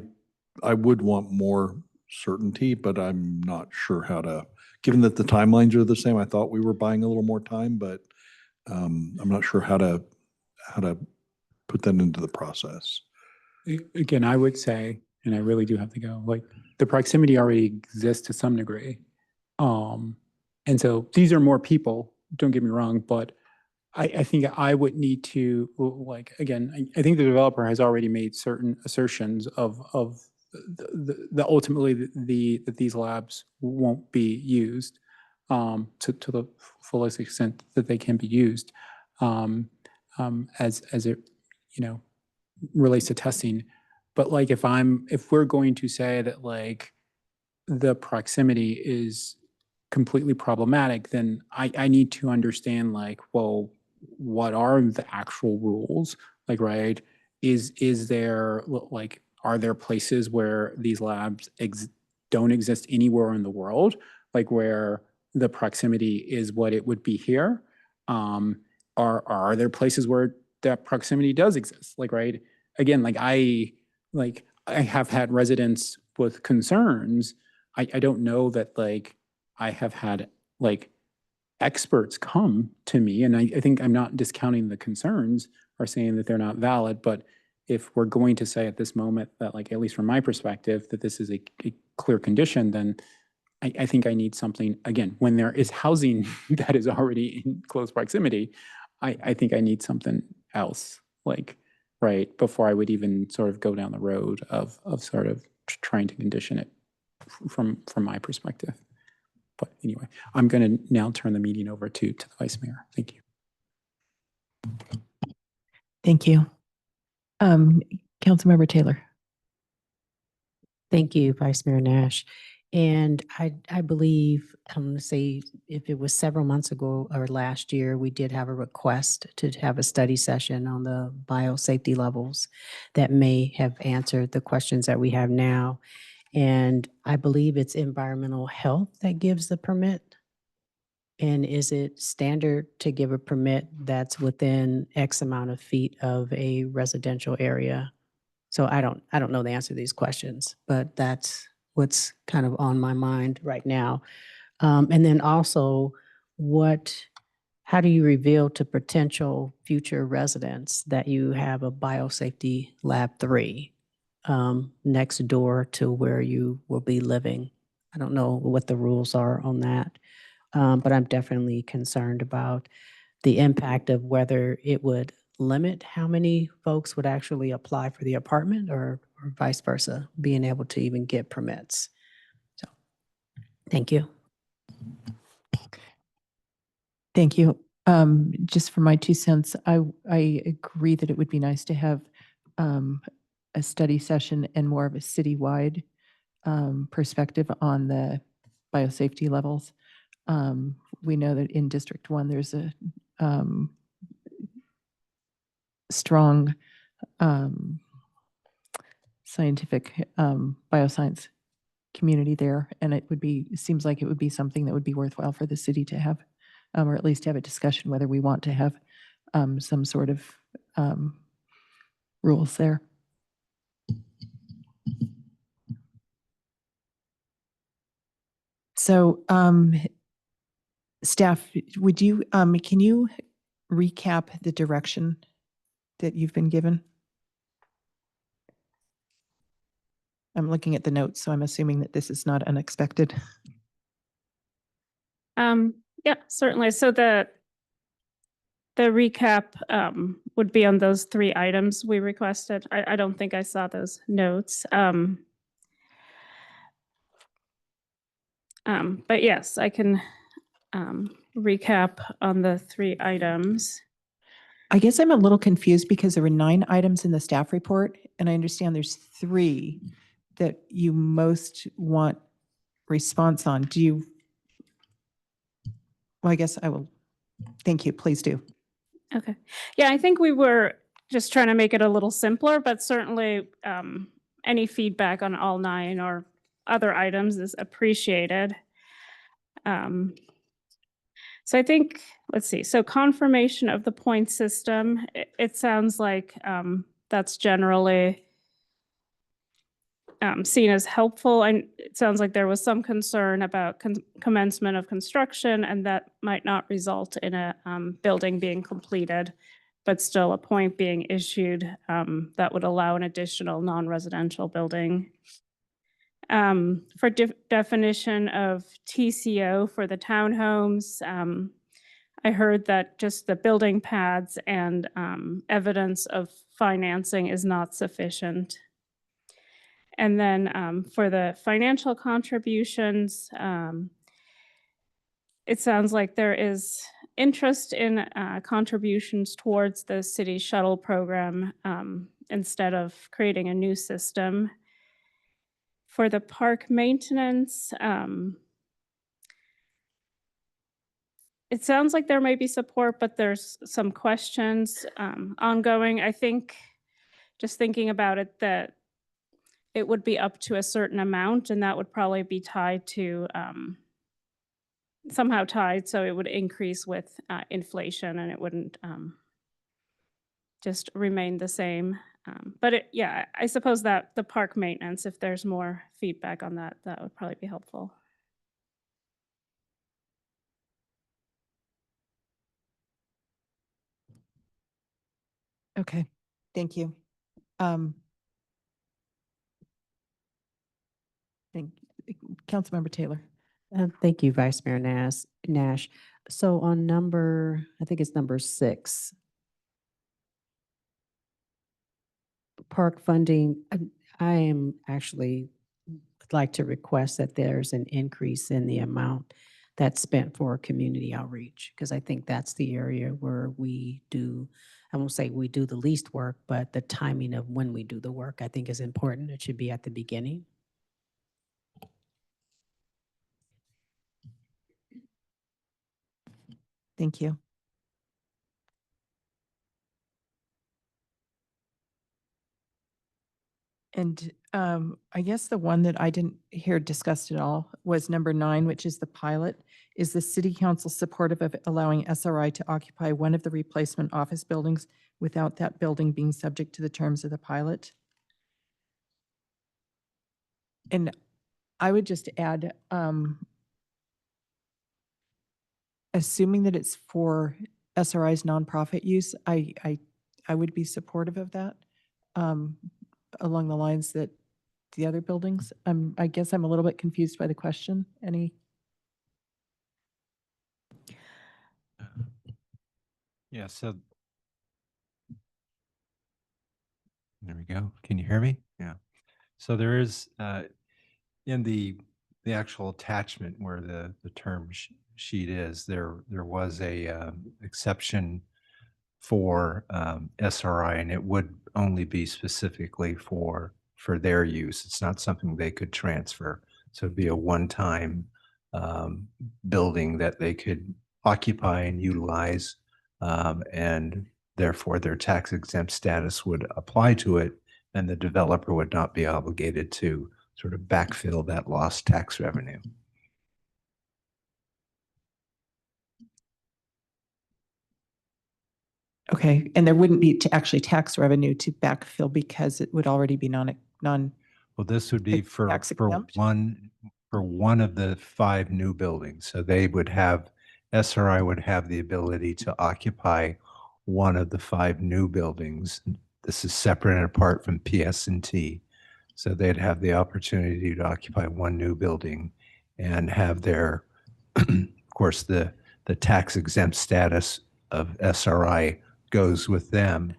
would want more certainty, but I'm not sure how to, given that the timelines are the same. I thought we were buying a little more time, but I'm not sure how to put that into the process. Again, I would say, and I really do have to go, like, the proximity already exists to some degree. And so these are more people, don't get me wrong, but I think I would need to, like, again, I think the developer has already made certain assertions of the ultimately that these labs won't be used to the fullest extent that they can be used as it, relates to testing. But like, if we're going to say that, like, the proximity is completely problematic, then I need to understand, like, well, what are the actual rules? Like, right, is there, like, are there places where these labs don't exist anywhere in the world, like where the proximity is what it would be here? Are there places where that proximity does exist? Like, right, again, I have had residents with concerns. I don't know that, like, I have had, like, experts come to me, and I think I'm not discounting the concerns or saying that they're not valid, but if we're going to say at this moment that, like, at least from my perspective, that this is a clear condition, then I think I need something, again, when there is housing that is already in close proximity, I think I need something else, like, right, before I would even sort of go down the road of sort of trying to condition it from my perspective. But anyway, I'm going to now turn the meeting over to the Vice Mayor. Thank you. Thank you. Councilmember Taylor. Thank you, Vice Mayor Nash. And I believe, I'm going to say, if it was several months ago or last year, we did have a request to have a study session on the biosafety levels that may have answered the questions that we have now. And I believe it's environmental health that gives the permit. And is it standard to give a permit that's within X amount of feet of a residential area? So I don't know the answer to these questions, but that's what's kind of on my mind right now. And then also, how do you reveal to potential future residents that you have a biosafety lab 3 next door to where you will be living? I don't know what the rules are on that, but I'm definitely concerned about the impact of whether it would limit how many folks would actually apply for the apartment or vice versa, being able to even get permits. So, thank you. Thank you. Just for my 2 cents, I agree that it would be nice to have a study session and more of a citywide perspective on the biosafety levels. We know that in District 1, there's a strong scientific bioscience community there, and it seems like it would be something that would be worthwhile for the city to have, or at least have a discussion whether we want to have some sort of rules there. So, staff, would you, can you recap the direction that you've been given? I'm looking at the notes, so I'm assuming that this is not unexpected. Yeah, certainly. So the recap would be on those 3 items we requested. I don't think I saw those notes. But yes, I can recap on the 3 items. I guess I'm a little confused because there were 9 items in the staff report, and I understand there's 3 that you most want response on. Do you? Well, I guess I will. Thank you. Please do. Okay. Yeah, I think we were just trying to make it a little simpler, but certainly any feedback on all 9 or other items is appreciated. So I think, let's see, so confirmation of the point system, it sounds like that's generally seen as helpful. And it sounds like there was some concern about commencement of construction, and that might not result in a building being completed, but still a point being issued that would allow an additional non-residential building. For definition of TCO for the townhomes, I heard that just the building pads and evidence of financing is not sufficient. And then for the financial contributions, it sounds like there is interest in contributions towards the city shuttle program instead of creating a new system. For the park maintenance, it sounds like there may be support, but there's some questions ongoing. I think, just thinking about it, that it would be up to a certain amount, and that would probably be tied to, somehow tied, so it would increase with inflation, and it wouldn't just remain the same. But yeah, I suppose that the park maintenance, if there's more feedback on that, that would probably be helpful. Okay, thank you. Councilmember Taylor. Thank you, Vice Mayor Nash. So on number, I think it's number 6, park funding, I am actually would like to request that there's an increase in the amount that's spent for community outreach, because I think that's the area where we do, I won't say we do the least work, but the timing of when we do the work, I think is important. It should be at the beginning. Thank you. And I guess the one that I didn't hear discussed at all was number 9, which is the pilot. Is the city council supportive of allowing SRI to occupy one of the replacement office buildings without that building being subject to the terms of the pilot? And I would just add, assuming that it's for SRI's nonprofit use, I would be supportive of that, along the lines that the other buildings. I guess I'm a little bit confused by the question. Any? Yeah, so there we go. Can you hear me? Yeah. So there is in the actual attachment where the term sheet is, there was a exception for SRI, and it would only be specifically for their use. It's not something they could transfer. So it'd be a one-time building that they could occupy and utilize, and therefore their tax exempt status would apply to it, and the developer would not be obligated to sort of backfill that lost tax revenue. Okay, and there wouldn't be actually tax revenue to backfill because it would already be non. Well, this would be for exempt? one of the 5 new buildings. So they would have, SRI would have the ability to occupy one of the 5 new buildings. This is separate and apart from PS&T. So they'd have the opportunity to occupy one new building and have their course, the tax exempt status of SRI goes with them.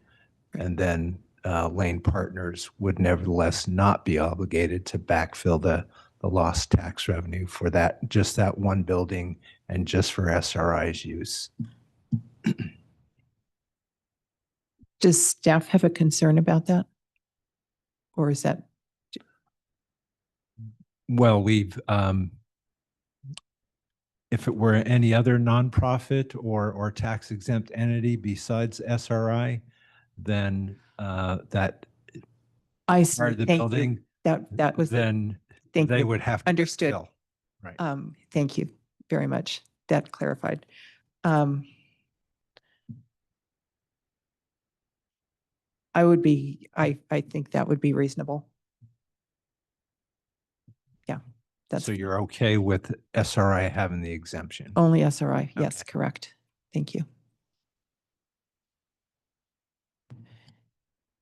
And then Lane Partners would nevertheless not be obligated to backfill the lost tax revenue for that, just that one building and just for SRI's use. Does staff have a concern about that? Or is that? Well, we've, if it were any other nonprofit or tax exempt entity besides SRI, then that I see. part of the Thank you. building, That was then thank they you. would have to Understood. fill. Right. Thank you very much. That clarified. I think that would be reasonable. Yeah. So you're okay with SRI having the exemption? Only SRI. Yes, correct. Thank you.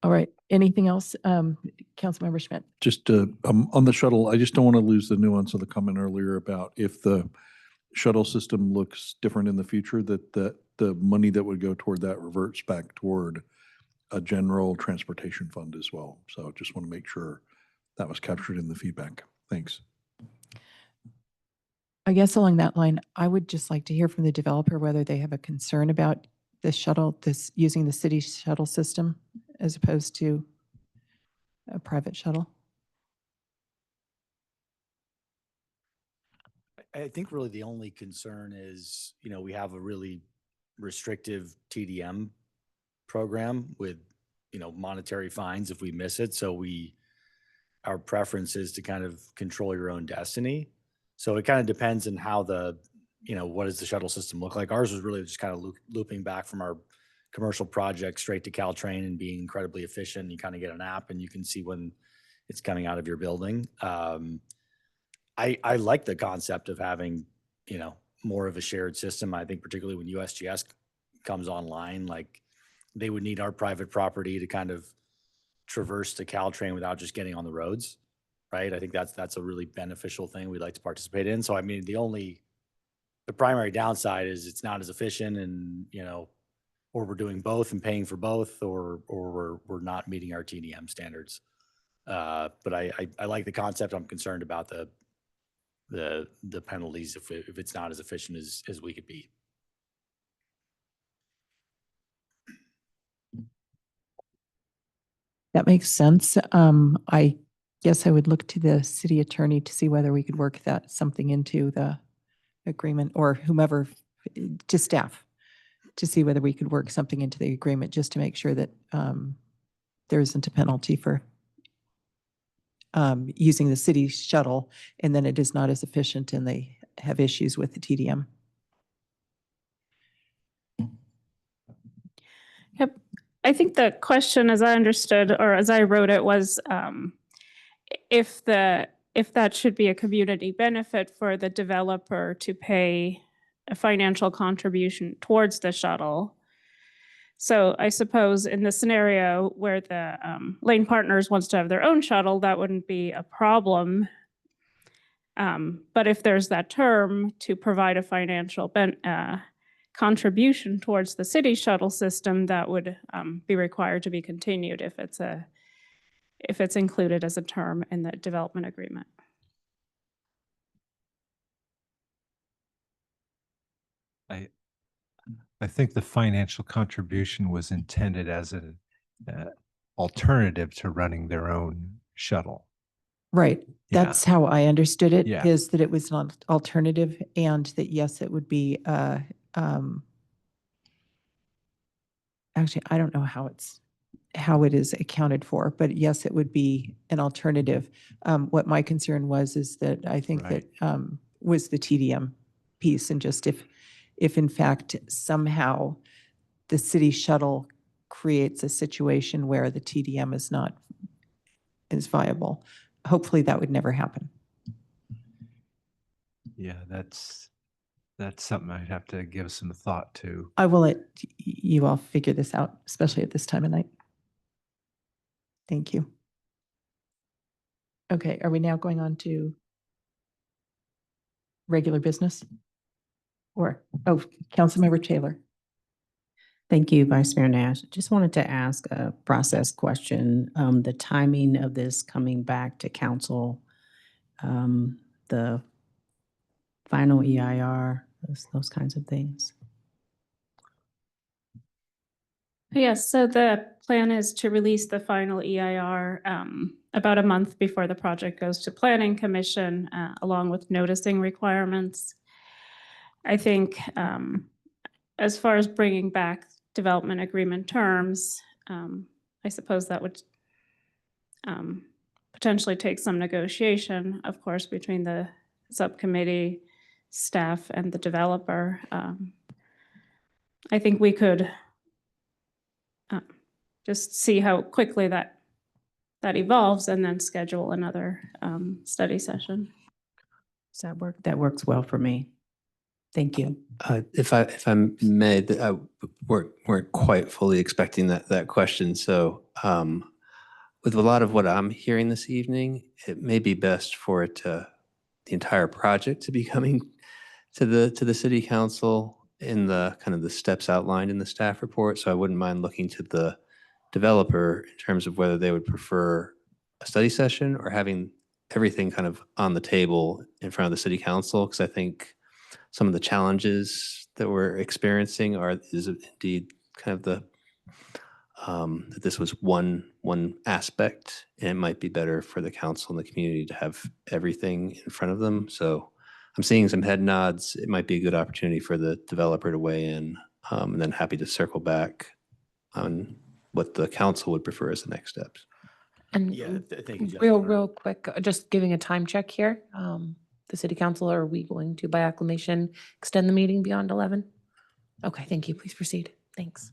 All right. Anything else, Councilmember Schmidt? Just on the shuttle, I just don't want to lose the nuance of the comment earlier about if the shuttle system looks different in the future, that the money that would go toward that reverts back toward a general transportation fund as well. So just want to make sure that was captured in the feedback. Thanks. I guess along that line, I would just like to hear from the developer whether they have a concern about the shuttle, using the city shuttle system as opposed to a private shuttle. I think really the only concern is, we have a really restrictive TDM program with, monetary fines if we miss it. So our preference is to kind of control your own destiny. So it kind of depends on how what does the shuttle system look like? Ours was really just kind of looping back from our commercial project straight to Caltrain and being incredibly efficient. You kind of get an app and you can see when it's coming out of your building. I like the concept of having, more of a shared system. I think particularly when USGS comes online, like they would need our private property to kind of traverse to Caltrain without just getting on the roads, right? I think that's a really beneficial thing we'd like to participate in. So, I mean, the primary downside is it's not as efficient and, or we're doing both and paying for both, or we're not meeting our TDM standards. But I like the concept. I'm concerned about the penalties if it's not as efficient as we could be. That makes sense. I guess I would look to the city attorney to see whether we could work something into the agreement, or whomever, to staff, to see whether we could work something into the agreement just to make sure that there isn't a penalty for using the city shuttle, and then it is not as efficient and they have issues with the TDM. Yep. I think the question, as I understood, or as I wrote it, was if that should be a community benefit for the developer to pay a financial contribution towards the shuttle. So I suppose in the scenario where the Lane Partners wants to have their own shuttle, that wouldn't be a problem. But if there's that term to provide a financial contribution towards the city shuttle system, that would be required to be continued if it's included as a term in the development agreement. I think the financial contribution was intended as an alternative to running their own shuttle. Right. That's how I understood it, Yeah. is that it was an alternative, and that, yes, it would be, actually, I don't know how it is accounted for, but yes, it would be an alternative. What my concern was is that I think that was the TDM piece, and just if in fact somehow the city shuttle creates a situation where the TDM is viable, hopefully that would never happen. Yeah, that's something I'd have to give some thought to. I will let you all figure this out, especially at this time of night. Thank you. Okay, are we now going on to regular business? Or, oh, Councilmember Taylor. Thank you, Vice Mayor Nash. Just wanted to ask a process question. The timing of this coming back to council, the final EIR, those kinds of things. Yes, so the plan is to release the final EIR about a month before the project goes to Planning Commission, along with noticing requirements. I think as far as bringing back development agreement terms, I suppose that would potentially take some negotiation, of course, between the subcommittee, staff, and the developer. I think we could just see how quickly that evolves and then schedule another study session. Does that work? That works well for me. Thank you. If I may, weren't quite fully expecting that question. So with a lot of what I'm hearing this evening, it may be best for the entire project to be coming to the city council in the kind of the steps outlined in the staff report. So I wouldn't mind looking to the developer in terms of whether they would prefer a study session or having everything kind of on the table in front of the city council, because I think some of the challenges that we're experiencing is indeed kind of the that this was one aspect, and it might be better for the council and the community to have everything in front of them. So I'm seeing some head nods. It might be a good opportunity for the developer to weigh in, and then happy to circle back on what the council would prefer as the next steps. And Yeah, thank you, Jeff. real quick, just giving a time check here. The city council, are we going to, by acclamation, extend the meeting beyond 11? Okay, thank you. Please proceed. Thanks.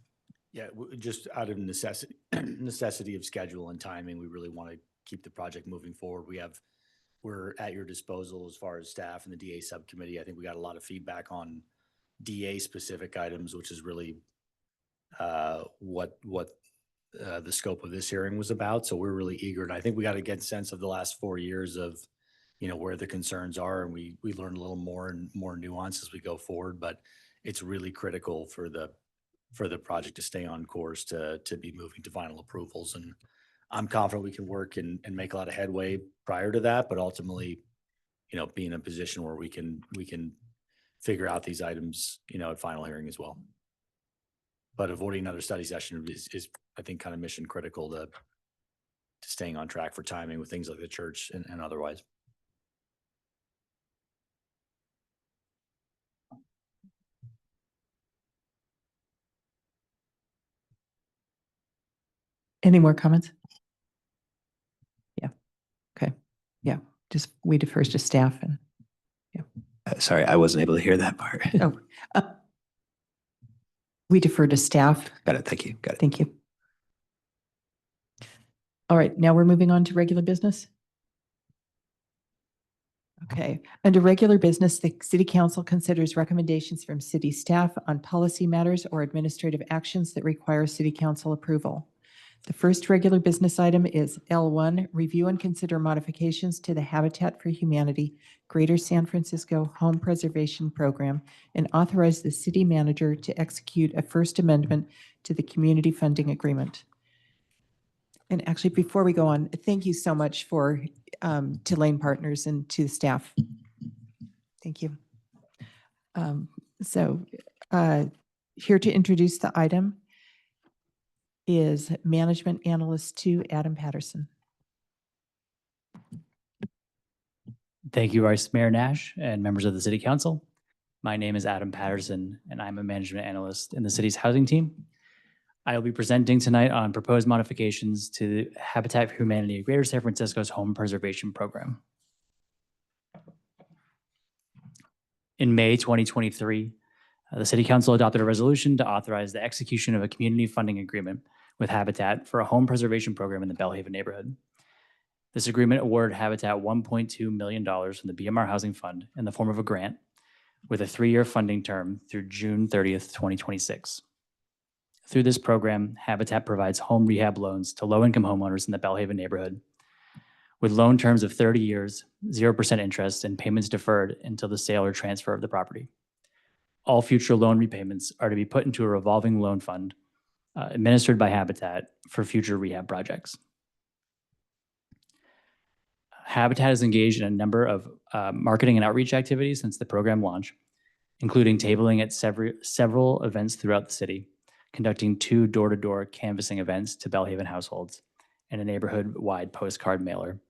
Yeah, just out of necessity of schedule and timing, we really want to keep the project moving forward. We're at your disposal as far as staff and the DA subcommittee. I think we got a lot of feedback on DA specific items, which is really what the scope of this hearing was about. So we're really eager, and I think we got to get a sense of the last 4 years of, where the concerns are, and we learn a little more and more nuance as we go forward. But it's really critical for the project to stay on course to be moving to final approvals. And I'm confident we can work and make a lot of headway prior to that, but ultimately, be in a position where we can figure out these items, at final hearing as well. But avoiding another study session is I think, kind of mission critical to staying on track for timing with things like the church and otherwise. Any more comments? Yeah. Okay. Yeah. Just we defer to staff and Sorry, I wasn't able to hear that part. We defer to staff. Got it. Thank you. Got it. Thank you. All right, now we're moving on to regular business. Okay, under regular business, the City Council considers recommendations from city staff on policy matters or administrative actions that require City Council approval. The first regular business item is L1, review and consider modifications to the Habitat for Humanity Greater San Francisco Home Preservation Program and authorize the city manager to execute a first amendment to the community funding agreement. And actually, before we go on, thank you so much to Lane Partners and to the staff. Thank you. Here to introduce the item is Management Analyst 2, Adam Patterson. Thank you, Vice Mayor Nash and members of the City Council. My name is Adam Patterson, and I'm a management analyst in the city's housing team. I will be presenting tonight on proposed modifications to the Habitat for Humanity Greater San Francisco's Home Preservation Program. In May 2023, the City Council adopted a resolution to authorize the execution of a community funding agreement with Habitat for a home preservation program in the Bellhaven neighborhood. This agreement awarded Habitat $1.2 million from the BMR Housing Fund in the form of a grant with a 3-year funding term through June 30th, 2026. Through this program, Habitat provides home rehab loans to low-income homeowners in the Bellhaven neighborhood with loan terms of 30 years, 0% interest, and payments deferred until the sale or transfer of the property. all future loan repayments are to be put into a revolving loan fund administered by Habitat for future rehab projects. Habitat is engaged in a number of marketing and outreach activities since the program launch, including tabling at several events throughout the city, conducting 2 door-to-door canvassing events to Belhaven households, and a neighborhood-wide postcard mailer.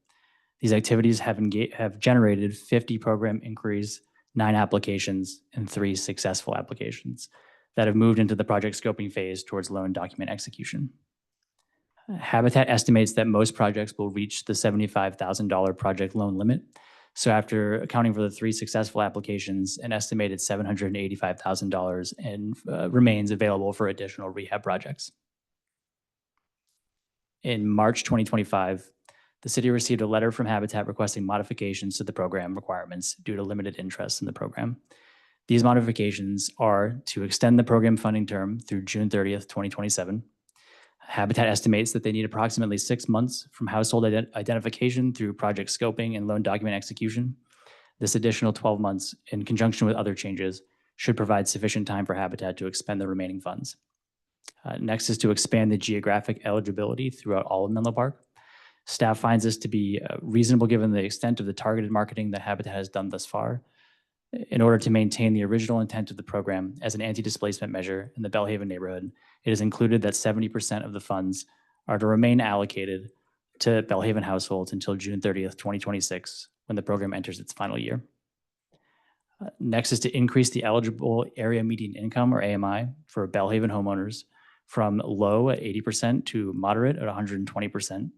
These activities have generated 50 program inquiries, 9 applications, and 3 successful applications that have moved into the project scoping phase towards loan document execution. Habitat estimates that most projects will reach the $75,000 project loan limit. So after accounting for the 3 successful applications, an estimated $785,000 remains available for additional rehab projects. In March 2025, the city received a letter from Habitat requesting modifications to the program requirements due to limited interest in the program. These modifications are to extend the program funding term through June 30th, 2027. Habitat estimates that they need approximately 6 months from household identification through project scoping and loan document execution. This additional 12 months, in conjunction with other changes, should provide sufficient time for Habitat to expend the remaining funds. Next is to expand the geographic eligibility throughout all of Menlo Park. Staff finds this to be reasonable given the extent of the targeted marketing that Habitat has done thus far. In order to maintain the original intent of the program as an anti-displacement measure in the Belhaven neighborhood, it is included that 70% of the funds are to remain allocated to Belhaven households until June 30th, 2026, when the program enters its final year. Next is to increase the eligible area median income, or AMI, for Belhaven homeowners from low at 80% to moderate at 120%.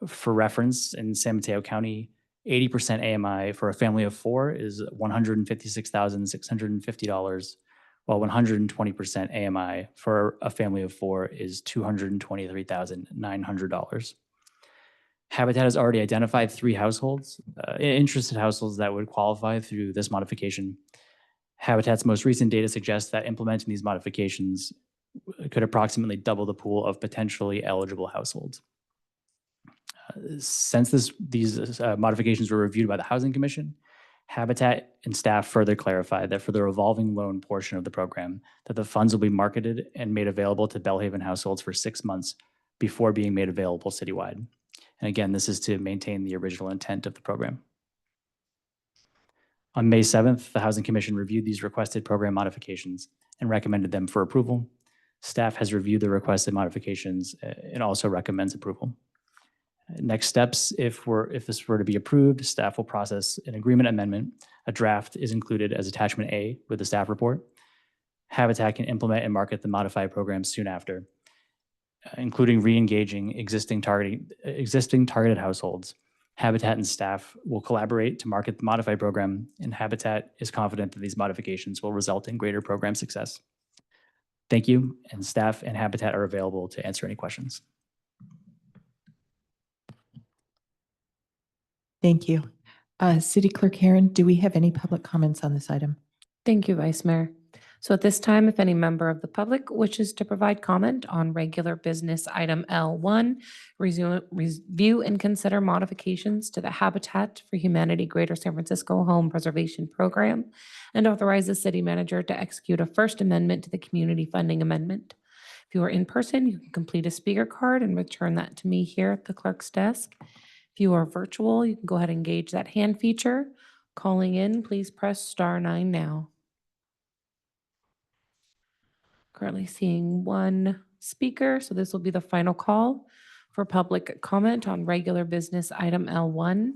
For reference, in San Mateo County, 80% AMI for a family of 4 is $156,650, while 120% AMI for a family of 4 is $223,900. Habitat has already identified 3 households, interested households that would qualify through this modification. Habitat's most recent data suggests that implementing these modifications could approximately double the pool of potentially eligible households. Since these modifications were reviewed by the Housing Commission, Habitat and staff further clarified that for the revolving loan portion of the program, that the funds will be marketed and made available to Belhaven households for 6 months before being made available citywide. And again, this is to maintain the original intent of the program. On May 7th, the Housing Commission reviewed these requested program modifications and recommended them for approval. Staff has reviewed the requested modifications and also recommends approval. Next steps, if this were to be approved, staff will process an agreement amendment. A draft is included as attachment A with the staff report. Habitat can implement and market the modified program soon after, including re-engaging existing targeted households. Habitat and staff will collaborate to market the modified program, and Habitat is confident that these modifications will result in greater program success. Thank you, and staff and Habitat are available to answer any questions. Thank you. City Clerk Heron, do we have any public comments on this item? Thank you, Vice Mayor. So at this time, if any member of the public wishes to provide comment on regular business item L1, review and consider modifications to the Habitat for Humanity Greater San Francisco Home Preservation Program, and authorize the city manager to execute a first amendment to the community funding amendment. If you are in person, you can complete a speaker card and return that to me here at the clerk's desk. If you are virtual, you can go ahead and engage that hand feature. Calling in, please press *9 now. Currently seeing 1 speaker, so this will be the final call for public comment on regular business item L1.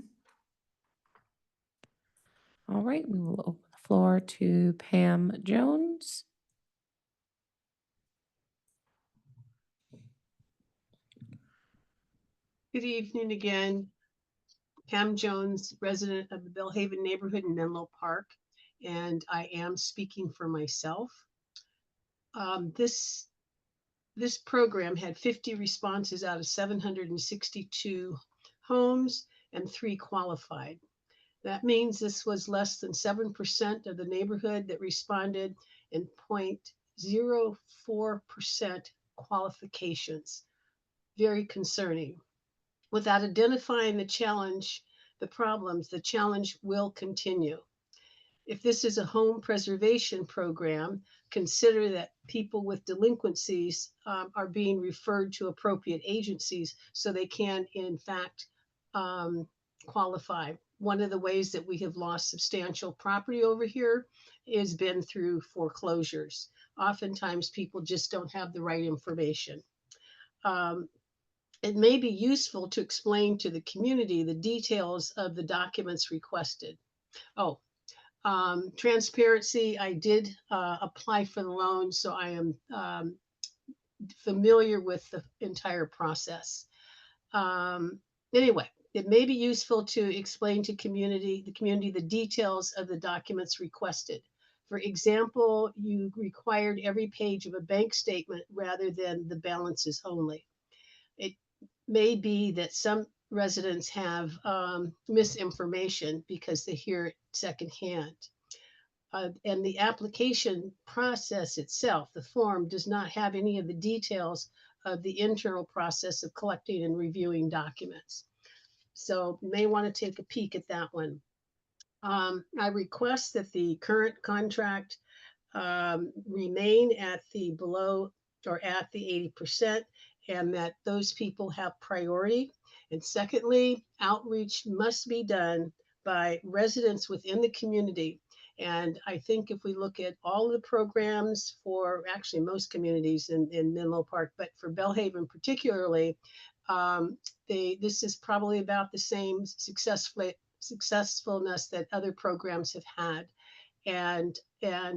All right, we will open the floor to Pam Jones. Good evening again. Pam Jones, resident of the Belhaven neighborhood in Menlo Park, and I am speaking for myself. This program had 50 responses out of 762 homes and 3 qualified. That means this was less than 7% of the neighborhood that responded and 0.04% qualifications. Very concerning. Without identifying the challenge, the problems, the challenge will continue. If this is a home preservation program, consider that people with delinquencies are being referred to appropriate agencies so they can, in fact, qualify. One of the ways that we have lost substantial property over here has been through foreclosures. Oftentimes, people just don't have the right information. It may be useful to explain to the community the details of the documents requested. Oh, transparency, I did apply for the loan, so I am familiar with the entire process. Anyway, it may be useful to explain to the community the details of the documents requested. For example, you required every page of a bank statement rather than the balances only. It may be that some residents have misinformation because they hear it secondhand. And the application process itself, the form, does not have any of the details of the internal process of collecting and reviewing documents. So you may want to take a peek at that one. I request that the current contract remain at the below or at the 80%, and that those people have priority. And secondly, outreach must be done by residents within the community. And I think if we look at all of the programs for actually most communities in Menlo Park, but for Belhaven particularly, this is probably about the same successfulness that other programs have had. And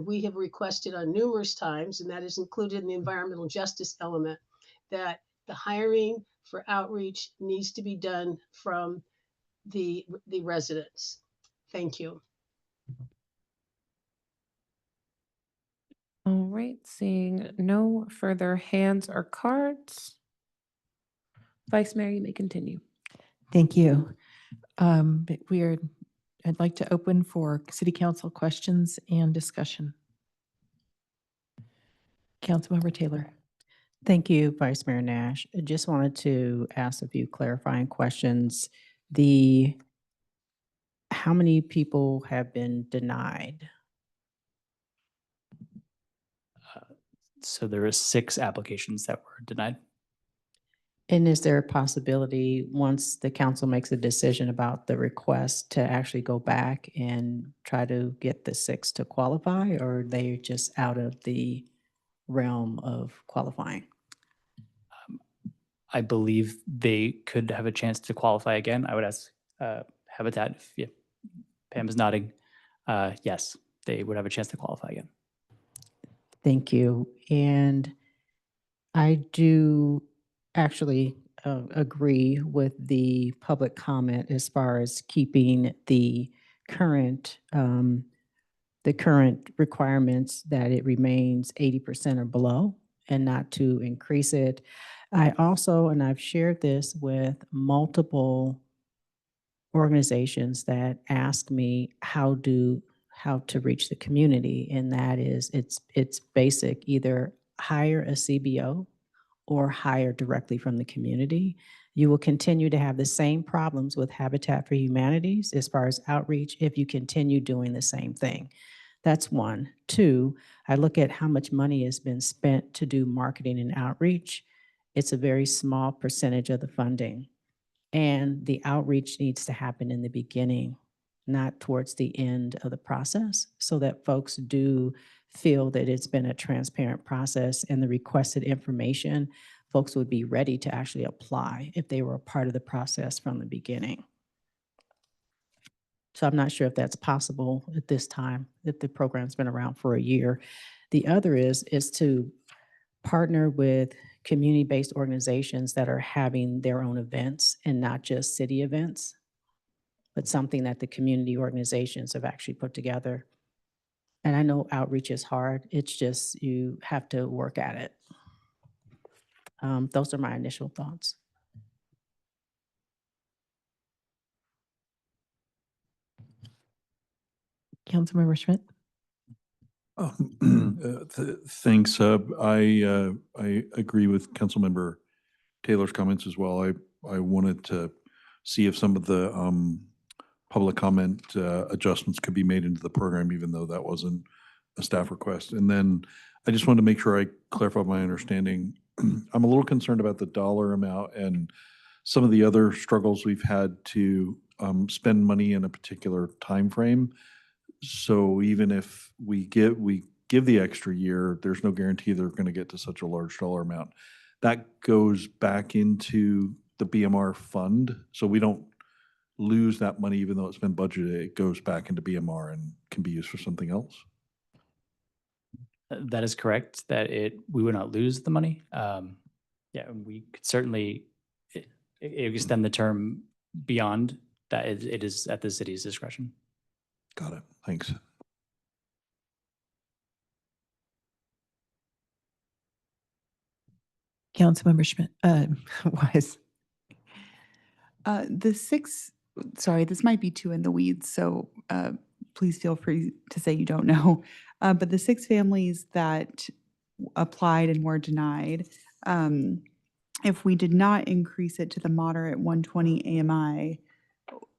we have requested on numerous times, and that is included in the environmental justice element, that the hiring for outreach needs to be done from the residents. Thank you. All right, seeing no further hands or cards. Vice Mayor, you may continue. Thank you. I'd like to open for City Council questions and discussion. Councilmember Taylor. Thank you, Vice Mayor Nash. I just wanted to ask a few clarifying questions. How many people have been denied? So there are 6 applications that were denied. And is there a possibility, once the council makes a decision about the request, to actually go back and try to get the 6 to qualify, or are they just out of the realm of qualifying? I believe they could have a chance to qualify again. I would ask Habitat, if Pam is nodding. Yes, they would have a chance to qualify again. Thank you. And I do actually agree with the public comment as far as keeping the current requirements, that it remains 80% or below, and not to increase it. I also, and I've shared this with multiple organizations that ask me how to reach the community, and that is, it's basic: either hire a CBO or hire directly from the community. You will continue to have the same problems with Habitat for Humanities as far as outreach if you continue doing the same thing. That's one. 2, I look at how much money has been spent to do marketing and outreach. It's a very small percentage of the funding. And the outreach needs to happen in the beginning, not towards the end of the process, so that folks do feel that it's been a transparent process, and the requested information, folks would be ready to actually apply if they were a part of the process from the beginning. So I'm not sure if that's possible at this time, if the program's been around for a year. The other is to partner with community-based organizations that are having their own events, and not just city events, but something that the community organizations have actually put together. And I know outreach is hard. It's just, you have to work at it. Those are my initial thoughts. Councilmember Schmidt. Thanks. I agree with Councilmember Taylor's comments as well. I wanted to see if some of the public comment adjustments could be made into the program, even though that wasn't a staff request. And then I just wanted to make sure I clarify my understanding. I'm a little concerned about the dollar amount and some of the other struggles we've had to spend money in a particular time frame. So even if we give the extra year, there's no guarantee they're going to get to such a large dollar amount. That goes back into the BMR fund. So we don't lose that money even though it's been budgeted. It goes back into BMR and can be used for something else. That is correct, that we would not lose the money. Yeah, we could certainly extend the term beyond that. It is at the city's discretion. Got it. Thanks. Councilmember Schmidt, Wise. The six, sorry, this might be too in the weeds, so please feel free to say you don't know. But the 6 families that applied and were denied, if we did not increase it to the moderate 120 AMI,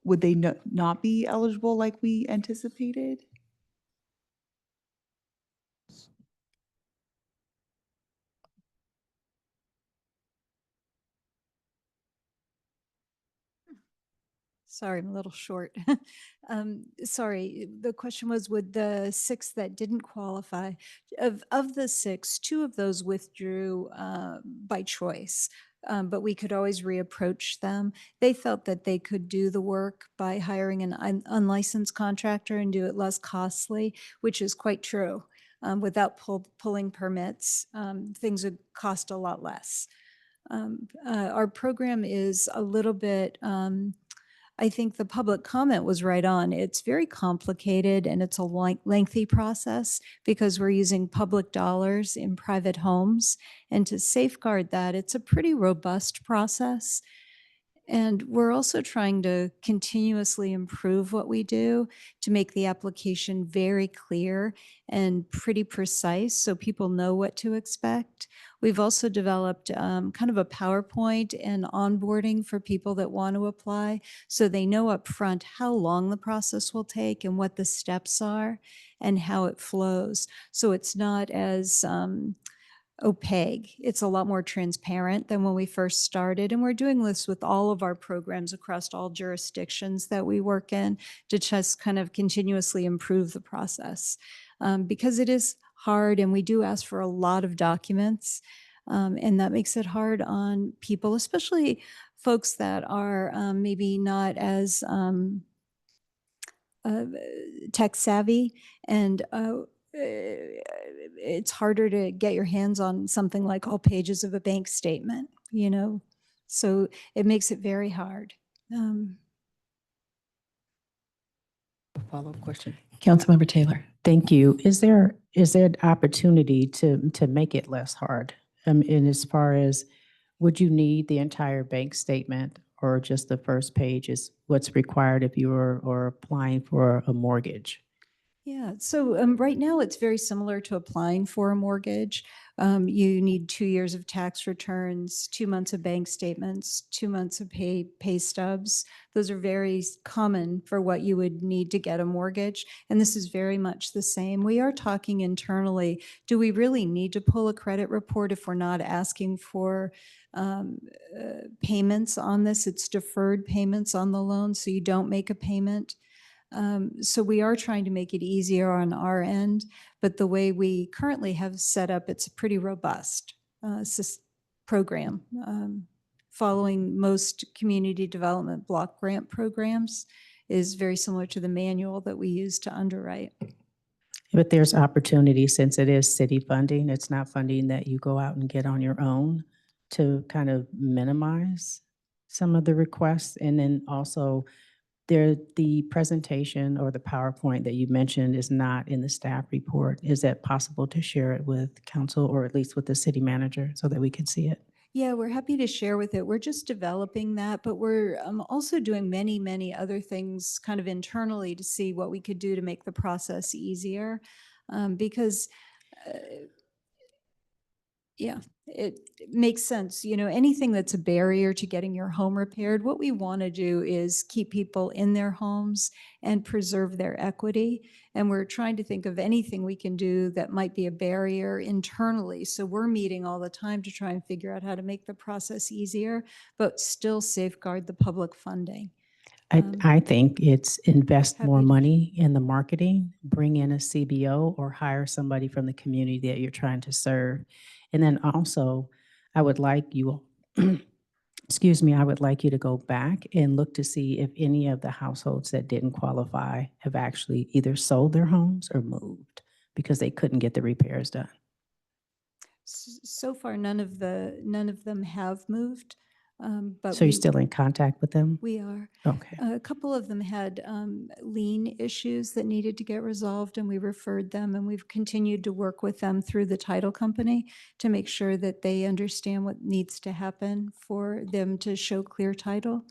would they not be eligible like we anticipated? Sorry, I'm a little short. Sorry, the question was, would the 6 that didn't qualify, of the 6, 2 of those withdrew by choice, but we could always reapproach them. They felt that they could do the work by hiring an unlicensed contractor and do it less costly, which is quite true. Without pulling permits, things would cost a lot less. Our program is a little bit, I think the public comment was right on. It's very complicated and it's a lengthy process because we're using public dollars in private homes. And to safeguard that, it's a pretty robust process. And we're also trying to continuously improve what we do to make the application very clear and pretty precise so people know what to expect. We've also developed kind of a PowerPoint and onboarding for people that want to apply so they know up front how long the process will take and what the steps are and how it flows. So it's not as opaque. It's a lot more transparent than when we first started. And we're doing this with all of our programs across all jurisdictions that we work in to just kind of continuously improve the process. Because it is hard and we do ask for a lot of documents. And that makes it hard on people, especially folks that are maybe not as tech savvy, and it's harder to get your hands on something like all pages of a bank statement, you know? So it makes it very hard. Follow-up question. Councilmember Taylor. Thank you. Is there an opportunity to make it less hard? And as far as, would you need the entire bank statement or just the first page is what's required if you are applying for a mortgage? Yeah, so right now it's very similar to applying for a mortgage. You need 2 years of tax returns, 2 months of bank statements, 2 months of pay stubs. Those are very common for what you would need to get a mortgage. And this is very much the same. We are talking internally, do we really need to pull a credit report if we're not asking for payments on this? It's deferred payments on the loan, so you don't make a payment. So we are trying to make it easier on our end, but the way we currently have set up, it's a pretty robust program, following most community development block grant programs is very similar to the manual that we use to underwrite. But there's opportunity, since it is city funding, it's not funding that you go out and get on your own, to kind of minimize some of the requests. And then also the presentation or the PowerPoint that you mentioned is not in the staff report. Is that possible to share it with council or at least with the city manager so that we can see it? Yeah, we're happy to share with it. We're just developing that, but we're also doing many, many other things kind of internally to see what we could do to make the process easier. Because Yeah, it makes sense. You know, anything that's a barrier to getting your home repaired, what we want to do is keep people in their homes and preserve their equity. And we're trying to think of anything we can do that might be a barrier internally. So we're meeting all the time to try and figure out how to make the process easier, but still safeguard the public funding. I think it's invest more happy to- money in the marketing, bring in a CBO or hire somebody from the community that you're trying to serve. And then also, I would like you, excuse me, I would like you to go back and look to see if any of the households that didn't qualify have actually either sold their homes or moved because they couldn't get the repairs done. So far, none of them have moved. But So you're still in contact with them? We are. Okay. A couple of them had lien issues that needed to get resolved, and we referred them, and we've continued to work with them through the title company to make sure that they understand what needs to happen for them to show clear title.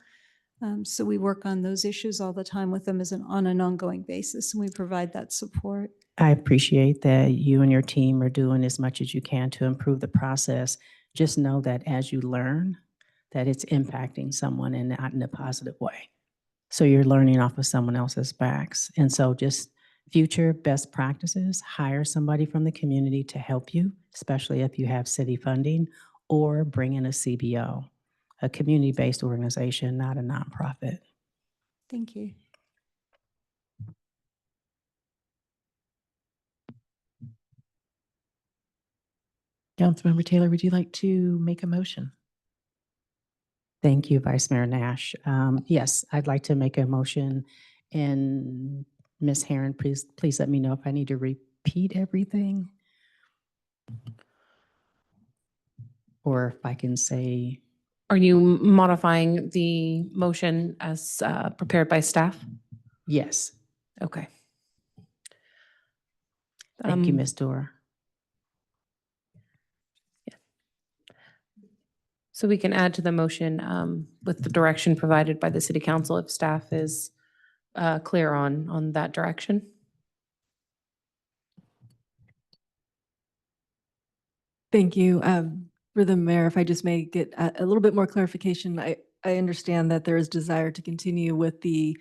So we work on those issues all the time with them on an ongoing basis, and we provide that support. I appreciate that you and your team are doing as much as you can to improve the process. Just know that as you learn, that it's impacting someone and not in a positive way. So you're learning off of someone else's backs. And so just future best practices, hire somebody from the community to help you, especially if you have city funding, or bring in a CBO, a community-based organization, not a nonprofit. Thank you. Councilmember Taylor, would you like to make a motion? Thank you, Vice Mayor Nash. Yes, I'd like to make a motion. And Ms. Herron, please let me know if I need to repeat everything. Or if I can say. Are you modifying the motion as prepared by staff? Yes. Okay. Thank you, Ms. Dora. So we can add to the motion with the direction provided by the city council if staff is clear on that direction. Thank you. For the mayor, if I just may get a little bit more clarification, I understand that there is desire to continue with the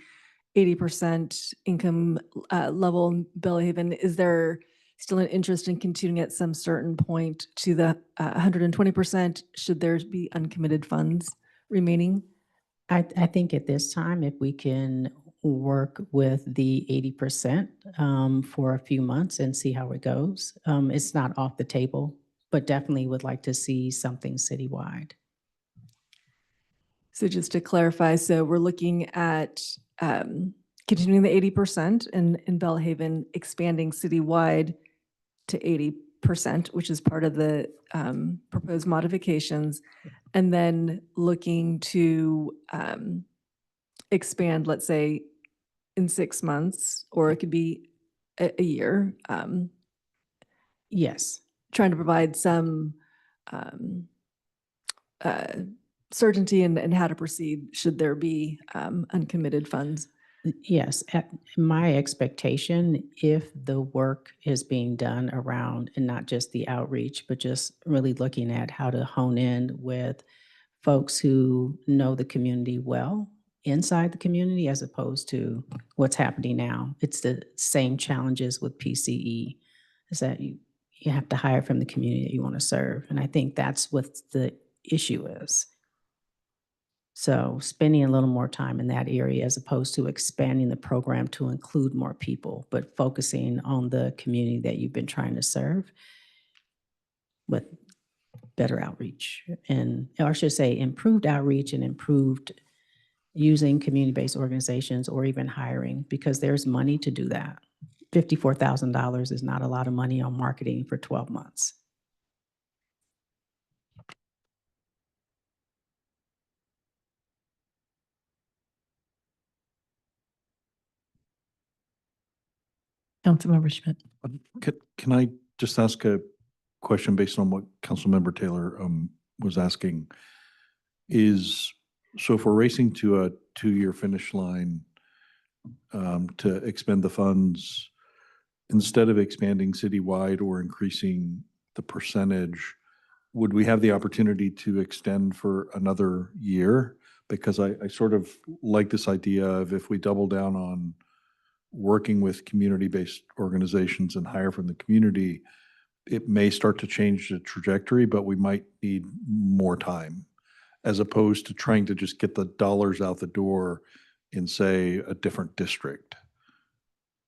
80% income level in Belhaven. Is there still an interest in continuing at some certain point to the 120%? Should there be uncommitted funds remaining? I think at this time, if we can work with the 80% for a few months and see how it goes, it's not off the table, but definitely would like to see something citywide. So just to clarify, so we're looking at continuing the 80% in Belhaven, expanding citywide to 80%, which is part of the proposed modifications, and then looking to expand, let's say, in 6 months, or it could be a year. Yes. Trying to provide some certainty in how to proceed should there be uncommitted funds. Yes, my expectation, if the work is being done around, and not just the outreach, but just really looking at how to hone in with folks who know the community well, inside the community, as opposed to what's happening now. It's the same challenges with PCE, is that you have to hire from the community that you want to serve. And I think that's what the issue is. So spending a little more time in that area as opposed to expanding the program to include more people, but focusing on the community that you've been trying to serve with better outreach, and, or I should say improved outreach and improved using community-based organizations or even hiring, because there's money to do that. $54,000 is not a lot of money on marketing for 12 months. Councilmember Schmidt. Can I just ask a question based on what Councilmember Taylor was asking? So if we're racing to a 2-year finish line to expend the funds, instead of expanding citywide or increasing the percentage, would we have the opportunity to extend for another year? Because I sort of like this idea of if we double down on working with community-based organizations and hire from the community, it may start to change the trajectory, but we might need more time as opposed to trying to just get the dollars out the door in, say, a different district.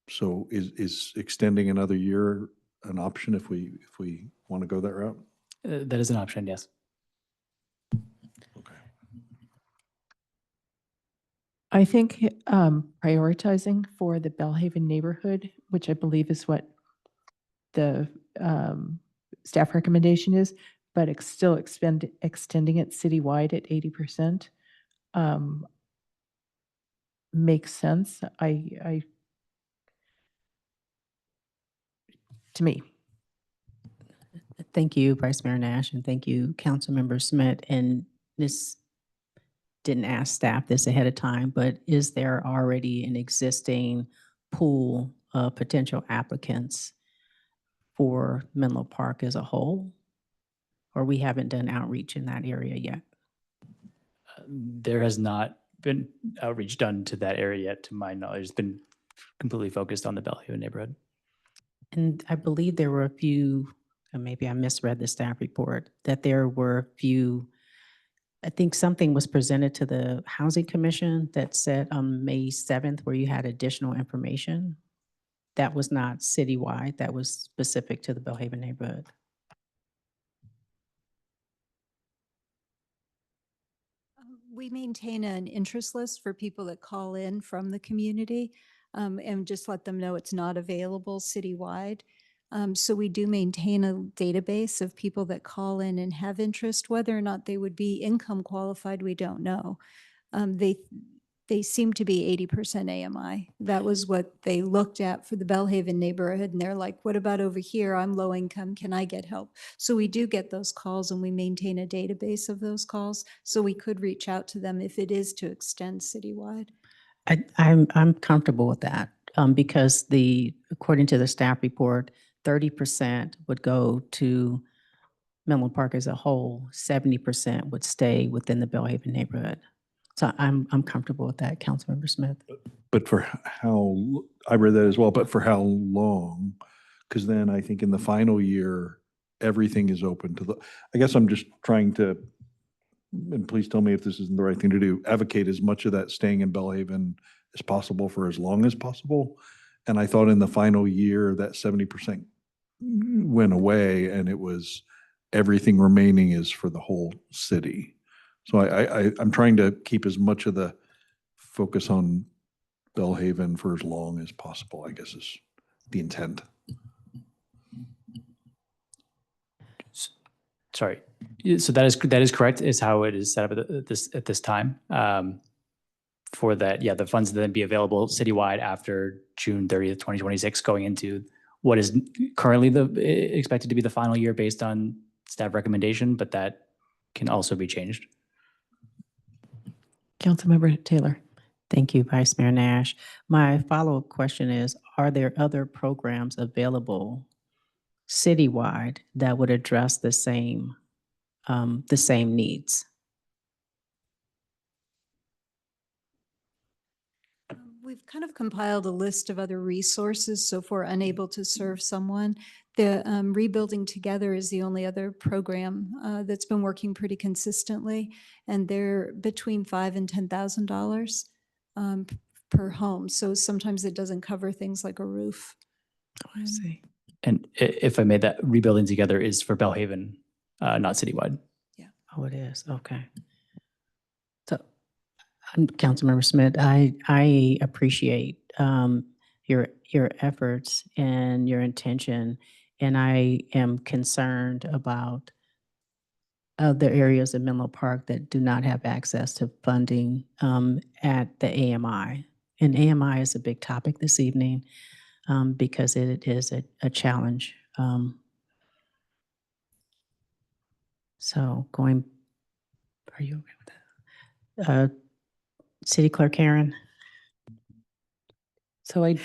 So is extending another year an option if we want to go that route? That is an option, yes. I think prioritizing for the Bellhaven neighborhood, which I believe is what the staff recommendation is, but still extending it citywide at 80% makes sense. To me. Thank you, Vice Mayor Nash, and thank you, Councilmember Smith. And this didn't ask staff this ahead of time, but is there already an existing pool of potential applicants for Menlo Park as a whole? Or we haven't done outreach in that area yet? There has not been outreach done to that area yet, to my knowledge. It's been completely focused on the Bellhaven neighborhood. And I believe there were a few, and maybe I misread the staff report, that there were a few, I think something was presented to the Housing Commission that said on May 7th where you had additional information. That was not citywide, that was specific to the Bellhaven neighborhood. We maintain an interest list for people that call in from the community and just let them know it's not available citywide. So we do maintain a database of people that call in and have interest. Whether or not they would be income qualified, we don't know. They seem to be 80% AMI. That was what they looked at for the Bellhaven neighborhood. And they're like, what about over here? I'm low income. Can I get help? So we do get those calls and we maintain a database of those calls. So we could reach out to them if it is to extend citywide. I'm comfortable with that because according to the staff report, 30% would go to Menlo Park as a whole, 70% would stay within the Bellhaven neighborhood. So I'm comfortable with that, Councilmember Smith. But for how, I read that as well, but for how long? Because then I think in the final year, everything is open to I guess I'm just trying to, and please tell me if this isn't the right thing to do, advocate as much of that staying in Bellhaven as possible for as long as possible. And I thought in the final year that 70% went away and it was everything remaining is for the whole city. So I'm trying to keep as much of the focus on Bellhaven for as long as possible, I guess is the intent. Sorry. So that is correct, is how it is set up at this time. For that, yeah, the funds then be available citywide after June 30th, 2026, going into what is currently expected to be the final year based on staff recommendation, but that can also be changed. Councilmember Taylor. Thank you, Vice Mayor Nash. My follow-up question is, are there other programs available citywide that would address the same needs? We've kind of compiled a list of other resources. So if we're unable to serve someone, the Rebuilding Together is the only other program that's been working pretty consistently. And they're between $5,000 and $10,000 per home. So sometimes it doesn't cover things like a roof. Oh, I see. And if I made that, Rebuilding Together is for Bellhaven, not citywide. Yeah. Oh, it is. Okay. So, Councilmember Smith, I appreciate your efforts and your intention, and I am concerned about other areas of Menlo Park that do not have access to funding at the AMI. And AMI is a big topic this evening because it is a challenge. So are you okay with that? City Clerk Karen? So I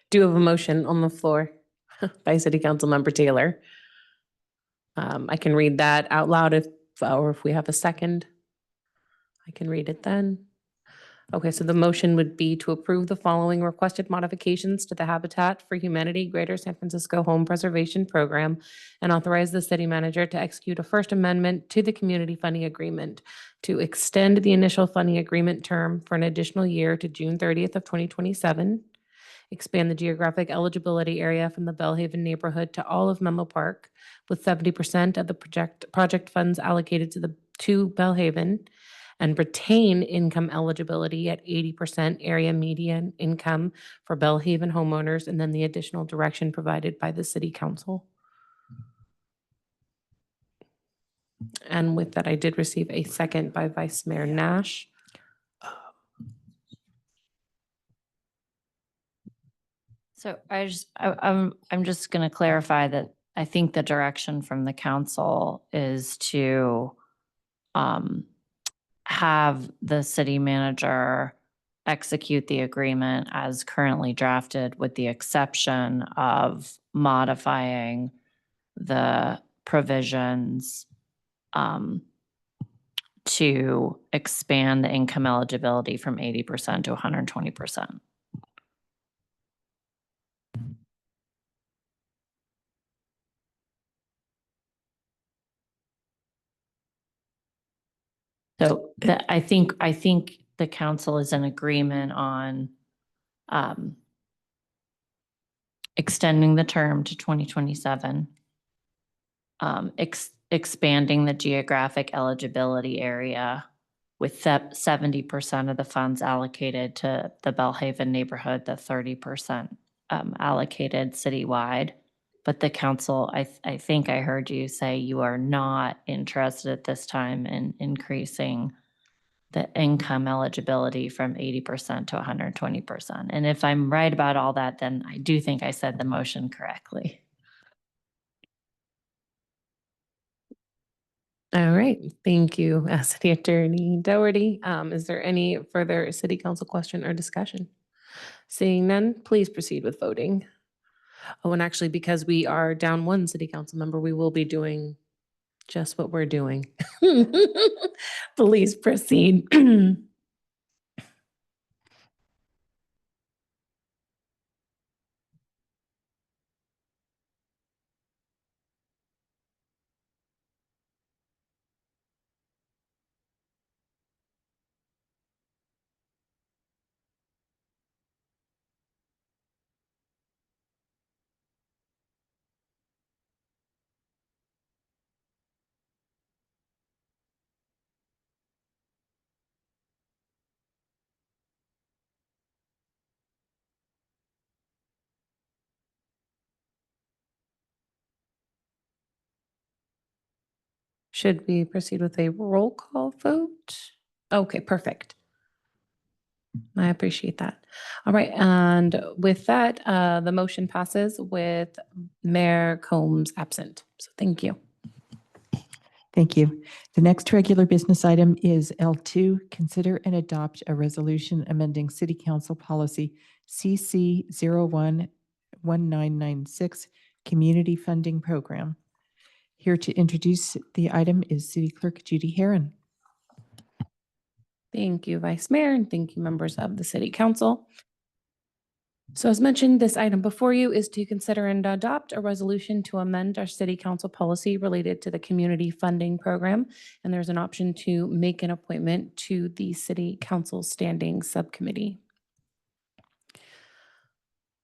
do have a motion on the floor by City Council Member Taylor. I can read that out loud or if we have a second, I can read it then. Okay, so the motion would be to approve the following requested modifications to the Habitat for Humanity Greater San Francisco Home Preservation Program and authorize the city manager to execute a first amendment to the community funding agreement to extend the initial funding agreement term for an additional year to June 30th of 2027, expand the geographic eligibility area from the Bellhaven neighborhood to all of Menlo Park, with 70% of the project funds allocated to Bellhaven, and retain income eligibility at 80% area median income for Bellhaven homeowners, and then the additional direction provided by the city council. And with that, I did receive a second by Vice Mayor Nash. So I'm just going to clarify that I think the direction from the council is to have the city manager execute the agreement as currently drafted, with the exception of modifying the provisions to expand the income eligibility from 80% to 120%. So I think the council is in agreement on extending the term to 2027, expanding the geographic eligibility area with 70% of the funds allocated to the Bellhaven neighborhood, the 30% allocated citywide. But the council, I think I heard you say you are not interested at this time in increasing the income eligibility from 80% to 120%. And if I'm right about all that, then I do think I said the motion correctly. All right, thank you, City Attorney Doherty. Is there any further city council question or discussion? Seeing none, please proceed with voting. Oh, and actually, because we are down one city council member, we will be doing just what we're doing. Please proceed. Should we proceed with a roll call vote? Okay, perfect. I appreciate that. All right, and with that, the motion passes with Mayor Combs absent. So thank you. Thank you. The next regular business item is L2, consider and adopt a resolution amending City Council Policy CC 011996, Community Funding Program. Here to introduce the item is City Clerk Judy Herron. Thank you, Vice Mayor, and thank you, members of the City Council. So as mentioned, this item before you is to consider and adopt a resolution to amend our City Council policy related to the Community Funding Program. And there's an option to make an appointment to the City Council Standing Subcommittee.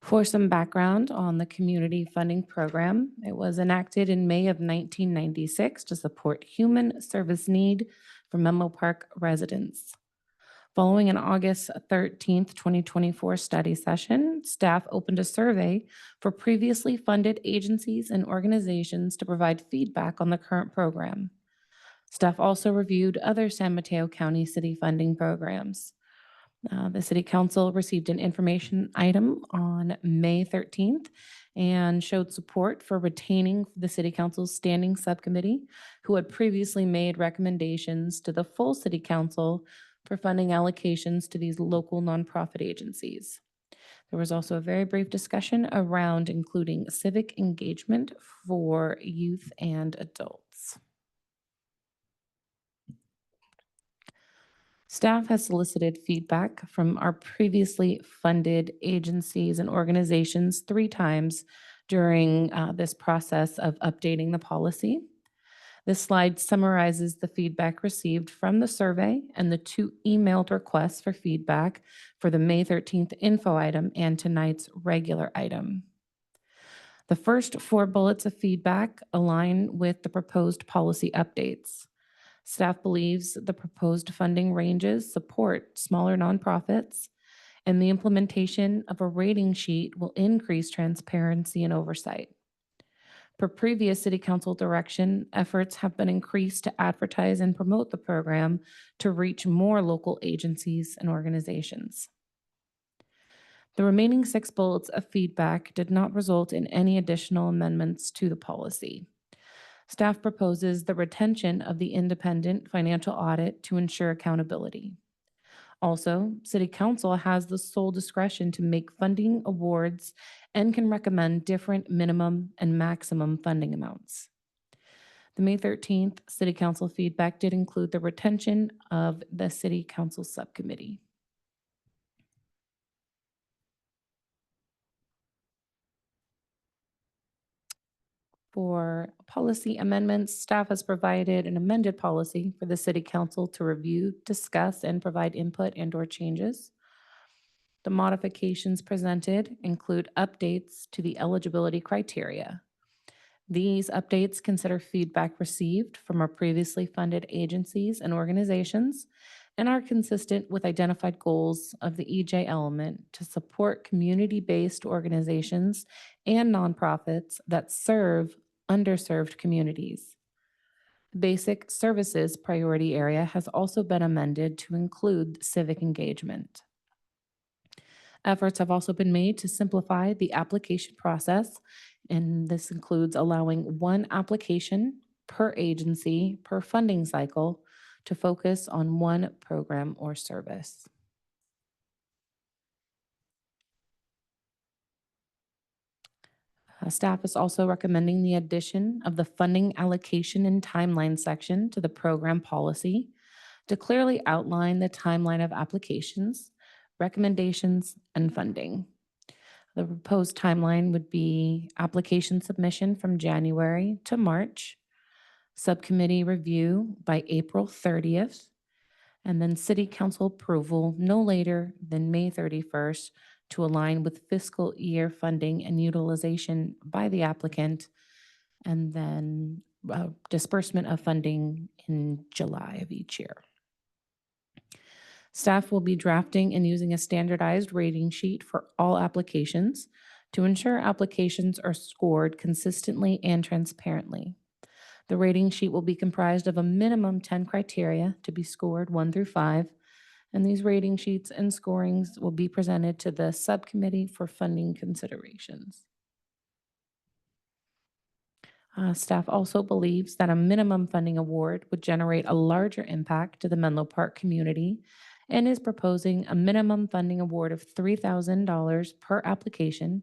For some background on the Community Funding Program, it was enacted in May of 1996 to support human service need for Menlo Park residents. Following an August 13th, 2024 study session, staff opened a survey for previously funded agencies and organizations to provide feedback on the current program. Staff also reviewed other San Mateo County city funding programs. The City Council received an information item on May 13th and showed support for retaining the City Council's standing subcommittee, who had previously made recommendations to the full City Council for funding allocations to these local nonprofit agencies. There was also a very brief discussion around including civic engagement for youth and adults. Staff has solicited feedback from our previously funded agencies and organizations 3 times during this process of updating the policy. This slide summarizes the feedback received from the survey and the 2 emailed requests for feedback for the May 13th info item and tonight's regular item. The first 4 bullets of feedback align with the proposed policy updates. Staff believes the proposed funding ranges support smaller nonprofits, and the implementation of a rating sheet will increase transparency and oversight. Per previous City Council direction, efforts have been increased to advertise and promote the program to reach more local agencies and organizations. The remaining 6 bullets of feedback did not result in any additional amendments to the policy. Staff proposes the retention of the independent financial audit to ensure accountability. Also, City Council has the sole discretion to make funding awards and can recommend different minimum and maximum funding amounts. The May 13th City Council feedback did include the retention of the City Council subcommittee. For policy amendments, staff has provided an amended policy for the City Council to review, discuss, and provide input and/or changes. The modifications presented include updates to the eligibility criteria. These updates consider feedback received from our previously funded agencies and organizations and are consistent with identified goals of the EJ element to support community-based organizations and nonprofits that serve underserved communities. The basic services priority area has also been amended to include civic engagement. Efforts have also been made to simplify the application process, and this includes allowing 1 application per agency per funding cycle to focus on 1 program or service. Staff is also recommending the addition of the funding allocation and timeline section to the program policy to clearly outline the timeline of applications, recommendations, and funding. The proposed timeline would be application submission from January to March, subcommittee review by April 30th, and then City Council approval no later than May 31st to align with fiscal year funding and utilization by the applicant, and then disbursement of funding in July of each year. Staff will be drafting and using a standardized rating sheet for all applications to ensure applications are scored consistently and transparently. The rating sheet will be comprised of a minimum 10 criteria to be scored 1 through 5, and these rating sheets and scorings will be presented to the subcommittee for funding considerations. Staff also believes that a minimum funding award would generate a larger impact to the Menlo Park community and is proposing a minimum funding award of $3,000 per application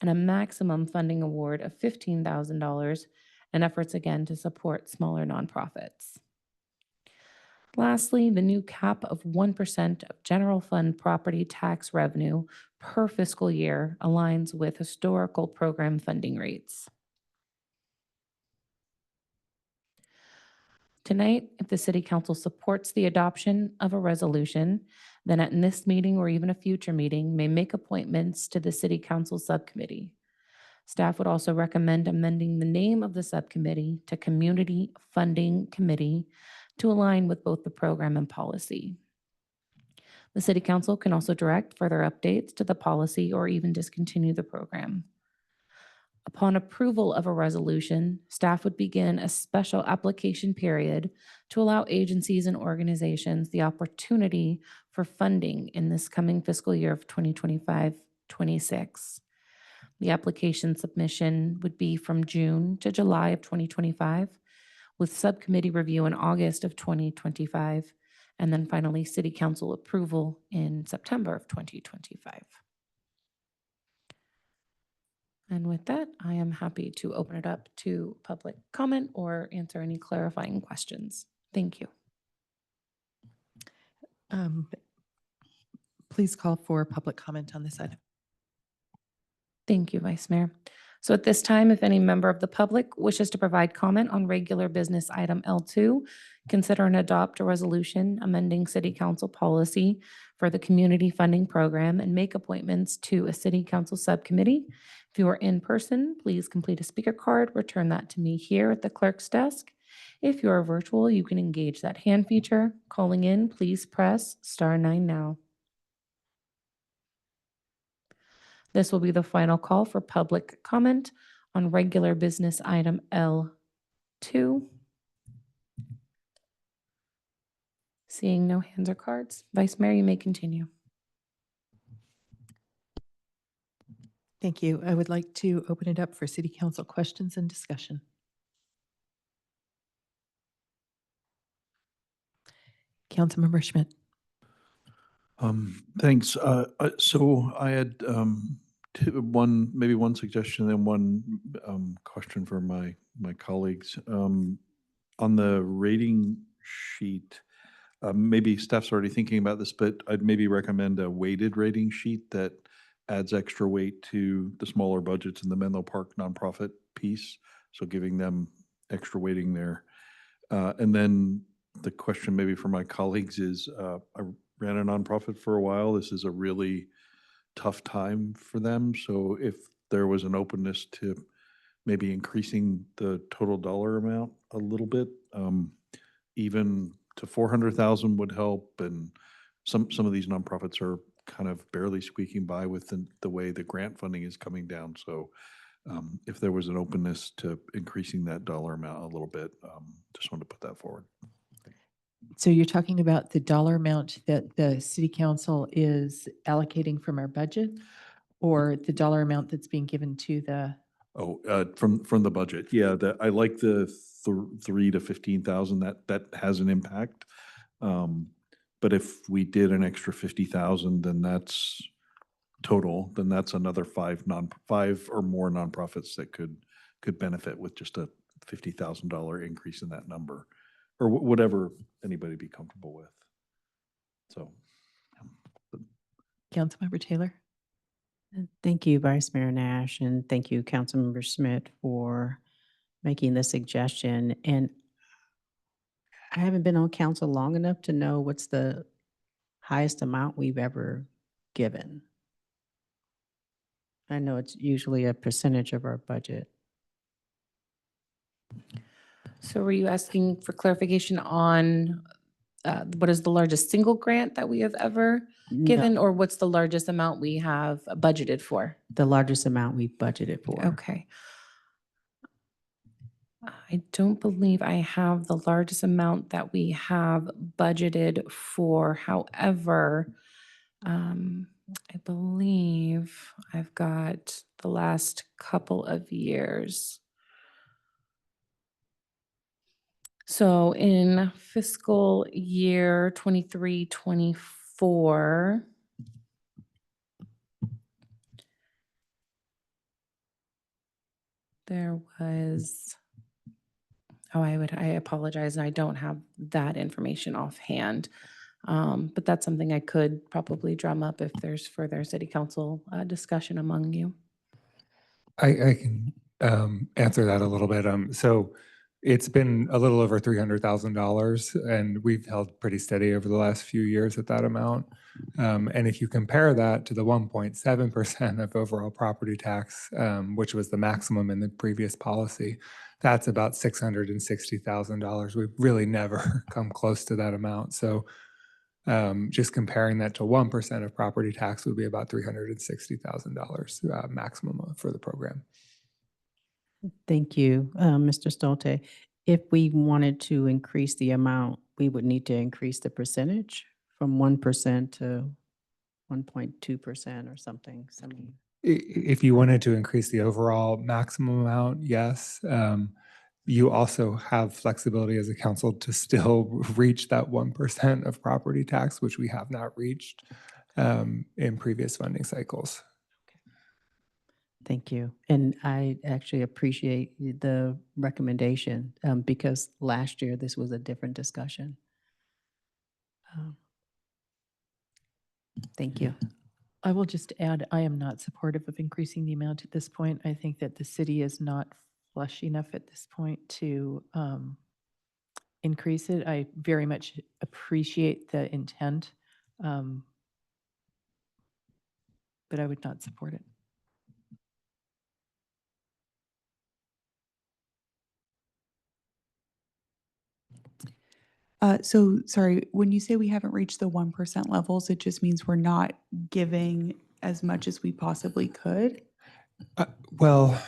and a maximum funding award of $15,000, and efforts again to support smaller nonprofits. Lastly, the new cap of 1% of general fund property tax revenue per fiscal year aligns with historical program funding rates. Tonight, if the City Council supports the adoption of a resolution, then at this meeting or even a future meeting may make appointments to the City Council subcommittee. Staff would also recommend amending the name of the subcommittee to Community Funding Committee to align with both the program and policy. The City Council can also direct further updates to the policy or even discontinue the program. Upon approval of a resolution, staff would begin a special application period to allow agencies and organizations the opportunity for funding in this coming fiscal year of 2025-26. The application submission would be from June to July of 2025, with subcommittee review in August of 2025, and then finally City Council approval in September of 2025. And with that, I am happy to open it up to public comment or answer any clarifying questions. Thank you. Please call for public comment on this item. Thank you, Vice Mayor. So at this time, if any member of the public wishes to provide comment on regular business item L2, consider and adopt a resolution amending City Council policy for the Community Funding Program and make appointments to a City Council subcommittee. If you are in person, please complete a speaker card, return that to me here at the clerk's desk. If you are virtual, you can engage that hand feature. Calling in, please press *9 now. This will be the final call for public comment on regular business item L2. Seeing no hands or cards, Vice Mayor, you may continue. Thank you. I would like to open it up for City Council questions and discussion. Councilmember Schmidt. Thanks. So I had maybe one suggestion and one question for my colleagues. On the rating sheet, maybe staff's already thinking about this, but I'd maybe recommend a weighted rating sheet that adds extra weight to the smaller budgets in the Menlo Park nonprofit piece. So giving them extra weighting there. And then the question maybe for my colleagues is, I ran a nonprofit for a while. This is a really tough time for them. So if there was an openness to maybe increasing the total dollar amount a little bit, even to 400,000 would help. And some of these nonprofits are kind of barely squeaking by with the way the grant funding is coming down. So if there was an openness to increasing that dollar amount a little bit, just wanted to put that forward. So you're talking about the dollar amount that the City Council is allocating from our budget, or the dollar amount that's being given to the? Oh, from the budget. Yeah, I like the 3 to 15,000. That has an impact. But if we did an extra 50,000, then that's total. Then that's another five or more nonprofits that could benefit with just a $50,000 increase in that number, or whatever anybody be comfortable with. So, Councilmember Taylor. Thank you, Vice Mayor Nash, and thank you, Councilmember Schmidt, for making the suggestion. And I haven't been on council long enough to know what's the highest amount we've ever given. I know it's usually a percentage of our budget. So were you asking for clarification on what is the largest single grant that we have ever given, or what's the largest amount we have budgeted for? The largest amount we budgeted for. Okay. I don't believe I have the largest amount that we have budgeted for. However, I believe I've got the last couple of years. So in fiscal year 23-24, there was, I apologize, and I don't have that information offhand. But that's something I could probably drum up if there's further city council discussion among you. I can answer that a little bit. So it's been a little over $300,000, and we've held pretty steady over the last few years at that amount. And if you compare that to the 1.7% of overall property tax, which was the maximum in the previous policy, that's about $660,000. We've really never come close to that amount. So just comparing that to 1% of property tax would be about $360,000 maximum for the program. Thank you, Mr. Stolte. If we wanted to increase the amount, we would need to increase the percentage from 1% to 1.2% or something. If you wanted to increase the overall maximum amount, yes. You also have flexibility as a council to still reach that 1% of property tax, which we have not reached in previous funding cycles. Thank you. And I actually appreciate the recommendation because last year this was a different discussion. Thank you. I will just add, I am not supportive of increasing the amount at this point. I think that the city is not flush enough at this point to increase it. I very much appreciate the intent, but I would not support it. So sorry, when you say we haven't reached the 1% levels, it just means we're not giving as much as we possibly could? Well,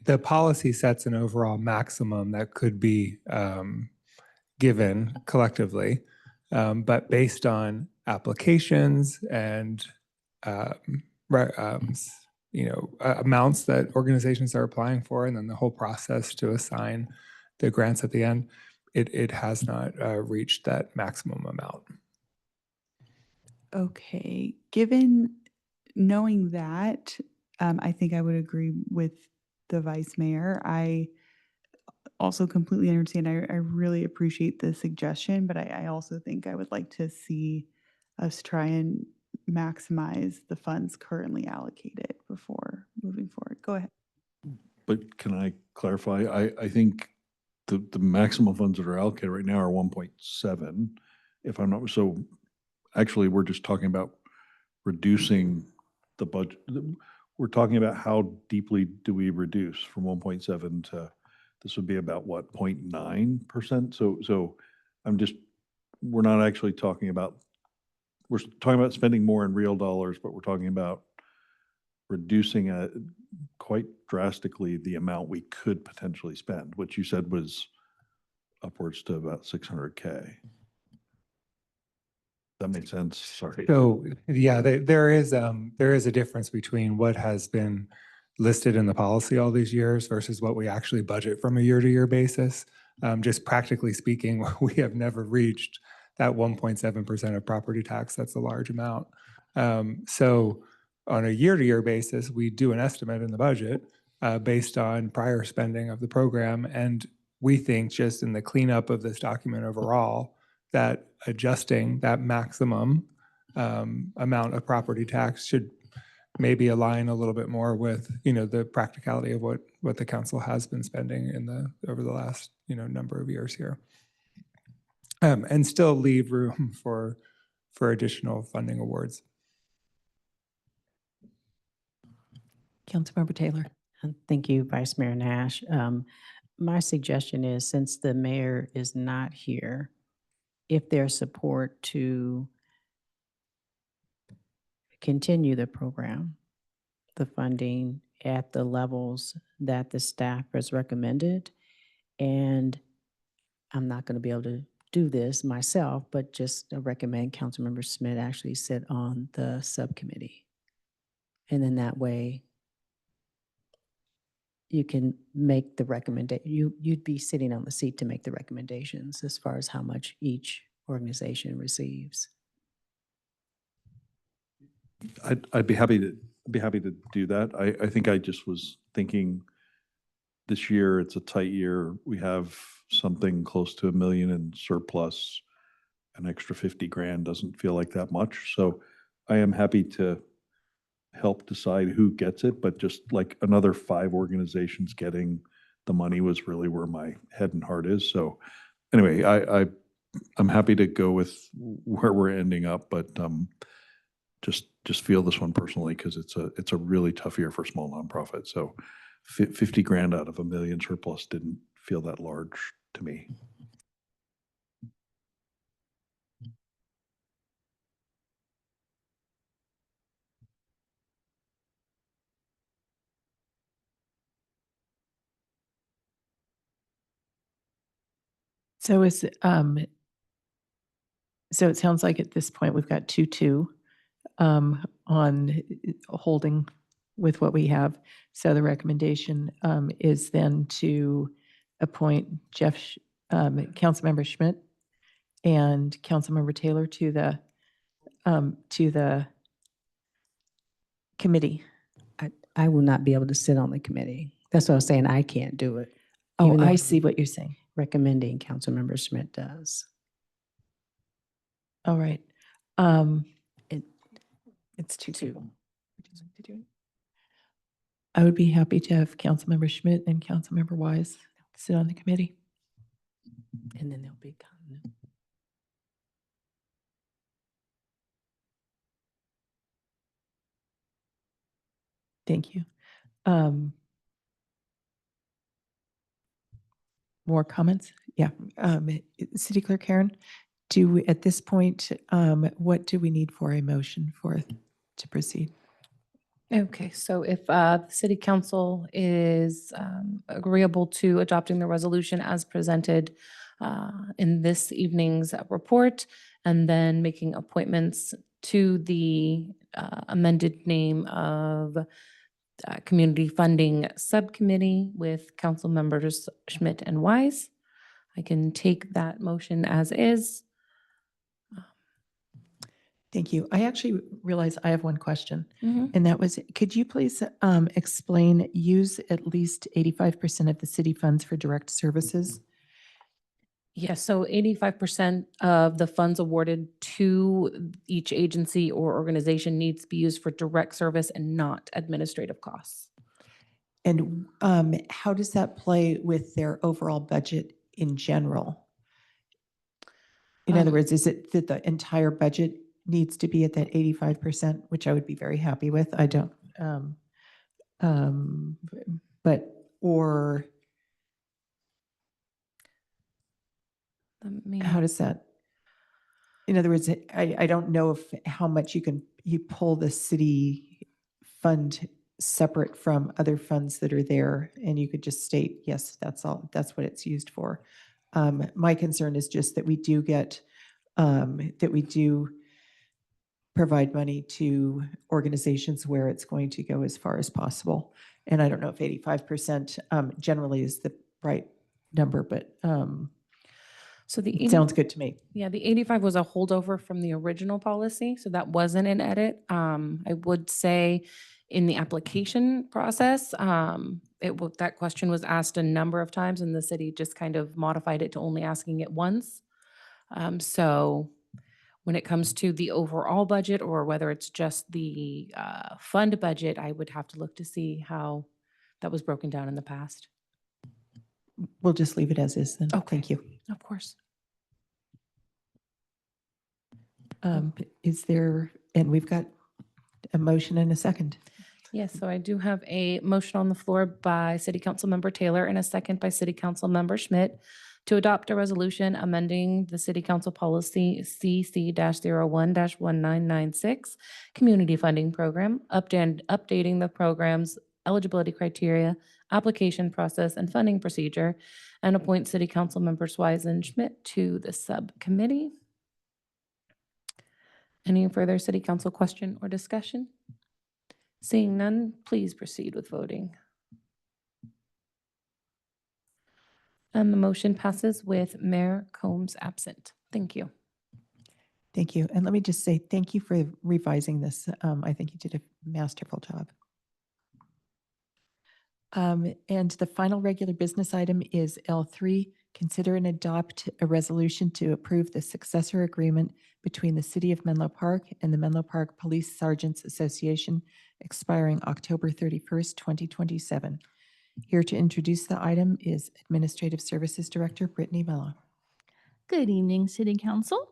the policy sets an overall maximum that could be given collectively, but based on applications and amounts that organizations are applying for, and then the whole process to assign the grants at the end, it has not reached that maximum amount. Okay, given knowing that, I think I would agree with the vice mayor. I also completely understand. I really appreciate the suggestion, but I also think I would like to see us try and maximize the funds currently allocated before moving forward. Go ahead. But can I clarify? I think the maximum funds that are allocated right now are 1.7, if I'm not, so actually we're just talking about reducing the budget. We're talking about how deeply do we reduce from 1.7 to, this would be about what, 0.9%? So we're not actually talking about, we're talking about spending more in real dollars, but we're talking about reducing quite drastically the amount we could potentially spend, which you said was upwards to about 600K. That makes sense. Sorry. So yeah, there is a difference between what has been listed in the policy all these years versus what we actually budget from a year-to-year basis. Just practically speaking, we have never reached that 1.7% of property tax. That's a large amount. So on a year-to-year basis, we do an estimate in the budget based on prior spending of the program. And we think just in the cleanup of this document overall, that adjusting that maximum amount of property tax should maybe align a little bit more with, the practicality of what the council has been spending over the last, number of years here. And still leave room for additional funding awards. Councilmember Taylor. Thank you, Vice Mayor Nash. My suggestion is, since the mayor is not here, if there's support to continue the program, the funding at the levels that the staff has recommended, and I'm not going to be able to do this myself, but just recommend Councilmember Smith actually sit on the subcommittee. And then that way you can make the recommendation. You'd be sitting on the seat to make the recommendations as far as how much each organization receives. I'd be happy to do that. I think I just was thinking this year, it's a tight year. We have something close to $1 million in surplus. An extra 50 grand doesn't feel like that much. So I am happy to help decide who gets it, but just like another 5 organizations getting the money was really where my head and heart is. So anyway, I'm happy to go with where we're ending up, but just feel this one personally because it's a really tough year for small nonprofits. So 50 grand out of $1 million surplus didn't feel that large to me. So so it sounds like at this point we've got 2-2 on holding with what we have. So the recommendation is then to appoint Councilmember Schmidt and Councilmember Taylor to the committee. I will not be able to sit on the committee. That's what I was saying. I can't do it. Oh, even though I see what you're saying. recommending Councilmember Schmidt does. All right. It, it's 2-2. Would you like to do it? I would be happy to have Councilmember Schmidt and Councilmember Wise sit on the committee. And then there'll be continuity. Thank you. More comments? Yeah. City Clerk Karen, at this point, what do we need for a motion to proceed? Okay, so if the city council is agreeable to adopting the resolution as presented in this evening's report, and then making appointments to the amended name of Community Funding Subcommittee with council members Schmidt and Wise, I can take that motion as is. Thank you. I actually realize I have one question, Mhm. and that was, could you please explain use at least 85% of the city funds for direct services? Yes, so 85% of the funds awarded to each agency or organization needs to be used for direct service and not administrative costs. And how does that play with their overall budget in general? In other words, is it that the entire budget needs to be at that 85%, which I would be very happy with? I don't, or how does that, in other words, I don't know how much you pull the city fund separate from other funds that are there, and you could just state, yes, that's what it's used for. My concern is just that we do provide money to organizations where it's going to go as far as possible. And I don't know if 85% generally is the right number, but So the it sounds good to me. Yeah, the 85 was a holdover from the original policy, so that wasn't an edit. I would say in the application process, that question was asked a number of times, and the city just kind of modified it to only asking it once. So when it comes to the overall budget, or whether it's just the fund budget, I would have to look to see how that was broken down in the past. We'll just leave it as is then. Okay. Thank you. Of course. Is there, and we've got a motion and a second. Yes, so I do have a motion on the floor by City Council Member Taylor and a second by City Council Member Schmidt to adopt a resolution amending the City Council Policy CC-01-1996 Community Funding Program, updating the program's eligibility criteria, application process, and funding procedure, and appoint City Council Members Wise and Schmidt to the subcommittee. Any further City Council question or discussion? Seeing none, please proceed with voting. And the motion passes with Mayor Combs absent. Thank you. Thank you. And let me just say thank you for revising this. I think you did a masterful job. And the final regular business item is L3, consider and adopt a resolution to approve the successor agreement between the City of Menlo Park and the Menlo Park Police Sergeants Association, expiring October 31st, 2027. Here to introduce the item is Administrative Services Director Brittany Mello. Good evening, City Council.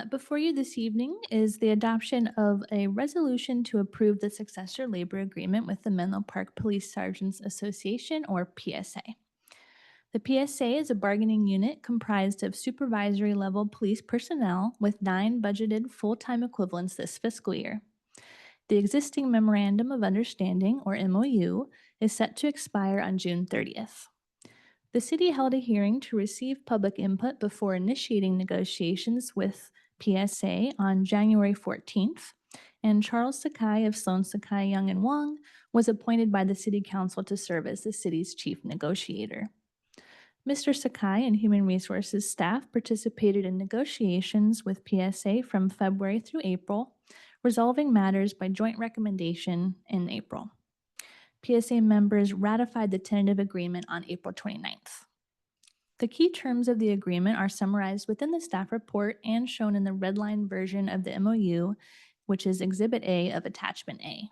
Before you this evening is the adoption of a resolution to approve the successor labor agreement with the Menlo Park Police Sergeants Association, or PSA. The PSA is a bargaining unit comprised of supervisory level police personnel with 9 budgeted full-time equivalents this fiscal year. The existing Memorandum of Understanding, or MOU, is set to expire on June 30th. The city held a hearing to receive public input before initiating negotiations with PSA on January 14th, and Charles Sakai of Sloan Sakai Young and Wong was appointed by the City Council to serve as the city's chief negotiator. Mr. Sakai and Human Resources staff participated in negotiations with PSA from February through April, resolving matters by joint recommendation in April. PSA members ratified the tentative agreement on April 29th. The key terms of the agreement are summarized within the staff report and shown in the red line version of the MOU, which is Exhibit A of Attachment A.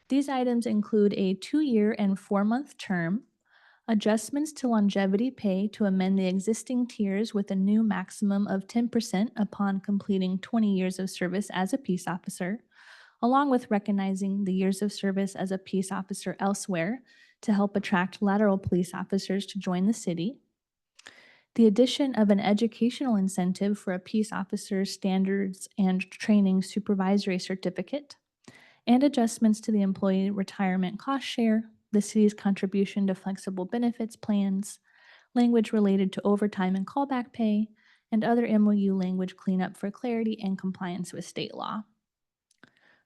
These items include a 2-year and 4-month term, adjustments to longevity pay to amend the existing tiers with a new maximum of 10% upon completing 20 years of service as a peace officer, along with recognizing the years of service as a peace officer elsewhere to help attract lateral police officers to join the city, the addition of an educational incentive for a peace officer's standards and training supervisory certificate, and adjustments to the employee retirement cost share, the city's contribution to flexible benefits plans, language related to overtime and callback pay, and other MOU language cleanup for clarity and compliance with state law.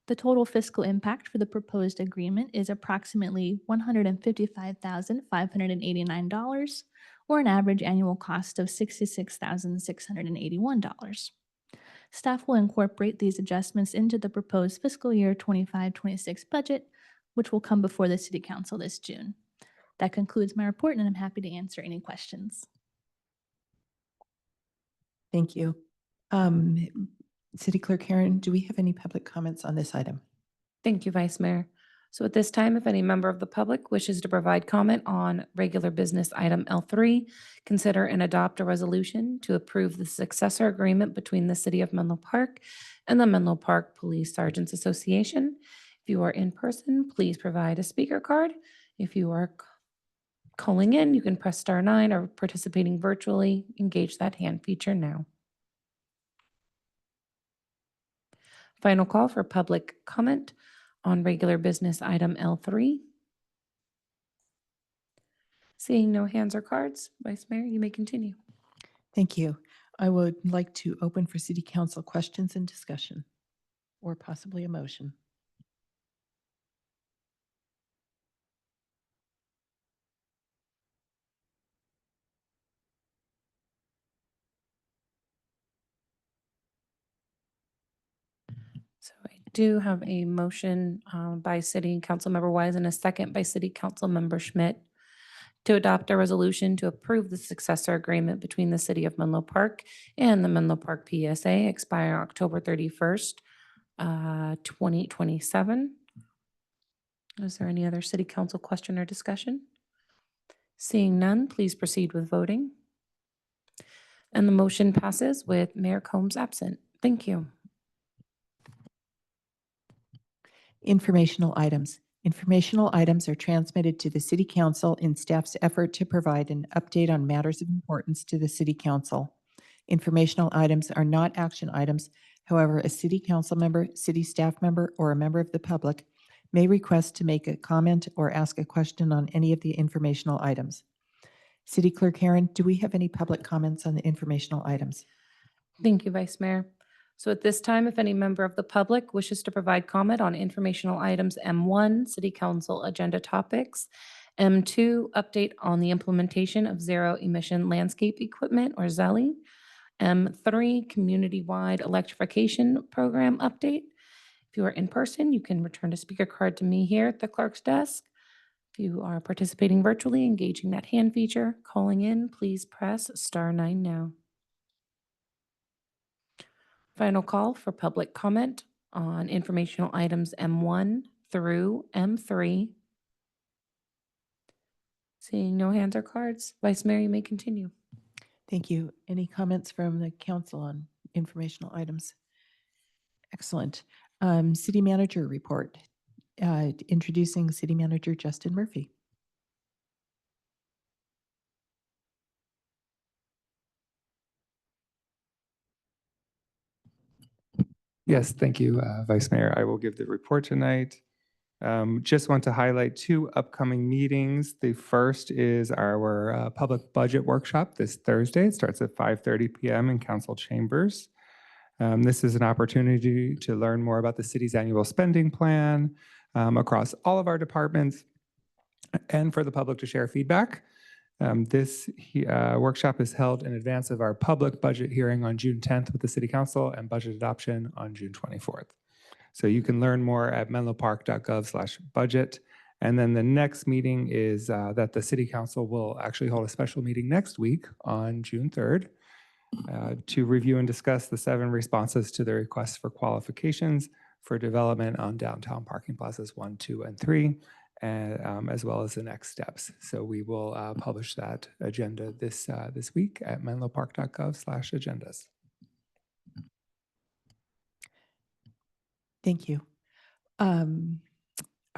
The total fiscal impact for the proposed agreement is approximately $155,589, or an average annual cost of $66,681. Staff will incorporate these adjustments into the proposed fiscal year 25-26 budget, which will come before the City Council this June. That concludes my report, and I'm happy to answer any questions. Thank you. City Clerk Karen, do we have any public comments on this item? Thank you, Vice Mayor. So at this time, if any member of the public wishes to provide comment on regular business item L3, consider and adopt a resolution to approve the successor agreement between the City of Menlo Park and the Menlo Park Police Sergeants Association. If you are in person, please provide a speaker card. If you are calling in, you can press *9, or participating virtually, engage that hand feature now. Final call for public comment on regular business item L3. Seeing no hands or cards, Vice Mayor, you may continue. Thank you. I would like to open for City Council questions and discussion, or possibly a motion. So I do have a motion by City Councilmember Wise and a second by City Councilmember Schmidt to adopt a resolution to approve the successor agreement between the City of Menlo Park and the Menlo Park PSA expiring October 31st, 2027. Is there any other City Council question or discussion? Seeing none, please proceed with voting. And the motion passes with Mayor Combs absent. Thank you. Informational items. Informational items are transmitted to the City Council in staff's effort to provide an update on matters of importance to the City Council. Informational items are not action items. However, a City Council member, city staff member, or a member of the public may request to make a comment or ask a question on any of the informational items. City Clerk Karen, do we have any public comments on the informational items? Thank you, Vice Mayor. So at this time, if any member of the public wishes to provide comment on informational items M1, City Council agenda topics, M2, update on the implementation of zero emission landscape equipment or ZELE, M3, community-wide electrification program update. If you are in person, you can return a speaker card to me here at the clerk's desk. If you are participating virtually, engaging that hand feature, calling in, please press *9 now. Final call for public comment on informational items M1 through M3. Seeing no hands or cards, Vice Mayor, you may continue. Thank you. Any comments from the council on informational items? Excellent. City Manager report. Introducing City Manager Justin Murphy. Yes, thank you, Vice Mayor. I will give the report tonight. Just want to highlight 2 upcoming meetings. The first is our public budget workshop this Thursday. It starts at 5:30 p.m. in council chambers. This is an opportunity to learn more about the city's annual spending plan across all of our departments and for the public to share feedback. This workshop is held in advance of our public budget hearing on June 10th with the City Council and budget adoption on June 24th. So you can learn more at menlopark.gov/budget, And then the next meeting is that the City Council will actually hold a special meeting next week on June 3rd to review and discuss the 7 responses to the requests for qualifications for development on downtown parking plazas 1, 2, and 3, and as well as the next steps. So we will publish that agenda this week at menlopark.gov/agendas. Thank you. Are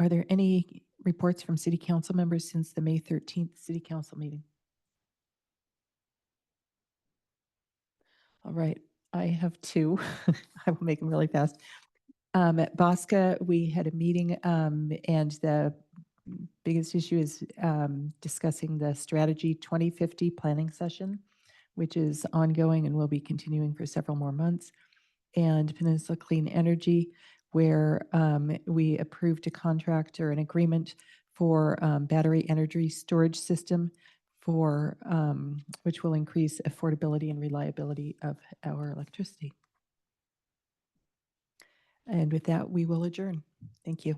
there any reports from city council members since the May 13th city council meeting? All right, I have 2. I will make them really fast. At Bosca, we had a meeting and the biggest issue is discussing the strategy 2050 planning session, which is ongoing and will be continuing for several more months. And Peninsula Clean Energy, where we approved a contract or an agreement for battery energy storage system for which will increase affordability and reliability of our electricity. And with that, we will adjourn. Thank you.